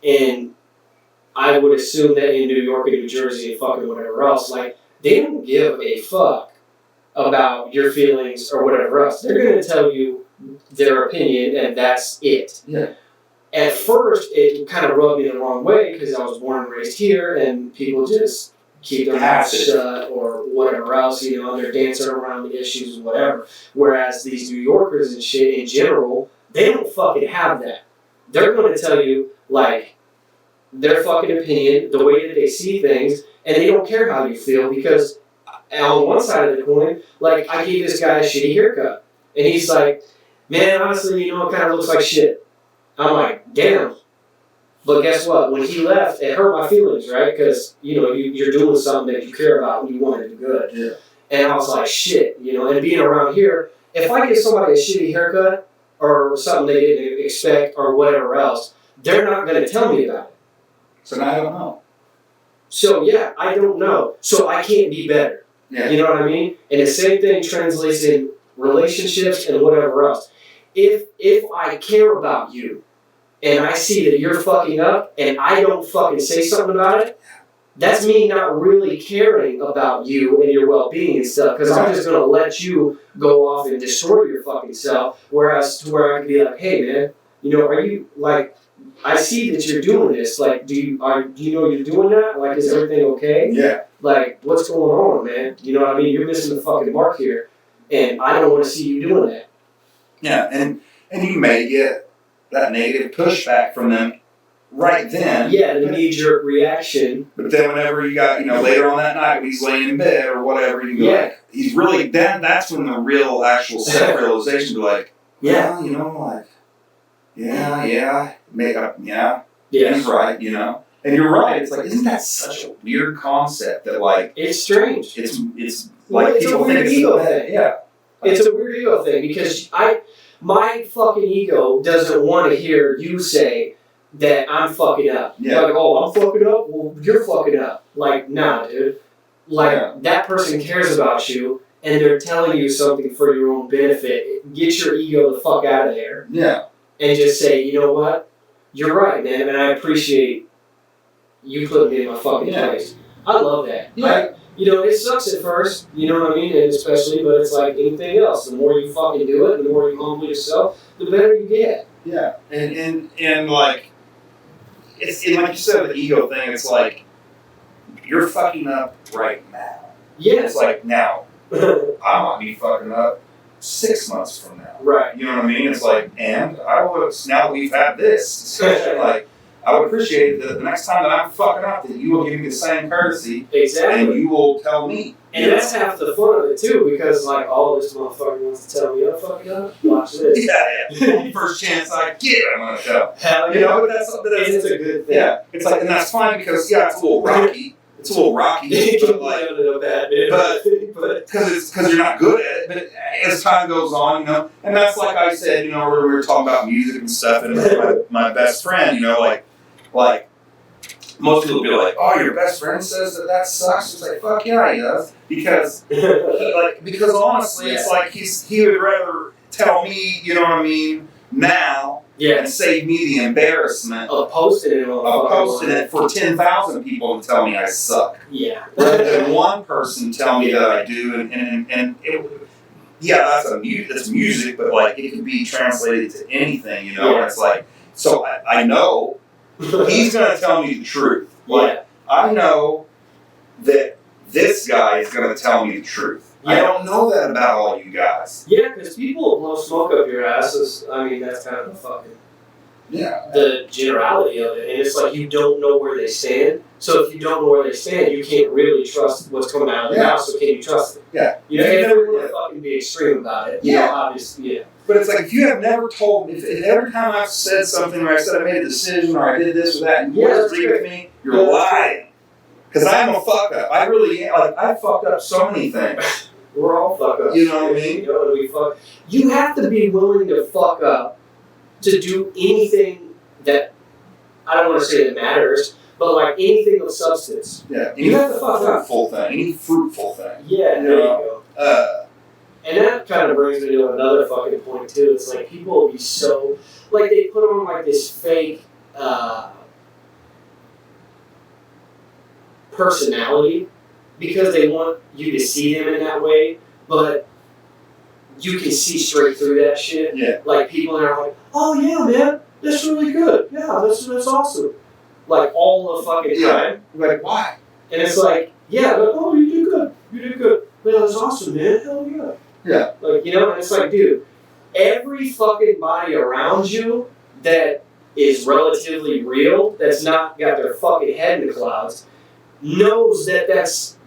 And I would assume that in New York and New Jersey and fucking whatever else, like, they don't give a fuck about your feelings or whatever else. They're going to tell you their opinion and that's it. Yeah. At first, it kind of rubbed me the wrong way because I was born and raised here and people just keep their mouths shut or whatever else, you know, and they're dancing around the issues and whatever. Whereas these New Yorkers and shit in general, they don't fucking have that. They're going to tell you, like, their fucking opinion, the way that they see things, and they don't care how you feel because on one side of the coin, like, I gave this guy a shitty haircut. And he's like, man, honestly, you know, it kind of looks like shit. I'm like, damn. But guess what? When he left, it hurt my feelings, right? Because, you know, you're doing something that you care about and you want to do good. Yeah. And I was like, shit, you know, and being around here, if I give somebody a shitty haircut or something they didn't expect or whatever else, they're not going to tell me about it. So now I don't know. So, yeah, I don't know. So I can't be better. Yeah. You know what I mean? And the same thing translates in relationships and whatever else. If I care about you and I see that you're fucking up and I don't fucking say something about it, that's me not really caring about you and your well-being and stuff because I'm just going to let you go off and destroy your fucking self. Whereas to where I can be like, hey, man, you know, are you, like, I see that you're doing this. Like, do you know you're doing that? Like, is everything okay? Yeah. Like, what's going on, man? You know what I mean? You're missing the fucking mark here. And I don't want to see you doing that. Yeah, and you may get that negative pushback from them right then. Yeah, the knee-jerk reaction. But then whenever you got, you know, later on that night when he's laying in bed or whatever, you go like, he's really, that's when the real actual self-realization be like, well, you know, like, he's right, you know. And you're right, it's like, isn't that such a weird concept that, like, it's strange. It's like, it's people a weird think ego it's thing. Yeah. It's a weird ego thing because my fucking ego doesn't want to hear you say, that I'm fucking up. Yeah. Like, oh, I'm fucking up? Well, you're fucking up. Like, nah, dude. Like, that person cares about you, and they're telling you something for your own benefit. Get your ego the fuck out of there. Yeah. And just say, you know what? You're right, man, and I appreciate you putting me in my fucking place. I love that. Yeah. It sucks at first, you know what I mean? And especially, but it's like anything else. The more you fucking do it, the more you humble yourself, the better you get. Yeah. And like, it's like you said, the ego thing, it's like, you're fucking up right now. Yeah. It's like, now, I might be fucking up 6 months from now. Right. You know what I mean? It's like, and I would, now that we've had this discussion, like, I would appreciate that the next time that I'm fucking up, that you will give me the same courtcy. Exactly. And you will tell me. And that's half the fun of it, too, because, like, oh, this motherfucker wants to tell me I'm fucking up. Watch this. Yeah. First chance I get, I'm going to tell. Hell yeah. You know, but that's it's a good thing. Yeah. It's like, and that's fine because, yeah, it's a little rocky. It's a little rocky. But, like, but because you're not good at it. But as time goes on, and that's like I said, we were talking about music and stuff, and my best friend, like most people will be like, oh, your best friend says that sucks. It's like, fuck yeah, he does. Because honestly, it's like he would rather tell me, you know what I mean, now, and save me the embarrassment of posting it for 10,000 people to tell me I suck. Yeah. Rather than one person tell me that I do, and that's music, but like it can be translated to anything, And it's like, so I know he's gonna tell me the truth. Like I know that this guy is gonna tell me the truth. I don't know that about all you guys. Yeah, because people blow smoke up your asses. I mean, that's kind of the fucking the generality of it. And it's like you don't know where they stand. So if you don't know where they stand, you can't really trust what's coming out of their mouth. So can you trust them? Yeah. You never want to fucking be extreme about it. Obviously, yeah. But it's like if you have never told me, if every time I've said something or I said I made a decision or I did this or that, and you disagree with me, you're lying. Because I'm a fuck up. I really am. Like I fucked up so many things. We're all fuck ups. You know what I mean? You have to be willing to fuck up to do anything that, I don't want to say that matters, but like anything of substance. Yeah. You have to fuck up. Any fruitful thing. Yeah, there you go. And that kind of brings me to another fucking point too. It's like people will be so, like they put on like this fake personality because they want you to see them in that way, but you can see straight through that shit. Yeah. Like people that are like, oh yeah, man, that's really good. Yeah, that's awesome. Like all the fucking time. Like why? And it's like, yeah, but, oh, you did good. You did good. Man, that's awesome, man. Hell yeah. Yeah. Like, and it's like, dude, every fucking body around you that is relatively real, that's not got their fucking head in the clouds, knows that that's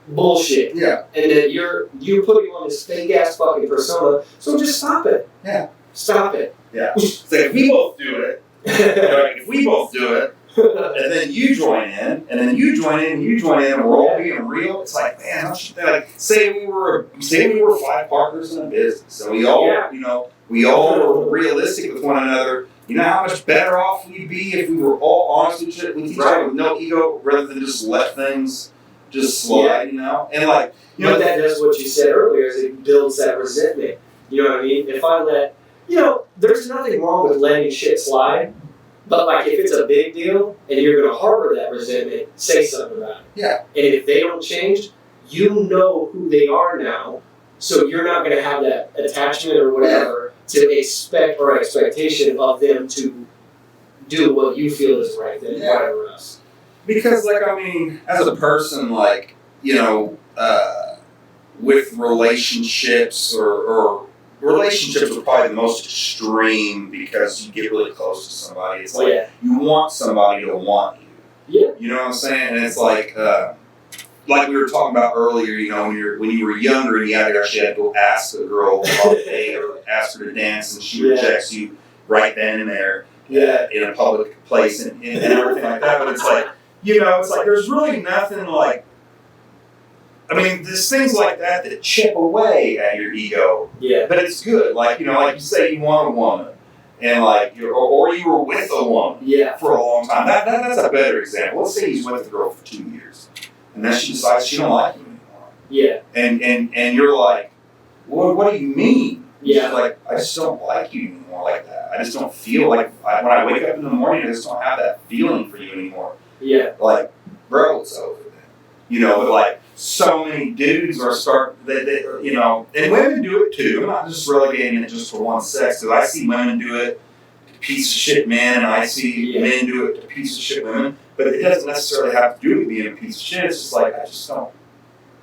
bullshit. Yeah. And that you're putting on this fake ass fucking persona. So just stop it. Yeah. Stop it. Yeah. So if we both do it, if we both do it, and then you join in, and then you join in, and you join in, and we're all being real. It's like, man, say we were 5 partners in a business, and we all, we all were realistic with one another. You know how much better off we'd be if we were all honest with each other with no ego, rather than just let things just slide, And like, but that does what you said earlier, is it builds that resentment. You know what I mean? If I let, there's nothing wrong with letting shit slide. But like if it's a big deal and you're going to harbor that resentment, say something about it. Yeah. And if they don't change, you know who they are now, so you're not going to have that attachment or whatever to expect or expectation of them to do what you feel is right then, whatever else. Because like as a person, like with relationships or relationships are probably the most extreme because you get really close to somebody. It's like you want somebody to want you. Yeah. You know what I'm saying? And it's like we were talking about earlier, when you were younger and you actually had to ask a girl on a date or ask her to dance and she rejects you right then and there in a public place and everything like that. But it's like, it's like there's really nothing like, there's things like that chip away at your ego. Yeah. But it's good. Like, like you say, you want a woman. and like, or you were with a woman Yeah. for a long time. That's a better example. Let's say he's with a girl for 2 years, and then she decides she don't like you anymore. Yeah. And you're like, well, what do you mean? Yeah. She's like, I just don't like you anymore like that. I just don't feel like, when I wake up in the morning, I just don't have that feeling for you anymore. Yeah. Like, bro, it's over then. You know, but like, so many dudes are you know, and women do it too. I'm not just relegating it just for one sex, because I see women do it to piece of shit men, and I see men do it to piece of shit women. But it doesn't necessarily have to do with being a piece of shit. It's just like, I just don't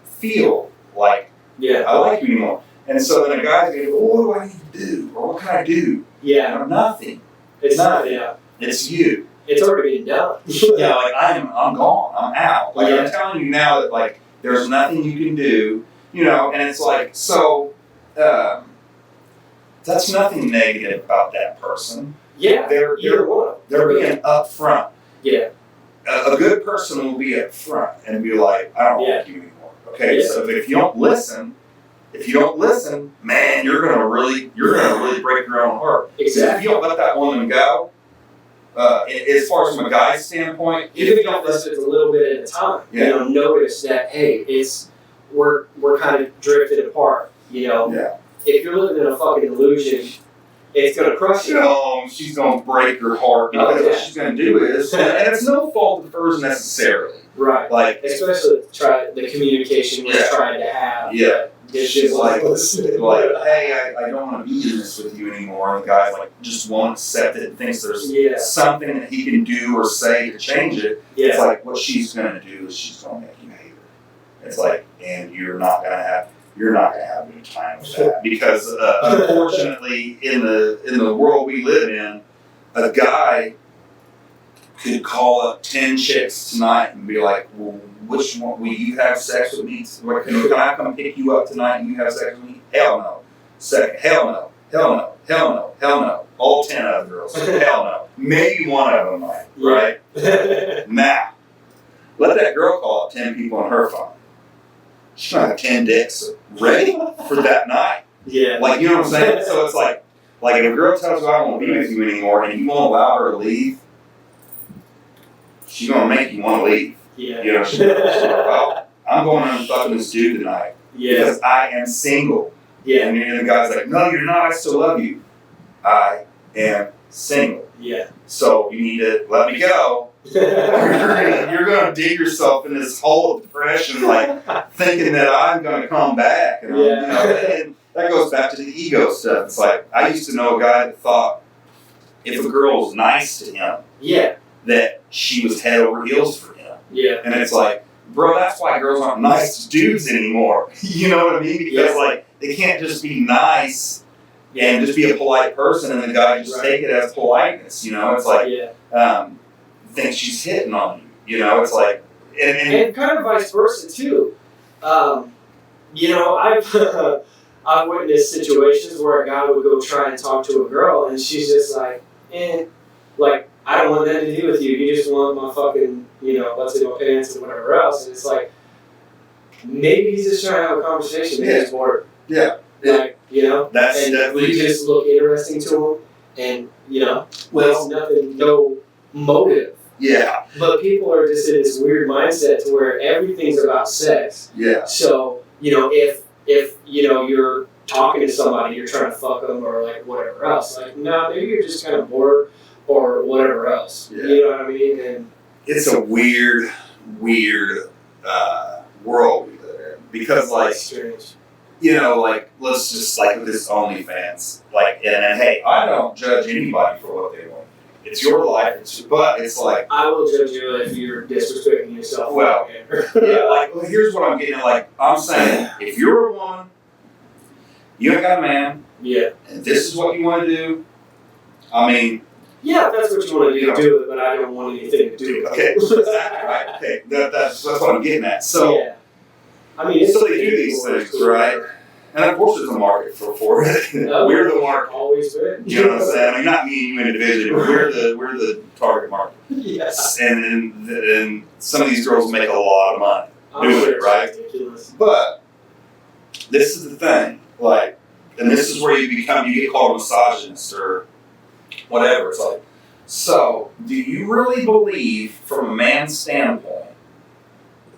feel like I like you anymore. And so then a guy's going to go, well, what do I need to do? Or what can I do? Yeah. No, nothing. It's nothing. Yeah. It's you. It's already been done. Yeah, like I'm gone. I'm out. Like I'm telling you now that like there's nothing you can do, you know, and it's like, so that's nothing negative about that person. Yeah. They're being upfront. Yeah. A good person will be upfront and be like, I don't like you anymore. Okay, so if you don't listen, man, you're gonna really break your own heart. Exactly. If you don't let that woman go, as far as from a guy's standpoint, even if you don't listen, it's a little bit at a time. Yeah. You know, notice that hey, we're kind of drifted apart. You know, if you're living in a fucking illusion, it's gonna crush you. No, she's gonna break your heart because what she's gonna do is, and it's no fault of hers necessarily. Right. Like, especially the communication we're trying to have. Yeah. She's like, hey, I don't want to be in this with you anymore. And the guy's like, just won't accept it and thinks there's something that he can do or say to change it. Yeah. It's like, what she's going to do is she's going to make you hate her. It's like, and you're not going to have any time with that. Because unfortunately, in the world we live in, a guy could call up 10 chicks tonight and be like, well, which one will you have sex with me? Can I come pick you up tonight and you have sex with me? Hell no. Second, hell no. Hell no. Hell no. Hell no. All 10 of the girls. Hell no. Maybe one of them might, right? Now, let that girl call up 10 people on her phone. She's gonna have 10 dicks ready for that night. Yeah. Like, you know what I'm saying? So it's like if a girl tells you I won't be with you anymore and you won't allow her to leave, she's gonna make you want to leave. Yeah. You know, she's like, well, I'm going on fucking this dude tonight because I am single. Yeah. And the guy's like, no, you're not. I still love you. I am single. Yeah. So you need to let me go. You're gonna dig yourself in this hole of depression, like thinking that I'm gonna come back. And, you know, and that goes back to the ego stuff. It's like, I used to know a guy that thought if a girl was nice to him, that she was head over heels for him. Yeah. And it's like, bro, that's why girls aren't nice to dudes anymore. You know what I mean? Because like they can't just be nice and just be a polite person and the guy just take it as politeness. You know, it's like think she's hitting on you. You know, it's like and kind of vice versa too. You know, I've witnessed situations where a guy would go try and talk to a girl and she's just like, like, I don't want nothing to do with you. You just want my fucking, you know, let's say my pants and whatever else. And it's like, maybe he's just trying to have a conversation. Maybe he's bored. Yeah. Like, you know, that's and definitely you just look interesting to him, and you know, there's nothing, no motive. Yeah. But people are just in this weird mindset to where everything's about sex. Yeah. So you know, if you know you're talking to somebody, you're trying to fuck them or like whatever else. Like, no, maybe you're just kind of bored. Or whatever else. Yeah. You know what I mean? And it's a weird world we live in. Because, like, strange. You know, like, let's just, like, with this OnlyFans. Like, and hey, I don't judge anybody for what they want. It's your life. But it's like, I will judge you if you're disrespecting yourself. Well, yeah, like, well, here's what I'm getting at. Like, I'm saying, if you're a woman, you ain't got a man, and this is what you want to do, I mean, yeah, if that's what you want to do it, but I don't want anything to do with it. Okay, exactly, right. Okay, that's what I'm getting at. So, I mean, so they do these things, right? And of course, there's a market for it. We're the market. Always been. You know what I'm saying? I mean, not me and you individually, but we're the target market. Yes. And some of these girls make a lot of money doing it, right? Ridiculous. But this is the thing, like, and this is where you get called a misogynist or whatever. It's like, so do you really believe, from a man's standpoint,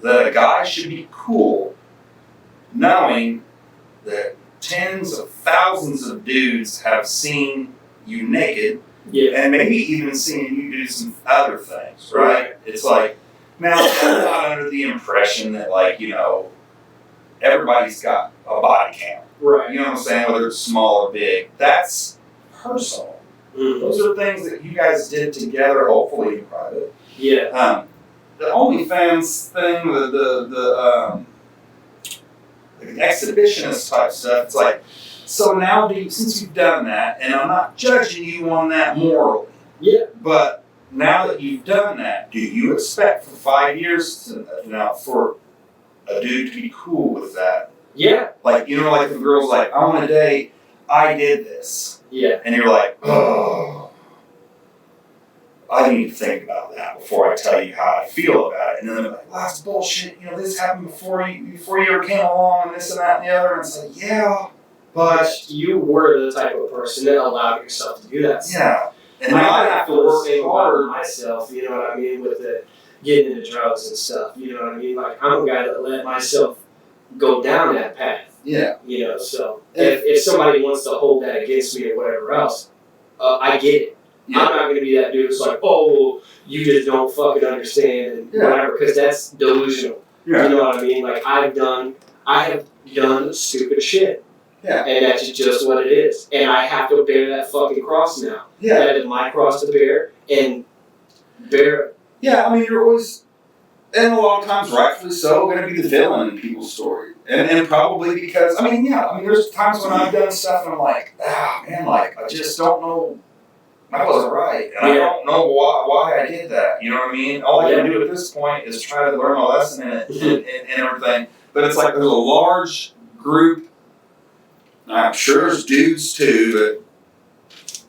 that a guy should be cool knowing that tens of thousands of dudes have seen you naked, and maybe even seen you do some other things, right? It's like, now I'm not under the impression that, like, you know, everybody's got a body count. Right. You know what I'm saying? Whether it's small or big. That's personal. Mm-hmm. Those are things that you guys did together, hopefully in private. Yeah. The OnlyFans thing, the exhibitionist type stuff, it's like, so now since you've done that, and I'm not judging you on that morally, but now that you've done that, do you expect for 5 years now for a dude to be cool with that? Yeah. Like, you know, like the girl's like, I want to date, I did this. Yeah. And you're like, oh, I need to think about that before I tell you how I feel about it. And then they're like, well, that's bullshit. You know, this happened before you ever came along, and this and that and the other. And it's like, yeah, but you were the type of person that allowed yourself to do that stuff. Yeah. And I I have to work hard myself, you know what I mean, with the getting into drugs and stuff, you know what I mean? Like, I'm a guy that let myself go down that path. Yeah. You know, so if somebody wants to hold that against me or whatever else, I get it. Yeah. I'm not going to be that dude who's like, oh, well, you just don't fucking understand and whatever, because that's delusional. Yeah. You know what I mean? Like, I have done stupid shit. Yeah. And that's just what it is. And I have to bear that fucking cross now. Yeah. That is my cross to bear, and bear it. Yeah, I mean, you're always, and a lot of times, rightfully so, going to be the villain in people's story. And probably because, I mean, there's times when I've done stuff and I'm like, man, like, I just don't know, that wasn't right. And I don't know why I did that. You know what I mean? All I can do at this point is try to learn my lesson in it and everything. But it's like there's a large group, I'm sure there's dudes too,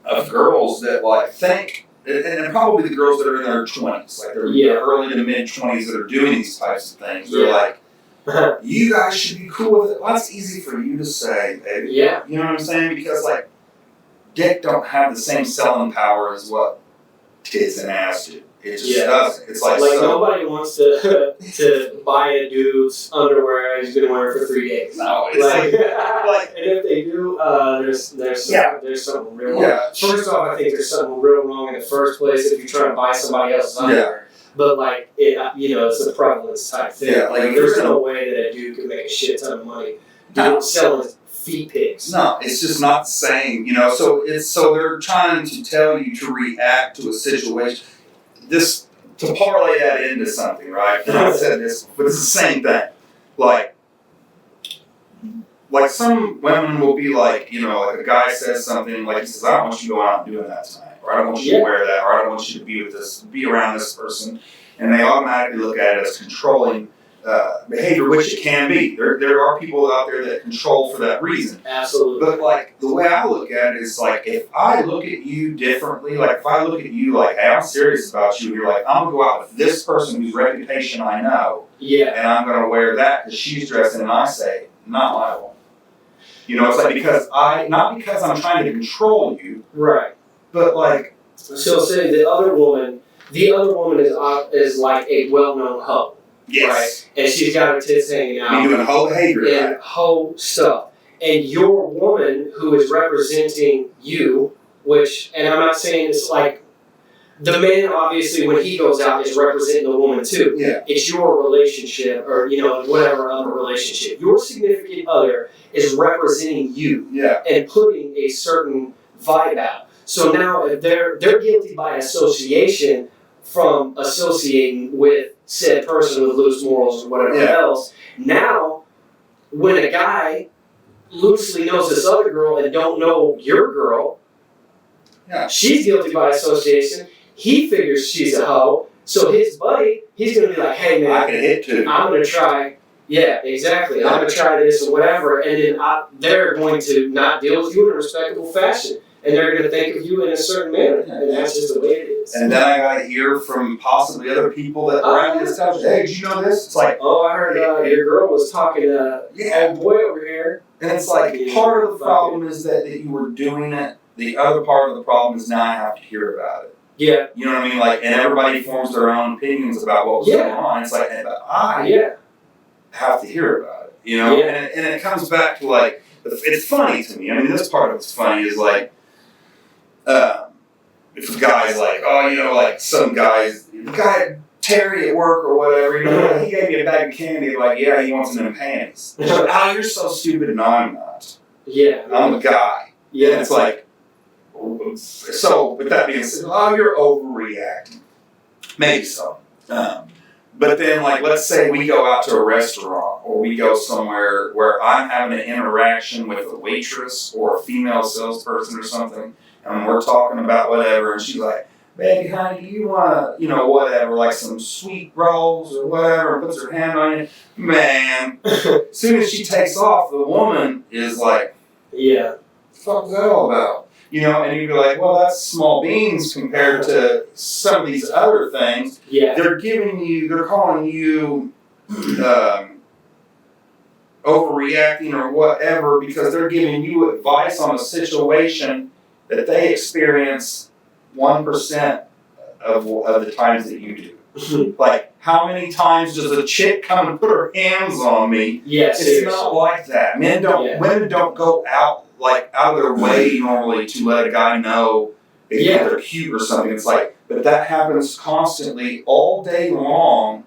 but of girls that like think, and probably the girls that are in their 20s, like they're early to mid 20s that are doing these types of things. They're like, you guys should be cool with it. Well, that's easy for you to say, baby. Yeah. You know what I'm saying? Because like, dick don't have the same selling power as what tits and ass do. It just doesn't. It's like nobody wants to buy a dude's underwear he's going to wear for 3 days. No, it's like and if they do, there's something real wrong. First off, I think there's something real wrong in the first place if you're trying to buy somebody else's underwear. But like it's a prevalence type thing. Yeah, like there's no way that a dude could make a shit ton of money selling feet pics. No, it's just not the same. You know, so they're trying to tell you to react to a situation. This to parlay that into something, right? And I said this, but it's the same thing. Like some women will be like, you know, like a guy says something, like he says, I don't want you going out and doing that tonight, or I don't want you to wear that, or I don't want you to be around this person, and they automatically look at it as controlling behavior, which it can be. There are people out there that control for that reason. Absolutely. But like the way I look at it is like, if I look at you differently, like if I look at you like, hey, I'm serious about you, and you're like, I'm gonna go out with this person whose reputation I know, and I'm gonna wear that because she's dressed in, and I say, not my one. You know, it's like not because I'm trying to control you, right? But like, she'll say the other woman is like a well-known hoe. Yes. Right? And she's got her tits hanging out. You're doing hoe behavior. And hoe stuff. And your woman who is representing you, and I'm not saying it's like, the man obviously when he goes out is representing the woman too. Yeah. It's your relationship or, whatever other relationship. Your significant other is representing you. Yeah. And putting a certain vibe out. So now if they're guilty by association from associating with said person with loose morals or whatever else. Now, when a guy loosely knows this other girl and don't know your girl, she's guilty by association. He figures she's a hoe. So his buddy, he's going to be like, hey man, I can hit too. I'm going to try. Yeah, exactly. I'm going to try this or whatever. And then they're going to not deal with you in a respectable fashion. And they're going to think of you in a certain manner. And that's just the way it is. And then I got to hear from possibly other people that around this stuff. Hey, did you know this? It's like, I heard your girl was talking to old boy over here. And it's like, part of the problem is that you were doing it the other part of the problem is now I have to hear about it. Yeah. You know what I mean? Like, and everybody forms their own opinions about what was going on. It's like, but I have to hear about it. You know? And it comes back to like, it's funny to me. I mean, this part of it's funny is like, if a guy's like, oh, you know, like some guys, Terry at work or whatever, you know, he gave me a bag of candy, like, yeah, he wants them in panties. Oh, you're so stupid. No, I'm not. Yeah. I'm a guy. Yeah. And it's like, so with that being said, oh, you're overreacting. Maybe so. But then, like, let's say we go out to a restaurant or we go somewhere where I'm having an interaction with a waitress or a female salesperson or something, and we're talking about whatever, and she's like, baby, honey, do you want to, you know, whatever, like some sweet rolls or whatever, and puts her hand on you. Man, as soon as she takes off, the woman is like, what the fuck is that all about? You know, and you'd be like, well, that's small beans compared to some of these other things. Yeah. They're calling you overreacting or whatever because they're giving you advice on a situation that they experience 1% of the times that you do. Like, how many times does a chick come and put her hands on me? Yes, it's not like that. Women don't go out of their way normally to let a guy know if they're cute or something. It's like, but that happens constantly all day long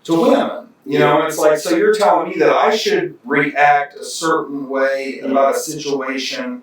to women. You know, and it's like, so you're telling me that I should react a certain way about a situation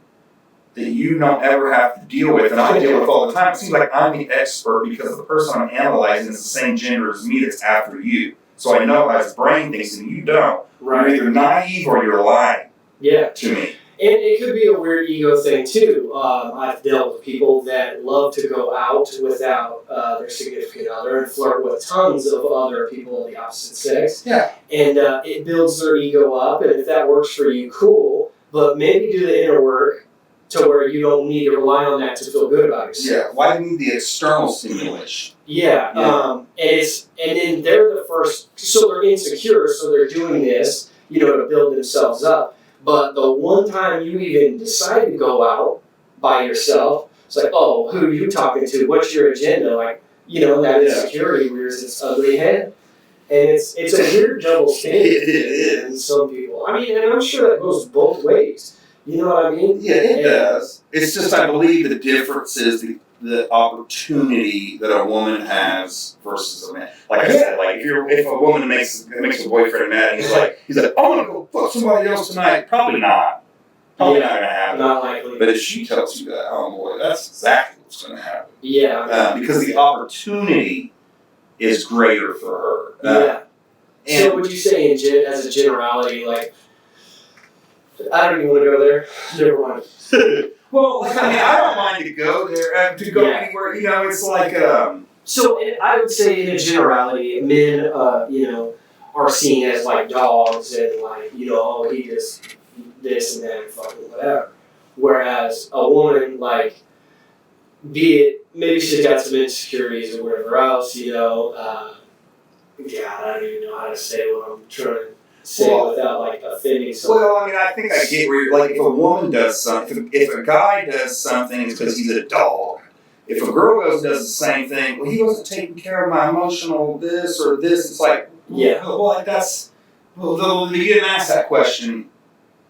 that you don't ever have to deal with, and I deal with all the time. It seems like I'm the expert because the person I'm analyzing is the same gender as me that's after you. So I know how his brain thinks, and you don't. Right. You're either naive or you're lying to me. And it could be a weird ego thing, too. I've dealt with people that love to go out without their significant other and flirt with tons of other people of the opposite sex. Yeah. And it builds their ego up, and if that works for you, cool. But maybe do the inner work to where you don't need to rely on that to feel good about yourself. Yeah, why do you need the external stimulation? And then they're the first, so they're insecure, so they're doing this, you know, to build themselves up. But the one time you even decide to go out by yourself, it's like, oh, who are you talking to? What's your agenda? Like, you know, that insecurity rears its ugly head. And it's a weird double standard in some people. I mean, and I'm sure that goes both ways. You know what I mean? Yeah, it does. It's just, I believe the difference is the opportunity that a woman has versus a man. Like I said, like if a woman makes a boyfriend mad, and he's like, I'm gonna go fuck somebody else tonight. Probably not. Probably not gonna happen. Not likely. But if she tells you that, oh boy, that's exactly what's gonna happen. Yeah. Because the opportunity is greater for her. So would you say, as a generality, like, I don't even want to go there. Never mind. Well, I mean, I don't mind to go there, to go anywhere. You know, it's like. So I would say, in a generality, men, you know, are seen as like dogs and like, you know, oh, he just this and that and fucking whatever. Whereas a woman, like, be it maybe she's got some insecurities or whatever else, you know. I don't even know how to say what I'm trying to say without like offending someone. Well, I mean, I think I get where you're, like, if a woman does something, if a guy does something, it's because he's a dog. If a girl does the same thing, well, he wasn't taking care of my emotional this or this. It's like, well, like that's, well, you didn't ask that question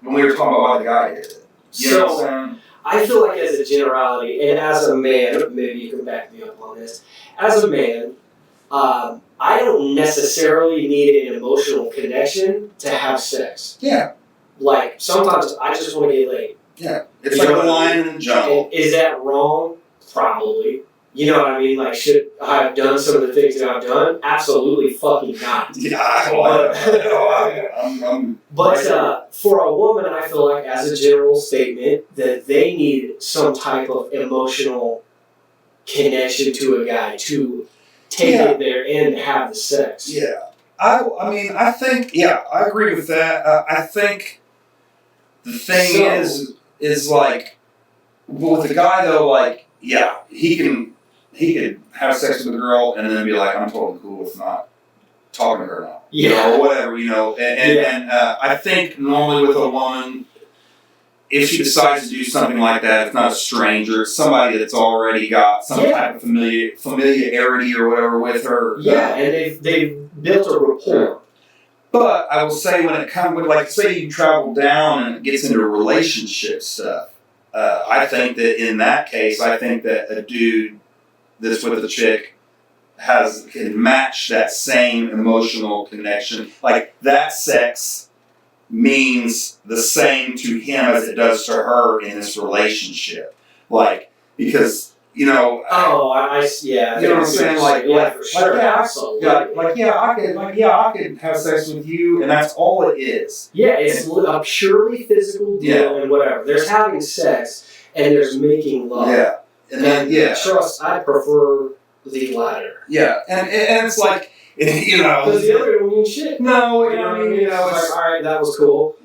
when we were talking about why the guy did it. You know what I'm saying? I feel like as a generality, and as a man, maybe you can back me up on this, as a man, I don't necessarily need an emotional connection to have sex. Yeah. Like, sometimes I just want to get laid. Yeah. It's like a lion in the jungle. And is that wrong? Probably. You know what I mean? Like, should I have done some of the things that I've done? Absolutely fucking not. But for a woman, I feel like, as a general statement, that they need some type of emotional connection to a guy to take it there and have the sex. Yeah. I mean, I think, I agree with that. I think the thing is like, well, with the guy though, like, he could have sex with a girl and then be like, I'm totally cool with not talking to her now. You know, or whatever, you know. And I think normally with a woman, if she decides to do something like that, it's not a stranger, it's somebody that's already got some type of familiarity or whatever with her. Yeah, and they've built a rapport. But I will say when it comes with, like, say you travel down and it gets into relationship stuff, I think that in that case, I think that a dude that's with a chick can match that same emotional connection. Like, that sex means the same to him as it does to her in this relationship. Like, because, you know. Yeah. You know what I'm saying? For sure. I could have sex with you, and that's all it is. Yeah, it's a purely physical deal and whatever. There's having sex and there's making love. Yeah. And trust, I prefer the latter. Yeah, and it's like, you know. Because the other don't mean shit. No, it's like, all right, that was cool.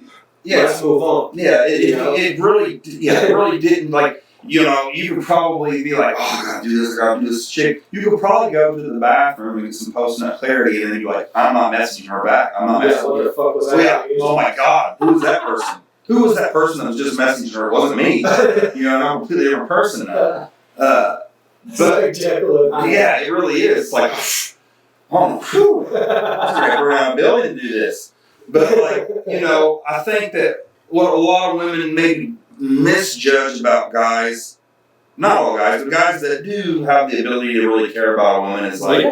Yeah. Let's move on. Yeah, it really didn't, like, you know, you could probably be like, oh, I gotta do this, I gotta do this chick. You could probably go to the bathroom and get some post-nut clarity, and then you're like, I'm not messaging her back. I'm not messaging her. What the fuck was that? Oh my God, who was that person? Who was that person that was just messaging her? It wasn't me. You know, I'm a completely different person now. But yeah, it really is. It's like, oh, whew, I'm going around a building to do this. But, like, you know, I think that what a lot of women maybe misjudge about guys, not all guys, but guys that do have the ability to really care about a woman is like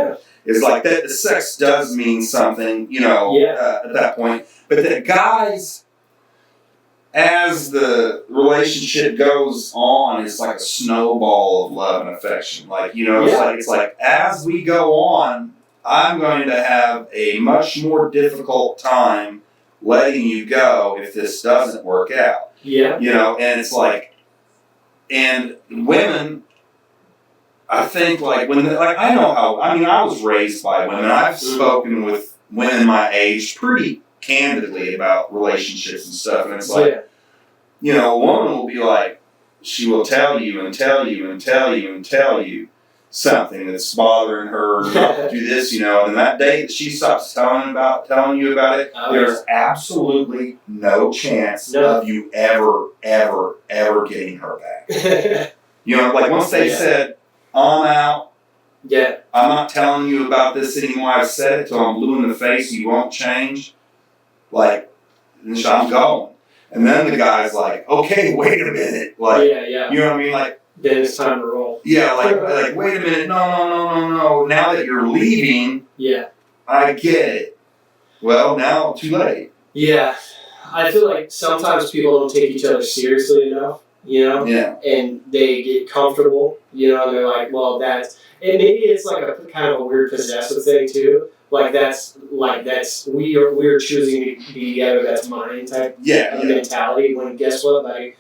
that the sex does mean something, you know, at that point. But that guys, as the relationship goes on, it's like a snowball of love and affection. Like, you know, it's like as we go on, I'm going to have a much more difficult time letting you go if this doesn't work out. Yeah. You know, and it's like, and women, I think, like, I know how, I mean, I was raised by women. I've spoken with women my age pretty candidly about relationships and stuff, and it's like, you know, a woman will be like, she will tell you and tell you and tell you and tell you something that's bothering her, not to do this, you know, and that day that she stops telling you about it, there's absolutely no chance of you ever getting her back. You know, like, once they said, I'm out, I'm not telling you about this anymore, I've said it till I'm blue in the face, you won't change, like, I'm going. And then the guy's like, okay, wait a minute. Like, you know what I mean? Like, then it's time to roll. Yeah, like wait a minute, no. Now that you're leaving, I get it. Well, now too late. Yeah. I feel like sometimes people don't take each other seriously enough, you know? Yeah. And they get comfortable, you know, and they're like, well, and maybe it's like a kind of a weird possessive thing too. We're choosing to be together, that's mine type mentality, when guess what, like,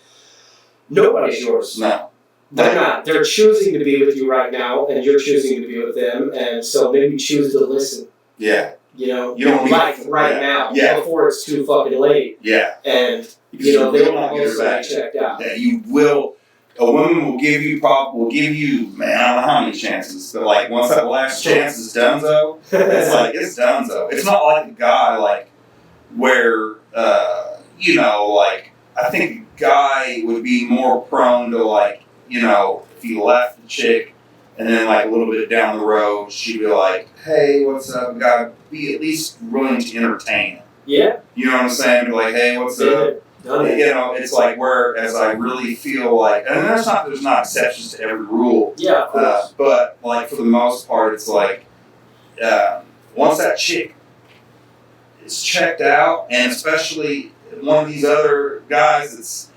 nobody's yours. No. They're not. They're choosing to be with you right now, and you're choosing to be with them, and so maybe choose to listen. Yeah. You know, you don't right now, before it's too fucking late. Yeah. And, you know, they don't get back checked out. Yeah, you will. A woman will give you, man, I don't know how many chances, but, like, once that last chance is donezo, it's like, it's donezo. It's not like a guy, like, where, you know, like, I think a guy would be more prone to, like, you know, if he left the chick and then, like, a little bit down the road, she'd be like, hey, what's up? Gotta be at least willing to entertain him. Yeah. You know what I'm saying? Be like, hey, what's up? You know, it's like, whereas I really feel like, and there's not exceptions to every rule. Yeah, of course. But, like, for the most part, it's like, once that chick is checked out, and especially one of these other guys that's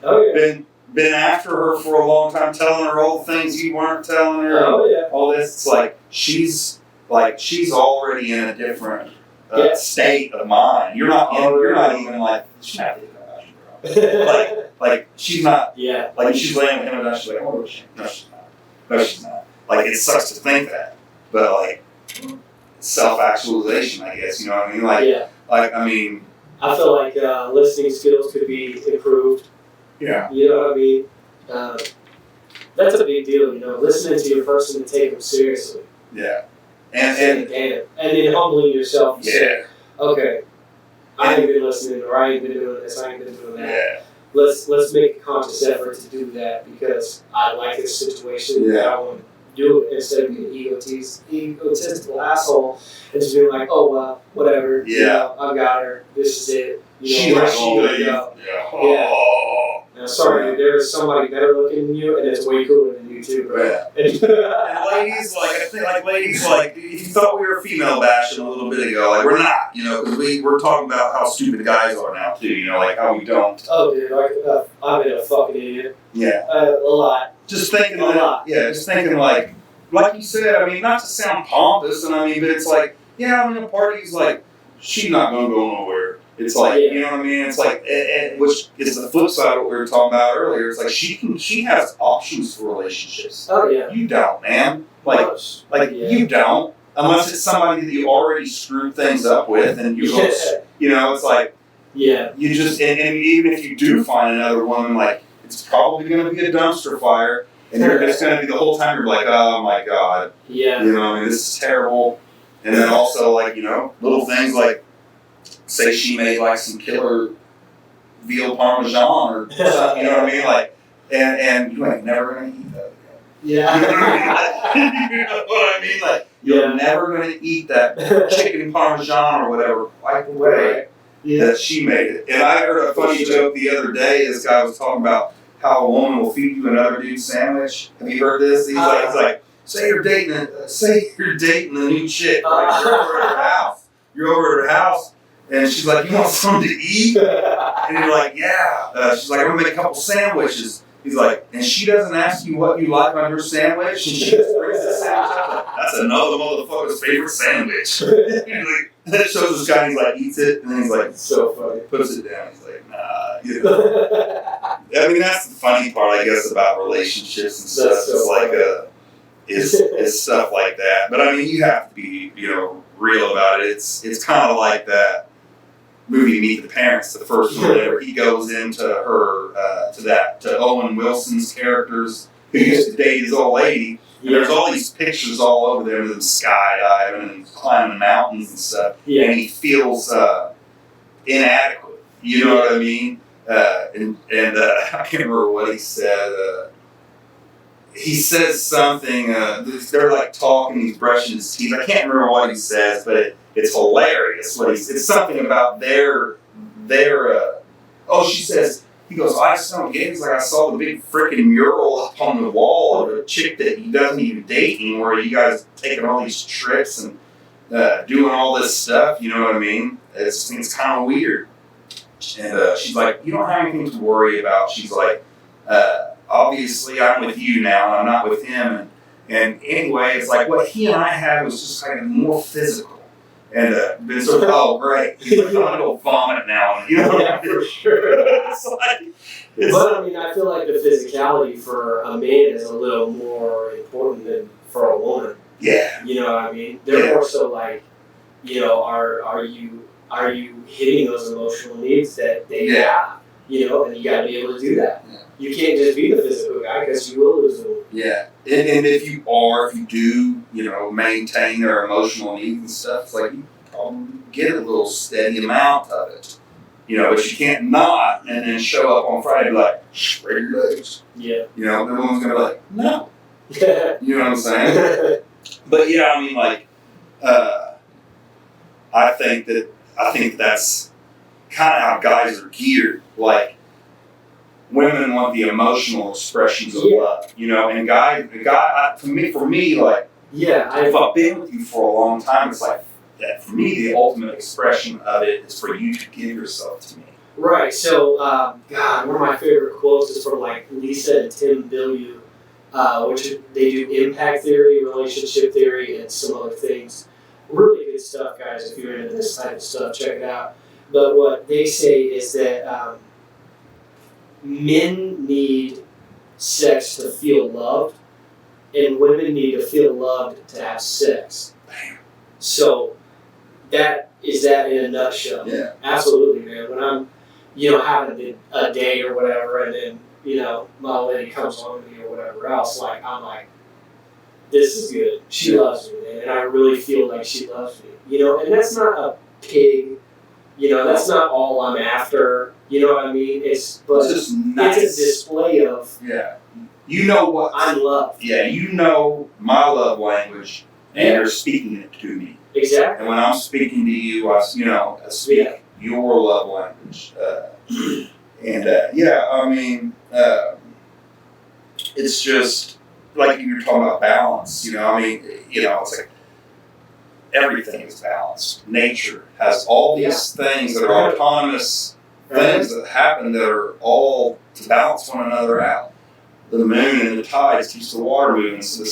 been after her for a long time, telling her all the things you weren't telling her, all this, it's like, she's already in a different state of mind. You're not even like, she's not like she's not. Yeah. Like, she's laying with him and she's like, oh, she's not. No, she's not. Like, it sucks to think that, but, like, self-actualization, I guess. You know what I mean? Like, I mean, I feel like listening skills could be improved. Yeah. You know what I mean? That's a big deal. You know, listening to your person and taking them seriously. Yeah. And then humbling yourself. Yeah. Okay. I ain't been listening, or I ain't been doing this, I ain't been doing that. Yeah. let's make a conscious effort to do that because I like this situation. Yeah. I want to do it instead of being an egotistical asshole and just being like, oh well, whatever. Yeah. You know, I've got her. This is it. You know, She where like, she oh, gonna yeah. go? Yeah. Oh. And sorry, there's somebody better looking than you, and it's way cooler than you too, bro. Yeah. And ladies, like I think, like ladies, like if you thought we were female bashing a little bit ago, like we're not, you know, because we're talking about how stupid guys are now too, you know, like how we don't. Oh, dude, I've been a fucking idiot. Yeah. A lot. Just thinking A lot. Yeah, just thinking like you said. I mean, not to sound pompous, and I mean, but it's like, yeah, I mean, a party's like, she's not gonna go nowhere. It's like, you know what I mean? It's like, and which is the flip side of what we were talking about earlier. It's like she has options for relationships. Oh yeah. You don't, man. You don't, unless it's somebody that you already screwed things up with, and you know, it's like, yeah, you just, and even if you do find another woman, like, it's probably going to be a dumpster fire, and you're just going to be the whole time you're like, oh my god, yeah, you know, I mean, this is terrible. And then also, like, you know, little things like, say she made like some killer veal parmesan or something, you know what I mean, like, and you ain't never going to eat that. Yeah. You know what I mean? Like, you're never going to eat that chicken parmesan or whatever quite the way that she made it. And I heard a funny joke the other day. This guy was talking about how a woman will feed you another dude's sandwich. Have you heard this? He's like, say you're dating a new chick, right? You're over at her house. And she's like, you want something to eat? And you're like, yeah. She's like, I'm going to make a couple sandwiches. He's like, and she doesn't ask you what you like on her sandwich, and she just brings the sandwich up. That's another motherfucker's favorite sandwich. And it shows this guy, and he's like, eats it, and then he's like, so funny. Puts it down. He's like, nah. You know? I mean, that's the funny part, I guess, about relationships and stuff. So it's like is stuff like that. But I mean, you have to be, you know, real about it. It's kind of like that movie Meet the Parents, the first one, where he goes into her, to Owen Wilson's characters who used to date his old lady. And there's all these pictures all over there of them skydiving and climbing mountains and stuff. Yeah. And he feels inadequate. You know what I mean? And I can't remember what he said. He says something. They're like talking. He's brushing his teeth. I can't remember what he says, but it's hilarious. It's something about their. She says. He goes, I saw games like I saw the big freaking mural up on the wall of a chick that he doesn't even date anymore. You guys taking all these trips and doing all this stuff. You know what I mean? It's kind of weird. And she's like, you don't have anything to worry about. She's like, obviously I'm with you now, and I'm not with him. And anyway, it's like what he and I had was just kind of more physical. And been sort of, oh, great. He's like, I'm going to go vomit now. You know? Yeah, for sure. But I mean, I feel like the physicality for a man is a little more important than for a woman. Yeah. You know what I mean? They're more so like, you know, are you hitting those emotional needs that they have? You know, and you got to be able to do that. Yeah. You can't just be the physical guy because you will lose them. Yeah, and if you do, you know, maintain their emotional needs and stuff, it's like you probably get a little steady amount of it. You know, but you can't not and then show up on Friday and be like, spread your legs. Yeah. You know, the woman's going to be like, no. You know what I'm saying? But yeah, I mean, like, I think that's kind of how guys are geared. Like, women want the emotional expressions of love, you know, and for me, like, if I've been with you for a long time, it's like, that for me, the ultimate expression of it is for you to give yourself to me. Right. So, one of my favorite quotes is from like Lisa and Tim Bilyeu, which they do impact theory, relationship theory, and some other things. Really good stuff, guys. If you're into this type of stuff, check it out. But what they say is that men need sex to feel loved, and women need to feel loved to have sex. So that is that in a nutshell. Yeah. Absolutely, man. When I'm, you know, having a day or whatever, and then, you know, my lady comes on with me or whatever else, like, I'm like, this is good. She loves me, man, and I really feel like she loves me. You know, and that's not a pig You know, that's not all I'm after. You know what I mean? It's just nice. It's a display of You know what? I'm loved. Yeah, you know my love language, and you're speaking it to me. Exactly. And when I'm speaking to you, I speak your love language. It's just like you were talking about balance. It's like everything is balanced. Nature has all these things that are autonomous things that happen that are all to balance one another out. The moon and the tides keeps the water moving, so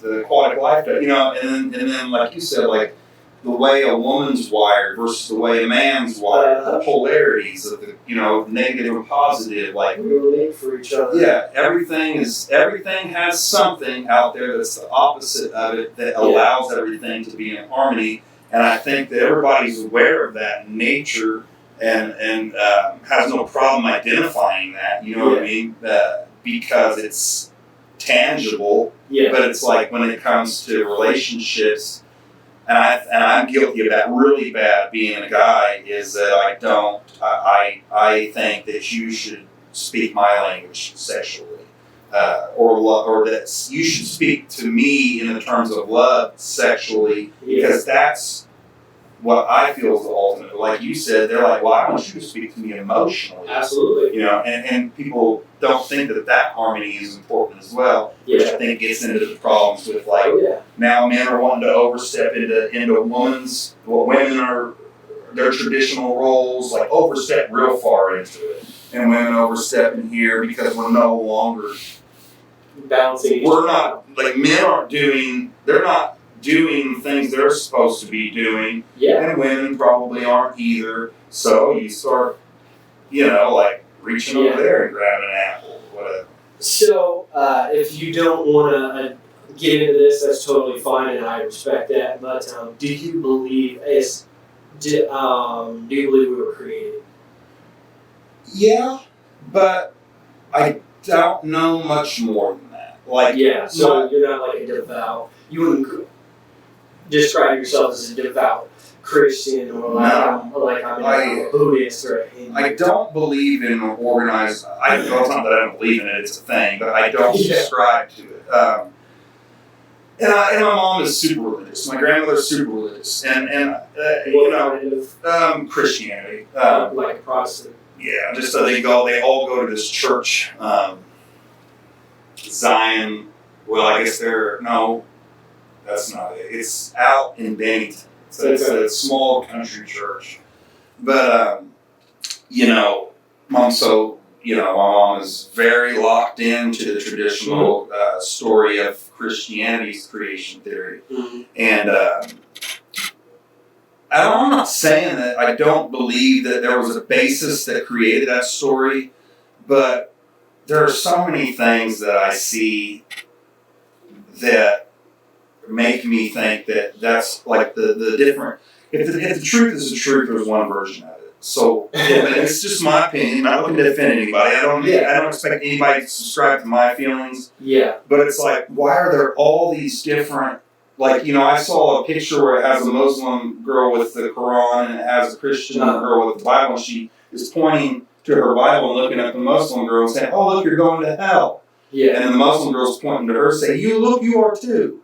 the aquatic life does, and then like you said, like the way a woman's wired versus the way a man's wired, the polarities of the negative and positive, like we relate for each other. Yeah, everything has something out there that's the opposite of it that allows everything to be in harmony, and I think that everybody's aware of that in nature and has no problem identifying that. You know what I mean? Because it's tangible, but it's like when it comes to relationships, and I'm guilty of that really bad being a guy, is that I think that you should speak my language sexually, or that you should speak to me in the terms of love sexually, because that's what I feel is the ultimate. Like you said, they're like, well, I want you to speak to me emotionally. Absolutely. And people don't think that harmony is important as well, which I think gets into the problems with now men are wanting to overstep into women are their traditional roles, like overstep real far into it, and women overstep in here because we're no longer balancing. We're not like men aren't doing. They're not doing things they're supposed to be doing, and women probably aren't either. So you start, reaching over there and grabbing an apple, whatever. So if you don't want to get into this, that's totally fine, and I respect that. But do you believe we were created? Yeah, but I don't know much more than that. So you're not like a devout. You wouldn't describe yourself as a devout Christian or I'm a Buddhist or a Hindu. I don't believe in organized. It's not that I don't believe in it; it's a thing, but I don't subscribe to it. And my mom is super religious. My grandmother's super religious, and Christianity, like Protestant. Yeah, just so they all go to this church, Zion. Well, I guess that's not it. It's out in Bennington. So it's a small country church. But, my mom is very locked into the traditional story of Christianity's creation theory. Mm-hmm. And I'm not saying that I don't believe that there was a basis that created that story, but there are so many things that I see that make me think that that's like the different. If the truth is the truth, there's one version of it. So it's just my opinion. I'm not looking to defend anybody. I don't expect anybody to subscribe to my feelings. Yeah. But it's like, why are there all these different? I saw a picture where it has a Muslim girl with the Quran and it has a Christian girl with the Bible, and she is pointing to her Bible and looking at the Muslim girl and saying, "Oh, look, you're going to hell." Yeah. And then the Muslim girl's pointing to her, saying, "You are too."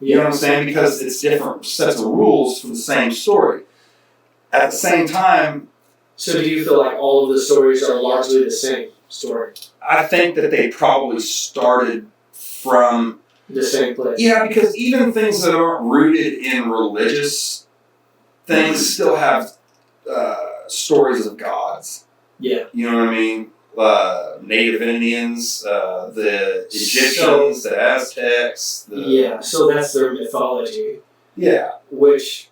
You know what I'm saying? Because it's different sets of rules for the same story. At the same time... So do you feel like all of the stories are largely the same story? I think that they probably started from... the same place. Yeah, because even things that aren't rooted in religious things still have stories of gods. Yeah. You know what I mean? Native Indians, the Egyptians, the Aztecs. So that's their mythology. Yeah. Which,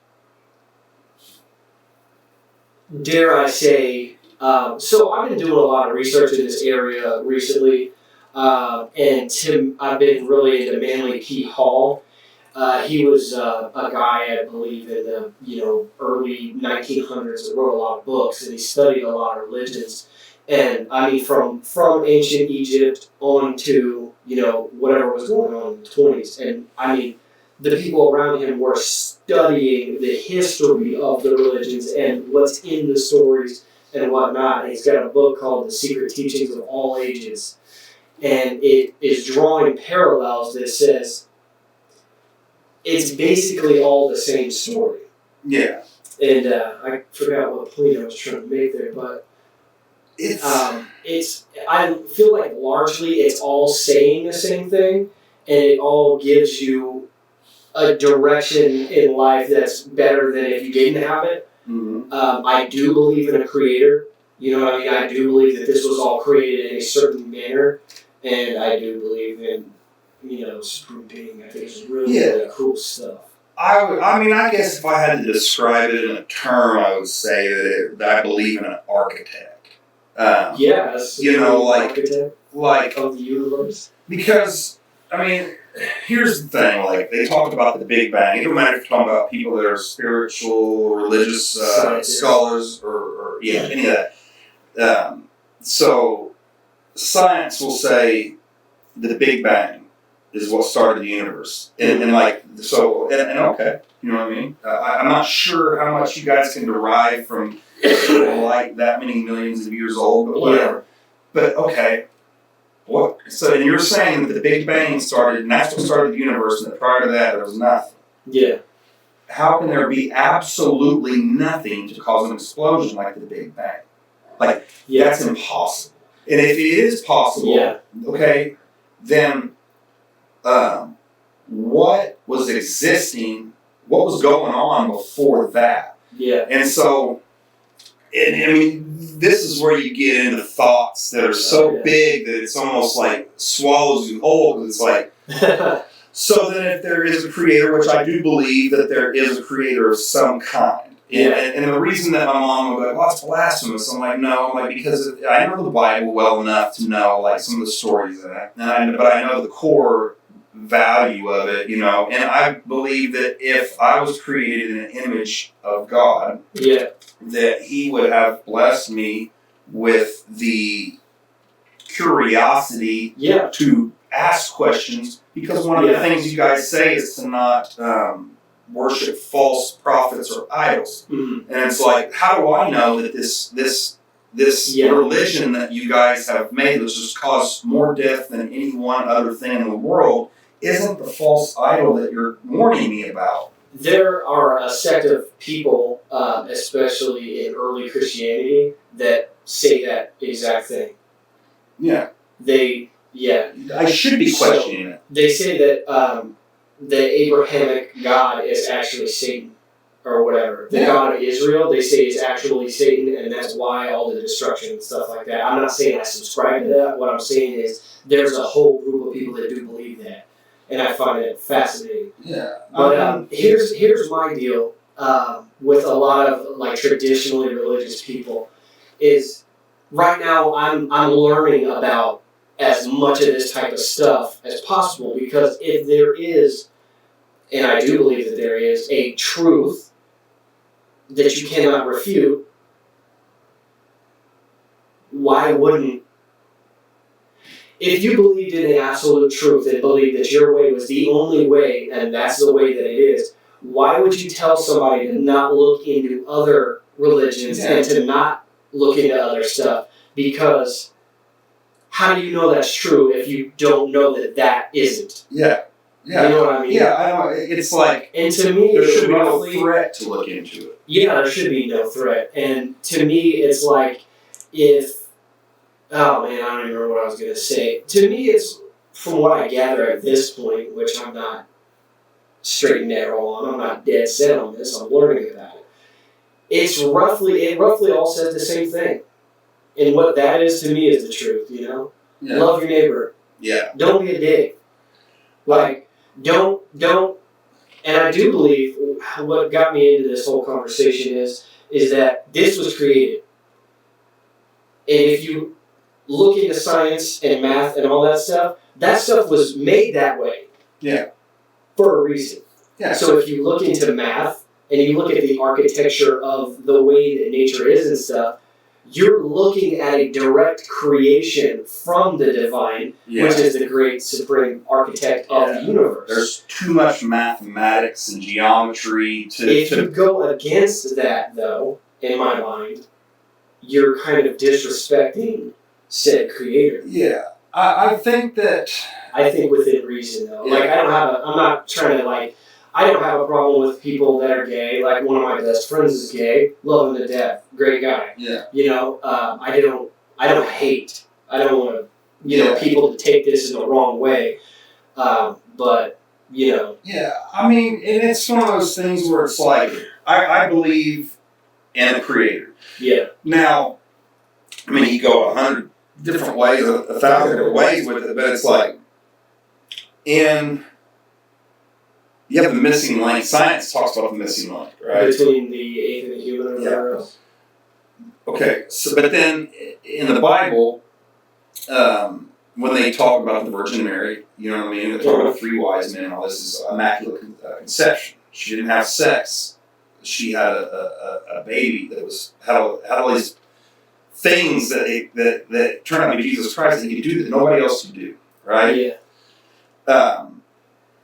dare I say, so I've been doing a lot of research in this area recently, and I've been really into Manly P. Hall. He was a guy, I believe, in the early 1900s that wrote a lot of books, and he studied a lot of religions. And I mean, from ancient Egypt on to whatever was going on in the 20s, and I mean, the people around him were studying the history of the religions and what's in the stories and whatnot. And he's got a book called The Secret Teachings of All Ages. And it is drawing parallels that says it's basically all the same story. Yeah. And I forgot what point I was trying to make there, but it's I feel like largely it's all saying the same thing, and it all gives you a direction in life that's better than if you didn't have it. Mm-hmm. I do believe in a creator. You know what I mean? I do believe that this was all created in a certain manner, and I do believe in, supreme being. I think it's really cool stuff. I guess if I had to describe it in a term, I would say that I believe in an architect. Like of the universe. Because, here's the thing, they talked about the Big Bang. It doesn't matter if you're talking about people that are spiritual, religious scholars, or any of that. So, science will say the Big Bang is what started the universe. And okay, you know what I mean? I'm not sure how much you guys can derive from light that many millions of years old, but whatever. But okay. What? So and you're saying that the Big Bang started, and that's what started the universe, and that prior to that there was nothing. Yeah. How can there be absolutely nothing to cause an explosion like the Big Bang? That's impossible. And if it is possible, okay, then what was existing, what was going on before that? Yeah. And so, this is where you get into thoughts that are so big that it's almost like swallows you whole, because it's like, so then if there is a creator, which I do believe that there is a creator of some kind. And the reason that my mom would be like, well, it's blasphemous. I'm like, no, because I know the Bible well enough to know some of the stories in it. But I know the core value of it, and I believe that if I was created in an image of God, that He would have blessed me with the curiosity to ask questions, because one of the things you guys say is to not worship false prophets or idols. Mm-hmm. And it's like, how do I know that this religion that you guys have made, which has caused more death than any one other thing in the world, isn't the false idol that you're warning me about? There are a sect of people, especially in early Christianity, that say that exact thing. Yeah. I should be questioning it. They say that the Abrahamic God is actually Satan, or whatever. The God of Israel, they say, is actually Satan, and that's why all the destruction and stuff like that. I'm not saying I subscribe to that. What I'm saying is there's a whole group of people that do believe that. And I find it fascinating. Yeah. But here's my deal with a lot of traditionally religious people is right now I'm learning about as much of this type of stuff as possible, because if there is, and I do believe that there is, a truth that you cannot refute, why wouldn't? If you believed in the absolute truth and believed that your way was the only way, and that's the way that it is, why would you tell somebody to not look into other religions and to not look into other stuff? Because how do you know that's true if you don't know that isn't? Yeah. Yeah. You know what I mean? Yeah, I know. It's like, and to me, there should be no threat to look into it. Yeah, there should be no threat. And to me, it's like oh man, I don't even remember what I was going to say. To me, it's, from what I gather at this point, which I'm not straight and narrow on, I'm not dead set on this, I'm learning about it. It roughly all says the same thing. And what that is to me is the truth, Yeah. Love your neighbor. Yeah. Don't be a dick. Don't, and I do believe what got me into this whole conversation is that this was created. And if you look into science and math and all that stuff was made that way. Yeah. For a reason. Yeah. So if you look into math and you look at the architecture of the way that nature is and stuff, you're looking at a direct creation from the divine, which is the great supreme architect of the universe. There's too much mathematics and geometry If you go against that, though, in my mind, you're kind of disrespecting said creator. Yeah. I think that... I think within reason, though. Like, I'm not trying to, like, I don't have a problem with people that are gay. Like, one of my best friends is gay. Love him to death. Great guy. Yeah. You know, I don't hate. I don't want to, people to take this in the wrong way. But, Yeah, I mean, and it's one of those things where it's like, I believe in a creator. Yeah. Now, I mean, you go 100 different ways, 1,000 different ways with it, but it's like, you have the missing link. Science talks about the missing link, right? Between the ape and the human or whatever else. Okay, so, but then in the Bible, when they talk about the Virgin Mary, you know what I mean? They talk about 3 wise men and all this is immaculate conception. She didn't have sex. She had a baby that had all these things that turned out to be Jesus Christ that he could do that nobody else could do, right? Yeah.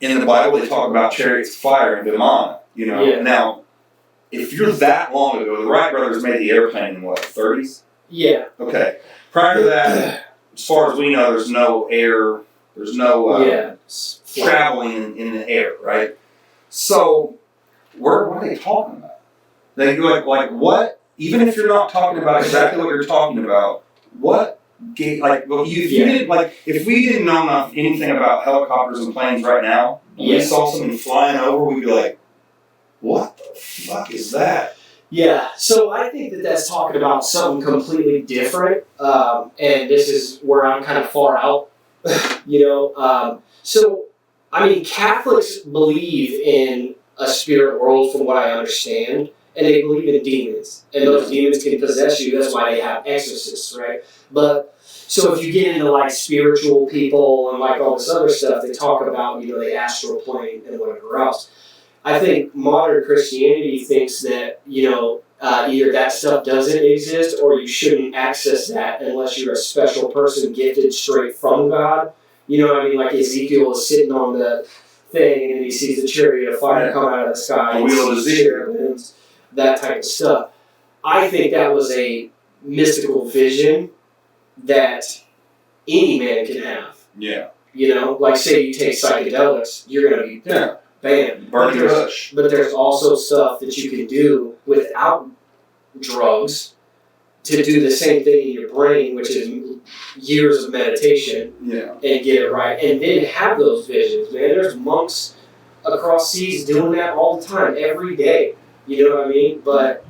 In the Bible, they talk about chariots of fire and Vimana, Yeah. Now, if you're that long ago, the Wright brothers made the airplane in what, the 30s? Yeah. Okay. Prior to that, as far as we know, there's no air, there's no traveling in the air, right? So, what are they talking about? They go like what? Even if you're not talking about exactly what you're talking about, what? If we didn't know anything about helicopters and planes right now, and we saw something flying over, we'd be like, what the fuck is that? Yeah, so I think that's talking about something completely different, and this is where I'm kind of far out, So, I mean, Catholics believe in a spirit world from what I understand, and they believe in demons, and those demons can possess you, that's why they have exorcists, right? But, so if you get into, like, spiritual people and, like, all this other stuff, they talk about, the astral plane and whatever else. I think modern Christianity thinks that, either that stuff doesn't exist or you shouldn't access that unless you're a special person gifted straight from God. You know what I mean? Like Ezekiel is sitting on the thing and he sees the chariot of fire come out of the sky. The wheel of Ezekiel. That type of stuff. I think that was a mystical vision that any man can have. Yeah. Like say you take psychedelics, you're going to be bam. Burning the bush. But there's also stuff that you can do without drugs to do the same thing in your brain, which is years of meditation, and get it right. And then have those visions, man. There's monks across seas doing that all the time, every day. You know what I mean? But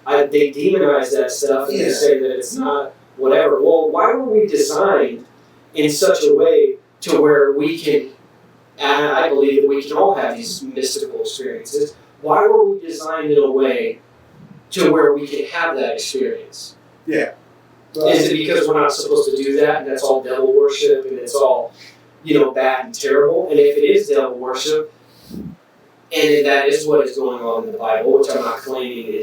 they demonize that stuff and they say that it's not whatever. Well, why were we designed in such a way to where we can, and I believe that we can all have these mystical experiences, why were we designed in a way to where we can have that experience? Yeah. Is it because we're not supposed to do that and that's all devil worship and it's all, bad and terrible? And if it is devil worship, and that is what is going on in the Bible, which I'm not claiming any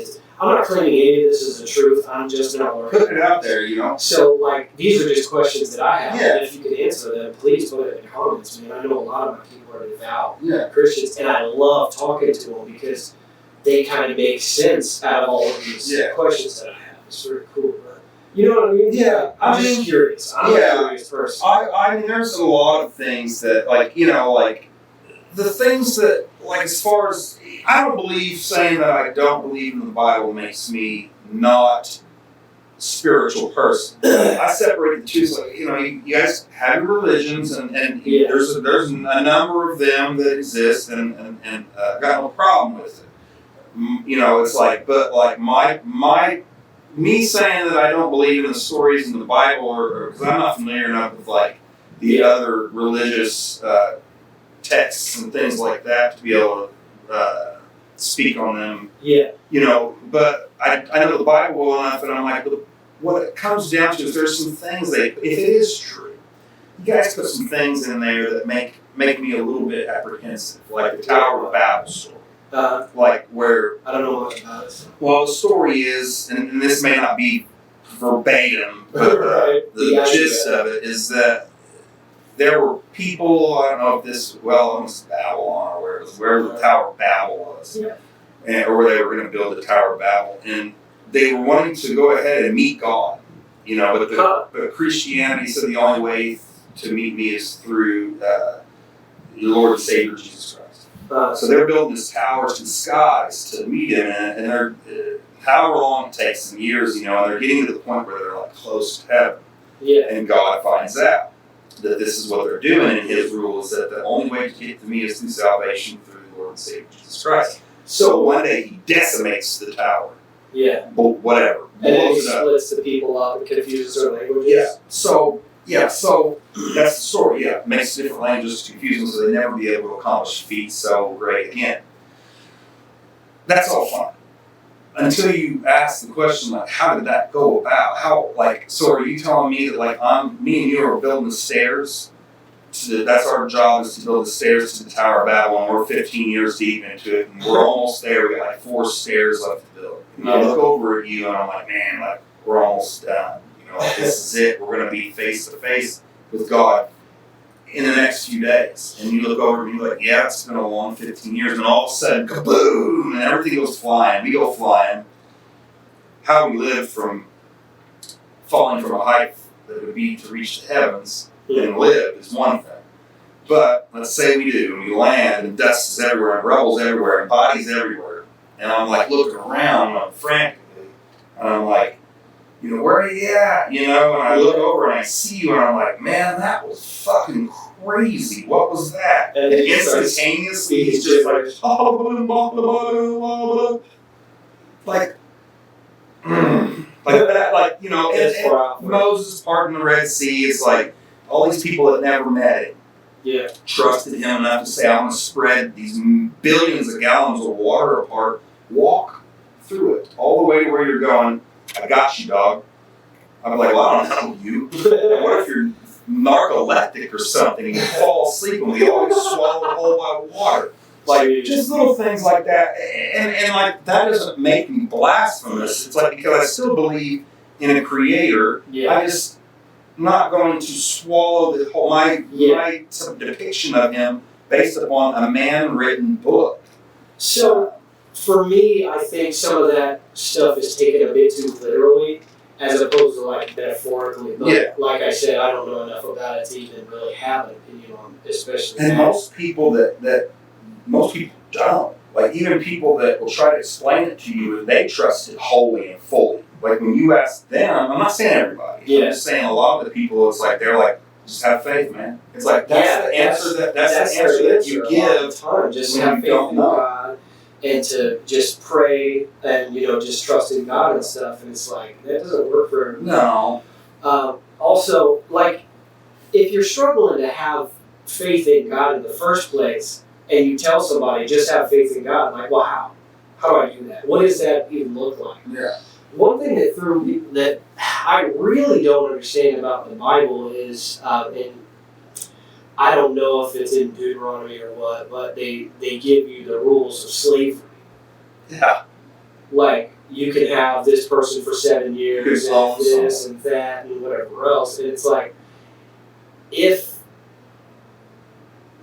of this is the truth. I'm just not learning. Put it out there, So, these are just questions that I have. And if you can answer them, please put it in the comments. Man, I know a lot of my people are devout Christians, and I love talking to them because they kind of make sense out of all of these questions that I have. It's sort of cool. But, you know what I mean? Yeah. I'm just curious. I'm a curious person. I mean, there's a lot of things that, the things that, as far as, I don't believe saying that I don't believe in the Bible makes me not a spiritual person. I separate the two. So, you guys have your religions, and there's a number of them that exist, and I've got no problem with it. It's me saying that I don't believe in the stories in the Bible, or because I'm not familiar enough with the other religious texts and things like that to be able to speak on them. Yeah. But I know the Bible well enough, and I'm like, what it comes down to is there's some things if it is true, you guys put some things in there that make me a little bit apprehensive, like the Tower of Babel story. Where I don't know much about it. Well, the story is, and this may not be verbatim, but The gist of it is that there were people, I don't know if this, well, it was Babylon or where it was, where the Tower of Babel was, or where they were going to build the Tower of Babel, and they were wanting to go ahead and meet God, but Christianity said the only way to meet me is through your Lord and Savior Jesus Christ. So they're building this tower to the skies to meet Him, and they're however long it takes them, years, and they're getting to the point where they're like close to heaven. Yeah. And God finds out that this is what they're doing, and His rule is that the only way to get to me is through salvation through the Lord and Savior Jesus Christ. So one day He decimates the tower. Yeah. Whatever. And then He splits the people up and confuses their languages. Yeah. So that's the story. Yeah. Makes different languages confusing so they never be able to accomplish feats so great again. That's all fine. Until you ask the question, like, how did that go about? So are you telling me that, me and you are building the stairs? That's our job, is to build the stairs to the Tower of Babel, and we're 15 years deep into it, and we're almost there. We got 4 stairs left to build. And I look over at you, and I'm like, man, we're almost done. This is it. We're going to be face to face with God in the next few days. And you look over and you're like, yeah, it's been a long 15 years. And all of a sudden, kaboom, and everything goes flying. We go flying. How we live from falling from a height that would be to reach the heavens and live is one thing. But let's say we do, and we land, and dust is everywhere, and rubble's everywhere, and bodies everywhere. And I'm like looking around, and I'm frantically, and I'm like, where are you at? And I look over and I see you, and I'm like, man, that was fucking crazy. What was that? And instantaneously, he's just like, like that, and Moses parting the Red Sea. It's like all these people that never met him, trusted him enough to say, I'm going to spread these billions of gallons of water apart, walk through it, all the way to where you're going. I got you, dog. I'm like, well, I don't know you. What if you're narcoleptic or something and you fall asleep and we always swallow whole by water? Just little things like that. And that doesn't make me blasphemous. It's because I still believe in a creator. Yeah. I just not going to swallow the whole my depiction of him based upon a man-written book. So, for me, I think some of that stuff is taken a bit too literally, as opposed to metaphorically. But like I said, I don't know enough about it to even really have an opinion on, especially. And most people don't. Even people that will try to explain it to you, they trust it wholly and fully. When you ask them, I'm not saying everybody. I'm just saying a lot of the people. It's they're like, just have faith, man. It's that's the answer that you give time. Just have faith in God. And to just pray and, just trust in God and stuff. And it's that doesn't work for everyone. No. Also, if you're struggling to have faith in God in the first place, and you tell somebody, just have faith in God, well, how? How do I do that? What does that even look like? Yeah. One thing that I really don't understand about the Bible is, and I don't know if it's in Deuteronomy or what, but they give you the rules of slavery. Yeah. You can have this person for 7 years and this and that and whatever else. And it's if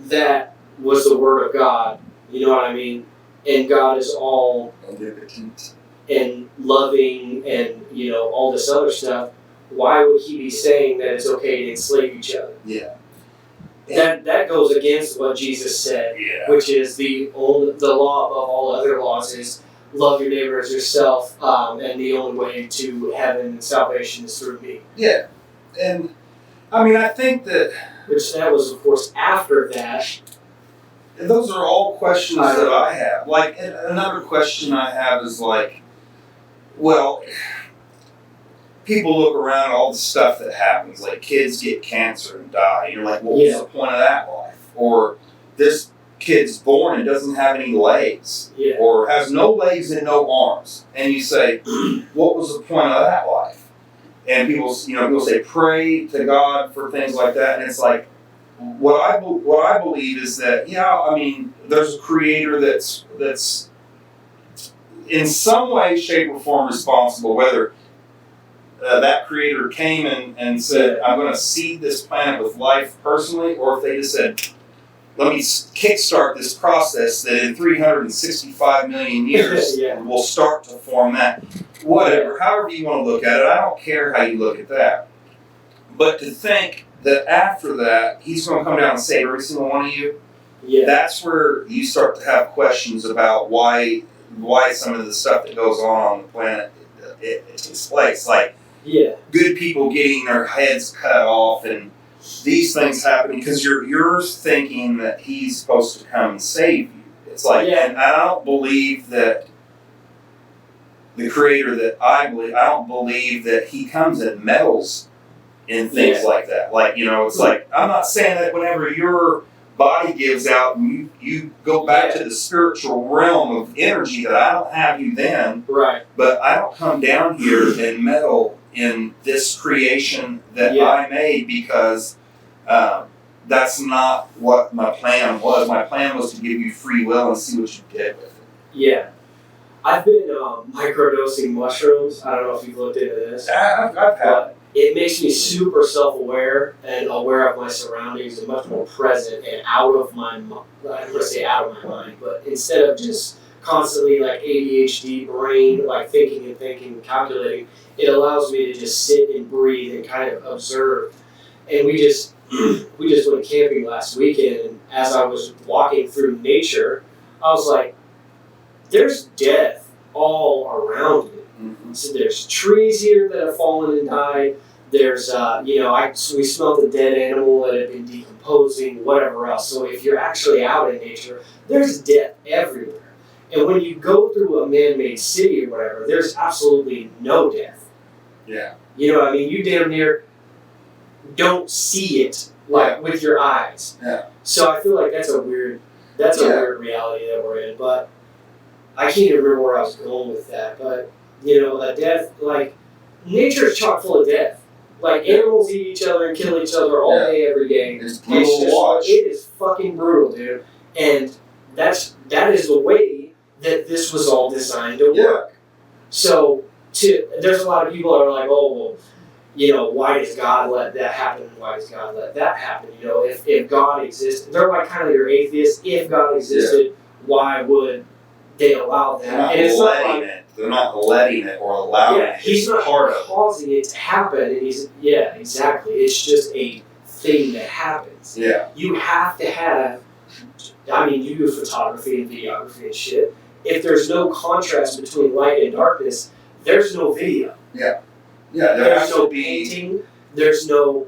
that was the word of God, you know what I mean? And God is all omnipotent and loving and, all this other stuff, why would He be saying that it's okay to enslave each other? Yeah. That goes against what Jesus said, which is the law above all other laws is love your neighbor as yourself, and the only way to heaven and salvation is through me. Yeah, and I think that that was, of course, after that. Those are all questions that I have. Another question I have is people look around at all the stuff that happens, kids get cancer and die. You're like, well, what's the point of that life? Or this kid's born and doesn't have any legs, or has no legs and no arms. And you say, what was the point of that life? And people say, pray to God for things like that. And it's what I believe is that, there's a creator that's in some way, shape, or form responsible, whether that creator came and said, I'm going to seed this planet with life personally, or if they just said, let me kickstart this process that in 365 million years will start to form that. Whatever, however you want to look at it, I don't care how you look at that. But to think that after that, he's going to come down and save every single one of you, that's where you start to have questions about why some of the stuff that goes on the planet it takes place. Like, good people getting their heads cut off and these things happen because you're thinking that he's supposed to come and save you. It's like, and I don't believe that the creator that I don't believe that he comes and meddles in things like that. Like, it's like, I'm not saying that whenever your body gives out and you go back to the spiritual realm of energy that I don't have you then. Right. But I don't come down here and meddle in this creation that I made because that's not what my plan was. My plan was to give you free will and see what you did with it. Yeah. I've been microdosing mushrooms. I don't know if you've looked into this. I've had. It makes me super self-aware and aware of my surroundings and much more present and out of my mind. I'm going to say out of my mind, but instead of just constantly like ADHD brain, like thinking and calculating, it allows me to just sit and breathe and kind of observe. And we just went camping last weekend, and as I was walking through nature, I was like, there's death all around me. Mm-hmm. So there's trees here that have fallen and died. There's, we smelled a dead animal that had been decomposing, whatever else. So if you're actually out in nature, there's death everywhere. And when you go through a man-made city or whatever, there's absolutely no death. Yeah. You know what I mean? You damn near don't see it with your eyes. Yeah. So I feel like that's a weird reality that we're in. But I can't even remember where I was going with that. But a death, like, nature is chock full of death. Like, animals eat each other and kill each other all day, every day. It's brutal to watch. It is fucking brutal, dude. And that is the way that this was all designed to work. So, there's a lot of people that are like, oh, well, why does God let that happen? Why does God let that happen? If God existed, they're like kind of your atheists. If God existed, why would they allow that? They're not letting it or allowing it. He's not causing it to happen. And exactly. It's just a thing that happens. Yeah. You have to have, you do photography and videography and shit. If there's no contrast between light and darkness, there's no video. Yeah. Yeah, there's no painting. There's no...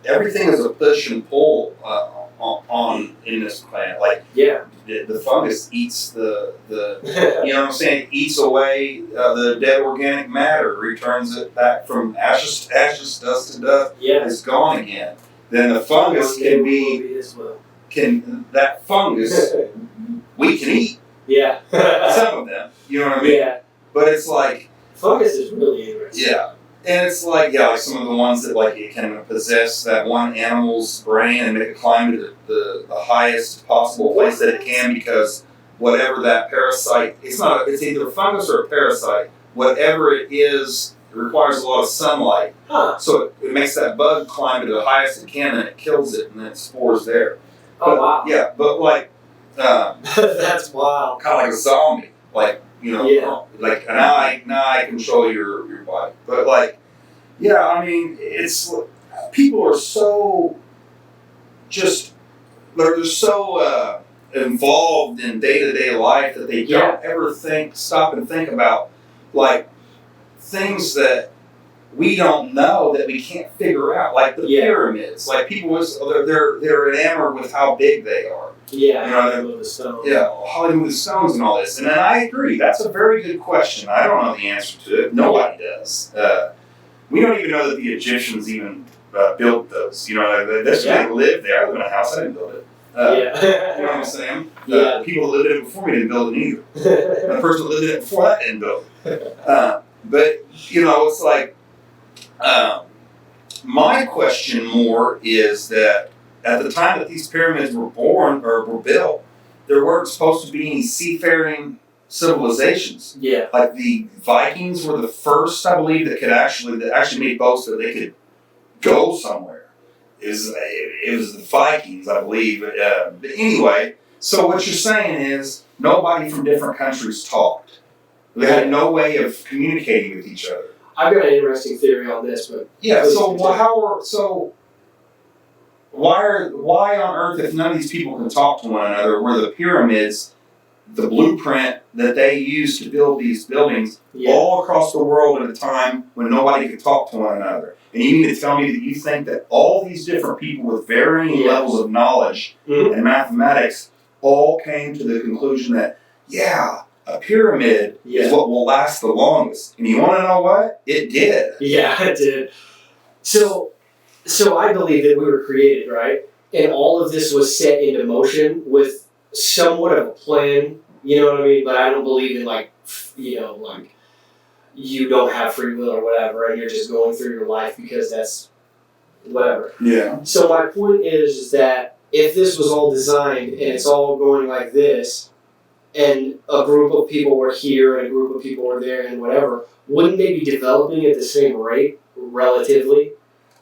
Everything is a push and pull on in this planet. Like, the fungus eats the you know what I'm saying, eats away the dead organic matter, returns it back from ashes to ashes, dust to dust. Yeah. It's gone again. Then the fungus that fungus we can eat. Yeah. Some of them. You know what I mean? Yeah. But it's like... Fungus is really interesting. Yeah. And it's like, like some of the ones that like it can possess that one animal's brain and make it climb to the highest possible place that it can, because whatever that parasite, it's either a fungus or a parasite. Whatever it is, it requires a lot of sunlight. Huh. So it makes that bug climb to the highest it can and it kills it and then it spores there. Oh, wow. Yeah, but like... that's wild. Kind of like a zombie. Like, like now I control your body. But like, it's people are so they're so involved in day-to-day life that they don't ever stop and think about like things that we don't know, that we can't figure out, like the pyramids. Like people they're enamored with how big they are. Yeah, Hollywood with stones. Yeah, Hollywood with stones and all this. And then I agree. That's a very good question. I don't know the answer to it. Nobody does. We don't even know that the Egyptians even built those. They lived there. I live in a house. I didn't build it. You know what I'm saying? The people that lived in it before me didn't build it either. And the person that lived in it before that didn't build it. But, it's like, my question more is that at the time that these pyramids were born or were built, there weren't supposed to be any seafaring civilizations. Yeah. Like the Vikings were the first, I believe, that actually made boast that they could go somewhere. It was the Vikings, I believe. But anyway, so what you're saying is nobody from different countries talked. They had no way of communicating with each other. I've got an interesting theory on this, but yeah. So why on earth, if none of these people can talk to one another, were the pyramids the blueprint that they used to build these buildings all across the world at a time when nobody could talk to one another? And you mean to tell me that you think that all these different people with varying levels of knowledge and mathematics all came to the conclusion that, a pyramid is what will last the longest? And you want to know what? It did. Yeah, it did. So I believe that we were created, right? And all of this was set into motion with somewhat of a plan, you know what I mean? But I don't believe in like you don't have free will or whatever, and you're just going through your life because that's whatever. Yeah. So my point is that if this was all designed and it's all going like this, and a group of people were here and a group of people were there and whatever, wouldn't they be developing at the same rate relatively?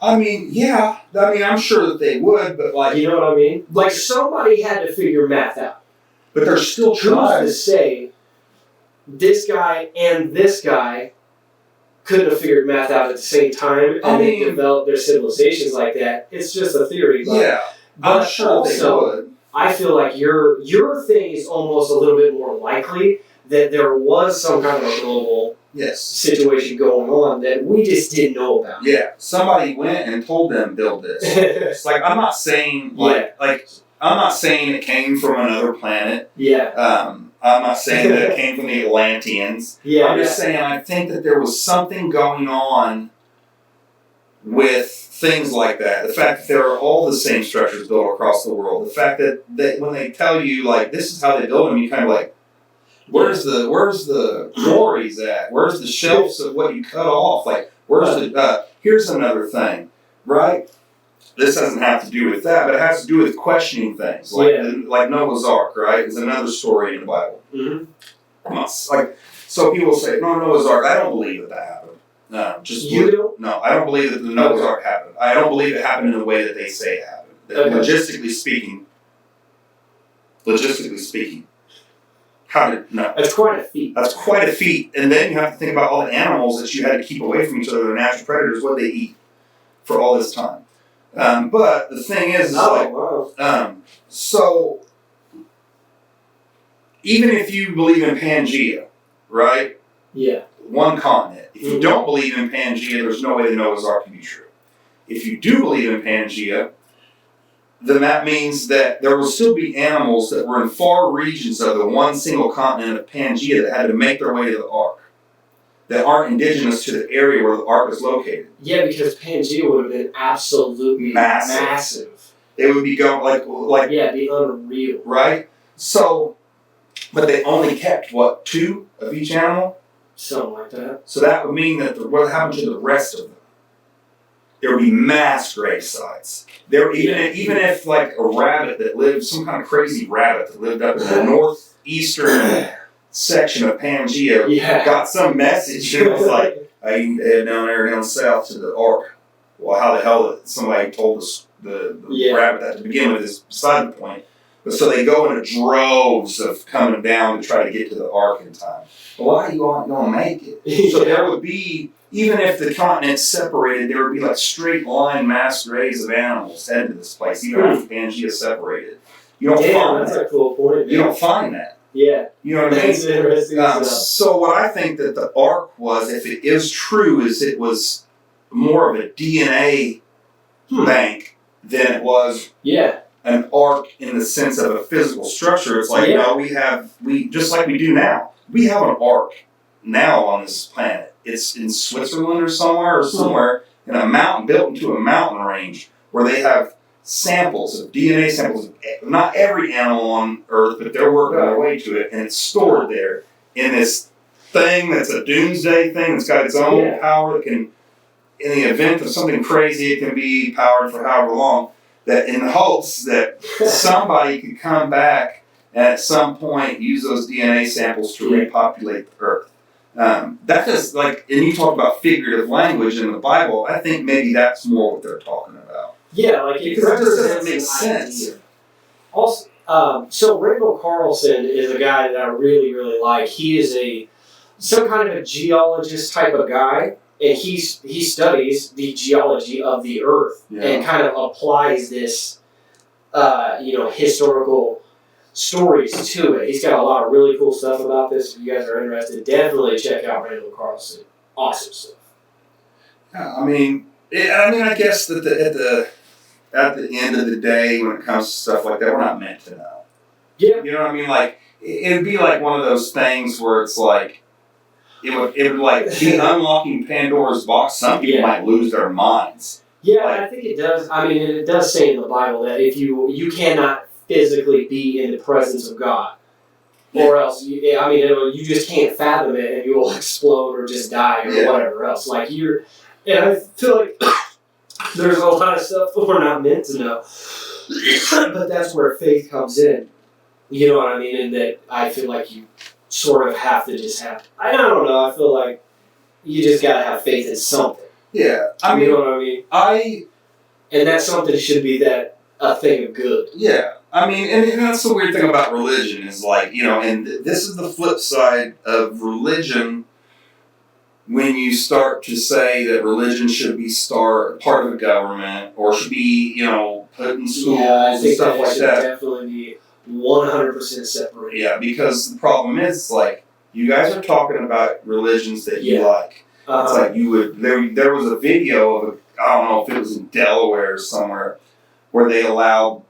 I mean, yeah. I mean, I'm sure that they would, but like... You know what I mean? Like, somebody had to figure math out. But there's still trying to say this guy and this guy couldn't have figured math out at the same time and they developed their civilizations like that. It's just a theory. But, I'm sure also, they would. I feel like your thing is almost a little bit more likely that there was some kind of a global situation going on that we just didn't know about. Yeah, somebody went and told them build this. It's like I'm not saying I'm not saying it came from another planet. Yeah. I'm not saying that it came from the Atlanteans. Yeah. I'm just saying I think that there was something going on with things like that. The fact that there are all the same structures built across the world. The fact that when they tell you like this is how they build them, you kind of like, where's the quarries at? Where's the shelves of what you cut off? Like where's the here's another thing, right? This doesn't have to do with that, but it has to do with questioning things, like Noah's Ark, right? It's another story in the Bible. Mm-hmm. So people say, no, Noah's Ark. I don't believe that happened. No, No, I don't believe that the Noah's Ark happened. I don't believe it happened in the way that they say it happened. Logistically speaking, That's quite a feat. That's quite a feat. And then you have to think about all the animals that you had to keep away from each other, the natural predators, what they eat for all this time. But the thing is so even if you believe in Pangea, right? Yeah. One continent. If you don't believe in Pangea, there's no way the Noah's Ark can be true. If you do believe in Pangea, then that means that there will still be animals that were in far regions of the one single continent of Pangea that had to make their way to the Ark, that aren't indigenous to the area where the Ark is located. Yeah, because Pangea would have been absolutely massive. It would be going like it'd be unreal. Right? So, but they only kept, 2 of each animal? Something like that. So that would mean that what happened to the rest of them? There would be mass grave sites. Even if like a rabbit that lived, some kind of crazy rabbit that lived up in the northeastern section of Pangea got some message and was like, I can head down there down south to the Ark. Well, how the hell did somebody told us the rabbit that to begin with is beside the point. But so they go in droves of coming down to try to get to the Ark in time. Well, why you aren't going to make it? So there would be, even if the continents separated, there would be like straight line mass graves of animals heading to this place, even after Pangea separated. You don't find that's a cool point. Man. You don't find that. Yeah. You know what I mean? That's interesting. So what I think that the Ark was, if it is true, is it was more of a DNA bank than it was an Ark in the sense of a physical structure. It's like, we just like we do now. We have an Ark now on this planet. It's in Switzerland or somewhere in a mountain, built into a mountain range where they have samples of DNA samples of not every animal on Earth, but they're working their way to it, and it's stored there in this thing that's a doomsday thing that's got its own power that can, in the event of something crazy, it can be powered for however long, that in hopes that somebody could come back and at some point use those DNA samples to repopulate the earth. That is like, and you talk about figurative language in the Bible. I think maybe that's more what they're talking about. Yeah, like it because that just represents doesn't make an sense. idea. Also, so Randall Carlson is a guy that I really, really like. He is some kind of a geologist type of guy, and he studies the geology of the Earth and kind of applies this, historical stories to it. He's got a lot of really cool stuff about this. If you guys are interested, definitely check out Randall Carlson. Awesome stuff. Yeah, I guess that at the end of the day, when it comes to stuff like that, we're not meant to know. Yeah. You know what I mean? Like, it'd be like one of those things where it's like, it would like be unlocking Pandora's box. Some people might lose their minds. Yeah, I think it does. I mean, it does say in the Bible that if you cannot physically be in the presence of God, or else you just can't fathom it, and you will explode or just die or whatever else. Like and I feel like there's a lot of stuff that we're not meant to know, but that's where faith comes in. You know what I mean? And that I feel like you sort of have to just have. I don't know. I feel like you just gotta have faith in something. Yeah, you know what I mean? And that something should be a thing of good. Yeah. And that's the weird thing about religion is like, and this is the flip side of religion when you start to say that religion should be part of the government or should be, put in schools and stuff like that. Definitely be 100% separated. Yeah, because the problem is, like, you guys are talking about religions that you like. It's like there was a video of I don't know if it was in Delaware or somewhere, where they allowed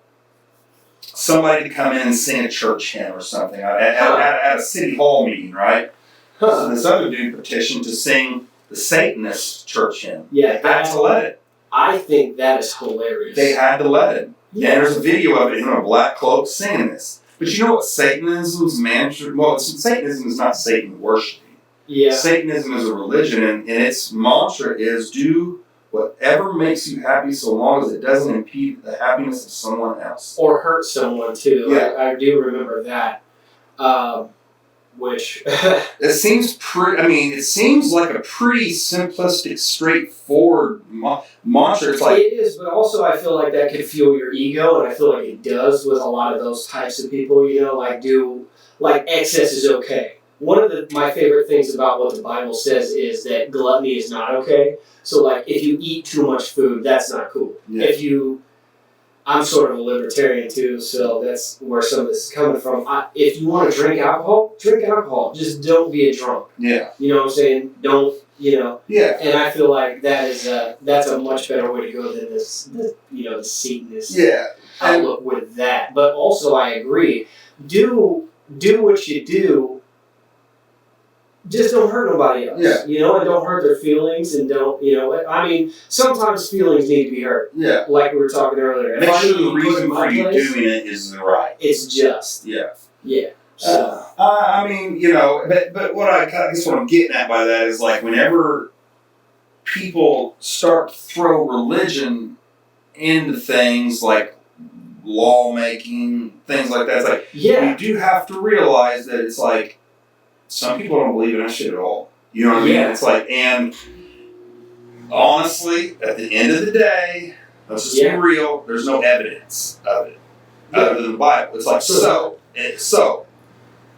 somebody to come in and sing a church hymn or something at a city hall meeting, right? So this other dude petitioned to sing the Satanist church hymn. Yeah, they had to let it. I think that is hilarious. They had to let it. Yeah. And there's a video of it in a black cloak singing this. But you know what Satanism's mantra? Well, Satanism is not Satan worshiping. Yeah. Satanism is a religion, and its mantra is do whatever makes you happy so long as it doesn't impede the happiness of someone else. Or hurt someone, too. Yeah. I do remember that. Which... it seems like a pretty simplistic, straightforward mantra. It's like... It is, but also I feel like that could fuel your ego, and I feel like it does with a lot of those types of people, like excess is okay. One of my favorite things about what the Bible says is that gluttony is not okay. So, like, if you eat too much food, that's not cool. Yeah. I'm sort of a libertarian, too, so that's where some of this is coming from. If you want to drink alcohol, drink alcohol. Just don't be a drunk. Yeah. You know what I'm saying? Don't, Yeah. And I feel like that's a much better way to go than the Satanist outlook with that. But also, I agree. Do what you do. Just don't hurt nobody else, and don't hurt their feelings, and don't, sometimes feelings need to be hurt. Yeah. Like we were talking earlier. Make sure the reason for you doing it is right. It's just. Yeah. Yeah. So. But what I guess what I'm getting at by that is like whenever people start to throw religion into things like lawmaking, things like that, it's like, you do have to realize that it's like, some people don't believe in that shit at all. You know what I mean? It's like, and honestly, at the end of the day, let's just be real, there's no evidence of it other than the Bible. It's like, so,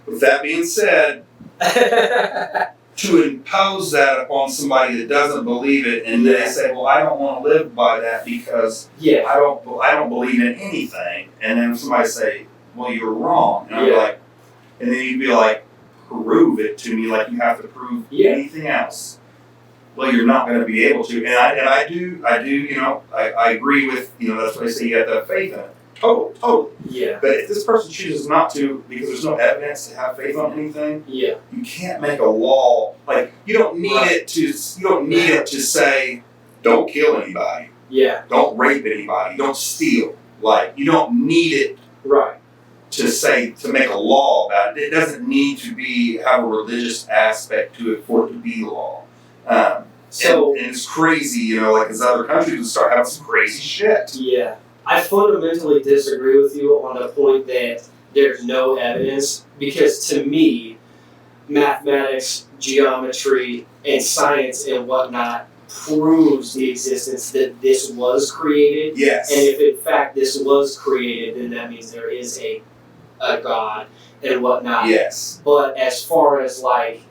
with that being said, to impose that upon somebody that doesn't believe it, and they say, well, I don't want to live by that because I don't believe in anything, and then somebody say, well, you're wrong. And I'm like, and then you'd be like, prove it to me like you have to prove anything else. Well, you're not going to be able to. And I do, I agree with, that's why I say you have to have faith in it. Totally. Yeah. But if this person chooses not to, because there's no evidence to have faith on anything, you can't make a law, like, you don't need it to say, don't kill anybody. Yeah. Don't rape anybody. Don't steal. Like, you don't need it. Right. To make a law about it. It doesn't need to have a religious aspect to it for it to be law. And it's crazy, because other countries would start having some crazy shit. Yeah. I fundamentally disagree with you on the point that there's no evidence, because to me, mathematics, geometry, and science and whatnot proves the existence that this was created. Yes. And if in fact this was created, then that means there is a God and whatnot. Yes. But as far as like,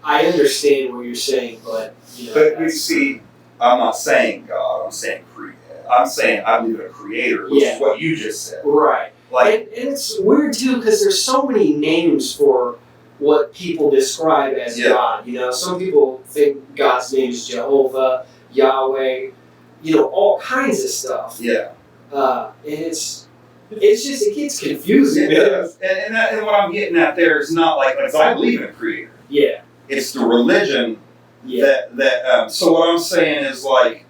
I understand what you're saying, but you know. But you see, I'm not saying God. I'm saying creator. I'm saying I believe in a creator, which is what you just said. Right. Like, and it's weird too, because there's so many names for what people describe as God. You know, some people think God's name is Jehovah, Yahweh, you know, all kinds of stuff. Yeah. And it's just, it gets confusing. It does. And what I'm getting at there is not like I believe in a creator. Yeah. It's the religion that so what I'm saying is like,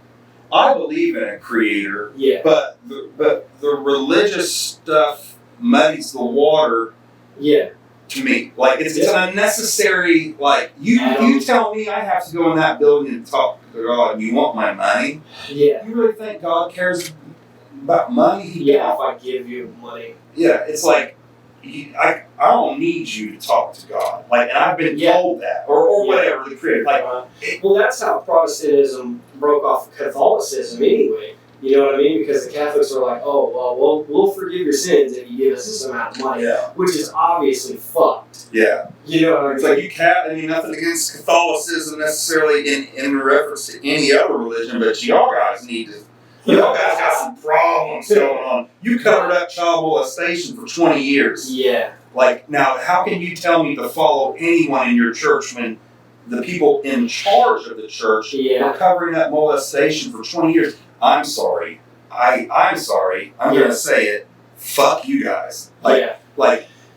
I believe in a creator, but the religious stuff muddies the water. Yeah. To me, like it's an unnecessary. Like you tell me I have to go in that building and talk to God. You want my money? Yeah. You really think God cares about money? If I give you money. Yeah, it's like I don't need you to talk to God. Like, and I've been told that, or whatever the creator. Like, well, that's how Protestantism broke off Catholicism anyway. You know what I mean? Because the Catholics are like, oh, well, we'll forgive your sins if you give us this amount of money, which is obviously fucked. Yeah. You know what I mean? It's like you can't, I mean, nothing against Catholicism necessarily in reference to any other religion, but y'all guys need to, y'all guys got some problems going on. You covered up child molestation for 20 years. Yeah. Like, now, how can you tell me to follow anyone in your church when the people in charge of the church were covering up molestation for 20 years? I'm sorry. I'm sorry. I'm going to say it. Fuck you guys. Like,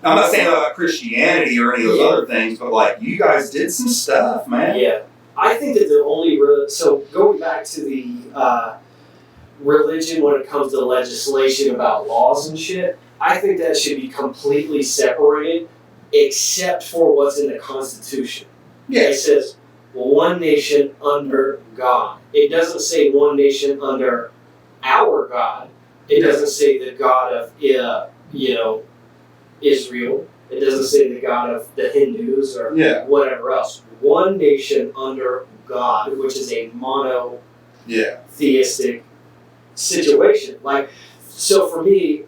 I'm not saying about Christianity or any of those other things, but like, you guys did some stuff, man. Yeah. I think that the only, so going back to the religion when it comes to legislation about laws and shit, I think that should be completely separated, except for what's in the Constitution. Yeah. It says, one nation under God. It doesn't say one nation under our God. It doesn't say the God of, Israel. It doesn't say the God of the Hindus or whatever else. One nation under God, which is a monotheistic situation. Like, so for me,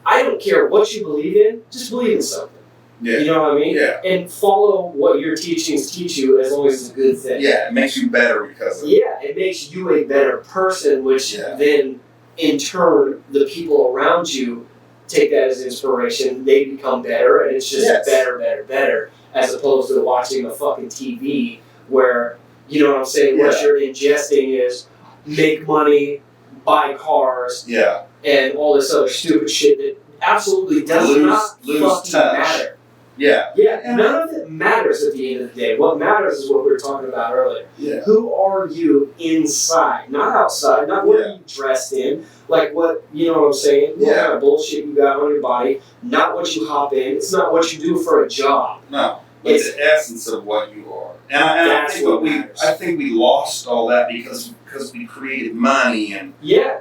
I don't care what you believe in, just believe in something. Yeah. You know what I mean? Yeah. And follow what your teachings teach you as long as it's a good thing. Yeah, it makes you better because of it. Yeah, it makes you a better person, which then, in turn, the people around you take that as inspiration. They become better, and it's just better, as opposed to watching a fucking TV where, you know what I'm saying, what you're ingesting is make money, buy cars, and all this other stupid shit that absolutely does not fucking matter. Yeah, none of it matters at the end of the day. What matters is what we were talking about earlier. Yeah. Who are you inside, not outside, not what are you dressed in, like what, you know what I'm saying? What kind of bullshit you got on your body, not what you hop in, it's not what you do for a job. No, it's the essence of what you are. And I think we lost all that because we created money and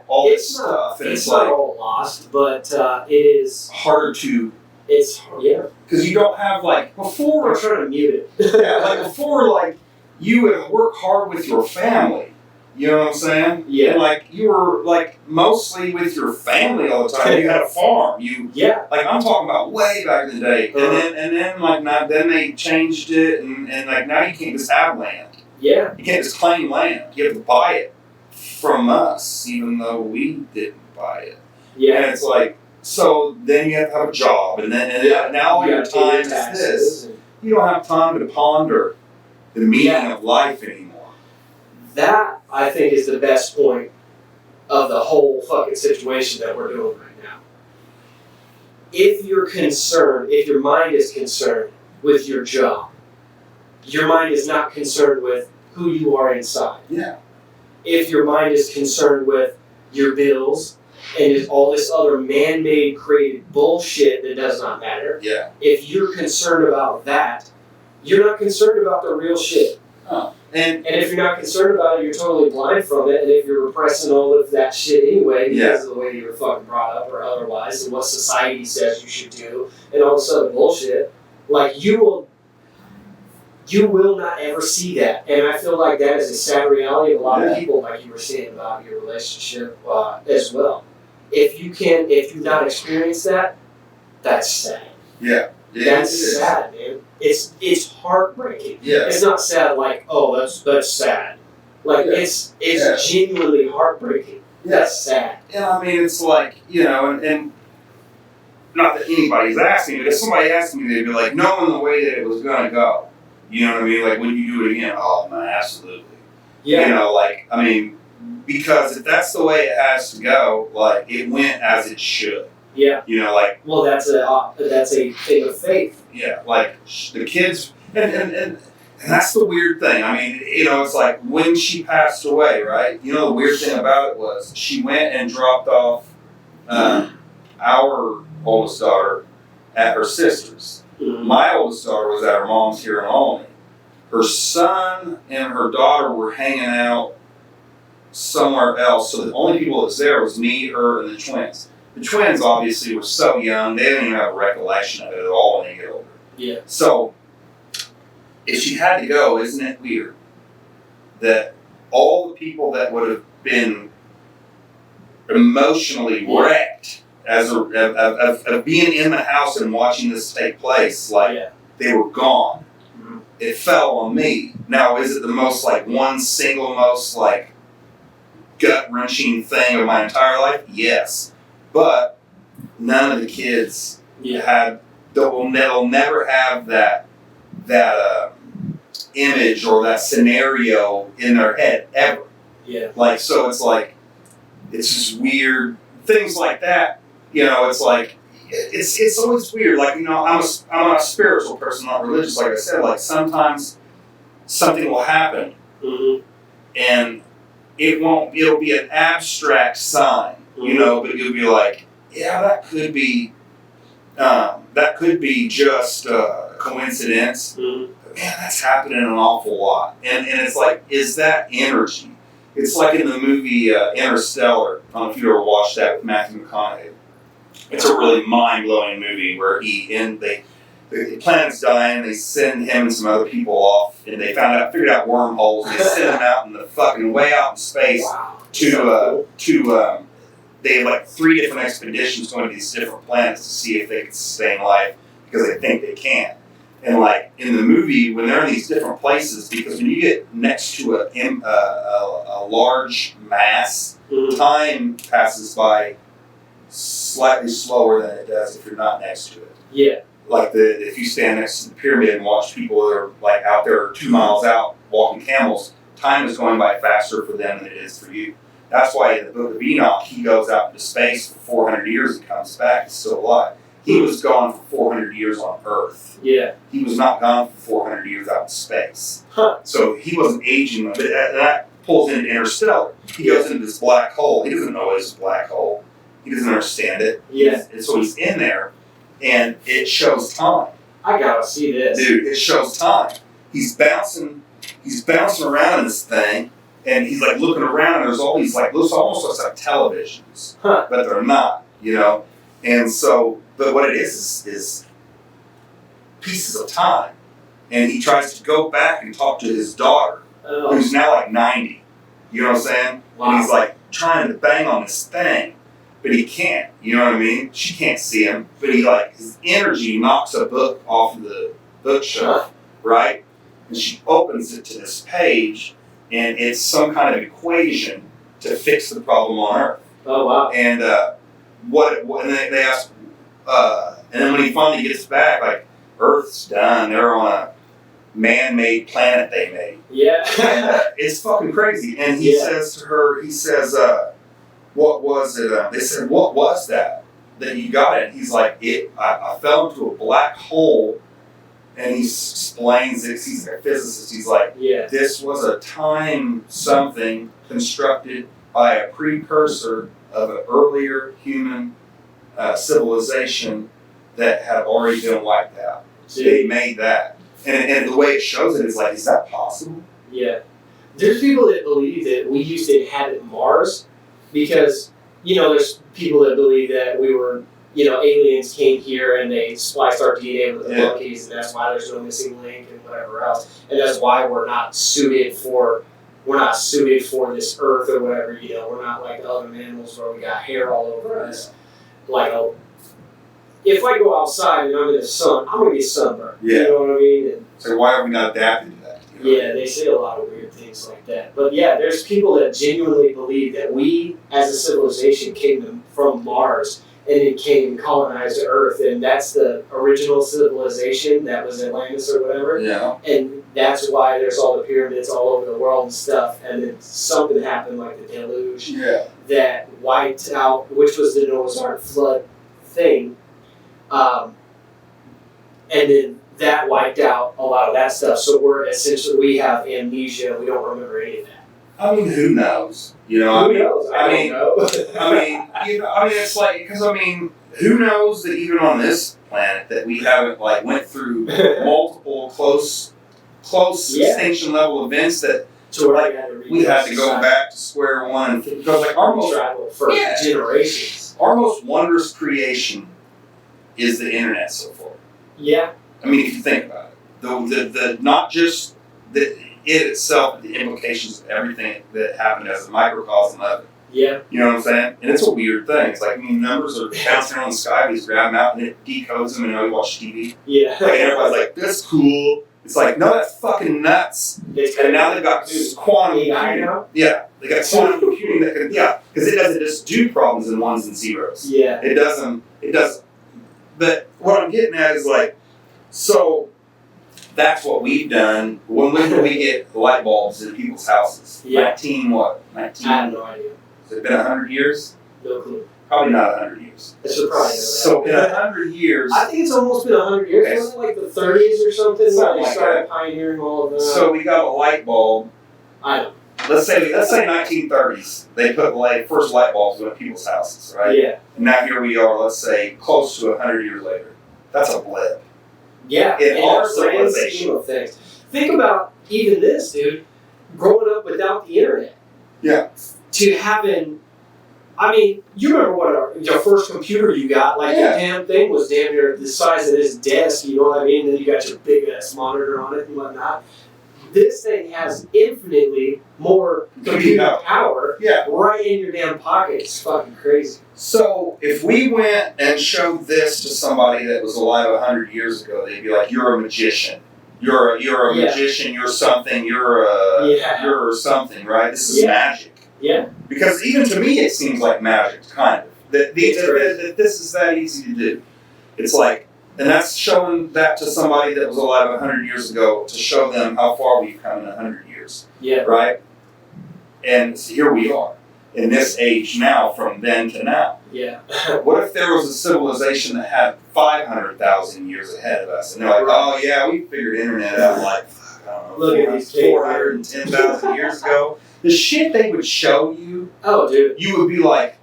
all this stuff. And it's not all lost, but it is harder to... It's, because you don't have, like, before... I'm trying to mute it. Like, before, like, you would work hard with your family. You know what I'm saying? Yeah. And, like, you were, like, mostly with your family all the time. You had a farm. Like, I'm talking about way back in the day. And then, like, then they changed it, and, like, now you can't just have land. Yeah. You can't just claim land. You have to buy it from us, even though we didn't buy it. Yeah. And it's like... So then you have to have a job, and now all your time is this. You don't have time to ponder the meaning of life anymore. That, I think, is the best point of the whole fucking situation that we're doing right now. If you're concerned, if your mind is concerned with your job, your mind is not concerned with who you are inside. Yeah. If your mind is concerned with your bills, and is all this other man-made created bullshit that does not matter. Yeah. If you're concerned about that, you're not concerned about the real shit. Oh. And if you're not concerned about it, you're totally blind from it. And if you're repressing all of that shit anyway, because of the way you were fucking brought up or otherwise, and what society says you should do, and all this other bullshit, like you will not ever see that. And I feel like that is a sad reality of a lot of people, like you were saying about your relationship as well. If you've not experienced that, that's sad. Yeah. That's sad, man. It's heartbreaking. Yeah. It's not sad like, oh, that's sad. Like it's genuinely heartbreaking. That's sad. And I mean, it's like, and not that anybody's asking, but if somebody asked me, they'd be like, knowing the way that it was going to go. You know what I mean? Like, would you do it again? Oh, man, absolutely. Yeah. Because if that's the way it has to go, like, it went as it should. Yeah. Well, that's a thing of faith. Yeah, like, the kids, and that's the weird thing. I mean, it's like, when she passed away, right? The weird thing about it was, she went and dropped off our oldest daughter at her sister's. Mm-hmm. My oldest daughter was at her mom's here in Albany. Her son and her daughter were hanging out somewhere else, so the only people that was there was me, her, and the twins. The twins obviously were so young, they didn't even have a recollection of it at all when they get older. Yeah. So, if she had to go, isn't it weird that all the people that would have been emotionally wrecked of being in the house and watching this take place, they were gone. Mm-hmm. It fell on me. Now, is it the most one single most gut-wrenching thing of my entire life? Yes. But none of the kids they'll never have that image or that scenario in their head ever. Yeah. So it's just weird things like that. It's like it's always weird. I'm a spiritual person, not religious. Like I said, sometimes something will happen, mm-hmm. and it'll be an abstract sign, mm-hmm. but you'll be like, yeah, that could be just a coincidence. Mm-hmm. But man, that's happening an awful lot, and it's like, is that energy? It's like in the movie Interstellar. I don't know if you ever watched that with Matthew McConaughey. It's a really mind-blowing movie where the planet's dying, they send him and some other people off, and they figured out wormholes, they send them out in the fucking way out in space. Wow. They have 3 different expeditions going to these different planets to see if they can sustain life, because they think they can. And in the movie, when they're in these different places, because when you get next to a large mass, mm-hmm. time passes by slightly slower than it does if you're not next to it. Yeah. If you stand next to the pyramid and watch people that are out there 2 miles out walking camels, time is going by faster for them than it is for you. That's why in the Book of Enoch, he goes out into space for 400 years and comes back. He's still alive. He was gone for 400 years on Earth. Yeah. He was not gone for 400 years out in space. Huh. So he wasn't aging. But that pulls into Interstellar. He goes into this black hole. He doesn't know it's a black hole. He doesn't understand it. Yeah. And so he's in there, and it shows time. I gotta see this. Dude, it shows time. He's bouncing around in this thing, and he's looking around, and there's all these looks almost like televisions. Huh. But they're not, And so, but what it is pieces of time. And he tries to go back and talk to his daughter, who's now 90. You know what I'm saying? Wow. And he's trying to bang on this thing, but he can't. You know what I mean? She can't see him, but his energy knocks a book off of the bookshelf, right? And she opens it to this page, and it's some kind of equation to fix the problem on Earth. Oh, wow. And and they ask, and then when he finally gets back, Earth's done. They're on a man-made planet they made. Yeah. And, it's fucking crazy. And he says to her, what was it? They said, what was that you got it? He's like, I fell into a black hole. And he explains it. He's a physicist. He's like, this was a time something constructed by a precursor of an earlier human civilization that had already been wiped out. They made that. And the way it shows it is is that possible? Yeah. There's people that believe that we used to inhabit Mars because, there's people that believe that we were, aliens came here and they spliced our DNA with the monkeys, and that's why there's no missing link and whatever else. And that's why we're not suited for this Earth or whatever, We're not like the other animals where we got hair all over us. Like, if I go outside and I'm in the sun, I'm going to get sunburned. Yeah. You know what I mean? And, so why are we not adapted to that? yeah, they say a lot of weird things like that. But yeah, there's people that genuinely believe that we, as a civilization, came from Mars and it came and colonized Earth, and that's the original civilization that was Atlantis or whatever. Yeah. And that's why there's all the pyramids all over the world and stuff. And then something happened, like the deluge, that wiped out, which was the Noah's Ark flood thing. And then that wiped out a lot of that stuff. So we have amnesia. We don't remember any of that. I mean, who knows? Who knows? I mean, it's like, because who knows that even on this planet that we haven't went through multiple close extinction level events that we had to go back to square one, because our most for generations. Our most wondrous creation is the internet so far. Yeah. I mean, if you think about it, the not just it itself, but the implications of everything that happened as a microcosm of it. Yeah. You know what I'm saying? And it's a weird thing. It's like, numbers are bouncing around the sky, we just grab them out and it decodes them, and now we watch TV. Yeah. And everybody's like, that's cool. It's like, no, that's fucking nuts. And now they've got quantum computing. Yeah. They got quantum computing that can, because it doesn't just do problems in ones and zeros. Yeah. It doesn't. But what I'm getting at is so that's what we've done. When we get light bulbs in people's houses? Yeah. 19 what? 19? I have no idea. Has it been 100 years? No clue. Probably not 100 years. I should probably know that. So in 100 years... I think it's almost been 100 years. Okay. Wasn't it like the 30s or something? Something they like started that. pioneering all of that. So we got a light bulb. I know. Let's say 1930s. They put first light bulbs in people's houses, right? Yeah. And now here we are, let's say, close to 100 years later. That's a blip. Yeah. In our grand civilization. scheme of things. Think about even this, dude. Growing up without the internet. Yeah. To having... you remember what your first computer you got? The damn thing was damn near the size of this desk, you know what I mean? Then you got your big ass monitor on it and whatnot. This thing has infinitely more computer power right in your damn pocket. It's fucking crazy. So if we went and showed this to somebody that was alive 100 years ago, they'd be like, "You're a magician. You're a magician. You're something. You're something, right? This is magic." Yeah. Because even to me, it seems like magic, kind of. That this is that easy to do. It's like, and that's showing that to somebody that was alive 100 years ago to show them how far we've come in 100 years. Yeah. Right? And so here we are, in this age now, from then to now. Yeah. What if there was a civilization that had 500,000 years ahead of us? And they're like, oh yeah, we figured internet out I don't know, 410,000 years ago. The shit they would show you, oh dude, you would be like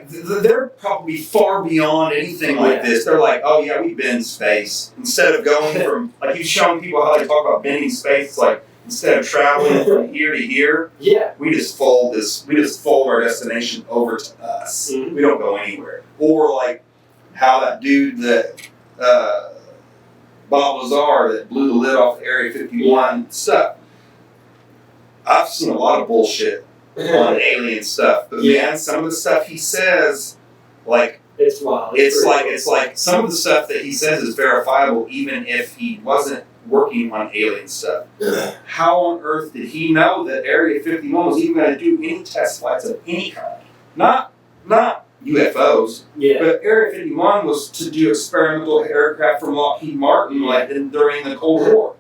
they're probably far beyond anything like this. They're like, oh yeah, we've been in space. Instead of going from, you've shown people how they talk about bending space, instead of traveling from here to here, we just fold our destination over to us. Mm-hmm. We don't go anywhere. Or how that dude that Bob Lazar that blew the lid off Area 51 stuff. I've seen a lot of bullshit on alien stuff, but man, some of the stuff he says, it's wild. It's like some of the stuff that he says is verifiable, even if he wasn't working on alien stuff. How on earth did he know that Area 51 was even going to do any test flights of any kind? Not UFOs, but Area 51 was to do experimental aircraft from Lockheed Martin, during the Cold War.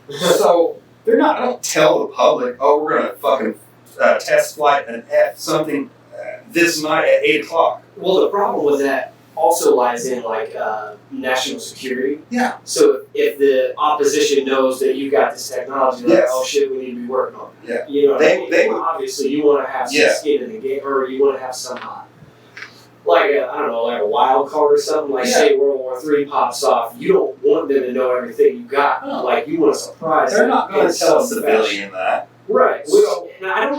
So. I don't tell the public, oh, we're going to fucking test flight an F something this night at 8 o'clock. Well, the problem with that also lies in national security. Yeah. So if the opposition knows that you got this technology, oh shit, we need to be working on it. Yeah. You know, they obviously you want to have some skin in the game, or you want to have some like a, I don't know, like a wild card or something. Like say World War III pops off, you don't want them to know everything you got. No. Like you want to surprise them. They're not going to tell a civilian that. Right. And I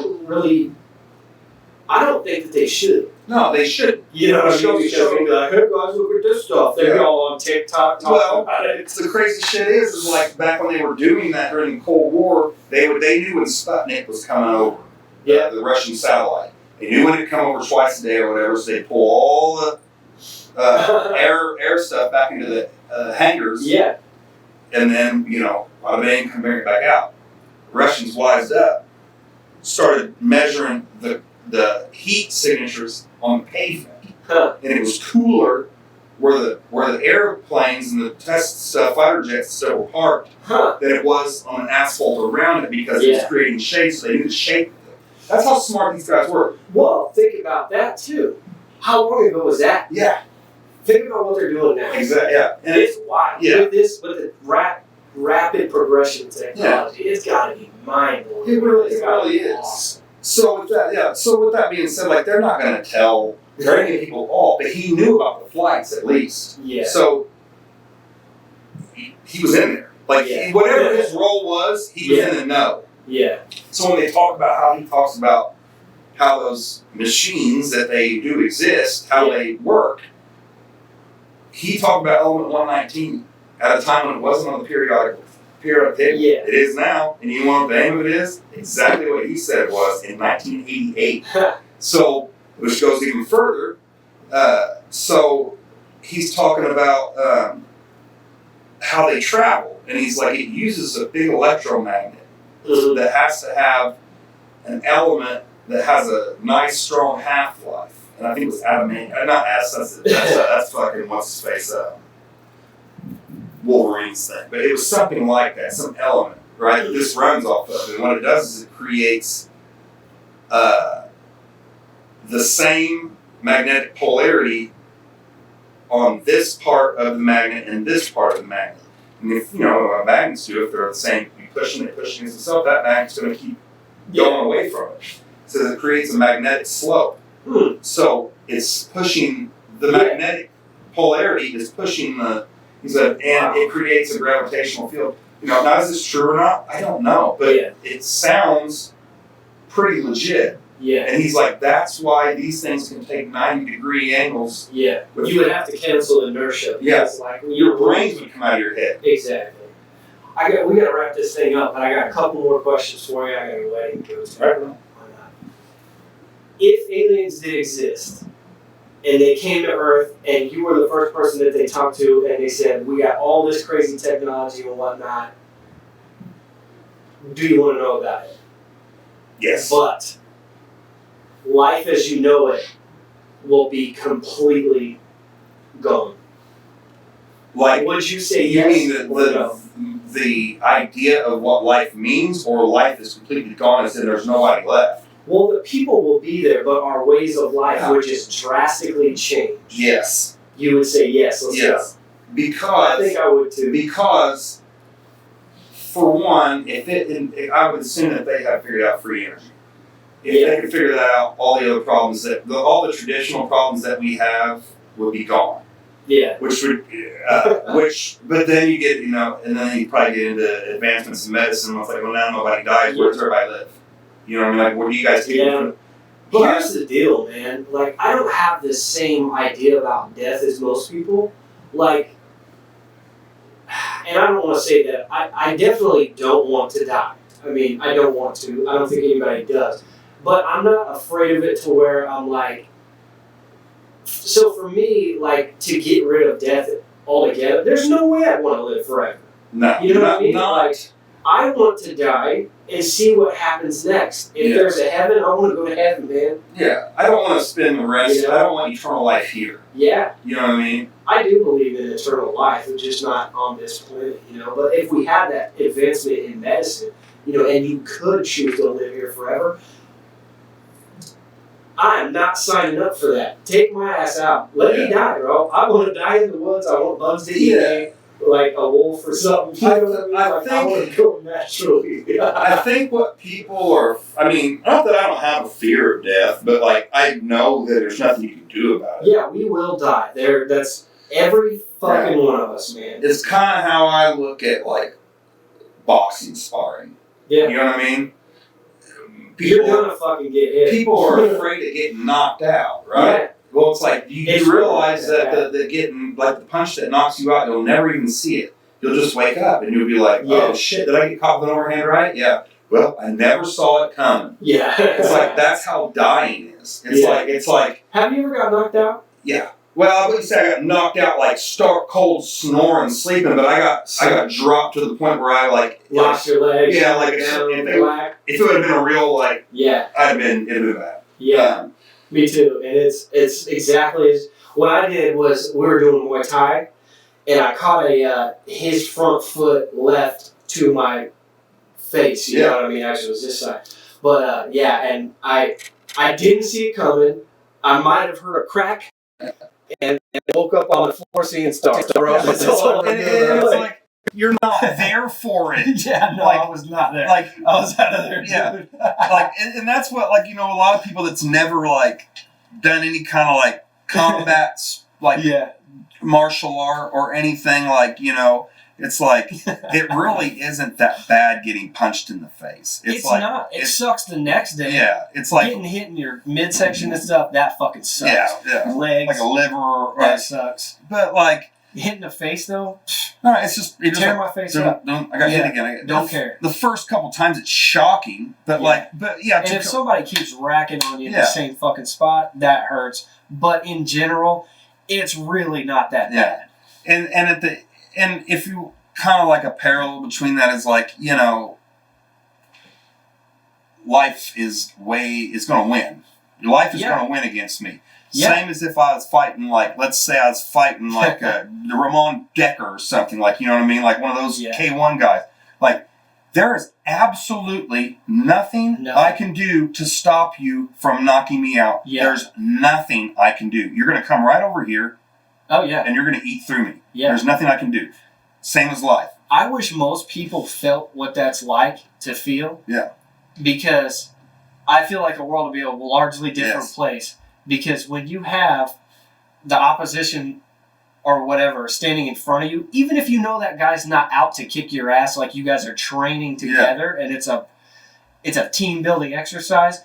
don't think that they should. No, they should. You know, because they'd be like, hey guys, look at this stuff. They'd be all on TikTok talking about it. The crazy shit is like back when they were doing that during the Cold War, they knew when Sputnik was coming over. Yeah. The Russian satellite. They knew when it'd come over twice a day or whatever, so they'd pull all the air stuff back into the hangars. Yeah. And then, bada bang, come bring it back out. The Russians wised up, started measuring the heat signatures on the pavement. Huh. And it was cooler where the airplanes and the test fighter jets still were parked than it was on the asphalt around it because it was creating shade, so they knew the shape of it. That's how smart these guys were. Well, think about that too. How long ago was that? Yeah. Think about what they're doing now. Exactly. Yeah. And it's wild. Yeah. With the rapid progression of technology, it's got to be mind-blowing. It really is. Awesome. So with that being said, like they're not going to tell very many people all, but he knew about the flights at least. Yeah. So he was in there. Like whatever his role was, he was in the know. Yeah. So when they talk about how he talks about how those machines that they do exist, how they work, he talked about element 119 at a time when it wasn't on the periodic table. Yeah. It is now, and you know what the name of it is? Exactly what he said it was in 1988. So, which goes even further. So he's talking about how they travel, and he's like, it uses a big electromagnet that has to have an element that has a nice strong half-life. And I think it was adamantium. Not acid. That's fucking what's his face Wolverine's thing. But it was something like that, some element, right? That this runs off of. And what it does is it creates the same magnetic polarity on this part of the magnet and this part of the magnet. And if magnets do, if they're the same, you pushing against itself, that magnet's going to keep going away from it. So it creates a magnetic slope. So it's pushing the magnetic polarity is pushing the. He said, and it creates a gravitational field. Now is this true or not? I don't know, but it sounds pretty legit. Yeah. And he's like, that's why these things can take 90-degree angles. Yeah. You would have to cancel inertia. Yes. Like your brains would come out of your head. Exactly. We got to wrap this thing up, but I got a couple more questions for you. I got a wedding to go to. Right. If aliens did exist, and they came to Earth, and you were the first person that they talked to, and they said, we got all this crazy technology and whatnot, do you want to know about it? Yes. But life as you know it will be completely gone. Like, would you say you yes mean the idea of what life means, or life is completely gone and there's nobody left? Well, the people will be there, but our ways of life would just drastically change. Yes. You would say yes. Yes. Because I think I would too. Because, for one, I would assume that they have figured out free energy. If they could figure that out, all the other problems all the traditional problems that we have would be gone. Yeah. But then you get, and then you probably get into advancements in medicine. It's like, well, now nobody dies. Where does everybody live? You know what I mean? Like, what do you guys do? Yeah. But here's the deal, man. Like, I don't have the same idea about death as most people. Like, and I don't want to say that. I definitely don't want to die. I mean, I don't want to. I don't think anybody does. But I'm not afraid of it to where I'm like... So for me, like, to get rid of death altogether, there's no way I want to live forever. No. You know what I mean? Like, I want to die and see what happens next. If there's a heaven, I want to go to heaven, man. Yeah. I don't want to spend the rest. I don't want eternal life here. Yeah. You know what I mean? I do believe in eternal life, it's just not on this planet, But if we had that advancement in medicine, and you could choose to live here forever, I am not signing up for that. Take my ass out. Let me die, bro. I want to die in the woods. I want bugs to eat me. like a wolf or something. You know what I mean? I Like, I think- want to go naturally. I think what people are, I mean, not that I don't have a fear of death, but like I know that there's nothing you can do about it. Yeah, we will die. That's every fucking one of us, man. It's kind of how I look at like boxing sparring. Yeah. You know what I mean? You're gonna fucking get hit. People are afraid of getting knocked out, right? Yeah. Well, it's like you It's realize really that the getting like the punch that knocks you out, you'll never even see it. You'll just wake up and you'll be like, Yeah. "Oh shit, did I get caught with an overhand right?" Yeah. Well, I never saw it coming. Yeah. It's like that's how dying is. It's like Have you ever got knocked out? yeah. Well, I wouldn't say I got knocked out like stark cold snoring, sleeping, but I got dropped to the point where I like Lost your legs. Yeah, like down, if black. it would have been a real like Yeah. it'd have been bad. Yeah. Me too. And it's exactly as what I did was we were doing Muay Thai, and I caught his front foot left to my face. You know what I mean? Actually, it was this side. But and I didn't see it coming. I might have heard a crack, and woke up on the floor seeing stars. Bro. And it's like you're not there for it. Yeah, no, Like- I was not there. Like I was out of there. Yeah. Dude. like and that's what like a lot of people that's never like done any kind of like combats like Yeah. martial art or anything like it's like it really isn't that bad getting punched in the face. It's like not. It it's- sucks the next day. yeah, it's like getting hit in your midsection and stuff. That fucking sucks. yeah, Legs. like a liver or that sucks. but like Hitting the face though. no, it's just Tear my face up. don't I got hit Yeah. again. Don't care. The first couple times it's shocking, but Yeah. yeah, And if somebody keeps racking on you in Yeah. the same fucking spot, that hurts. But in general, it's really not that Yeah. bad. and if you kind of like a parallel between that is like life is going to win. Your life is Yeah. going to win against me. Yeah. Same as if I was fighting like, let's say I was fighting like the Ramon Decker or something, like, you know what I mean? Like one of those Yeah. K1 guys. Like, there is absolutely nothing I can do to stop you from knocking me out. Yeah. There's nothing I can do. You're going to come right over here Oh yeah. and you're going to eat through me. Yeah. There's nothing I can do. Same as life. I wish most people felt what that's like to feel. Yeah. Because I feel like the world would be a largely different Yes. place. Because when you have the opposition or whatever standing in front of you, even if you know that guy's not out to kick your ass, like you guys are training together and it's a team building exercise,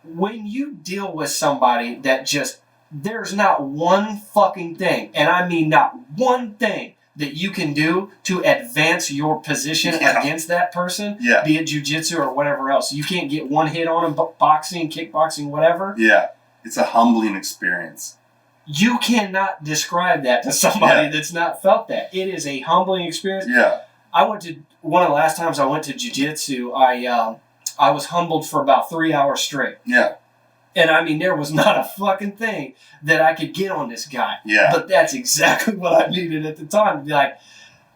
when you deal with somebody that just there's not one fucking thing, and I mean not one thing that you can do to advance your position against that person, Yeah. be it jiu-jitsu or whatever else. You can't get one hit on him, boxing, kickboxing, whatever. Yeah. It's a humbling experience. You cannot describe that to somebody Yeah. that's not felt that. It is a humbling experience. Yeah. I went to one of the last times I went to jiu-jitsu, I was humbled for about 3 hours straight. Yeah. And I mean, there was not a fucking thing that I could get on this guy. Yeah. But that's exactly what I needed at the time to be like,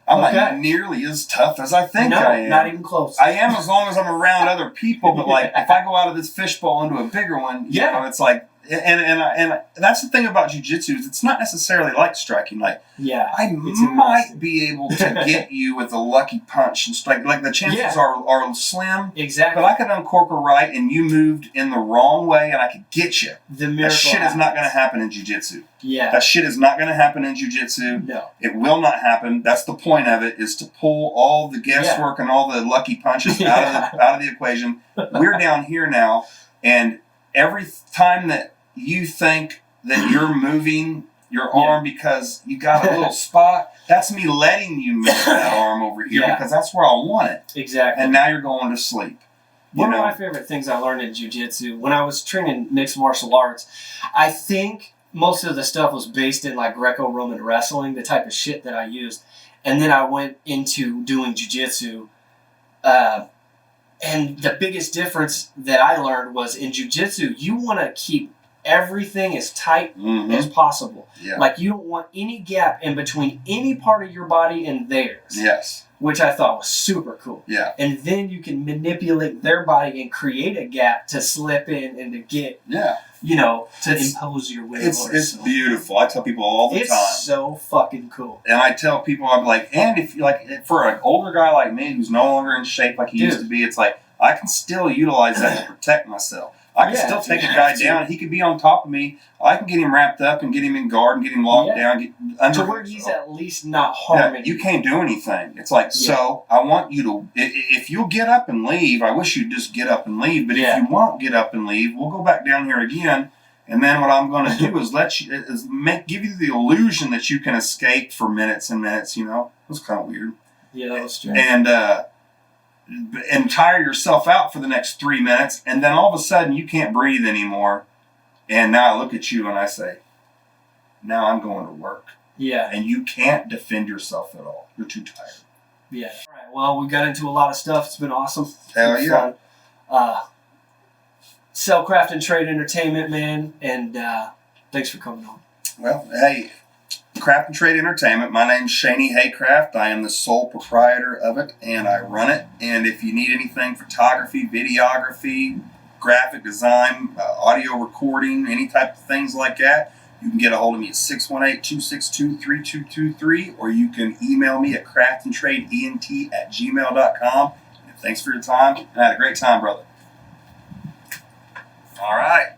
I'm okay. not nearly as tough as I think no, I am. not even close. I am as long as I'm around other people, but like if I go out of this fishbowl into a bigger one, you know, it's like and that's the thing about jiu-jitsu is it's not necessarily like striking. Like Yeah. I might be able to get you with a lucky punch and strike. Like the chances are slim. Exactly. But I could uncork a right and you moved in the wrong way and I could get you. The That miracle shit is not happens. going to happen in jiu-jitsu. Yeah. That shit is not going to happen in jiu-jitsu. No. It will not happen. That's the point of it, is to pull all the guesswork and all the lucky punches out of the equation. We're down here now, and every time that you think that you're moving your arm because you got a little spot, that's me letting you move that arm over here because that's where I want it. Exactly. And now you're going to sleep. One of my favorite things I learned in jiu-jitsu, when I was training mixed martial arts, I think most of the stuff was based in like Greco-Roman wrestling, the type of shit that I used. And then I went into doing jiu-jitsu. And the biggest difference that I learned was in jiu-jitsu, you want to keep everything as tight as possible. Yeah. Like you don't want any gap in between any part of your body and theirs. Yes. Which I thought was super cool. Yeah. And then you can manipulate their body and create a gap to slip in and to get, to impose your will. It's beautiful. I tell people all the time. It's so fucking cool. And I tell people, I'm like, and if you like, for an older guy like me who's no longer in shape like he used to be, it's like, I can still utilize that to protect myself. I can still take a guy down. He could be on top of me. I can get him wrapped up and get him in guard and get him locked down. Get under to where he's at least not harming. You can't do anything. It's like, so I want you to, if you'll get up and leave, I wish you'd just get up and leave. But if you won't get up and leave, we'll go back down here again. And then what I'm going to do is give you the illusion that you can escape for minutes and minutes. It was kind of weird. Yeah, that was true. And tire yourself out for the next 3 minutes, and then all of a sudden you can't breathe anymore. And now I look at you and I say, now I'm going to work. Yeah. And you can't defend yourself at all. You're too tired. Yeah. All right. Well, we got into a lot of stuff. It's been awesome. Hell yeah. Fun. Sell, Craft, and Trade Entertainment, man. And thanks for coming on. Well, hey, Craft and Trade Entertainment. My name's Cheney Haycraft. I am the sole proprietor of it, and I run it. And if you need anything, photography, videography, graphic design, audio recording, any type of things like that, you can get a hold of me at 618-262-3223, or you can email me at craftandtradeent@gmail.com. And thanks for your time. I had a great time, brother. All right.